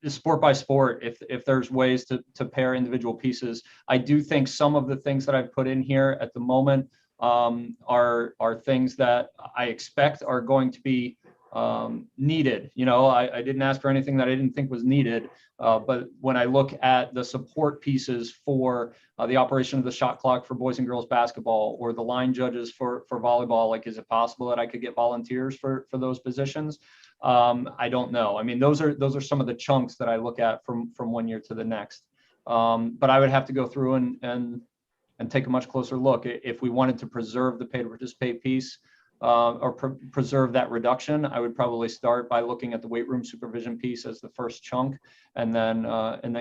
sport by sport, if there's ways to pair individual pieces. I do think some of the things that I've put in here at the moment are things that I expect are going to be needed. You know, I didn't ask for anything that I didn't think was needed, but when I look at the support pieces for the operation of the shot clock for boys and girls basketball, or the line judges for volleyball, like, is it possible that I could get volunteers for those positions? I don't know. I mean, those are some of the chunks that I look at from one year to the next. But I would have to go through and take a much closer look. If we wanted to preserve the pay to participate piece, or preserve that reduction, I would probably start by looking at the weight room supervision piece as the first chunk, and then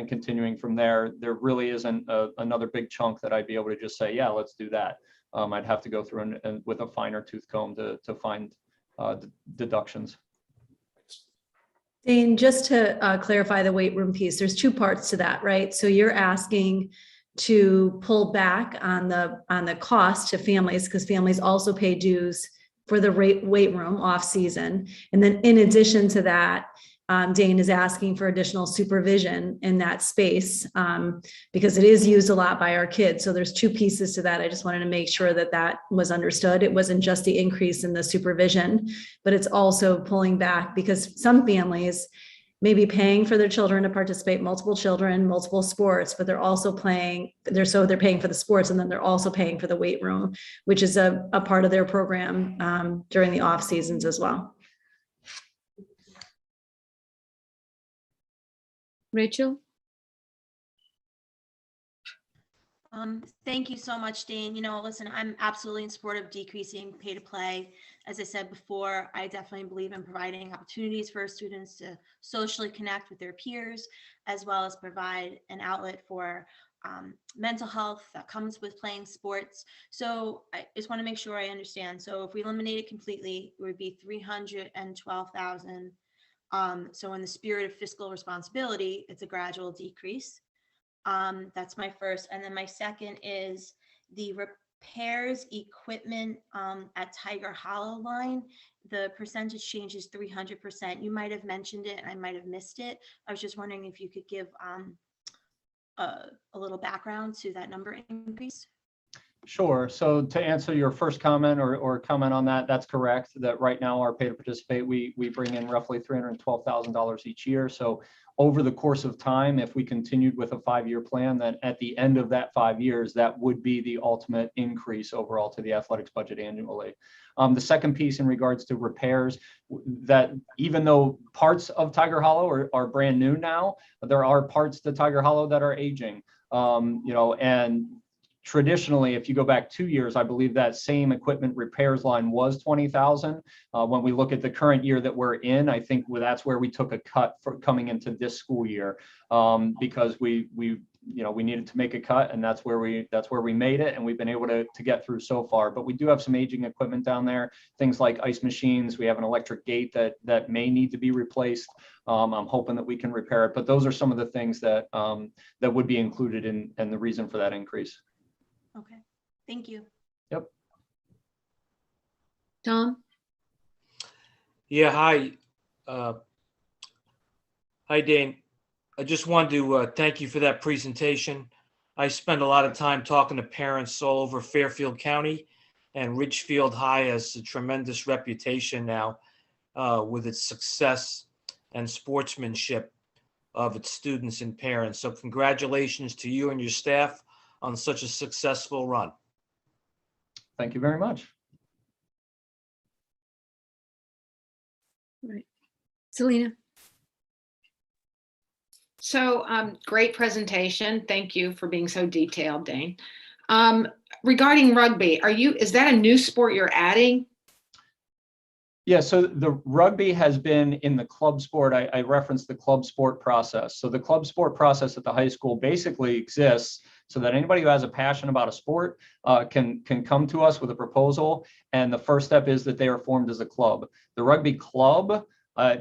continuing from there. There really isn't another big chunk that I'd be able to just say, yeah, let's do that. I'd have to go through and with a finer tooth comb to find deductions. Dane, just to clarify the weight room piece, there's two parts to that, right? So you're asking to pull back on the cost to families, because families also pay dues for the weight room off season. And then in addition to that, Dane is asking for additional supervision in that space because it is used a lot by our kids. So there's two pieces to that. I just wanted to make sure that was understood. It wasn't just the increase in the supervision, but it's also pulling back because some families may be paying for their children to participate, multiple children, multiple sports, but they're also paying for the sports, and then they're also paying for the weight room, which is a part of their program during the off seasons as well. Rachel? Thank you so much, Dane. You know, listen, I'm absolutely in support of decreasing pay to play. As I said before, I definitely believe in providing opportunities for students to socially connect with their peers, as well as provide an outlet for mental health that comes with playing sports. So I just want to make sure I understand. So if we eliminate it completely, it would be $312,000 So in the spirit of fiscal responsibility, it's a gradual decrease. That's my first. And then my second is the repairs equipment at Tiger Hollow line. The percentage change is 300%. You might have mentioned it and I might have missed it. I was just wondering if you could give a little background to that number increase. Sure. So to answer your first comment or comment on that, that's correct. That right now our pay to participate, we bring in roughly $312,000 each year. So over the course of time, if we continued with a 5-year plan, then at the end of that 5 years, that would be the ultimate increase overall to the athletics budget annually. The second piece in regards to repairs, that even though parts of Tiger Hollow are brand new now, there are parts to Tiger Hollow that are aging. And traditionally, if you go back 2 years, I believe that same equipment repairs line was 20,000. When we look at the current year that we're in, I think that's where we took a cut for coming into this school year, because we needed to make a cut, and that's where we made it, and we've been able to get through so far. But we do have some aging equipment down there, things like ice machines. We have an electric gate that may need to be replaced. I'm hoping that we can repair it, but those are some of the things that would be included in the reason for that increase. Okay, thank you. Yep. Tom? Yeah, hi. Hi, Dane. I just wanted to thank you for that presentation. I spend a lot of time talking to parents all over Fairfield County, and Ridgefield High has a tremendous reputation now with its success and sportsmanship of its students and parents. So congratulations to you and your staff on such a successful run. Thank you very much. Right. Selena? So great presentation. Thank you for being so detailed, Dane. Regarding rugby, is that a new sport you're adding? Yeah, so the rugby has been in the club sport. I referenced the club sport process. So the club sport process at the high school basically exists so that anybody who has a passion about a sport can come to us with a proposal. And the first step is that they are formed as a club. The rugby club,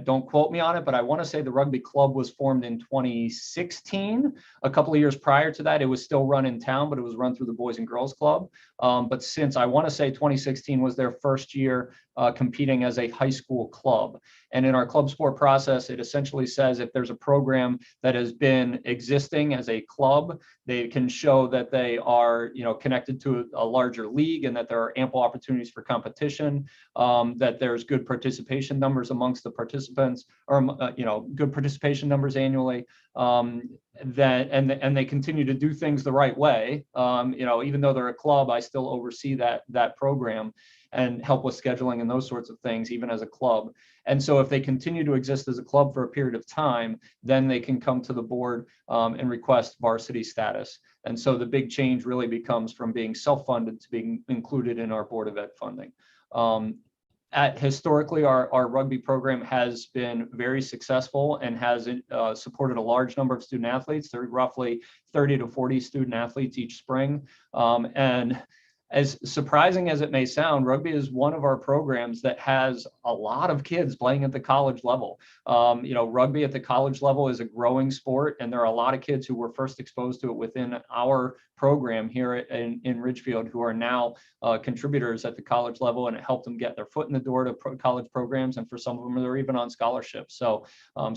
don't quote me on it, but I want to say the rugby club was formed in 2016. A couple of years prior to that, it was still run in town, but it was run through the Boys and Girls Club. But since I want to say 2016 was their first year competing as a high school club. And in our club sport process, it essentially says if there's a program that has been existing as a club, they can show that they are, connected to a larger league and that there are ample opportunities for competition, that there's good participation numbers amongst the participants, or good participation numbers annually, and they continue to do things the right way. Even though they're a club, I still oversee that program and help with scheduling and those sorts of things, even as a club. And so if they continue to exist as a club for a period of time, then they can come to the board and request varsity status. And so the big change really becomes from being self-funded to being included in our Board of Ed funding. Historically, our rugby program has been very successful and has supported a large number of student athletes. There are roughly 30 to 40 student athletes each spring. And as surprising as it may sound, rugby is one of our programs that has a lot of kids playing at the college level. Rugby at the college level is a growing sport, and there are a lot of kids who were first exposed to it within our program here in Ridgefield who are now contributors at the college level, and it helped them get their foot in the door to college programs, and for some of them, they're even on scholarships. So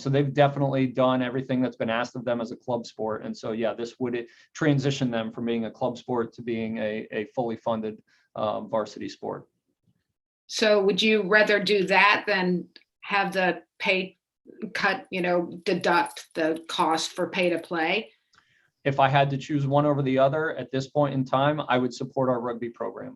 they've definitely done everything that's been asked of them as a club sport. And so, yeah, this would transition them from being a club sport to being a fully funded varsity sport. So would you rather do that than have the pay cut, deduct the cost for pay to play? If I had to choose one over the other at this point in time, I would support our rugby program.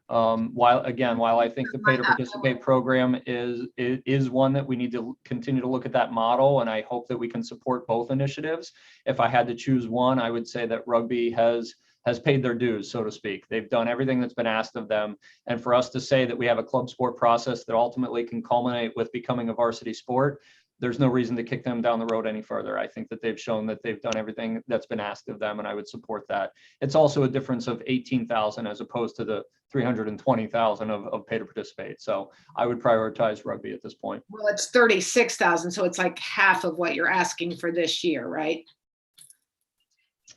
While I think the pay to participate program is one that we need to continue to look at that model, and I hope that we can support both initiatives. If I had to choose one, I would say that rugby has paid their dues, so to speak. They've done everything that's been asked of them. And for us to say that we have a club sport process that ultimately can culminate with becoming a varsity sport, there's no reason to kick them down the road any further. I think that they've shown that they've done everything that's been asked of them, and I would support that. It's also a difference of 18,000 as opposed to the 320,000 of pay to participate. So I would prioritize rugby at this point. Well, it's 36,000, so it's like half of what you're asking for this year, right?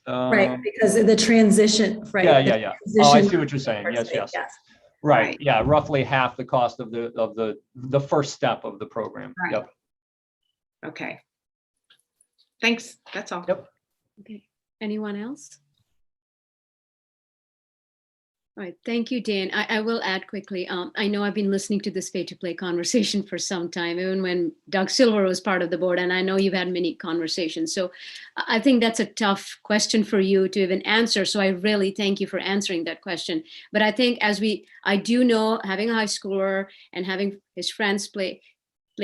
Right, because of the transition, right? Yeah. Oh, I see what you're saying. Yes. Yes. Right. Yeah, roughly half the cost of the first step of the program. Right. Yep. Okay. Thanks. That's all. Yep. Okay. Anyone else? All right. Thank you, Dan. I will add quickly. I know I've been listening to this pay to play conversation for some time, even when Doug Silver was part of the board, and I know you've had many conversations. So I think that's a tough question for you to even answer. So I really thank you for answering that question. But I think I do know, having a high schooler and having his friends play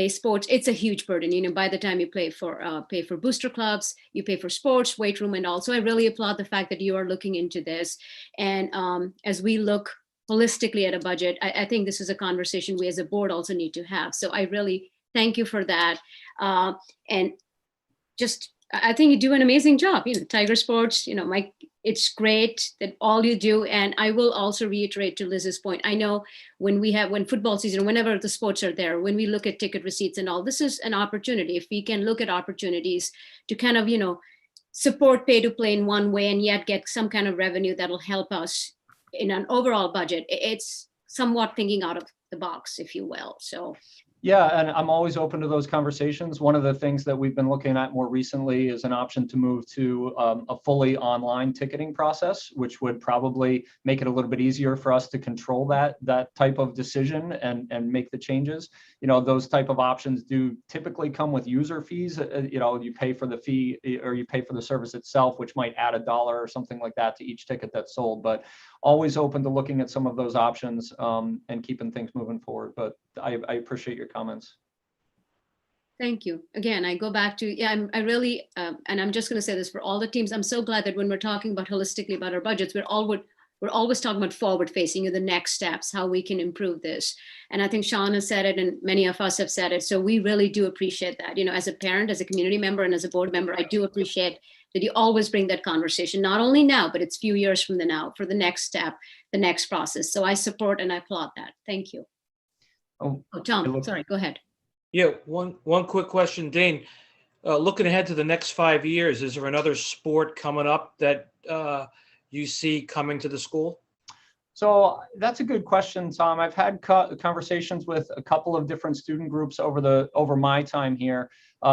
sports, it's a huge burden. You know, by the time you pay for booster clubs, you pay for sports, weight room, and all. So I really applaud the fact that you are looking into this. And as we look holistically at a budget, I think this is a conversation we as a board also need to have. So I really thank you for that. And just, I think you do an amazing job. You know, Tiger Sports, you know, Mike, it's great that all you do. And I will also reiterate to Liz's point. I know when football season, whenever the sports are there, when we look at ticket receipts and all, this is an opportunity. If we can look at opportunities to kind of, you know, support pay to play in one way and yet get some kind of revenue that'll help us in an overall budget, it's somewhat thinking out of the box, if you will. So Yeah, and I'm always open to those conversations. One of the things that we've been looking at more recently is an option to move to a fully online ticketing process, which would probably make it a little bit easier for us to control that type of decision and make the changes. You know, those type of options do typically come with user fees. You know, you pay for the fee or you pay for the service itself, which might add $1 or something like that to each ticket that's sold. But always open to looking at some of those options and keeping things moving forward. But I appreciate your comments. thank you. Again, I go back to, I really, and I'm just going to say this for all the teams. I'm so glad that when we're talking about holistically about our budgets, we're always talking about forward facing, the next steps, how we can improve this. And I think Sean has said it and many of us have said it. So we really do appreciate that. You know, as a parent, as a community member, and as a board member, I do appreciate that you always bring that conversation, not only now, but it's few years from the now for the next step, the next process. So I support and I applaud that. Thank you. Oh, Tom, sorry, go ahead. Yeah, one quick question, Dane. Looking ahead to the next 5 years, is there another sport coming up that you see coming to the school? So that's a good question, Tom. I've had conversations with a couple of different student groups over my time here.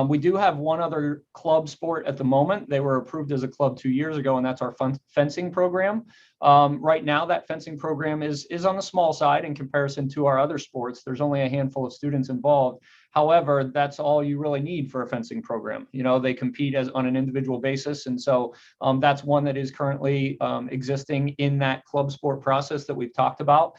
We do have one other club sport at the moment. They were approved as a club 2 years ago, and that's our fencing program. Right now, that fencing program is on the small side in comparison to our other sports. There's only a handful of students involved. However, that's all you really need for a fencing program. You know, they compete on an individual basis. And so that's one that is currently existing in that club sport process that we've talked about.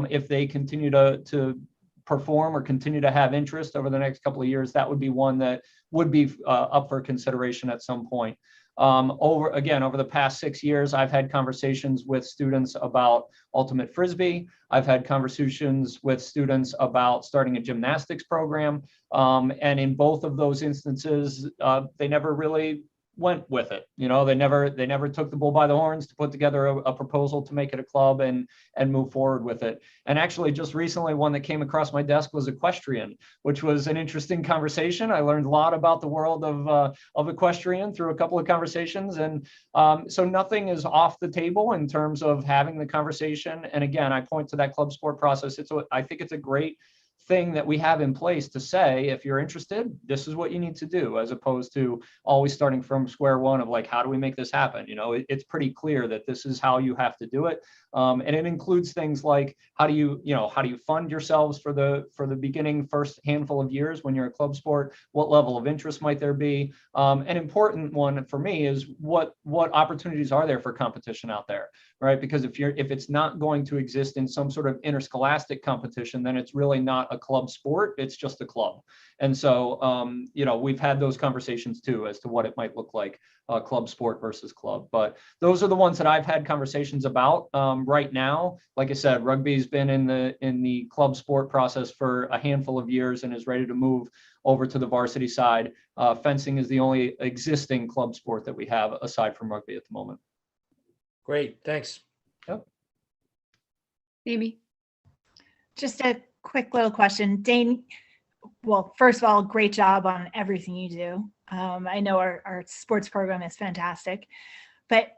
If they continue to perform or continue to have interest over the next couple of years, that would be one that would be up for consideration at some point. Over the past 6 years, I've had conversations with students about ultimate frisbee. I've had conversations with students about starting a gymnastics program. And in both of those instances, they never really went with it. You know, they never took the bull by the horns to put together a proposal to make it a club and move forward with it. And actually just recently, one that came across my desk was equestrian, which was an interesting conversation. I learned a lot about the world of equestrian through a couple of conversations. And so nothing is off the table in terms of having the conversation. And again, I point to that club sport process. I think it's a great thing that we have in place to say, if you're interested, this is what you need to do, as opposed to always starting from square one of like, how do we make this happen? You know, it's pretty clear that this is how you have to do it. And it includes things like, how do you fund yourselves for the beginning first handful of years when you're a club sport? What level of interest might there be? An important one for me is what opportunities are there for competition out there, right? Because if it's not going to exist in some sort of interscholastic competition, then it's really not not a club sport, it's just a club. And so, you know, we've had those conversations too as to what it might look like, club sport versus club. But those are the ones that I've had conversations about. Right now, like I said, rugby's been in the club sport process for a handful of years and is ready to move over to the varsity side. Fencing is the only existing club sport that we have aside from rugby at the moment. Great, thanks. Yep. Amy. Just a quick little question. Dane, well, first of all, great job on everything you do. I know our sports program is fantastic, but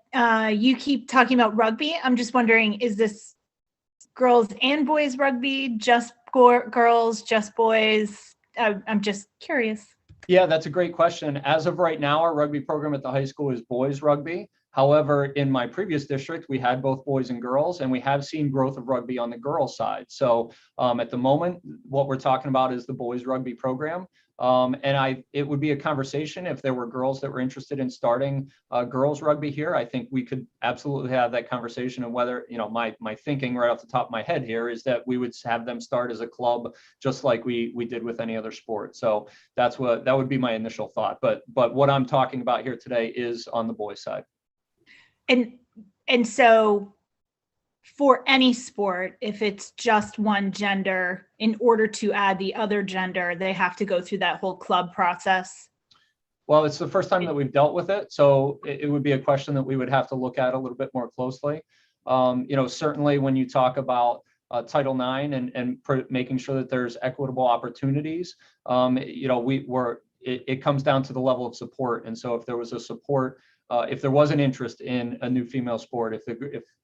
you keep talking about rugby. I'm just wondering, is this girls and boys rugby, just girls, just boys? I'm just curious. Yeah, that's a great question. As of right now, our rugby program at the high school is boys rugby. However, in my previous district, we had both boys and girls, and we have seen growth of rugby on the girls side. So at the moment, what we're talking about is the boys rugby program. And it would be a conversation if there were girls that were interested in starting girls rugby here. I think we could absolutely have that conversation, and whether, you know, my thinking right off the top of my head here is that we would have them start as a club, just like we did with any other sport. So that would be my initial thought. But what I'm talking about here today is on the boys side. And so for any sport, if it's just one gender, in order to add the other gender, they have to go through that whole club process? Well, it's the first time that we've dealt with it, so it would be a question that we would have to look at a little bit more closely. You know, certainly when you talk about Title IX and making sure that there's equitable opportunities, you know, it comes down to the level of support. And so if there was a support, if there was an interest in a new female sport, if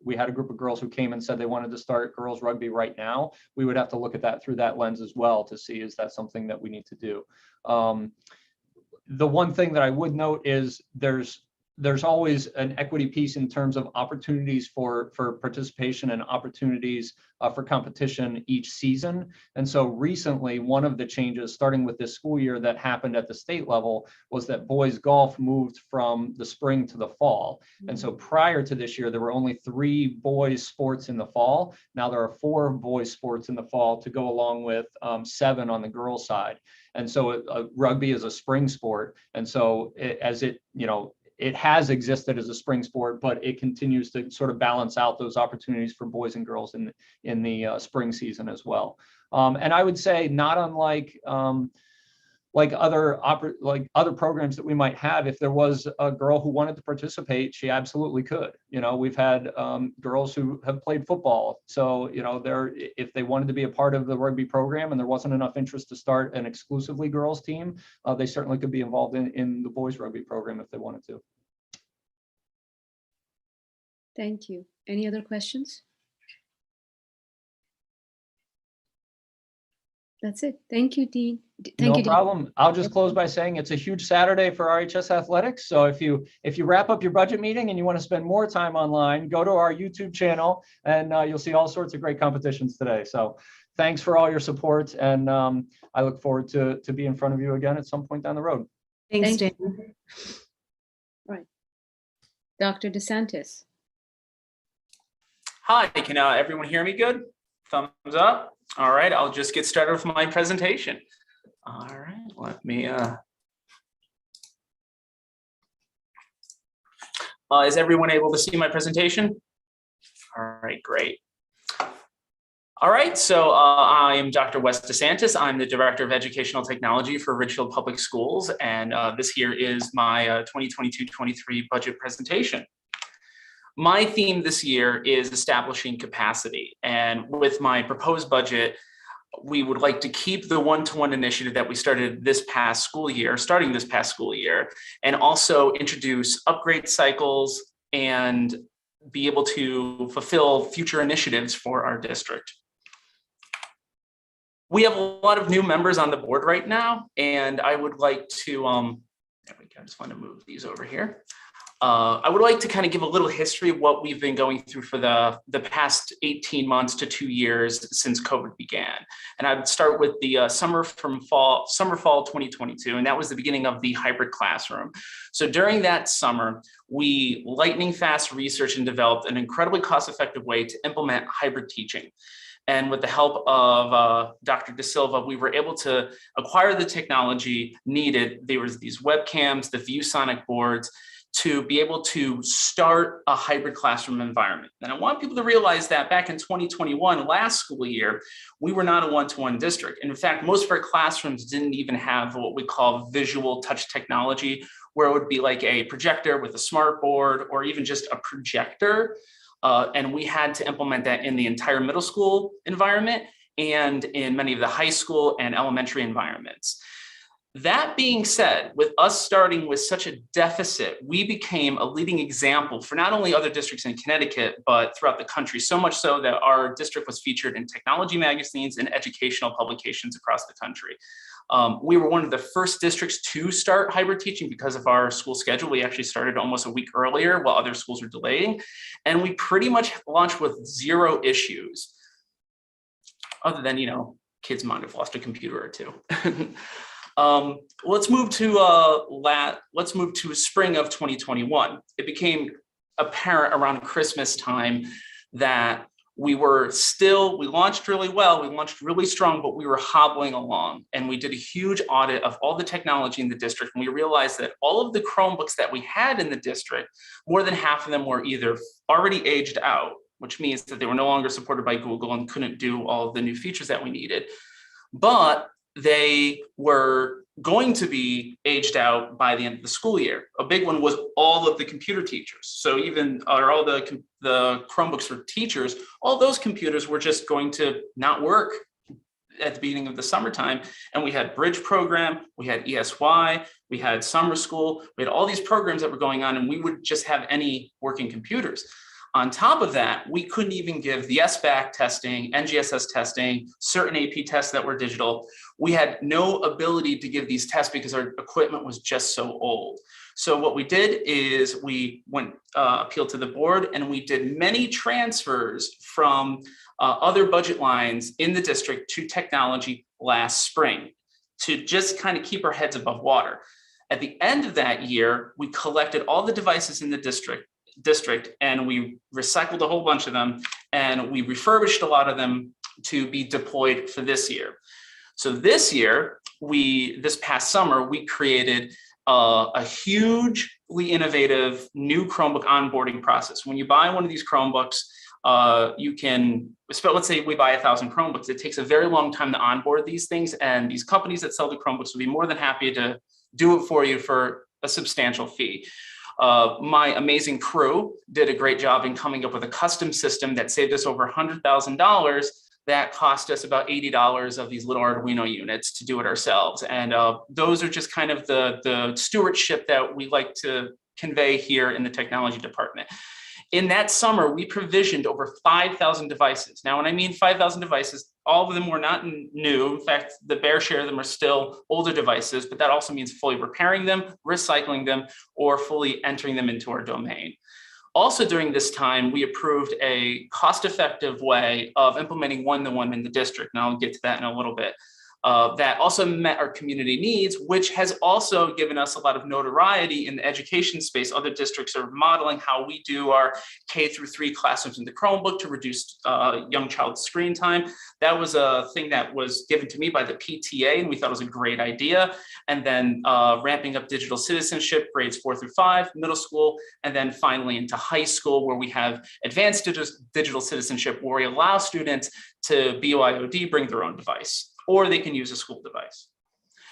we had a group of girls who came and said they wanted to start girls rugby right now, we would have to look at that through that lens as well to see, is that something that we need to do? The one thing that I would note is there's always an equity piece in terms of opportunities for participation and opportunities for competition each season. And so recently, one of the changes starting with this school year that happened at the state level was that boys golf moved from the spring to the fall. And so prior to this year, there were only 3 boys sports in the fall. Now there are 4 boys sports in the fall to go along with 7 on the girls side. And so rugby is a spring sport. And so it has existed as a spring sport, but it continues to sort of balance out those opportunities for boys and girls in the spring season as well. And I would say, not unlike other programs that we might have, if there was a girl who wanted to participate, she absolutely could. You know, we've had girls who have played football, so you know, if they wanted to be a part of the rugby program and there wasn't enough interest to start an exclusively girls team, they certainly could be involved in the boys rugby program if they wanted to. Thank you. Any other questions? That's it. Thank you, Dean. No problem. I'll just close by saying it's a huge Saturday for RHS athletics. So if you wrap up your budget meeting and you want to spend more time online, go to our YouTube channel and you'll see all sorts of great competitions today. So thanks for all your support, and I look forward to be in front of you again at some point down the road. Thanks, Dan. Right. Dr. DeSantis. Hi, can everyone hear me good? Thumbs up. All right, I'll just get started with my presentation. All right, let me, is everyone able to see my presentation? All right, great. All right, so I am Dr. Wes DeSantis. I'm the Director of Educational Technology for Ridgefield Public Schools, and this here is my 2022-23 budget presentation. My theme this year is establishing capacity, and with my proposed budget, we would like to keep the one-to-one initiative that we started starting this past school year, and also introduce upgrade cycles and be able to fulfill future initiatives for our district. We have a lot of new members on the board right now, and I would like to, there we go, I just want to move these over here. I would like to kind of give a little history of what we've been going through for the past 18 months to 2 years since COVID began. And I'd start with the summer fall 2022, and that was the beginning of the hybrid classroom. So during that summer, we lightning fast researched and developed an incredibly cost-effective way to implement hybrid teaching. And with the help of Dr. De Silva, we were able to acquire the technology needed. There was these webcams, the ViewSonic boards, to be able to start a hybrid classroom environment. And I want people to realize that back in 2021, last school year, we were not a one-to-one district. And in fact, most of our classrooms didn't even have what we call visual touch technology, where it would be like a projector with a smart board or even just a projector. And we had to implement that in the entire middle school environment and in many of the high school and elementary environments. That being said, with us starting with such a deficit, we became a leading example for not only other districts in Connecticut, but throughout the country, so much so that our district was featured in technology magazines and educational publications across the country. We were one of the first districts to start hybrid teaching because of our school schedule. We actually started almost a week earlier while other schools were delaying. And we pretty much launched with 0 issues, other than, you know, kids might have lost a computer or two. Let's move to spring of 2021. It became apparent around Christmas time that we launched really well, we launched really strong, but we were hobbling along. And we did a huge audit of all the technology in the district. And we realized that all of the Chromebooks that we had in the district, more than half of them were either already aged out, which means that they were no longer supported by Google and couldn't do all of the new features that we needed. But they were going to be aged out by the end of the school year. A big one was all of the computer teachers. So even all the Chromebooks for teachers, all those computers were just going to not work at the beginning of the summertime. And we had Bridge program, we had ESY, we had summer school, we had all these programs that were going on, and we would just have any working computers. On top of that, we couldn't even give the SBAC testing, NGSS testing, certain AP tests that were digital. We had no ability to give these tests because our equipment was just so old. So what we did is we appealed to the board, and we did many transfers from other budget lines in the district to technology last spring to just kind of keep our heads above water. At the end of that year, we collected all the devices in the district and we recycled a whole bunch of them, and we refurbished a lot of them to be deployed for this year. So this year, this past summer, we created a hugely innovative new Chromebook onboarding process. When you buy one of these Chromebooks, let's say we buy 1,000 Chromebooks, it takes a very long time to onboard these things, and these companies that sell the Chromebooks will be more than happy to do it for you for a substantial fee. My amazing crew did a great job in coming up with a custom system that saved us over $100,000 that cost us about $80 of these little Arduino units to do it ourselves. And those are just kind of the stewardship that we like to convey here in the technology department. In that summer, we provisioned over 5,000 devices. Now, when I mean 5,000 devices, all of them were not new. In fact, the bare share of them are still older devices, but that also means fully repairing them, recycling them, or fully entering them into our domain. Also during this time, we approved a cost-effective way of implementing one-to-one in the district, and I'll get to that in a little bit. That also met our community needs, which has also given us a lot of notoriety in the education space. Other districts are modeling how we do our K-3 classrooms in the Chromebook to reduce young child screen time. That was a thing that was given to me by the PTA, and we thought it was a great idea. And then ramping up digital citizenship, grades 4 through 5, middle school, and then finally into high school, where we have advanced digital citizenship, where we allow students to BOIOD, bring their own device, or they can use a school device.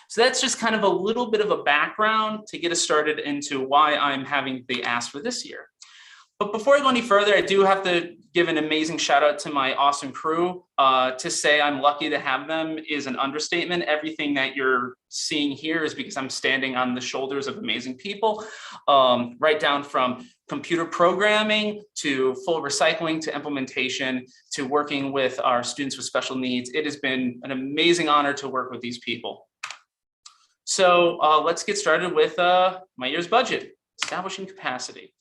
So that's just kind of a little bit of a background to get us started into why I'm having the ask for this year. But before I go any further, I do have to give an amazing shout out to my awesome crew. To say I'm lucky to have them is an understatement. Everything that you're seeing here is because I'm standing on the shoulders of amazing people, right down from computer programming to full recycling to implementation to working with our students with special needs. It has been an amazing honor to work with these people. So let's get started with my year's budget, establishing capacity.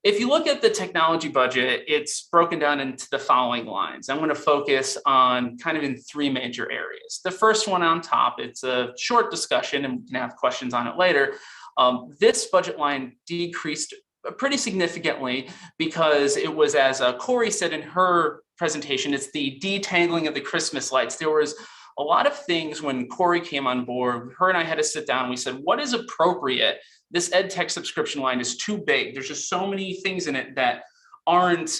If you look at the technology budget, it's broken down into the following lines. I'm going to focus on kind of in 3 major areas. The first one on top, it's a short discussion and we can have questions on it later. This budget line decreased pretty significantly, because it was, as Corey said in her presentation, it's the detangling of the Christmas lights. There was a lot of things when Corey came on board. Her and I had to sit down and we said, what is appropriate? This ed tech subscription line is too big. There's just so many things in it that aren't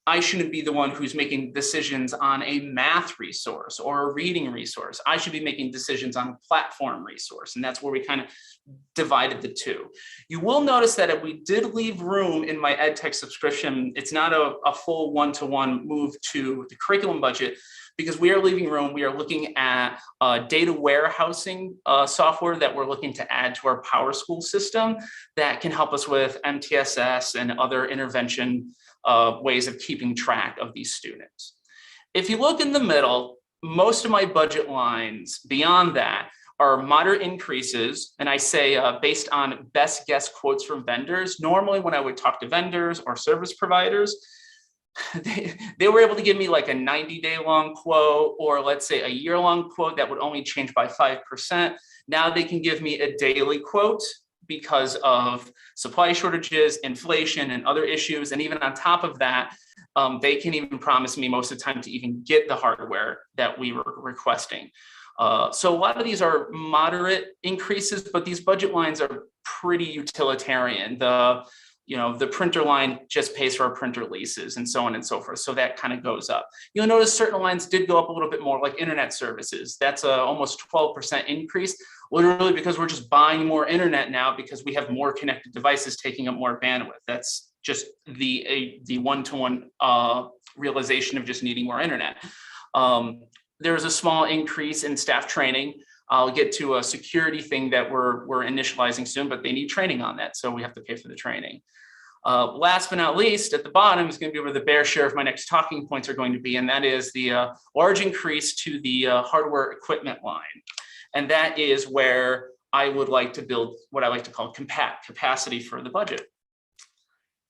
I shouldn't be the one who's making decisions on a math resource or a reading resource. I should be making decisions on a platform resource. And that's where we kind of divided the two. You will notice that if we did leave room in my EdTech subscription, it's not a full one-to-one move to the curriculum budget, because we are leaving room. We are looking at data warehousing software that we're looking to add to our PowerSchool system that can help us with MTSS and other intervention ways of keeping track of these students. If you look in the middle, most of my budget lines beyond that are moderate increases. And I say based on best guess quotes from vendors. Normally when I would talk to vendors or service providers, they were able to give me like a 90-day long quote, or let's say a year-long quote that would only change by 5%. Now they can give me a daily quote because of supply shortages, inflation, and other issues. And even on top of that, they can even promise me most of the time to even get the hardware that we were requesting. So a lot of these are moderate increases, but these budget lines are pretty utilitarian. The printer line just pays for our printer leases and so on and so forth. So that kind of goes up. You'll notice certain lines did go up a little bit more, like internet services. That's a almost 12% increase, literally because we're just buying more internet now because we have more connected devices taking up more bandwidth. That's just the one-to-one realization of just needing more internet. There's a small increase in staff training. I'll get to a security thing that we're initializing soon, but they need training on that, so we have to pay for the training. Last but not least, at the bottom is going to be where the bear share of my next talking points are going to be, and that is the large increase to the hardware equipment line. And that is where I would like to build what I like to call capacity for the budget.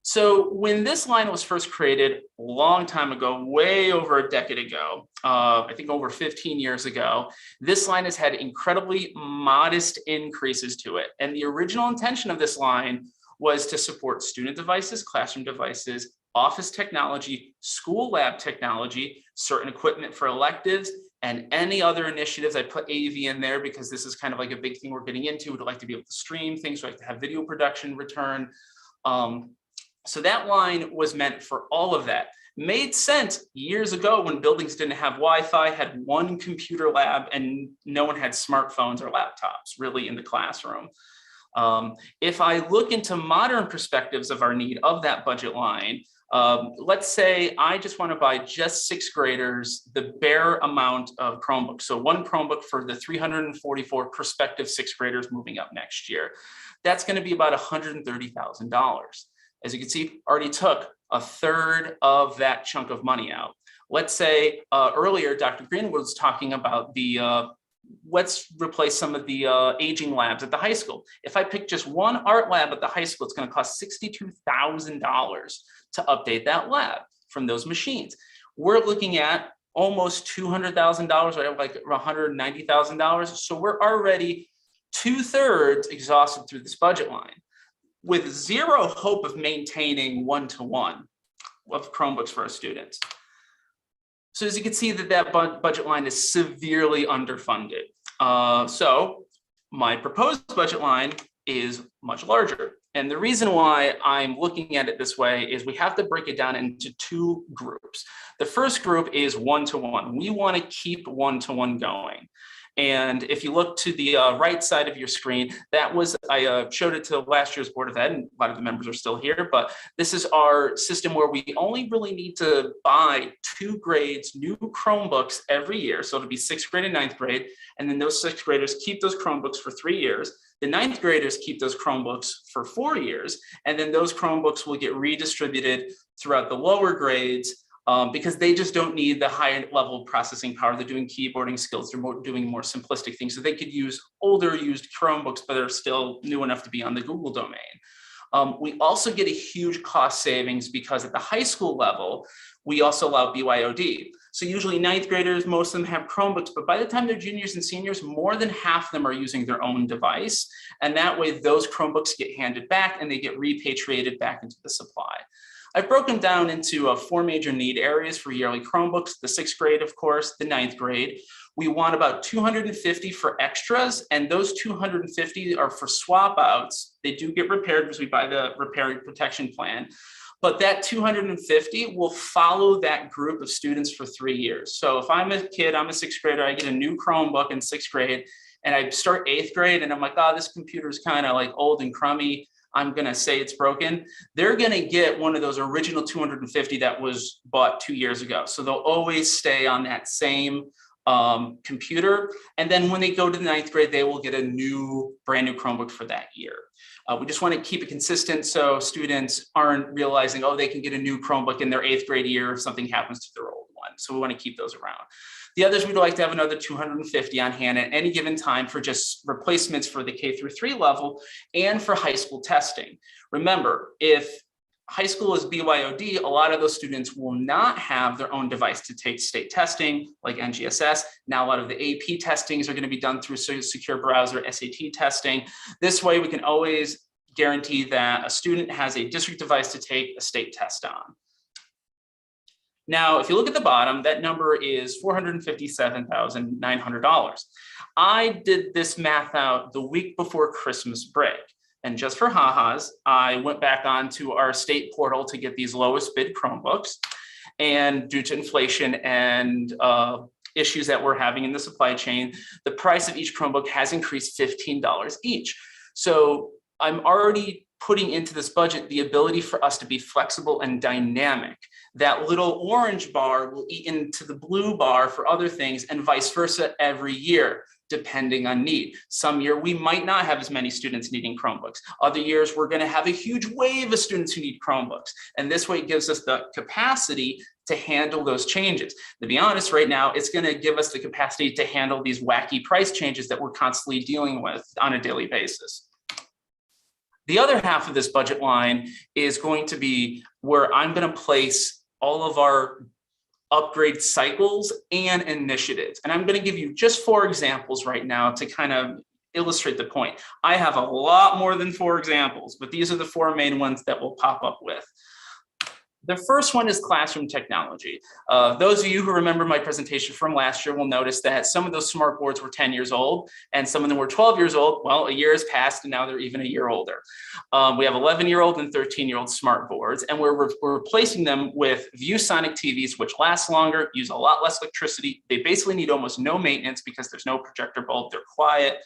So when this line was first created a long time ago, way over a decade ago, I think over 15 years ago, this line has had incredibly modest increases to it. And the original intention of this line was to support student devices, classroom devices, office technology, school lab technology, certain equipment for electives, and any other initiatives. I put AV in there because this is kind of like a big thing we're getting into. We'd like to be able to stream things, we like to have video production return. So that line was meant for all of that. Made sense years ago when buildings didn't have Wi-Fi, had one computer lab, and no one had smartphones or laptops really in the classroom. If I look into modern perspectives of our need of that budget line, let's say I just want to buy just sixth graders the bare amount of Chromebooks. So one Chromebook for the 344 prospective sixth graders moving up next year. That's going to be about $130,000. As you can see, already took a third of that chunk of money out. Let's say earlier, Dr. Greenwood was talking about let's replace some of the aging labs at the high school. If I pick just one art lab at the high school, it's going to cost $62,000 to update that lab from those machines. We're looking at almost $200,000, right? Like $190,000. So we're already 2/3 exhausted through this budget line, with zero hope of maintaining one-to-one of Chromebooks for our students. So as you can see that budget line is severely underfunded. So my proposed budget line is much larger. And the reason why I'm looking at it this way is we have to break it down into two groups. The first group is one-to-one. We want to keep one-to-one going. And if you look to the right side of your screen, I showed it to last year's Board of Ed, and a lot of the members are still here, but this is our system where we only really need to buy 2 grades, new Chromebooks every year. So it'll be 6th grade and 9th grade. And then those 6th graders keep those Chromebooks for 3 years. The 9th graders keep those Chromebooks for 4 years. And then those Chromebooks will get redistributed throughout the lower grades, because they just don't need the high level processing power. They're doing keyboarding skills. They're doing more simplistic things. So they could use older used Chromebooks, but they're still new enough to be on the Google domain. We also get a huge cost savings because at the high school level, we also allow BYOD. So usually ninth graders, most of them have Chromebooks, but by the time they're juniors and seniors, more than half of them are using their own device. And that way those Chromebooks get handed back and they get repatriated back into the supply. I've broken down into 4 major need areas for yearly Chromebooks, the 6th grade, of course, the 9th grade. We want about 250 for extras, and those 250 are for swap outs. They do get repaired because we buy the repair and protection plan. But that 250 will follow that group of students for 3 years. So if I'm a kid, I'm a 6th grader, I get a new Chromebook in 6th grade, and I start 8th grade, and I'm like, oh, this computer is kind of like old and crummy. I'm gonna say it's broken. They're gonna get one of those original 250 that was bought 2 years ago. So they'll always stay on that same computer. And then when they go to the 9th grade, they will get a brand new Chromebook for that year. We just want to keep it consistent so students aren't realizing, oh, they can get a new Chromebook in their 8th grade year if something happens to their old one. So we want to keep those around. The others, we'd like to have another 250 on hand at any given time for just replacements for the K through 3 level and for high school testing. Remember, if high school is BYOD, a lot of those students will not have their own device to take state testing like NGSS. Now, a lot of the AP testings are going to be done through secure browser, SAT testing. This way, we can always guarantee that a student has a district device to take a state test on. Now, if you look at the bottom, that number is $457,900. I did this math out the week before Christmas break. And just for ha-has, I went back onto our state portal to get these lowest bid Chromebooks. And due to inflation and issues that we're having in the supply chain, the price of each Chromebook has increased $15 each. So I'm already putting into this budget the ability for us to be flexible and dynamic. That little orange bar will eat into the blue bar for other things and vice versa every year, depending on need. Some year we might not have as many students needing Chromebooks. Other years we're going to have a huge wave of students who need Chromebooks. And this way it gives us the capacity to handle those changes. To be honest, right now, it's going to give us the capacity to handle these wacky price changes that we're constantly dealing with on a daily basis. The other half of this budget line is going to be where I'm going to place all of our upgrade cycles and initiatives. And I'm going to give you just 4 examples right now to kind of illustrate the point. I have a lot more than 4 examples, but these are the 4 main ones that we'll pop up with. The first one is classroom technology. Those of you who remember my presentation from last year will notice that some of those smart boards were 10 years old and some of them were 12 years old. Well, a year has passed and now they're even a year older. We have 11-year-old and 13-year-old smart boards, and we're replacing them with ViewSonic TVs, which last longer, use a lot less electricity. They basically need almost no maintenance because there's no projector bulb, they're quiet.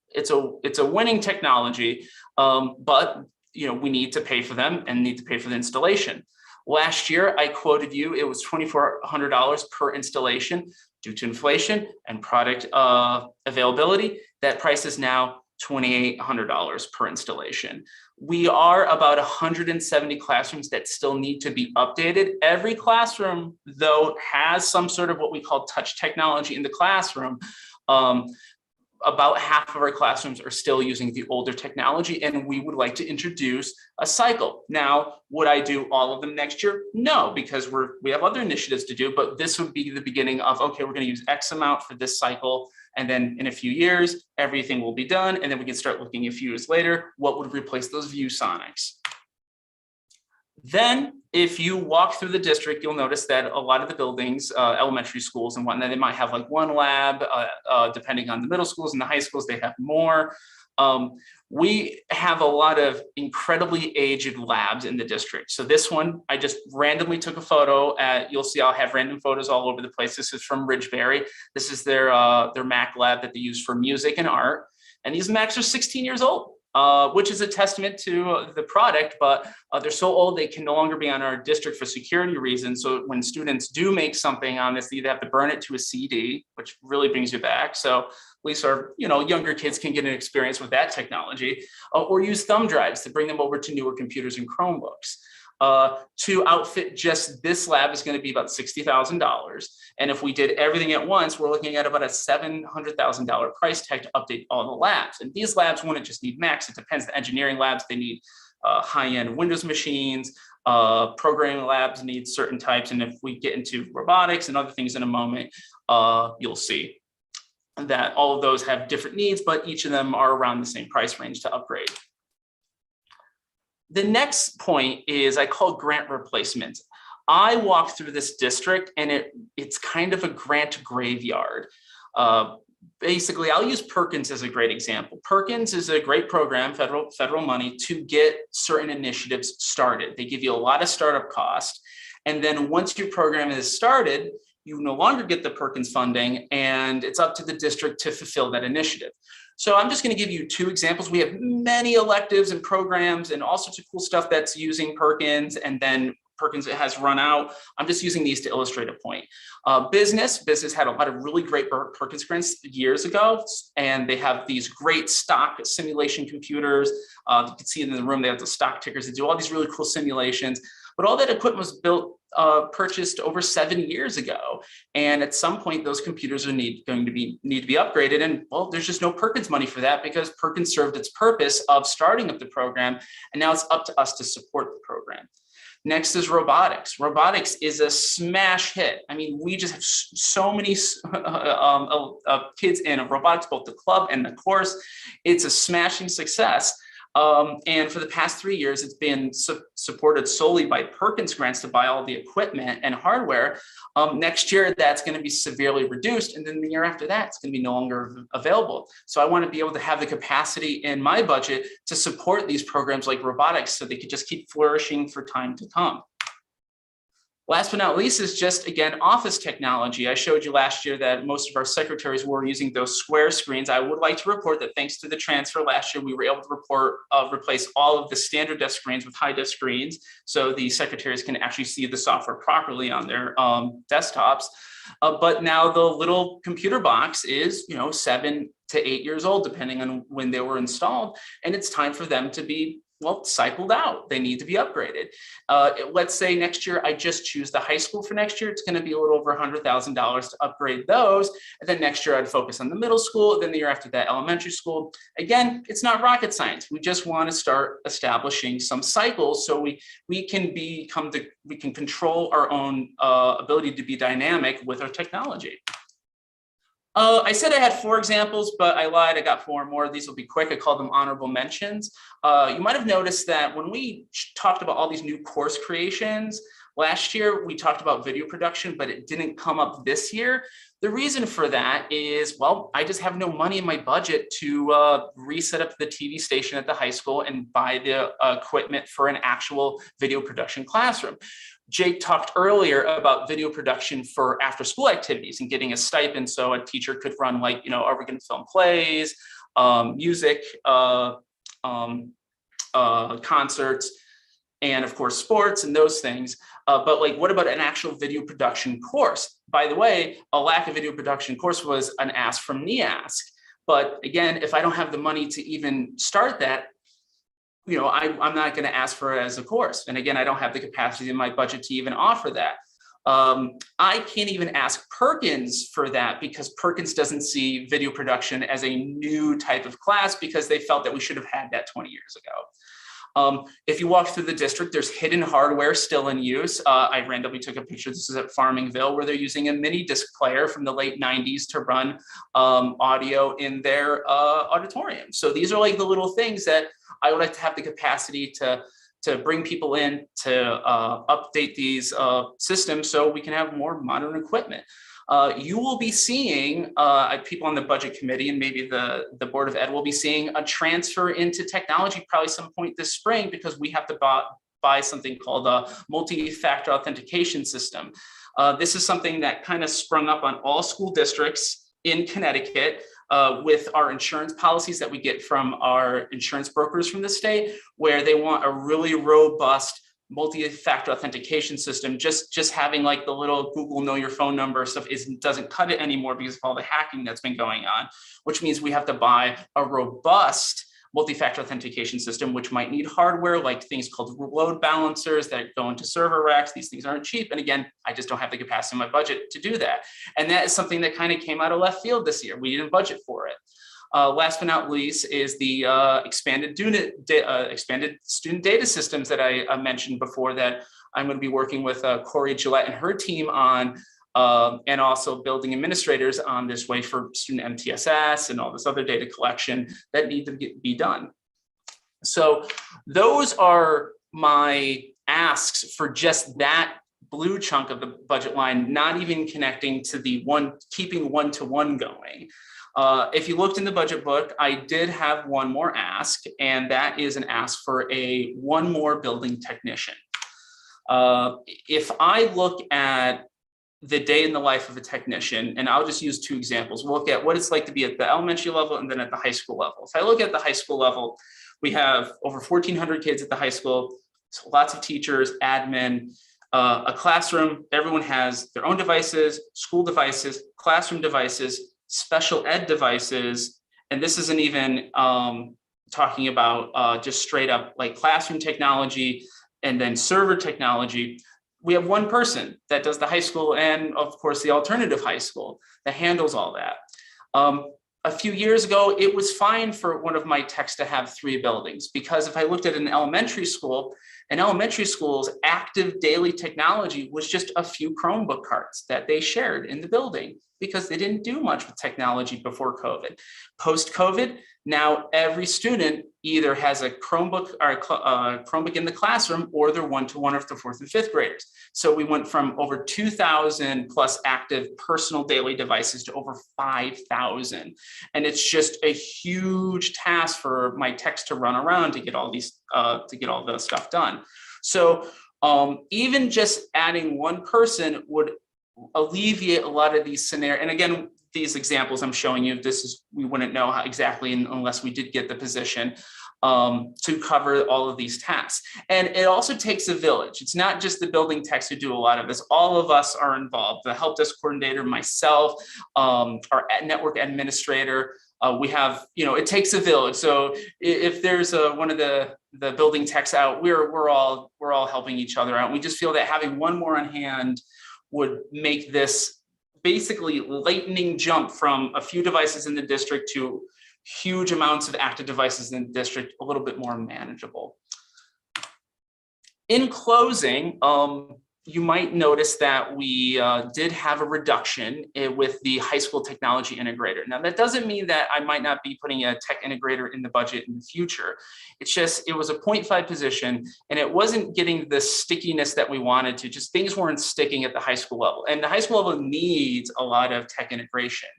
It's a winning technology, but we need to pay for them and need to pay for the installation. Last year, I quoted you, it was $2,400 per installation. Due to inflation and product availability, that price is now $2,800 per installation. We are about 170 classrooms that still need to be updated. Every classroom, though, has some sort of what we call touch technology in the classroom. About half of our classrooms are still using the older technology, and we would like to introduce a cycle. Now, would I do all of them next year? No, because we have other initiatives to do, but this would be the beginning of, okay, we're going to use X amount for this cycle, and then in a few years, everything will be done, and then we can start looking a few years later, what would replace those ViewSonics? Then, if you walk through the district, you'll notice that a lot of the buildings, elementary schools and whatnot, they might have like 1 lab, depending on the middle schools and the high schools, they have more. We have a lot of incredibly aged labs in the district. So this one, I just randomly took a photo. You'll see I'll have random photos all over the place. This is from Ridgeberry. This is their Mac lab that they use for music and art. And these Macs are 16 years old. Which is a testament to the product, but they're so old they can no longer be on our district for security reasons. So when students do make something on this, they either have to burn it to a CD, which really brings you back. So at least our younger kids can get an experience with that technology, or use thumb drives to bring them over to newer computers and Chromebooks. To outfit just this lab is going to be about $60,000. And if we did everything at once, we're looking at about a $700,000 price tag to update all the labs. And these labs wouldn't just need Macs. It depends. The engineering labs, they need high-end Windows machines. Programming labs need certain types. And if we get into robotics and other things in a moment, you'll see that all of those have different needs, but each of them are around the same price range to upgrade. The next point is I call grant replacement. I walk through this district and it's kind of a grant graveyard. Basically, I'll use Perkins as a great example. Perkins is a great program, federal money, to get certain initiatives started. They give you a lot of startup cost. And then once your program is started, you no longer get the Perkins funding, and it's up to the district to fulfill that initiative. So I'm just going to give you 2 examples. We have many electives and programs and all sorts of cool stuff that's using Perkins, and then Perkins has run out. I'm just using these to illustrate a point. Business had a lot of really great Perkins grants years ago, and they have these great stock simulation computers. You can see in the room, they have the stock tickers. They do all these really cool simulations, but all that equipment was purchased over 7 years ago. And at some point, those computers need to be upgraded. And well, there's just no Perkins money for that because Perkins served its purpose of starting up the program. And now it's up to us to support the program. Next is robotics. Robotics is a smash hit. I mean, we just have so many kids in robotics, both the club and the course. It's a smashing success. And for the past 3 years, it's been supported solely by Perkins grants to buy all the equipment and hardware. Next year, that's going to be severely reduced. And then the year after that, it's going to be no longer available. So I want to be able to have the capacity in my budget to support these programs like robotics so they could just keep flourishing for time to come. Last but not least is just, again, office technology. I showed you last year that most of our secretaries were using those square screens. I would like to report that thanks to the transfer last year, we were able to replace all of the standard desk screens with high desk screens. So the secretaries can actually see the software properly on their desktops. But now the little computer box is, 7 to 8 years old, depending on when they were installed. And it's time for them to be cycled out. They need to be upgraded. Let's say next year, I just choose the high school for next year. It's going to be a little over $100,000 to upgrade those. And then next year, I'd focus on the middle school. Then the year after that, elementary school. Again, it's not rocket science. We just want to start establishing some cycles so we can control our own ability to be dynamic with our technology. I said I had 4 examples, but I lied. I got 4 more. These will be quick. I call them honorable mentions. You might have noticed that when we talked about all these new course creations, last year we talked about video production, but it didn't come up this year. The reason for that is, well, I just have no money in my budget to reset up the TV station at the high school and buy the equipment for an actual video production classroom. Jake talked earlier about video production for after school activities and getting a stipend so a teacher could run are we going to film plays, music, concerts, and of course sports and those things. But what about an actual video production course? By the way, a lack of video production course was an ask from NEASC. But again, if I don't have the money to even start that, I'm not going to ask for it as a course. And again, I don't have the capacity in my budget to even offer that. I can't even ask Perkins for that because Perkins doesn't see video production as a new type of class because they felt that we should have had that 20 years ago. If you walk through the district, there's hidden hardware still in use. I randomly took a picture. This is at Farmingville, where they're using a mini disc player from the late 90s to run audio in their auditorium. So these are the little things that I would like to have the capacity to bring people in to update these systems so we can have more modern equipment. You will be seeing, people on the budget committee and maybe the Board of Ed will be seeing a transfer into technology probably some point this spring because we have to buy something called a multi-factor authentication system. This is something that kind of sprung up on all school districts in Connecticut with our insurance policies that we get from our insurance brokers from the state, where they want a really robust multi-factor authentication system. Just having the little Google know your phone number stuff doesn't cut it anymore because of all the hacking that's been going on, which means we have to buy a robust multi-factor authentication system, which might need hardware like things called load balancers that go into server racks. These things aren't cheap. And again, I just don't have the capacity in my budget to do that. And that is something that kind of came out of left field this year. We didn't budget for it. Last but not least is the expanded student data systems that I mentioned before that I'm going to be working with Corey Gillette and her team on, and also building administrators on this way for student MTSS and all this other data collection that need to be done. So those are my asks for just that blue chunk of the budget line, not even connecting to the keeping one-to-one going. If you looked in the budget book, I did have one more ask, and that is an ask for one more building technician. If I look at the day in the life of a technician, and I'll just use two examples. We'll look at what it's like to be at the elementary level and then at the high school level. If I look at the high school level, we have over 1,400 kids at the high school, so lots of teachers, admin, a classroom. Everyone has their own devices, school devices, classroom devices, special ed devices. And this isn't even talking about just straight up like classroom technology and then server technology. We have one person that does the high school and of course the alternative high school that handles all that. A few years ago, it was fine for one of my techs to have 3 buildings, because if I looked at an elementary school's active daily technology was just a few Chromebook carts that they shared in the building because they didn't do much with technology before COVID. Post-COVID, now every student either has a Chromebook or a Chromebook in the classroom, or they're one-to-one of the 4th and 5th graders. So we went from over 2,000 plus active personal daily devices to over 5,000. And it's just a huge task for my techs to run around to get all these, to get all the stuff done. So even just adding one person would alleviate a lot of these scenarios. And again, these examples I'm showing you, we wouldn't know how exactly unless we did get the position to cover all of these tasks. And it also takes a village. It's not just the building techs who do a lot of this. All of us are involved. The help desk coordinator, myself, our network administrator. We have, it takes a village. So if there's one of the building techs out, we're all helping each other out. We just feel that having one more on hand would make this basically lightning jump from a few devices in the district to huge amounts of active devices in the district a little bit more manageable. In closing, you might notice that we did have a reduction with the high school technology integrator. Now, that doesn't mean that I might not be putting a tech integrator in the budget in the future. It's just, it was a 0.5 position and it wasn't getting the stickiness that we wanted to, just things weren't sticking at the high school level. And the high school level needs a lot of tech integration.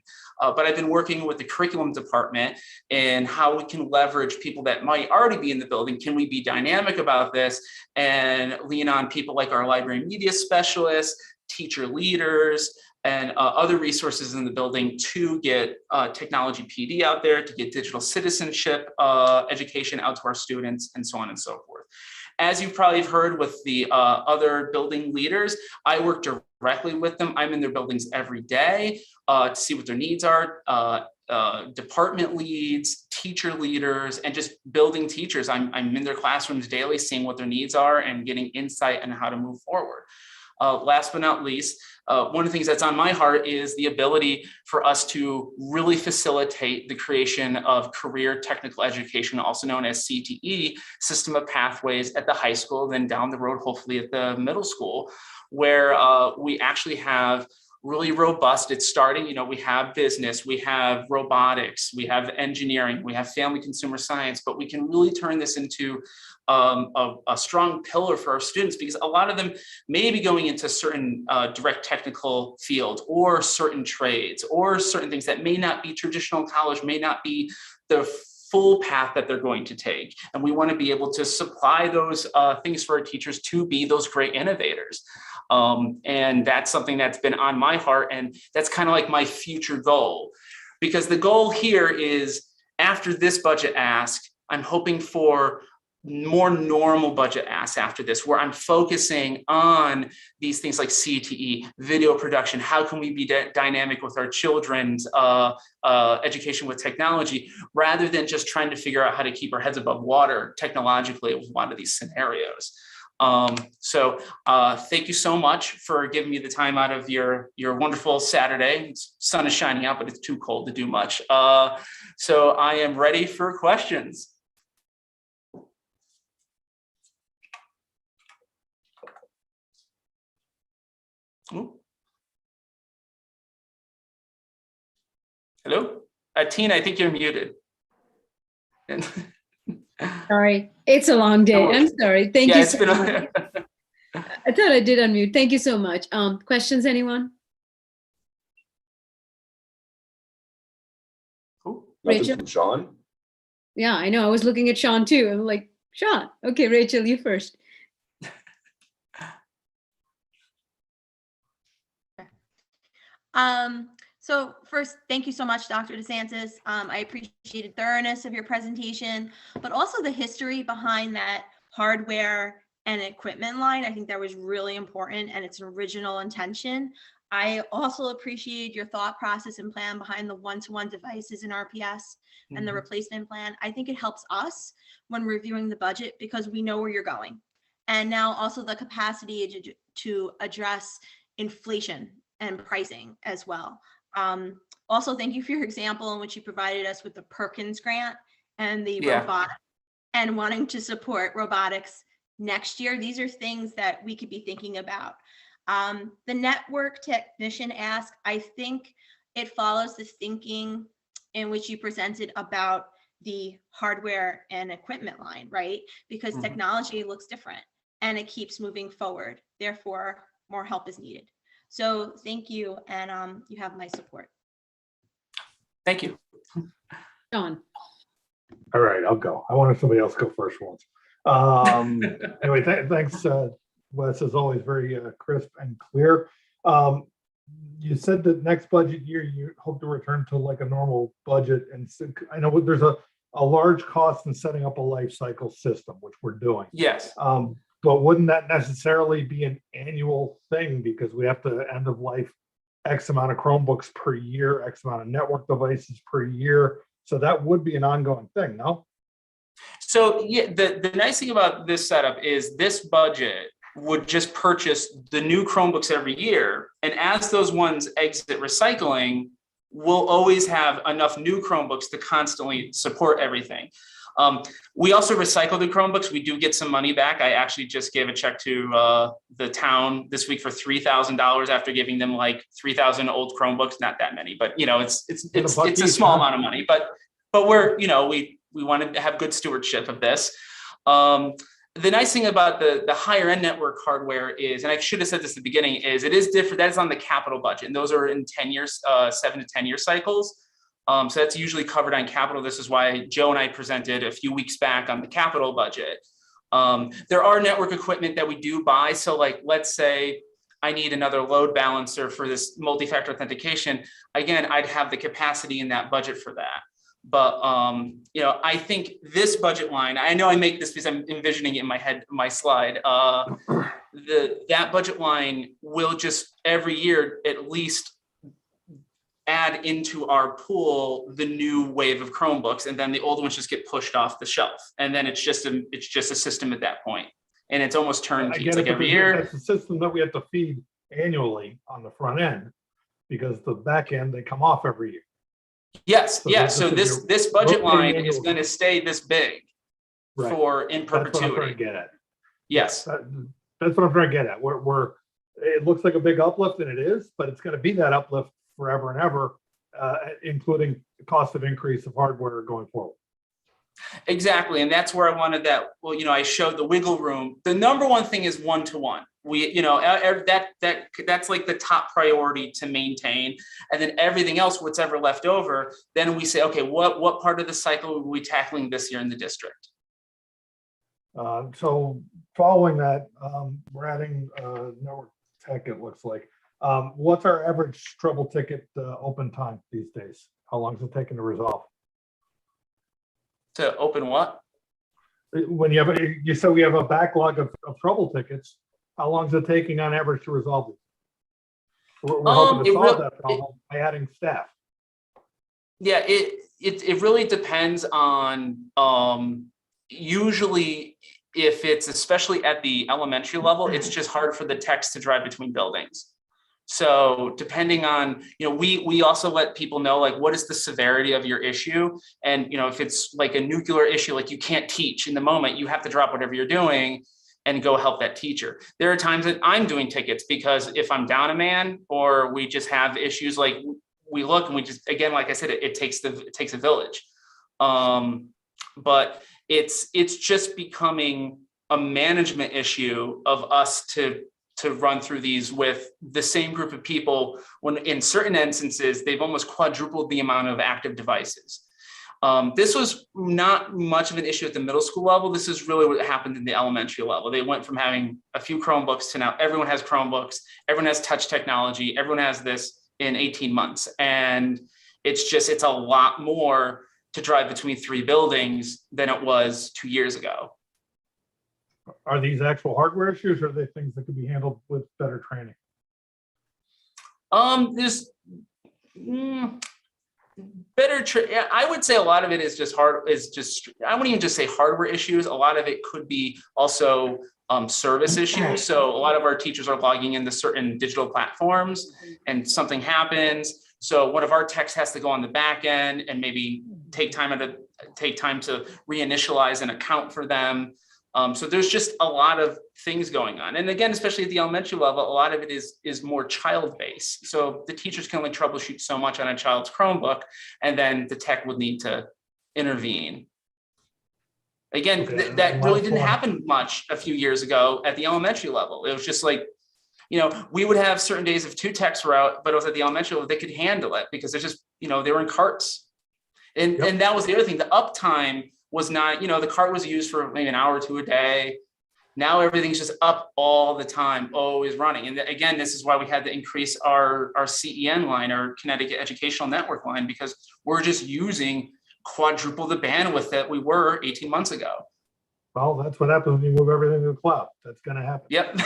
But I've been working with the curriculum department and how we can leverage people that might already be in the building. Can we be dynamic about this and lean on people like our library media specialists, teacher leaders, and other resources in the building to get technology PD out there, to get digital citizenship education out to our students, and so on and so forth. As you've probably heard with the other building leaders, I work directly with them. I'm in their buildings every day to see what their needs are, department leads, teacher leaders, and just building teachers. I'm in their classrooms daily, seeing what their needs are and getting insight on how to move forward. Last but not least, one of the things that's on my heart is the ability for us to really facilitate the creation of career technical education, also known as CTE, system of pathways at the high school, then down the road, hopefully at the middle school, where we actually have really robust, it's starting, we have business, we have robotics, we have engineering, we have family consumer science, but we can really turn this into a strong pillar for our students, because a lot of them may be going into certain direct technical fields or certain trades or certain things that may not be traditional college, may not be the full path that they're going to take. And we want to be able to supply those things for our teachers to be those great innovators. And that's something that's been on my heart. And that's kind of like my future goal, because the goal here is after this budget ask, I'm hoping for more normal budget asks after this, where I'm focusing on these things like CTE, video production. How can we be dynamic with our children's education with technology, rather than just trying to figure out how to keep our heads above water technologically with a lot of these scenarios. Thank you so much for giving me the time out of your wonderful Saturday. Sun is shining out, but it's too cold to do much. So I am ready for questions. Ooh. Hello, Tina, I think you're muted. Sorry, it's a long day. I'm sorry. Thank you so much. Been I thought I did unmute. Thank you so much. Questions, anyone? Rachel? Sean? Yeah, I know. I was looking at Sean too. I'm like, Sean. Okay, Rachel, you first. So first, thank you so much, Dr. DeSantis. I appreciated thoroughness of your presentation, but also the history behind that hardware and equipment line. I think that was really important and its original intention. I also appreciate your thought process and plan behind the one-to-one devices in RPS and the replacement plan. I think it helps us when reviewing the budget because we know where you're going. And now also the capacity to address inflation and pricing as well. Also, thank you for your example in which you provided us with the Perkins grant and the robot and wanting to support robotics next year. These are things that we could be thinking about. The network technician ask, I think it follows the thinking in which you presented about the hardware and equipment line, right? Because technology looks different and it keeps moving forward. Therefore, more help is needed. So thank you, and you have my support. Thank you. Sean. All right, I'll go. I wanted somebody else go first once. Anyway, thanks, Wes, as always, very crisp and clear. You said that next budget year you hope to return to like a normal budget, and so I know there's a large cost in setting up a life cycle system, which we're doing. Yes. But wouldn't that necessarily be an annual thing because we have to end of life X amount of Chromebooks per year, X amount of network devices per year? So that would be an ongoing thing, no? So yeah, the nice thing about this setup is this budget would just purchase the new Chromebooks every year. And as those ones exit recycling, we'll always have enough new Chromebooks to constantly support everything. We also recycle the Chromebooks. We do get some money back. I actually just gave a check to the town this week for $3,000 after giving them like 3,000 old Chromebooks. Not that many, but you know, it's a small amount of money. But we're, you know, we wanted to have good stewardship of this. The nice thing about the higher end network hardware is, and I should have said this at the beginning, is it is different. That is on the capital budget, and those are in 10 years, 7 to 10 year cycles. So that's usually covered on capital. This is why Joe and I presented a few weeks back on the capital budget. There are network equipment that we do buy. So like, let's say I need another load balancer for this multi-factor authentication. Again, I'd have the capacity in that budget for that. But, you know, I think this budget line, I know I make this because I'm envisioning it in my head, my slide, that budget line will just every year at least add into our pool the new wave of Chromebooks, and then the old ones just get pushed off the shelf. And then it's just a system at that point. And it's almost turnkey. It's like every year. That's the system that we have to feed annually on the front end because the back end, they come off every year. Yes, So yeah. So this budget line is going to stay this big Right. for in That's what I'm perpetuity. trying to get at. Yes. That's what I'm trying to get at. It looks like a big uplift, and it is, but it's going to be that uplift forever and ever, including the cost of increase of hardware going forward. Exactly. And that's where I wanted that. Well, you know, I showed the wiggle room. The number one thing is one-to-one. We, you know, that's like the top priority to maintain. And then everything else, what's ever left over, then we say, okay, what part of the cycle are we tackling this year in the district? So following that, we're adding network tech, it looks like. What's our average trouble ticket open time these days? How long is it taking to resolve? To open what? When you said we have a backlog of trouble tickets, how long is it taking on average to resolve these? We're hoping to solve that problem by adding staff. Yeah, it really depends on, usually if it's especially at the elementary level, it's just hard for the techs to drive between buildings. So depending on, we also let people know, like, what is the severity of your issue? And, if it's like a nuclear issue, like you can't teach in the moment, you have to drop whatever you're doing and go help that teacher. There are times that I'm doing tickets because if I'm down a man or we just have issues, like we look and we just, again, like I said, it takes a village. But it's just becoming a management issue of us to run through these with the same group of people, when in certain instances, they've almost quadrupled the amount of active devices. This was not much of an issue at the middle school level. This is really what happened in the elementary level. They went from having a few Chromebooks to now everyone has Chromebooks, everyone has touch technology, everyone has this in 18 months. And it's a lot more to drive between 3 buildings than it was 2 years ago. Are these actual hardware issues, or are they things that could be handled with better training? There's I would say a lot of it is just I wouldn't even just say hardware issues. A lot of it could be also service issues. So a lot of our teachers are logging into certain digital platforms and something happens. So one of our techs has to go on the back end and maybe take time to reinitialize an account for them. So there's just a lot of things going on. And again, especially at the elementary level, a lot of it is more child-based. So the teachers can only troubleshoot so much on a child's Chromebook, and then the tech would need to intervene. Again, that really didn't happen much a few years ago at the elementary level. It was just like, we would have certain days if 2 techs were out, but it was at the elementary level, they could handle it because they're just, they were in carts. And that was the other thing, the uptime was not, the cart was used for maybe an hour or 2 a day. Now everything's just up all the time, always running. And again, this is why we had to increase our CEN line, our Connecticut Educational Network line, because we're just using quadruple the bandwidth that we were 18 months ago. Well, that's what happens when you move everything to the cloud. That's going to happen. Yep.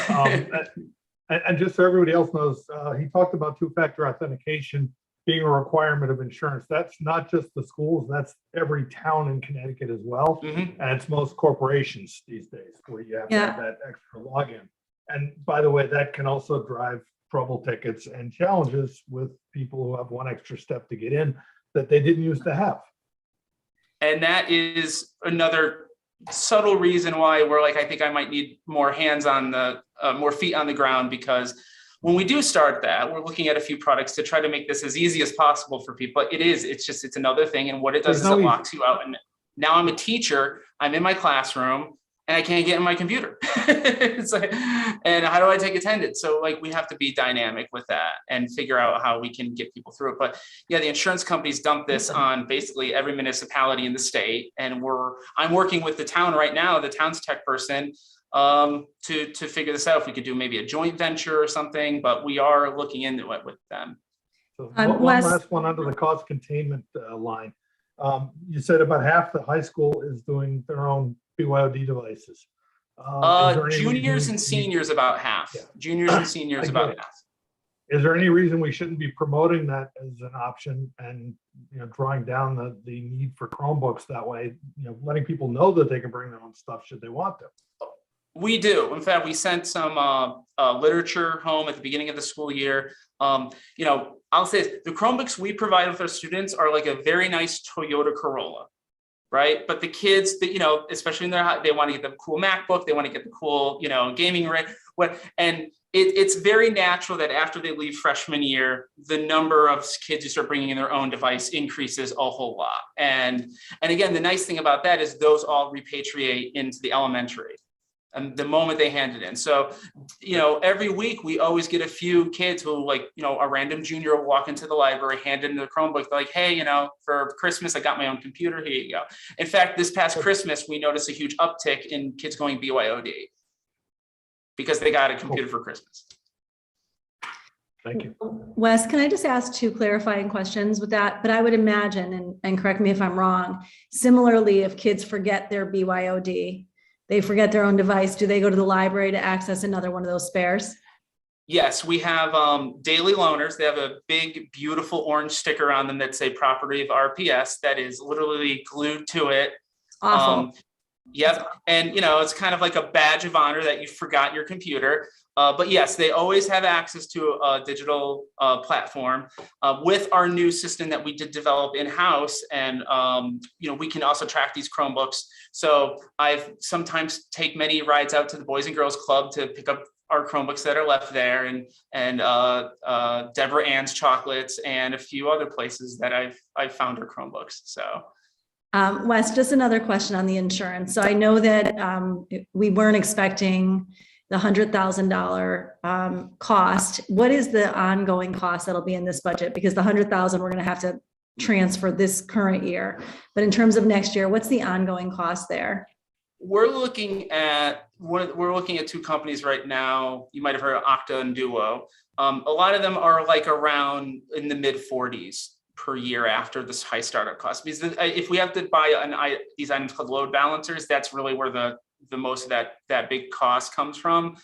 And just so everybody else knows, he talked about 2-factor authentication being a requirement of insurance. That's not just the schools, that's every town in Connecticut as well. And it's most corporations these days where you have to have that extra login. And by the way, that can also drive trouble tickets and challenges with people who have one extra step to get in that they didn't used to have. And that is another subtle reason why we're like, I think I might need more hands on the, more feet on the ground, because when we do start that, we're looking at a few products to try to make this as easy as possible for people. It's another thing. And what it does is it locks you out. And now I'm a teacher, I'm in my classroom and I can't get in my computer. It's like, and how do I take attendance? So like, we have to be dynamic with that and figure out how we can get people through it. But yeah, the insurance companies dump this on basically every municipality in the state. And I'm working with the town right now, the town's tech person, to figure this out. If we could do maybe a joint venture or something, but we are looking into it with them. So one last one under the cost containment line. You said about half the high school is doing their own BYOD devices. Juniors and seniors about half. Yeah. Juniors and seniors about half. Is there any reason we shouldn't be promoting that as an option and drawing down the need for Chromebooks that way? Letting people know that they can bring their own stuff should they want to. We do. In fact, we sent some literature home at the beginning of the school year. I'll say this, the Chromebooks we provide with our students are like a very nice Toyota Corolla, right? But the kids, especially in they want to get the cool MacBook, they want to get the cool, gaming rig. And it's very natural that after they leave freshman year, the number of kids who start bringing in their own device increases a whole lot. And again, the nice thing about that is those all repatriate into the elementary. And the moment they hand it in. So, every week we always get a few kids who a random junior will walk into the library, hand in their Chromebook. They're like, hey, for Christmas, I got my own computer. Here you go. In fact, this past Christmas, we noticed a huge uptick in kids going BYOD because they got a computer for Christmas. Thank you. Wes, can I just ask 2 clarifying questions with that? But I would imagine, and correct me if I'm wrong, similarly, if kids forget their BYOD, they forget their own device, do they go to the library to access another one of those spares? Yes, we have daily loaners. They have a big, beautiful orange sticker on them that say property of RPS that is literally glued to it. Awful. Yep. And, it's kind of like a badge of honor that you forgot your computer. But yes, they always have access to a digital platform with our new system that we did develop in-house. And, we can also track these Chromebooks. So I've sometimes take many rides out to the Boys and Girls Club to pick up our Chromebooks that are left there, and Deborah Ann's chocolates and a few other places that I've found our Chromebooks. So. Wes, just another question on the insurance. So I know that we weren't expecting the $100,000 cost. What is the ongoing cost that'll be in this budget? Because the $100,000 we're going to have to transfer this current year. But in terms of next year, what's the ongoing cost there? We're looking at two companies right now. You might have heard of Okta and Duo. A lot of them are like around in the mid 40s per year after this high startup cost. Because if we have to buy these items called load balancers, that's really where the most of that big cost comes from.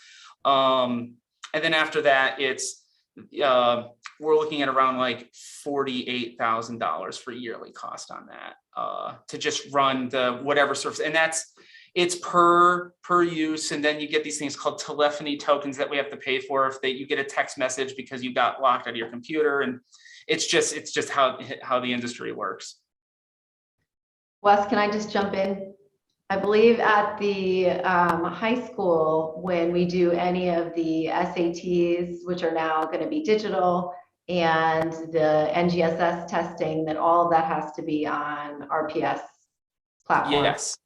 And then after that, it's we're looking at around like $48,000 for yearly cost on that to just run the whatever service, and it's per use. And then you get these things called telephony tokens that we have to pay for if you get a text message because you got locked out of your computer, and it's just how the industry works. Wes, can I just jump in? I believe at the high school, when we do any of the SATs, which are now going to be digital, and the NGSS testing, that all of that has to be on RPS platform. Yes.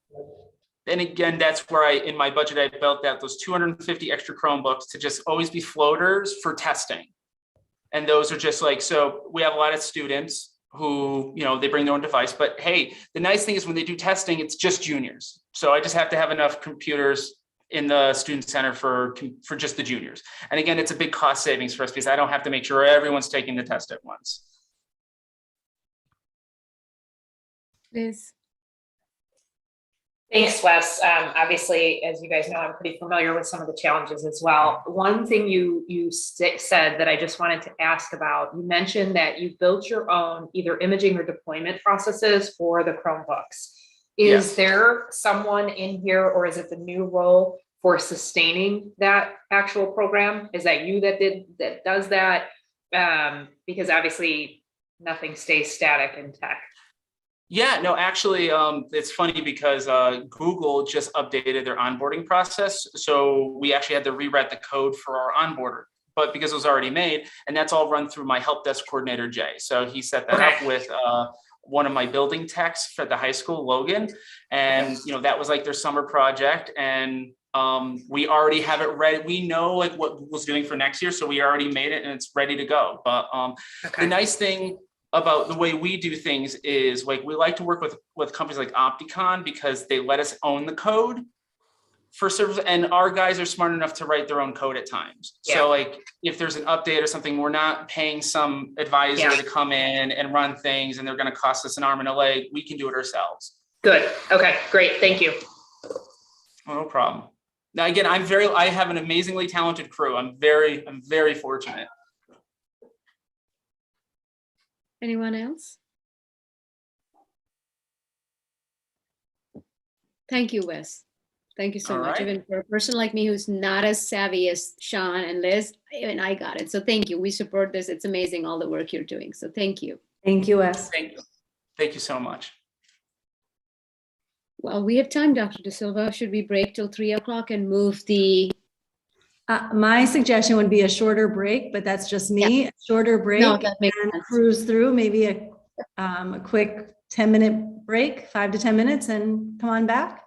And again, that's where in my budget, I built out those 250 extra Chromebooks to just always be floaters for testing. And those are just like, so we have a lot of students who, they bring their own device, but hey, the nice thing is when they do testing, it's just juniors. So I just have to have enough computers in the student center for just the juniors. And again, it's a big cost savings for us because I don't have to make sure everyone's taking the test at once. Liz. Thanks, Wes. Obviously, as you guys know, I'm pretty familiar with some of the challenges as well. One thing you said that I just wanted to ask about, you mentioned that you built your own either imaging or deployment processes for the Chromebooks. Is there someone in here, or is it the new role for sustaining that actual program? Is that you that does that? Because obviously nothing stays static in tech. Yeah, no, actually, it's funny because Google just updated their onboarding process. So we actually had to rewrite the code for our onboarder, but because it was already made, and that's all run through my help desk coordinator, Jay. So he set that up with one of my building techs for the high school, Logan. And, that was like their summer project. And we already have it ready. We know like what Google's doing for next year. So we already made it and it's ready to go. But the nice thing about the way we do things is like we like to work with companies like Opticon because they let us own the code for service, and our guys are smart enough to write their own code at times. So like if there's an update or something, we're not paying some advisor to come in and run things and they're going to cost us an arm and a leg. We can do it ourselves. Good. Okay, great. Thank you. No problem. Now again, I have an amazingly talented crew. I'm very fortunate. Anyone else? Thank you, Wes. Thank you so All much. right. Even for a person like me who's not as savvy as Sean and Liz, even I got it. So thank you. We support this. It's amazing all the work you're doing. So thank you. Thank you, Wes. Thank you. Thank you so much. Well, we have time, Dr. De Silva. Should we break till 3 o'clock and move the... My suggestion would be a shorter break, but that's just me. A shorter break, No, that makes and sense. cruise through, maybe a quick 10-minute break, 5 to 10 minutes, and come on back.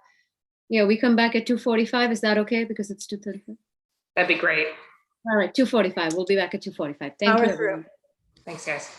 Yeah, we come back at 2:45. Is that okay? Because it's 2:35. That'd be great. All right, 2:45. We'll be back at 2:45. Thank Power you, through. everyone. Thanks, guys.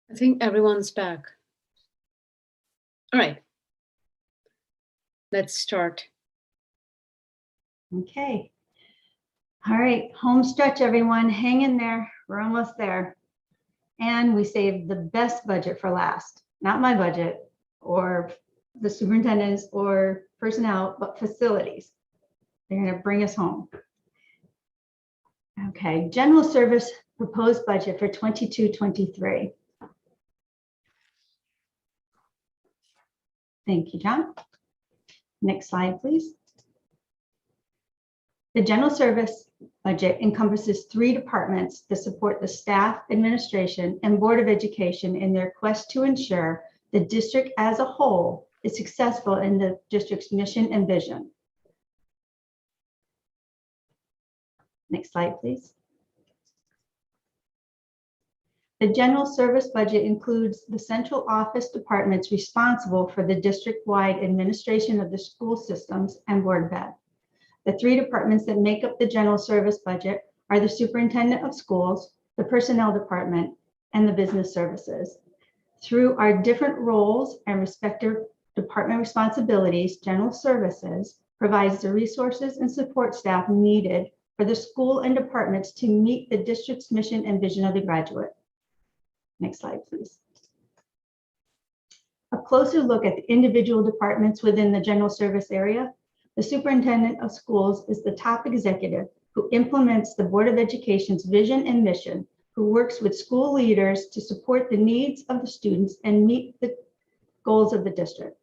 I think everyone's back. All right. Let's start. Okay. All right, home stretch, everyone. Hang in there. We're almost there. And we saved the best budget for last. Not my budget or the superintendent's or personnel, but facilities. They're going to bring us home. Okay, general service proposed budget for 22-23. Thank you, John. Next slide, please. The general service budget encompasses 3 departments that support the staff, administration, and Board of Education in their quest to ensure the district as a whole is successful in the district's mission and vision. Next slide, please. The general service budget includes the central office departments responsible for the district-wide administration of the school systems and Board of Ed. The 3 departments that make up the general service budget are the superintendent of schools, the personnel department, and the business services. Through our different roles and respective department responsibilities, general services provides the resources and support staff needed for the school and departments to meet the district's mission and vision of the graduate. Next slide, please. A closer look at the individual departments within the general service area. The superintendent of schools is the top executive who implements the Board of Education's vision and mission, who works with school leaders to support the needs of the students and meet the goals of the district.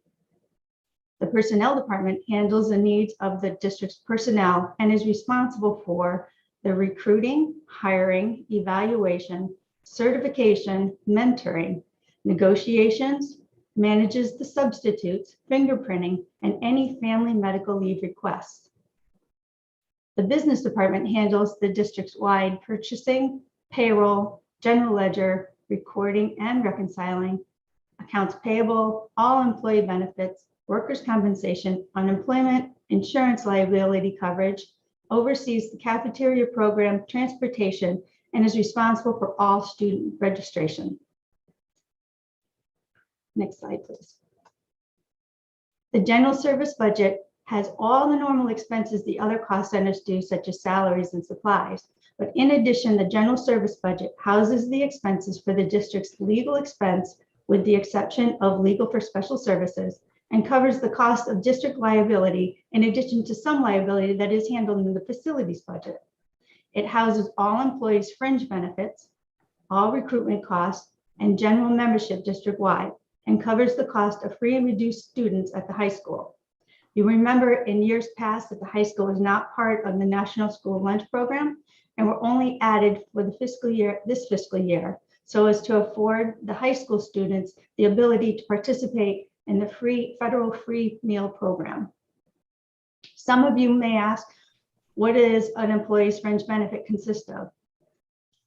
The personnel department handles the needs of the district's personnel and is responsible for the recruiting, hiring, evaluation, certification, mentoring, negotiations, manages the substitutes, fingerprinting, and any family medical leave requests. The business department handles the district-wide purchasing, payroll, general ledger, recording and reconciling, accounts payable, all employee benefits, workers' compensation, unemployment, insurance liability coverage, oversees the cafeteria program, transportation, and is responsible for all student registration. Next slide, please. The general service budget has all the normal expenses the other cost centers do, such as salaries and supplies. But in addition, the general service budget houses the expenses for the district's legal expense, with the exception of legal for special services, and covers the cost of district liability in addition to some liability that is handled in the facilities budget. It houses all employees' fringe benefits, all recruitment costs, and general membership district-wide, and covers the cost of free and reduced students at the high school. You remember in years past that the high school was not part of the National School Lunch Program and were only added for the this fiscal year, so as to afford the high school students the ability to participate in the federal free meal program. Some of you may ask, what does an employee's fringe benefit consist of?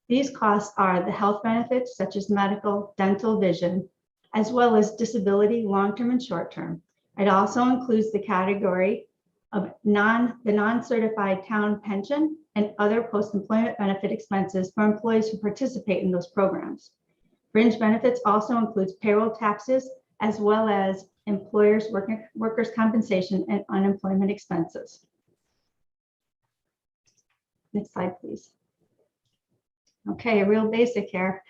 These costs are the health benefits such as medical, dental, vision, as well as disability, long-term and short-term. It also includes the category of the non-certified town pension and other post-employment benefit expenses for employees who participate in those programs. Fringe benefits also includes payroll taxes, as well as employers' workers' compensation and unemployment expenses. Next slide, please. Okay, real basic here.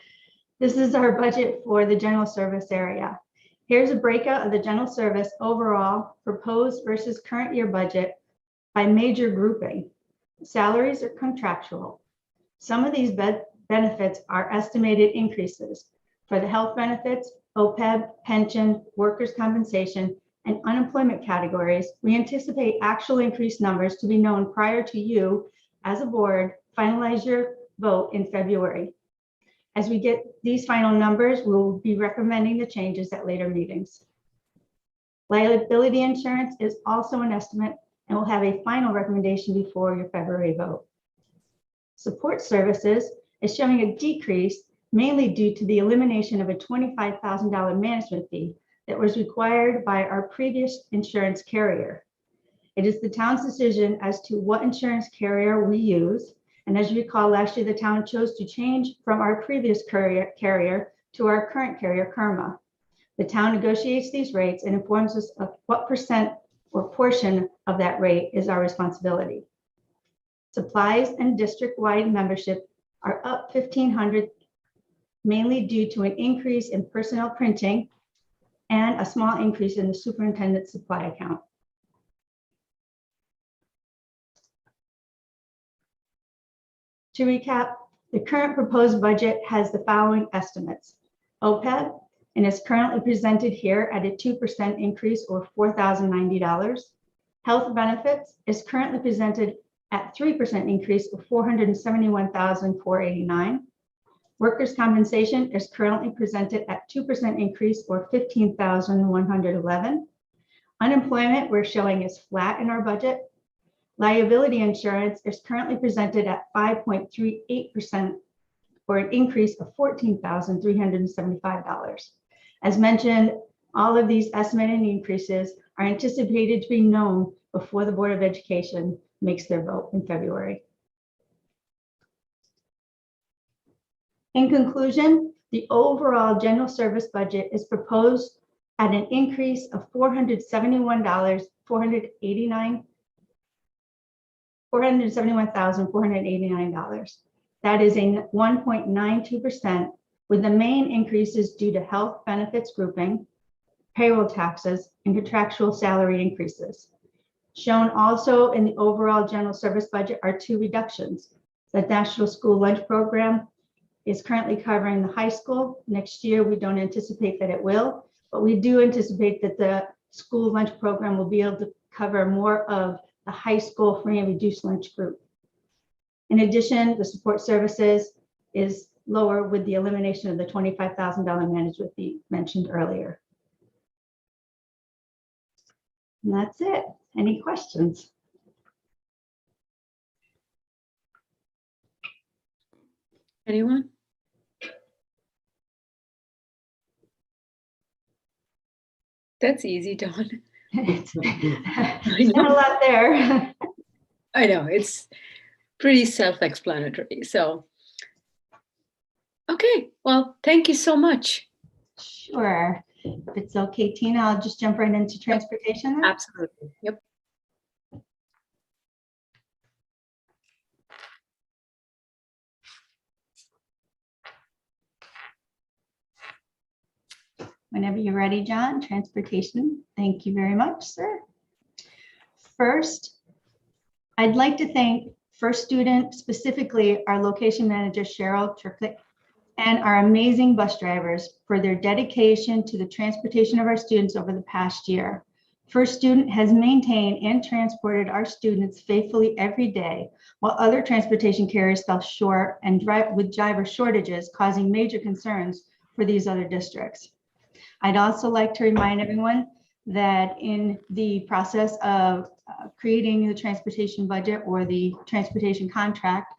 This is our budget for the general service area. Here's a breakout of the general service overall proposed versus current year budget by major grouping. Salaries are contractual. Some of these benefits are estimated increases. For the health benefits, OPEB, pension, workers' compensation, and unemployment categories, we anticipate actual increased numbers to be known prior to you, as a board, finalize your vote in February. As we get these final numbers, we'll be recommending the changes at later meetings. Liability insurance is also an estimate and will have a final recommendation before your February vote. Support services is showing a decrease mainly due to the elimination of a $25,000 management fee that was required by our previous insurance carrier. It is the town's decision as to what insurance carrier we use, And as you recall, last year, the town chose to change from our previous carrier to our current carrier, Karma. The town negotiates these rates and informs us of what percent or portion of that rate is our responsibility. Supplies and district-wide membership are up $1,500, mainly due to an increase in personnel printing and a small increase in the superintendent's supply account. To recap, the current proposed budget has the following estimates. OPEB, and is currently presented here at a 2% increase or $4,090. Health benefits is currently presented at 3% increase of $471,489. Workers' compensation is currently presented at 2% increase or $15,111. Unemployment we're showing is flat in our budget. Liability insurance is currently presented at 5.38% or an increase of $14,375. As mentioned, all of these estimated increases are anticipated to be known before the Board of Education makes their vote in February. In conclusion, the overall general service budget is proposed at an increase of $471,489. That is a 1.92%, with the main increases due to health benefits grouping, payroll taxes, and contractual salary increases. Shown also in the overall general service budget are two reductions. The National School Lunch Program is currently covering the high school. Next year, we don't anticipate that it will, but we do anticipate that the school lunch program will be able to cover more of the high school free and reduced lunch group. In addition, the support services is lower with the elimination of the $25,000 management fee mentioned earlier. And that's it. Any questions? Anyone? That's easy, Dawn. There's not a lot there. I know, it's pretty self-explanatory. So, okay, well, thank you so much. Sure. If it's okay, Tina, I'll just jump right into transportation then. Absolutely. Yep. Whenever you're ready, John, transportation. Thank you very much, sir. First, I'd like to thank First Student, specifically our location manager, Cheryl Triplett, and our amazing bus drivers for their dedication to the transportation of our students over the past year. First Student has maintained and transported our students faithfully every day, while other transportation carriers fell short and with driver shortages causing major concerns for these other districts. I'd also like to remind everyone that in the process of creating the transportation budget or the transportation contract,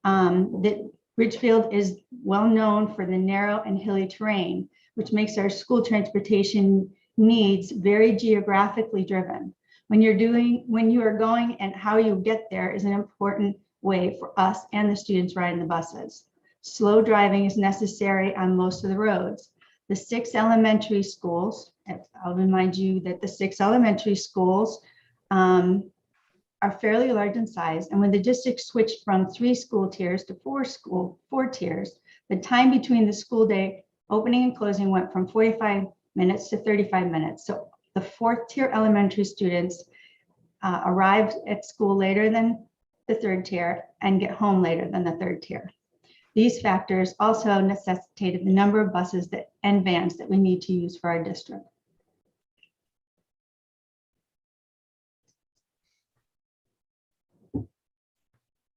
that Ridgefield is well known for the narrow and hilly terrain, which makes our school transportation needs very geographically driven. When you are going and how you get there is an important way for us and the students riding the buses. Slow driving is necessary on most of the roads. The 6 elementary schools, I'll remind you that the 6 elementary schools are fairly large in size. And when the district switched from 3 school tiers to 4 tiers, the time between the school day opening and closing went from 45 minutes to 35 minutes. So the 4th tier elementary students arrived at school later than the 3rd tier and get home later than the 3rd tier. These factors also necessitated the number of buses and vans that we need to use for our district.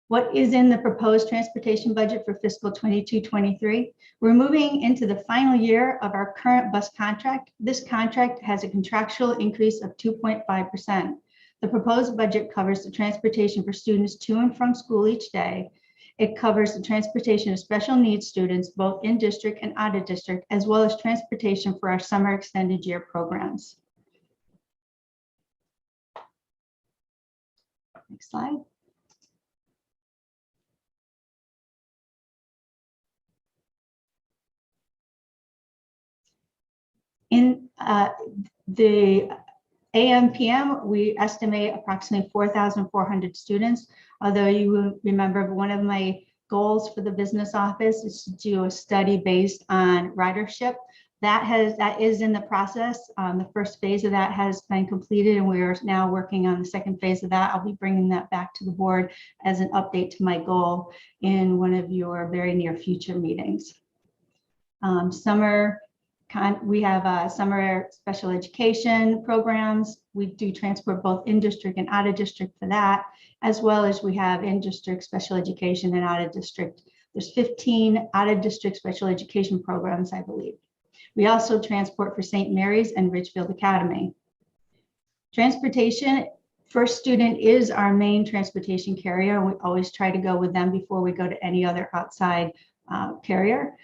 What is in the proposed transportation budget for fiscal 22-23? We're moving into the final year of our current bus contract. This contract has a contractual increase of 2.5%. The proposed budget covers the transportation for students to and from school each day. It covers the transportation of special needs students, both in district and out of district, as well as transportation for our summer extended year programs. Next slide. In the AM, PM, we estimate approximately 4,400 students. Although you will remember one of my goals for the business office is to do a study based on ridership. That is in the process. The first phase of that has been completed, and we are now working on the second phase of that. I'll be bringing that back to the board as an update to my goal in one of your very near future meetings. We have summer special education programs. We do transport both in district and out of district for that, as well as we have in district special education and out of district. There's 15 out of district special education programs, I believe. We also transport for St. Mary's and Richfield Academy. Transportation, First Student is our main transportation carrier. We always try to go with them before we go to any other outside carrier.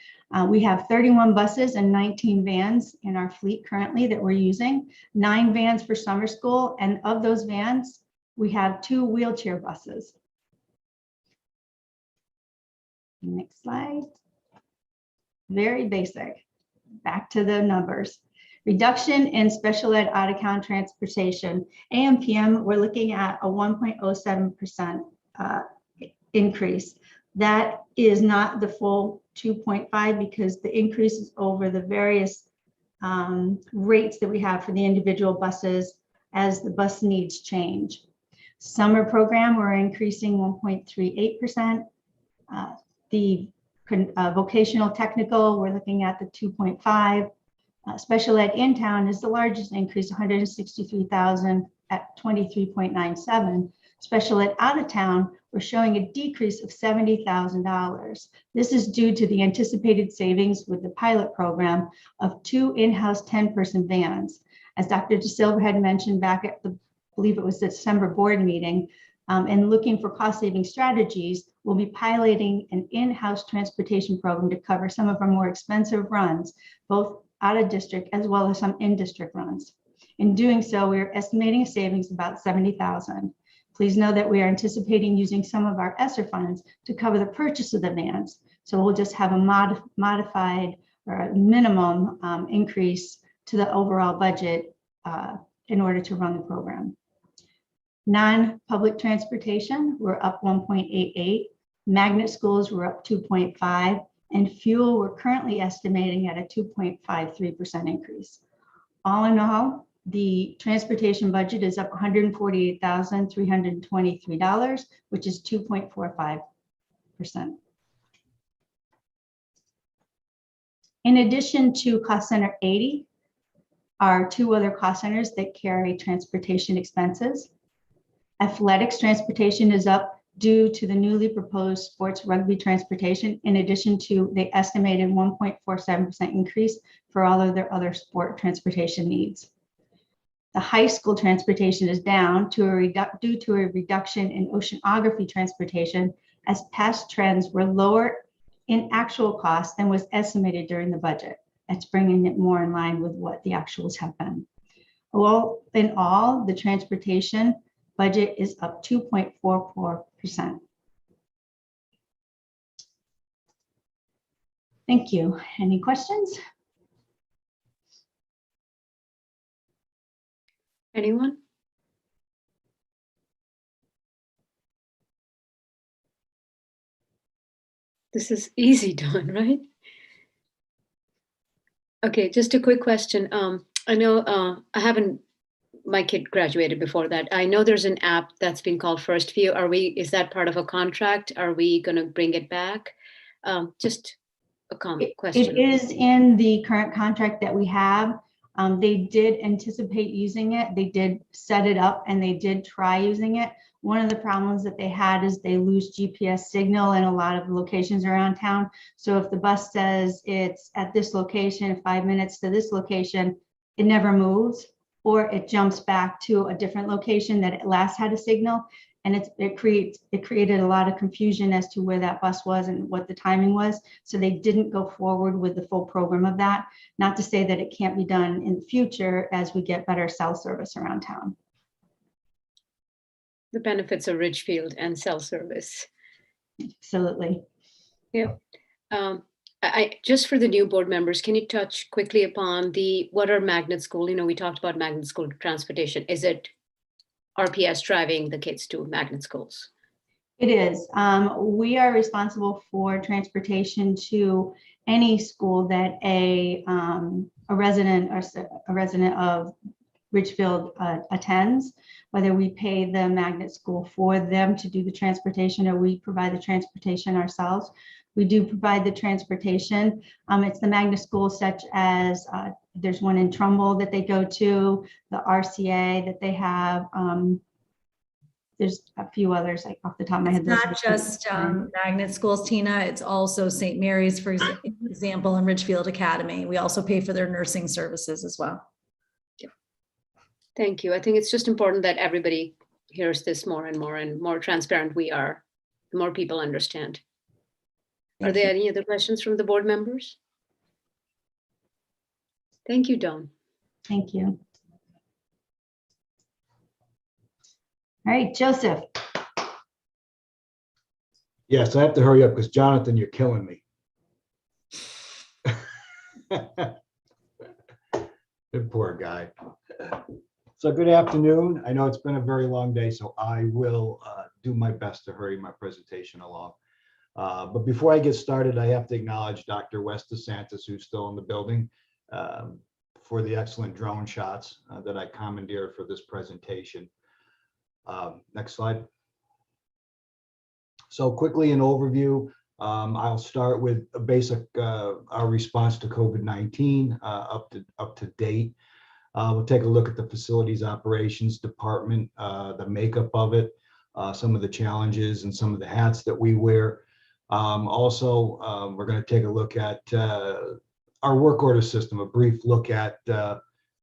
We have 31 buses and 19 vans in our fleet currently that we're using, 9 vans for summer school, and of those vans, we have 2 wheelchair buses. Next slide. Very basic. Back to the numbers. Reduction in special ed out-of-count transportation. AM, PM, we're looking at a 1.07% increase. That is not the full 2.5 because the increase is over the various rates that we have for the individual buses as the bus needs change. Summer program, we're increasing 1.38%. The vocational technical, we're looking at the 2.5. Special ed in town is the largest increase, 163,000 at 23.97. Special ed out of town, we're showing a decrease of $70,000. This is due to the anticipated savings with the pilot program of 2 in-house 10-person vans. As Dr. DeSilva had mentioned back at the, I believe it was the December board meeting, and looking for cost-saving strategies, we'll be piloting an in-house transportation program to cover some of our more expensive runs, both out of district as well as some in-district runs. In doing so, we're estimating a savings of about $70,000. Please know that we are anticipating using some of our ESSER funds to cover the purchase of the vans. So we'll just have a modified or a minimum increase to the overall budget in order to run the program. Non-public transportation, we're up 1.88. Magnet schools were up 2.5, and fuel we're currently estimating at a 2.53% increase. All in all, the transportation budget is up $148,323, which is 2.45%. In addition to cost center 80, are 2 other cost centers that carry transportation expenses. Athletics transportation is up due to the newly proposed sports rugby transportation, in addition to the estimated 1.47% increase for all of their other sport transportation needs. The high school transportation is down due to a reduction in oceanography transportation, as past trends were lower in actual cost than was estimated during the budget. That's bringing it more in line with what the actuals have been. Well, in all, the transportation budget is up 2.44%. Thank you. Any questions? Anyone? This is easy done, right? Okay, just a quick question. I know my kid graduated before that. I know there's an app that's been called First View. Is that part of a contract? Are we going to bring it back? Just a comment question. It is in the current contract that we have. They did anticipate using it. They did set it up and they did try using it. One of the problems that they had is they lose GPS signal in a lot of locations around town. So if the bus says it's at this location, 5 minutes to this location, it never moves, or it jumps back to a different location that it last had a signal. And it created a lot of confusion as to where that bus was and what the timing was. So they didn't go forward with the full program of that. Not to say that it can't be done in the future as we get better cell service around town. The benefits of Ridgefield and cell service. Absolutely. Yeah. I just for the new board members, can you touch quickly upon what are magnet school? You know, we talked about magnet school transportation. Is it RPS driving the kids to magnet schools? It is. We are responsible for transportation to any school that a resident of Ridgefield attends, whether we pay the magnet school for them to do the transportation or we provide the transportation ourselves. We do provide the transportation. It's the magnet schools such as there's one in Trumbull that they go to, the RCA that they have. There's a few others like off the top of my head. It's not just magnet schools, Tina. It's also St. Mary's, for example, and Ridgefield Academy. We also pay for their nursing services as well. Thank you. I think it's just important that everybody hears this more and more transparent we are, the more people understand. Are there any other questions from the board members? Thank you, Dawn. Thank you. All right, Joseph. Yes, I have to hurry up because Jonathan, you're killing me. Good poor guy. So good afternoon. I know it's been a very long day, so I will do my best to hurry my presentation along. But before I get started, I have to acknowledge Dr. Wes DeSantis, who's still in the building, for the excellent drone shots that I commandeered for this presentation. Next slide. So quickly an overview. I'll start with a basic our response to COVID-19 up to date. We'll take a look at the facilities operations department, the makeup of it, some of the challenges and some of the hats that we wear. Also, we're going to take a look at our work order system, a brief look at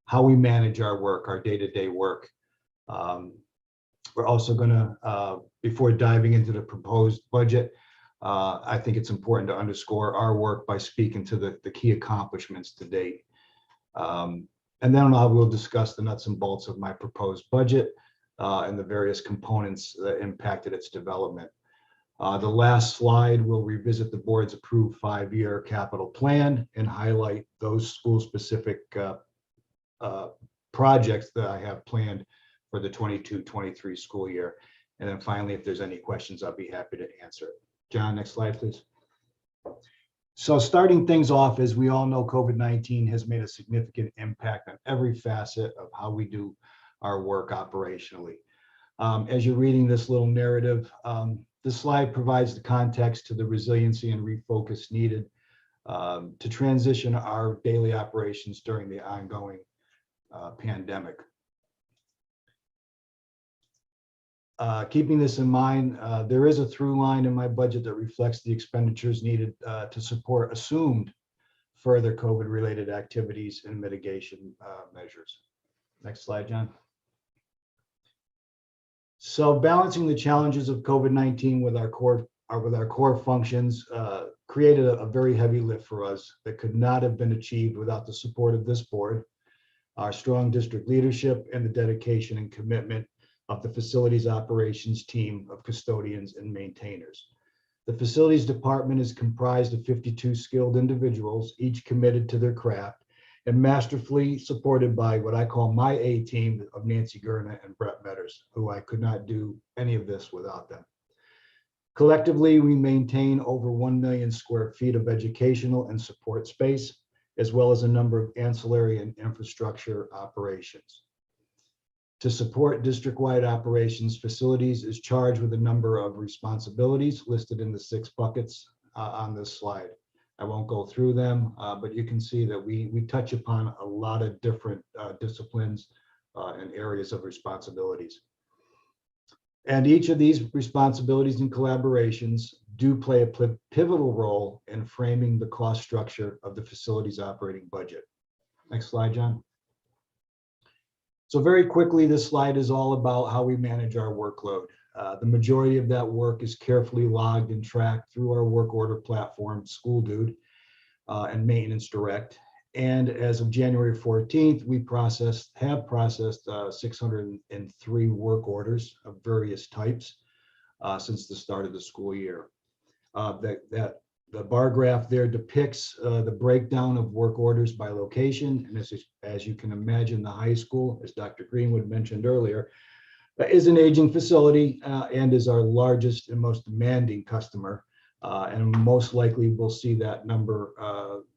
how we manage our work, our day-to-day work. We're also going to, before diving into the proposed budget, I think it's important to underscore our work by speaking to the key accomplishments to date. And then I will discuss the nuts and bolts of my proposed budget and the various components that impacted its development. The last slide will revisit the board's approved 5-year capital plan and highlight those school-specific projects that I have planned for the 22-23 school year. And then finally, if there's any questions, I'll be happy to answer it. John, next slide, please. So starting things off, as we all know, COVID-19 has made a significant impact on every facet of how we do our work operationally. As you're reading this little narrative, this slide provides the context to the resiliency and refocus needed to transition our daily operations during the ongoing pandemic. Keeping this in mind, there is a through line in my budget that reflects the expenditures needed to support assumed further COVID-related activities and mitigation measures. Next slide, John. So balancing the challenges of COVID-19 with our core functions created a very heavy lift for us that could not have been achieved without the support of this board, our strong district leadership, and the dedication and commitment of the facilities operations team of custodians and maintainers. The facilities department is comprised of 52 skilled individuals, each committed to their craft and masterfully supported by what I call my A team of Nancy Gurna and Brett Metters, who I could not do any of this without them. Collectively, we maintain over 1 million square feet of educational and support space, as well as a number of ancillary and infrastructure operations. To support district-wide operations, facilities is charged with a number of responsibilities listed in the 6 buckets on this slide. I won't go through them, but you can see that we touch upon a lot of different disciplines and areas of responsibilities. And each of these responsibilities and collaborations do play a pivotal role in framing the cost structure of the facilities operating budget. Next slide, John. So very quickly, this slide is all about how we manage our workload. The majority of that work is carefully logged and tracked through our work order platform, SchoolDude, and Maintenance Direct. And as of January 14th, we have processed 603 work orders of various types since the start of the school year. That The bar graph there depicts the breakdown of work orders by location. And as you can imagine, the high school, as Dr. Greenwood mentioned earlier, is an aging facility and is our largest and most demanding customer. And most likely we'll see that number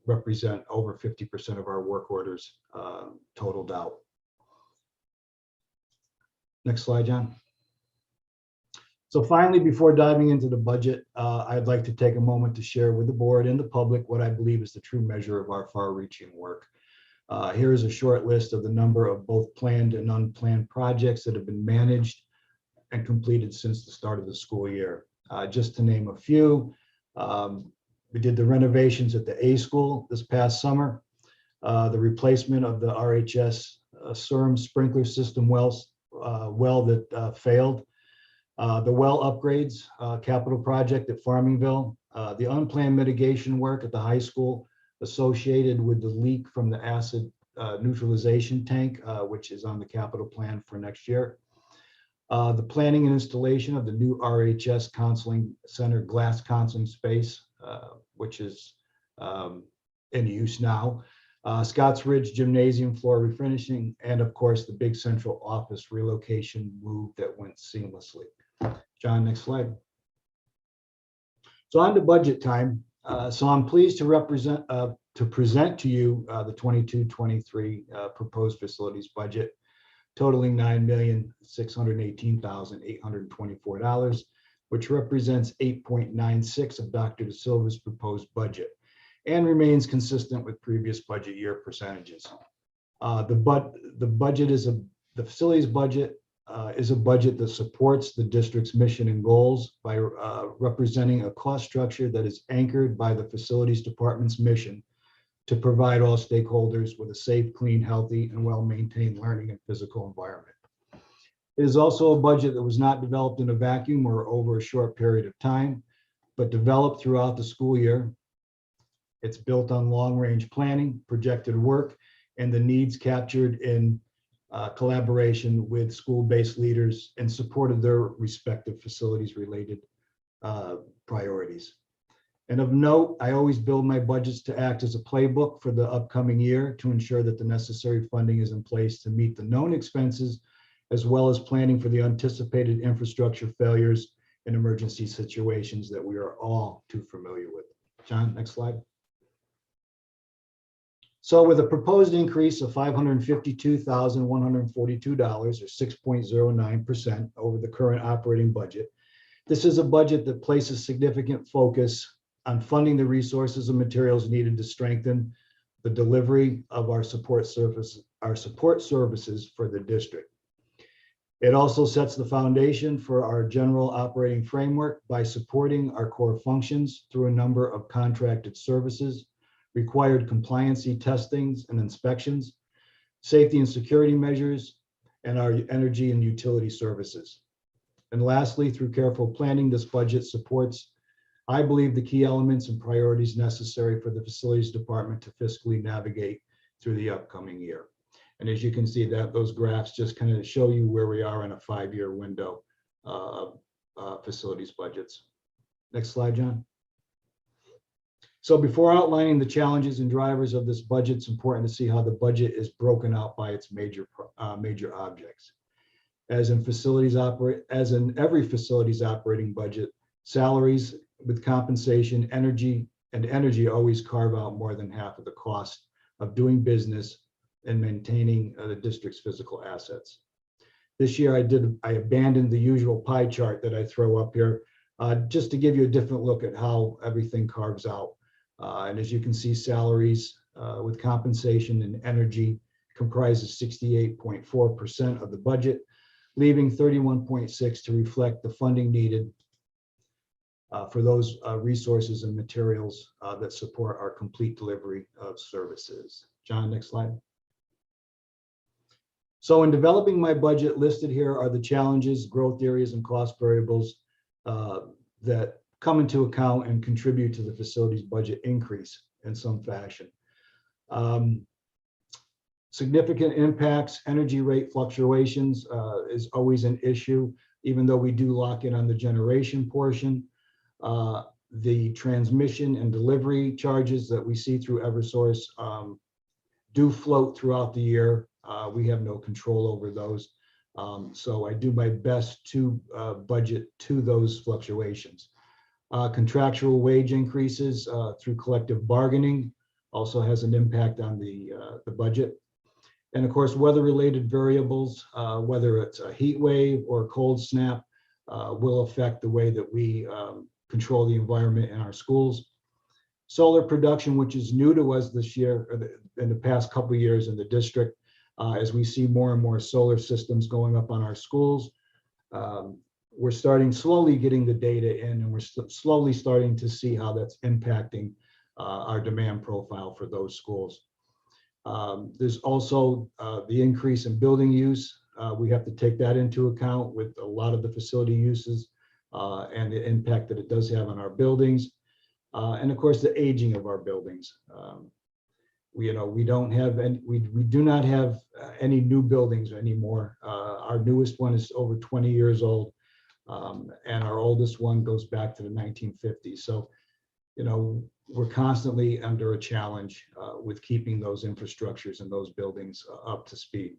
represent over 50% of our work orders totaled out. Next slide, John. So finally, before diving into the budget, I'd like to take a moment to share with the board and the public what I believe is the true measure of our far-reaching work. Here is a short list of the number of both planned and unplanned projects that have been managed and completed since the start of the school year. Just to name a few, we did the renovations at the A school this past summer, the replacement of the RHS CERM sprinkler system well that failed, the well upgrades capital project at Farmingville, the unplanned mitigation work at the high school associated with the leak from the acid neutralization tank, which is on the capital plan for next year. The planning and installation of the new RHS Counseling Center glass counseling space, which is in use now. Scotts Ridge Gymnasium floor refinishing, and of course, the big central office relocation move that went seamlessly. John, next slide. So on to budget time. So I'm pleased to present to you the 22-23 proposed facilities budget, totaling $9,618,824, which represents 8.96 of Dr. De Silva's proposed budget and remains consistent with previous budget year percentages. The facilities budget is a budget that supports the district's mission and goals by representing a cost structure that is anchored by the facilities department's mission to provide all stakeholders with a safe, clean, healthy, and well-maintained learning and physical environment. It is also a budget that was not developed in a vacuum or over a short period of time, but developed throughout the school year. It's built on long-range planning, projected work, and the needs captured in collaboration with school-based leaders in support of their respective facilities-related priorities. And of note, I always build my budgets to act as a playbook for the upcoming year to ensure that the necessary funding is in place to meet the known expenses, as well as planning for the anticipated infrastructure failures and emergency situations that we are all too familiar with. John, next slide. So with a proposed increase of $552,142 or 6.09% over the current operating budget, this is a budget that places significant focus on funding the resources and materials needed to strengthen the delivery of our support services for the district. It also sets the foundation for our general operating framework by supporting our core functions through a number of contracted services, required compliancy testings and inspections, safety and security measures, and our energy and utility services. And lastly, through careful planning, this budget supports, I believe, the key elements and priorities necessary for the facilities department to fiscally navigate through the upcoming year. And as you can see, that those graphs just kind of show you where we are in a 5-year window of facilities budgets. Next slide, John. So before outlining the challenges and drivers of this budget, it's important to see how the budget is broken out by its major objects. As in every facilities operating budget, salaries with compensation, energy always carve out more than half of the cost of doing business and maintaining the district's physical assets. This year I abandoned the usual pie chart that I throw up here just to give you a different look at how everything carves out. And as you can see, salaries with compensation and energy comprises 68.4% of the budget, leaving 31.6% to reflect the funding needed for those resources and materials that support our complete delivery of services. John, next slide. So in developing my budget, listed here are the challenges, growth areas, and cost variables that come into account and contribute to the facilities budget increase in some fashion. Significant impacts, energy rate fluctuations is always an issue, even though we do lock in on the generation portion. The transmission and delivery charges that we see through Eversource do float throughout the year. We have no control over those. So I do my best to budget to those fluctuations. Contractual wage increases through collective bargaining also has an impact on the budget. And of course, weather-related variables, whether it's a heat wave or a cold snap, will affect the way that we control the environment in our schools. Solar production, which is new to us this year, in the past couple of years in the district, as we see more and more solar systems going up on our schools. We're starting slowly getting the data in, and we're slowly starting to see how that's impacting our demand profile for those schools. There's also the increase in building use. We have to take that into account with a lot of the facility uses and the impact that it does have on our buildings. And of course, the aging of our buildings. We do not have any new buildings anymore. Our newest one is over 20 years old, and our oldest one goes back to the 1950s. So, we're constantly under a challenge with keeping those infrastructures and those buildings up to speed.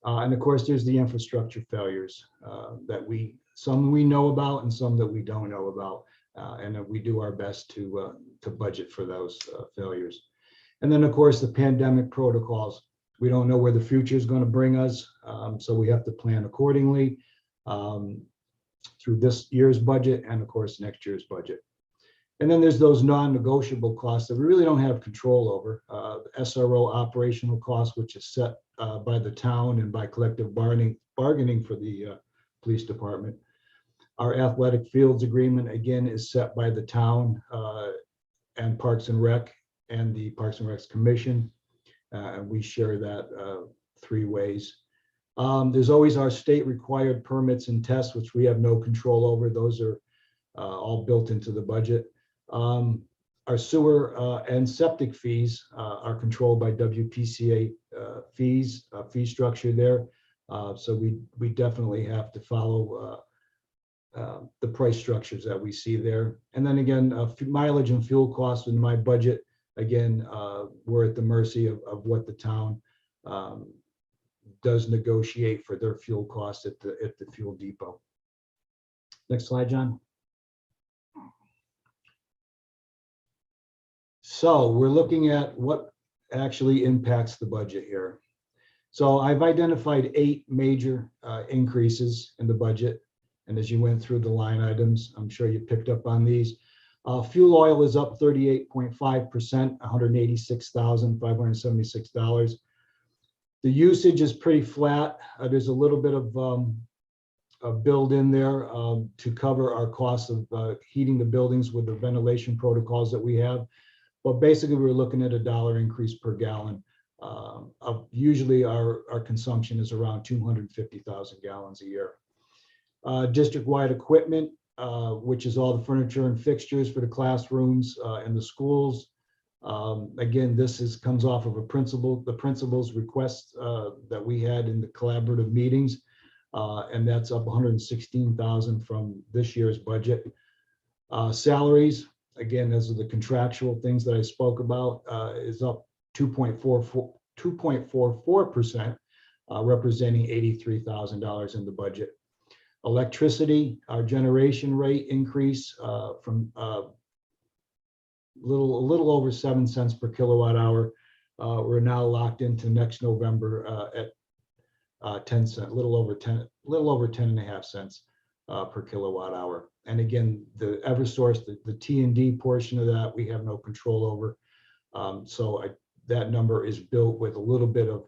And of course, there's the infrastructure failures that some we know about and some that we don't know about. And we do our best to budget for those failures. And then, of course, the pandemic protocols. We don't know where the future is going to bring us, so we have to plan accordingly through this year's budget and, of course, next year's budget. And then there's those non-negotiable costs that we really don't have control over. SRO operational costs, which is set by the town and by collective bargaining for the police department. Our athletic fields agreement, again, is set by the town and Parks and Rec and the Parks and Recs Commission. And we share that 3 ways. There's always our state required permits and tests, which we have no control over. Those are all built into the budget. Our sewer and septic fees are controlled by WPCA fee structure there. So we definitely have to follow the price structures that we see there. And then again, mileage and fuel costs in my budget, again, we're at the mercy of what the town does negotiate for their fuel costs at the fuel depot. Next slide, John. So we're looking at what actually impacts the budget here. So I've identified 8 major increases in the budget. And as you went through the line items, I'm sure you picked up on these. Fuel oil is up 38.5%, $186,576. The usage is pretty flat. There's a little bit of a build in there to cover our costs of heating the buildings with the ventilation protocols that we have. But basically, we're looking at $1 increase per gallon. Usually, our consumption is around 250,000 gallons a year. District-wide equipment, which is all the furniture and fixtures for the classrooms and the schools. Again, this comes off of the principal's request that we had in the collaborative meetings, and that's up 116,000 from this year's budget. Salaries, again, those are the contractual things that I spoke about, is up 2.44%, representing $83,000 in the budget. Electricity, our generation rate increase from a little over 7 cents per kilowatt hour. We're now locked into next November at 10 cents, a little over 10 and a half cents per kilowatt hour. And again, the Eversource, the T&D portion of that, we have no control over. That number is built with a little bit of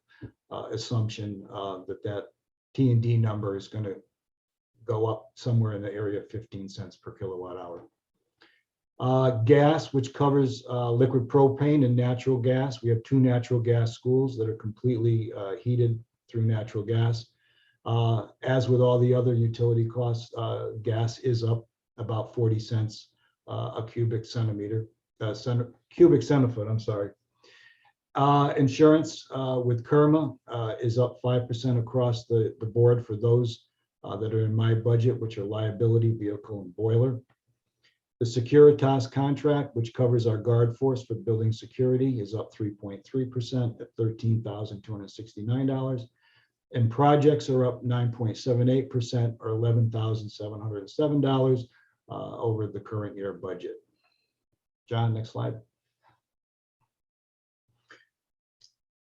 assumption that T&D number is going to go up somewhere in the area of 15 cents per kilowatt hour. Gas, which covers liquid propane and natural gas. We have 2 natural gas schools that are completely heated through natural gas. As with all the other utility costs, gas is up about 40 cents a cubic centifoot, I'm sorry. Insurance with KERMA is up 5% across the board for those that are in my budget, which are liability, vehicle, and boiler. The Securitas contract, which covers our guard force for building security, is up 3.3% at $13,269. And projects are up 9.78% or $11,707 over the current year budget. John, next slide.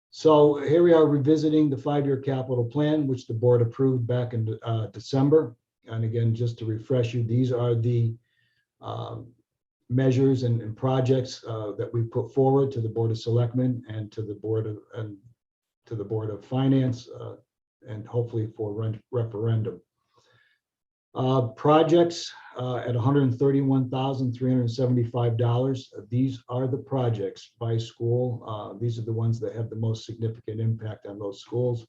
So here we are revisiting the 5-year capital plan, which the board approved back in December. And again, just to refresh you, these are the measures and projects that we put forward to the Board of Selectmen and to the Board of Finance, and hopefully for referendum. Projects at $131,375. These are the projects by school. These are the ones that have the most significant impact on those schools.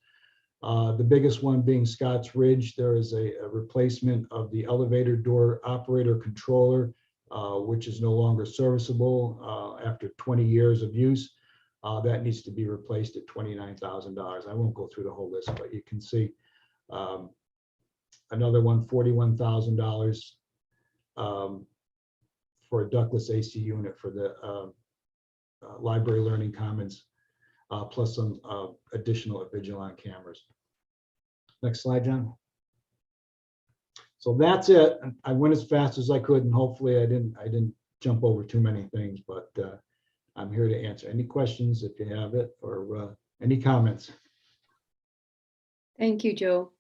The biggest one being Scotts Ridge. There is a replacement of the elevator door operator controller, which is no longer serviceable after 20 years of use. That needs to be replaced at $29,000. I won't go through the whole list, but you can see another one, $41,000 for a ductless AC unit for the library learning commons, plus some additional Vigilon cameras. Next slide, John. So that's it. I went as fast as I could, and hopefully I didn't jump over too many things, but I'm here to answer any questions if you have it, or any comments. Thank you, Joe.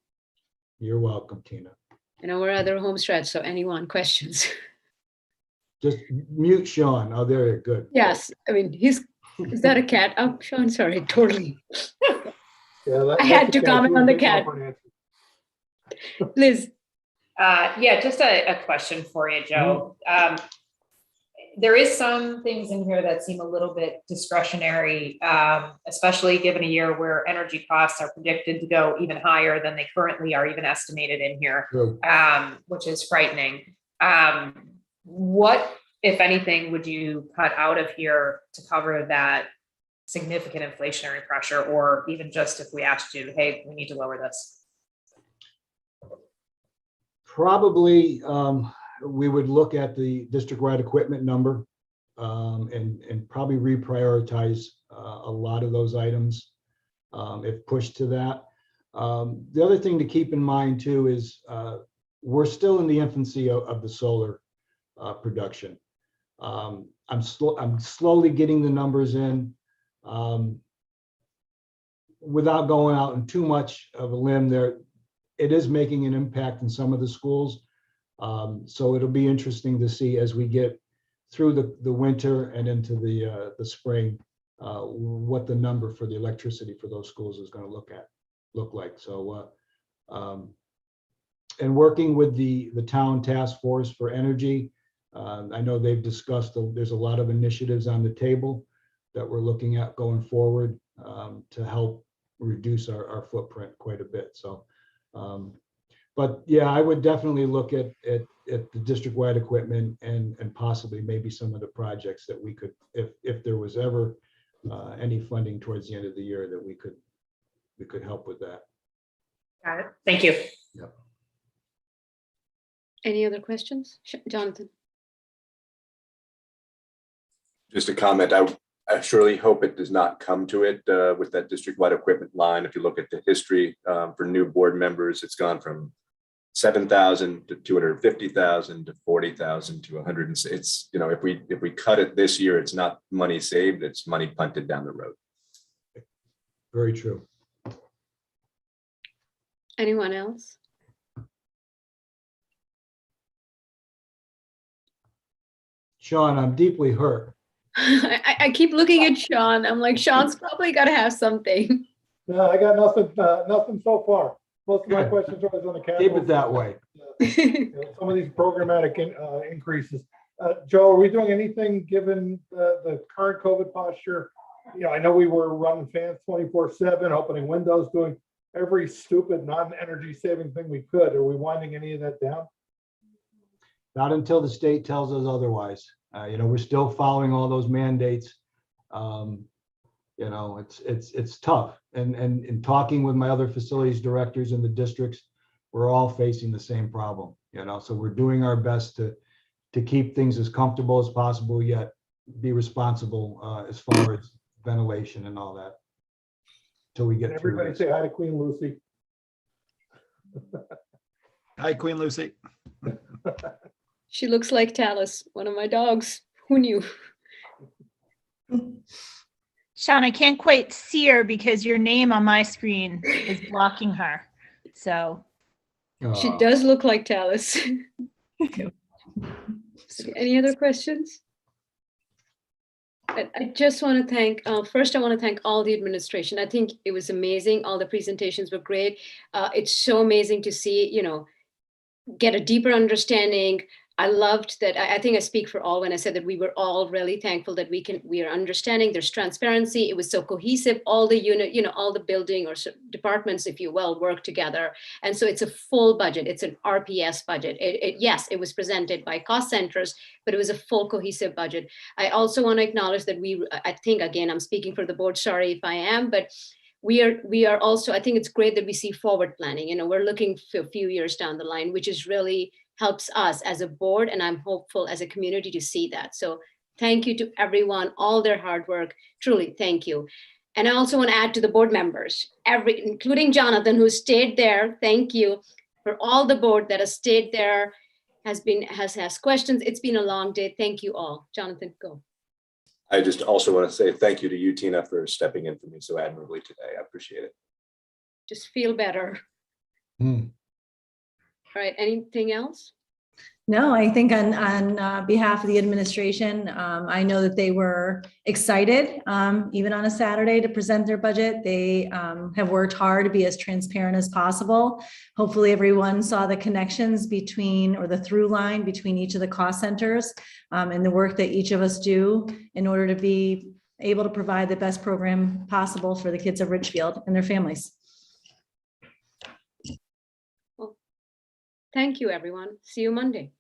You're welcome, Tina. And we're at our home stretch, so anyone questions? Just mute Sean. Oh, there you're good. Yes, I mean, is that a cat? Oh, Sean, sorry, totally. Yeah, I had to comment on the cat. Liz. Yeah, just a question for you, Joe. There is some things in here that seem a little bit discretionary, especially given a year where energy costs are predicted to go even higher than they currently are even estimated in here, which is frightening. What, if anything, would you cut out of here to cover that significant inflationary pressure, or even just if we asked you, hey, we need to lower this? Probably we would look at the district-wide equipment number and probably reprioritize a lot of those items if pushed to that. The other thing to keep in mind too is we're still in the infancy of the solar production. I'm slowly getting the numbers in without going out in too much of a limb there. It is making an impact in some of the schools. So it'll be interesting to see as we get through the winter and into the spring, what the number for the electricity for those schools is going to look like. So, and working with the town task force for energy, I know they've discussed, there's a lot of initiatives on the table that we're looking at going forward to help reduce our footprint quite a bit. So, but yeah, I would definitely look at the district-wide equipment and possibly maybe some of the projects that we could, if there was ever any funding towards the end of the year, that we could help with that. Got it. Thank you. Yep. Any other questions? Jonathan? Just a comment. I surely hope it does not come to it with that district-wide equipment line. If you look at the history for new board members, it's gone from 7,000 to 250,000 to 40,000 to 100. It's, you know, if we cut it this year, it's not money saved, it's money punted down the road. Very true. Anyone else? Sean, I'm deeply hurt. I keep looking at Sean. I'm like, Sean's probably got to have something. No, I got nothing so far. Most of my questions are always on the capital. Keep it that way. Some of these programmatic increases. Joe, are we doing anything given the current COVID posture? You know, I know we were running fans 24/7, opening windows, doing every stupid non-energy saving thing we could. Are we winding any of that down? Not until the state tells us otherwise. You know, we're still following all those mandates. You know, it's tough. And in talking with my other facilities directors in the districts, we're all facing the same problem. You know, so we're doing our best to to keep things as comfortable as possible, yet be responsible as far as ventilation and all that. Till we get through Everybody this. say hi to Queen Lucy. Hi, Queen Lucy. She looks like Talus, one of my dogs. Who knew? Sean, I can't quite see her because your name on my screen is blocking her. So She does look like Talus. Any other questions? I just want to thank, first I want to thank all the administration. I think it was amazing. All the presentations were great. It's so amazing to see, you know, get a deeper understanding. I loved that. I think I speak for all when I said that we were all really thankful that we are understanding. There's transparency. It was so cohesive. All the unit, you know, all the building or departments, if you will, work together. And so it's a full budget. It's an RPS budget. Yes, it was presented by cost centers, but it was a full cohesive budget. I also want to acknowledge that I think, again, I'm speaking for the board. Sorry if I am, but we are also, I think it's great that we see forward planning. You know, we're looking for a few years down the line, which is really helps us as a board, and I'm hopeful as a community to see that. So thank you to everyone, all their hard work, truly thank you. And I also want to add to the board members, including Jonathan, who stayed there. Thank you for all the board that has stayed there, has asked questions. It's been a long day. Thank you all. Jonathan, go. I just also want to say thank you to you, Tina, for stepping in for me so admirably today. I appreciate it. Just feel better. All right, anything else? No, I think on behalf of the administration, I know that they were excited, even on a Saturday, to present their budget. They have worked hard to be as transparent as possible. Hopefully everyone saw the connections between, or the through line between each of the cost centers and the work that each of us do in order to be able to provide the best program possible for the kids of Richfield and their families. Thank you, everyone. See you Monday.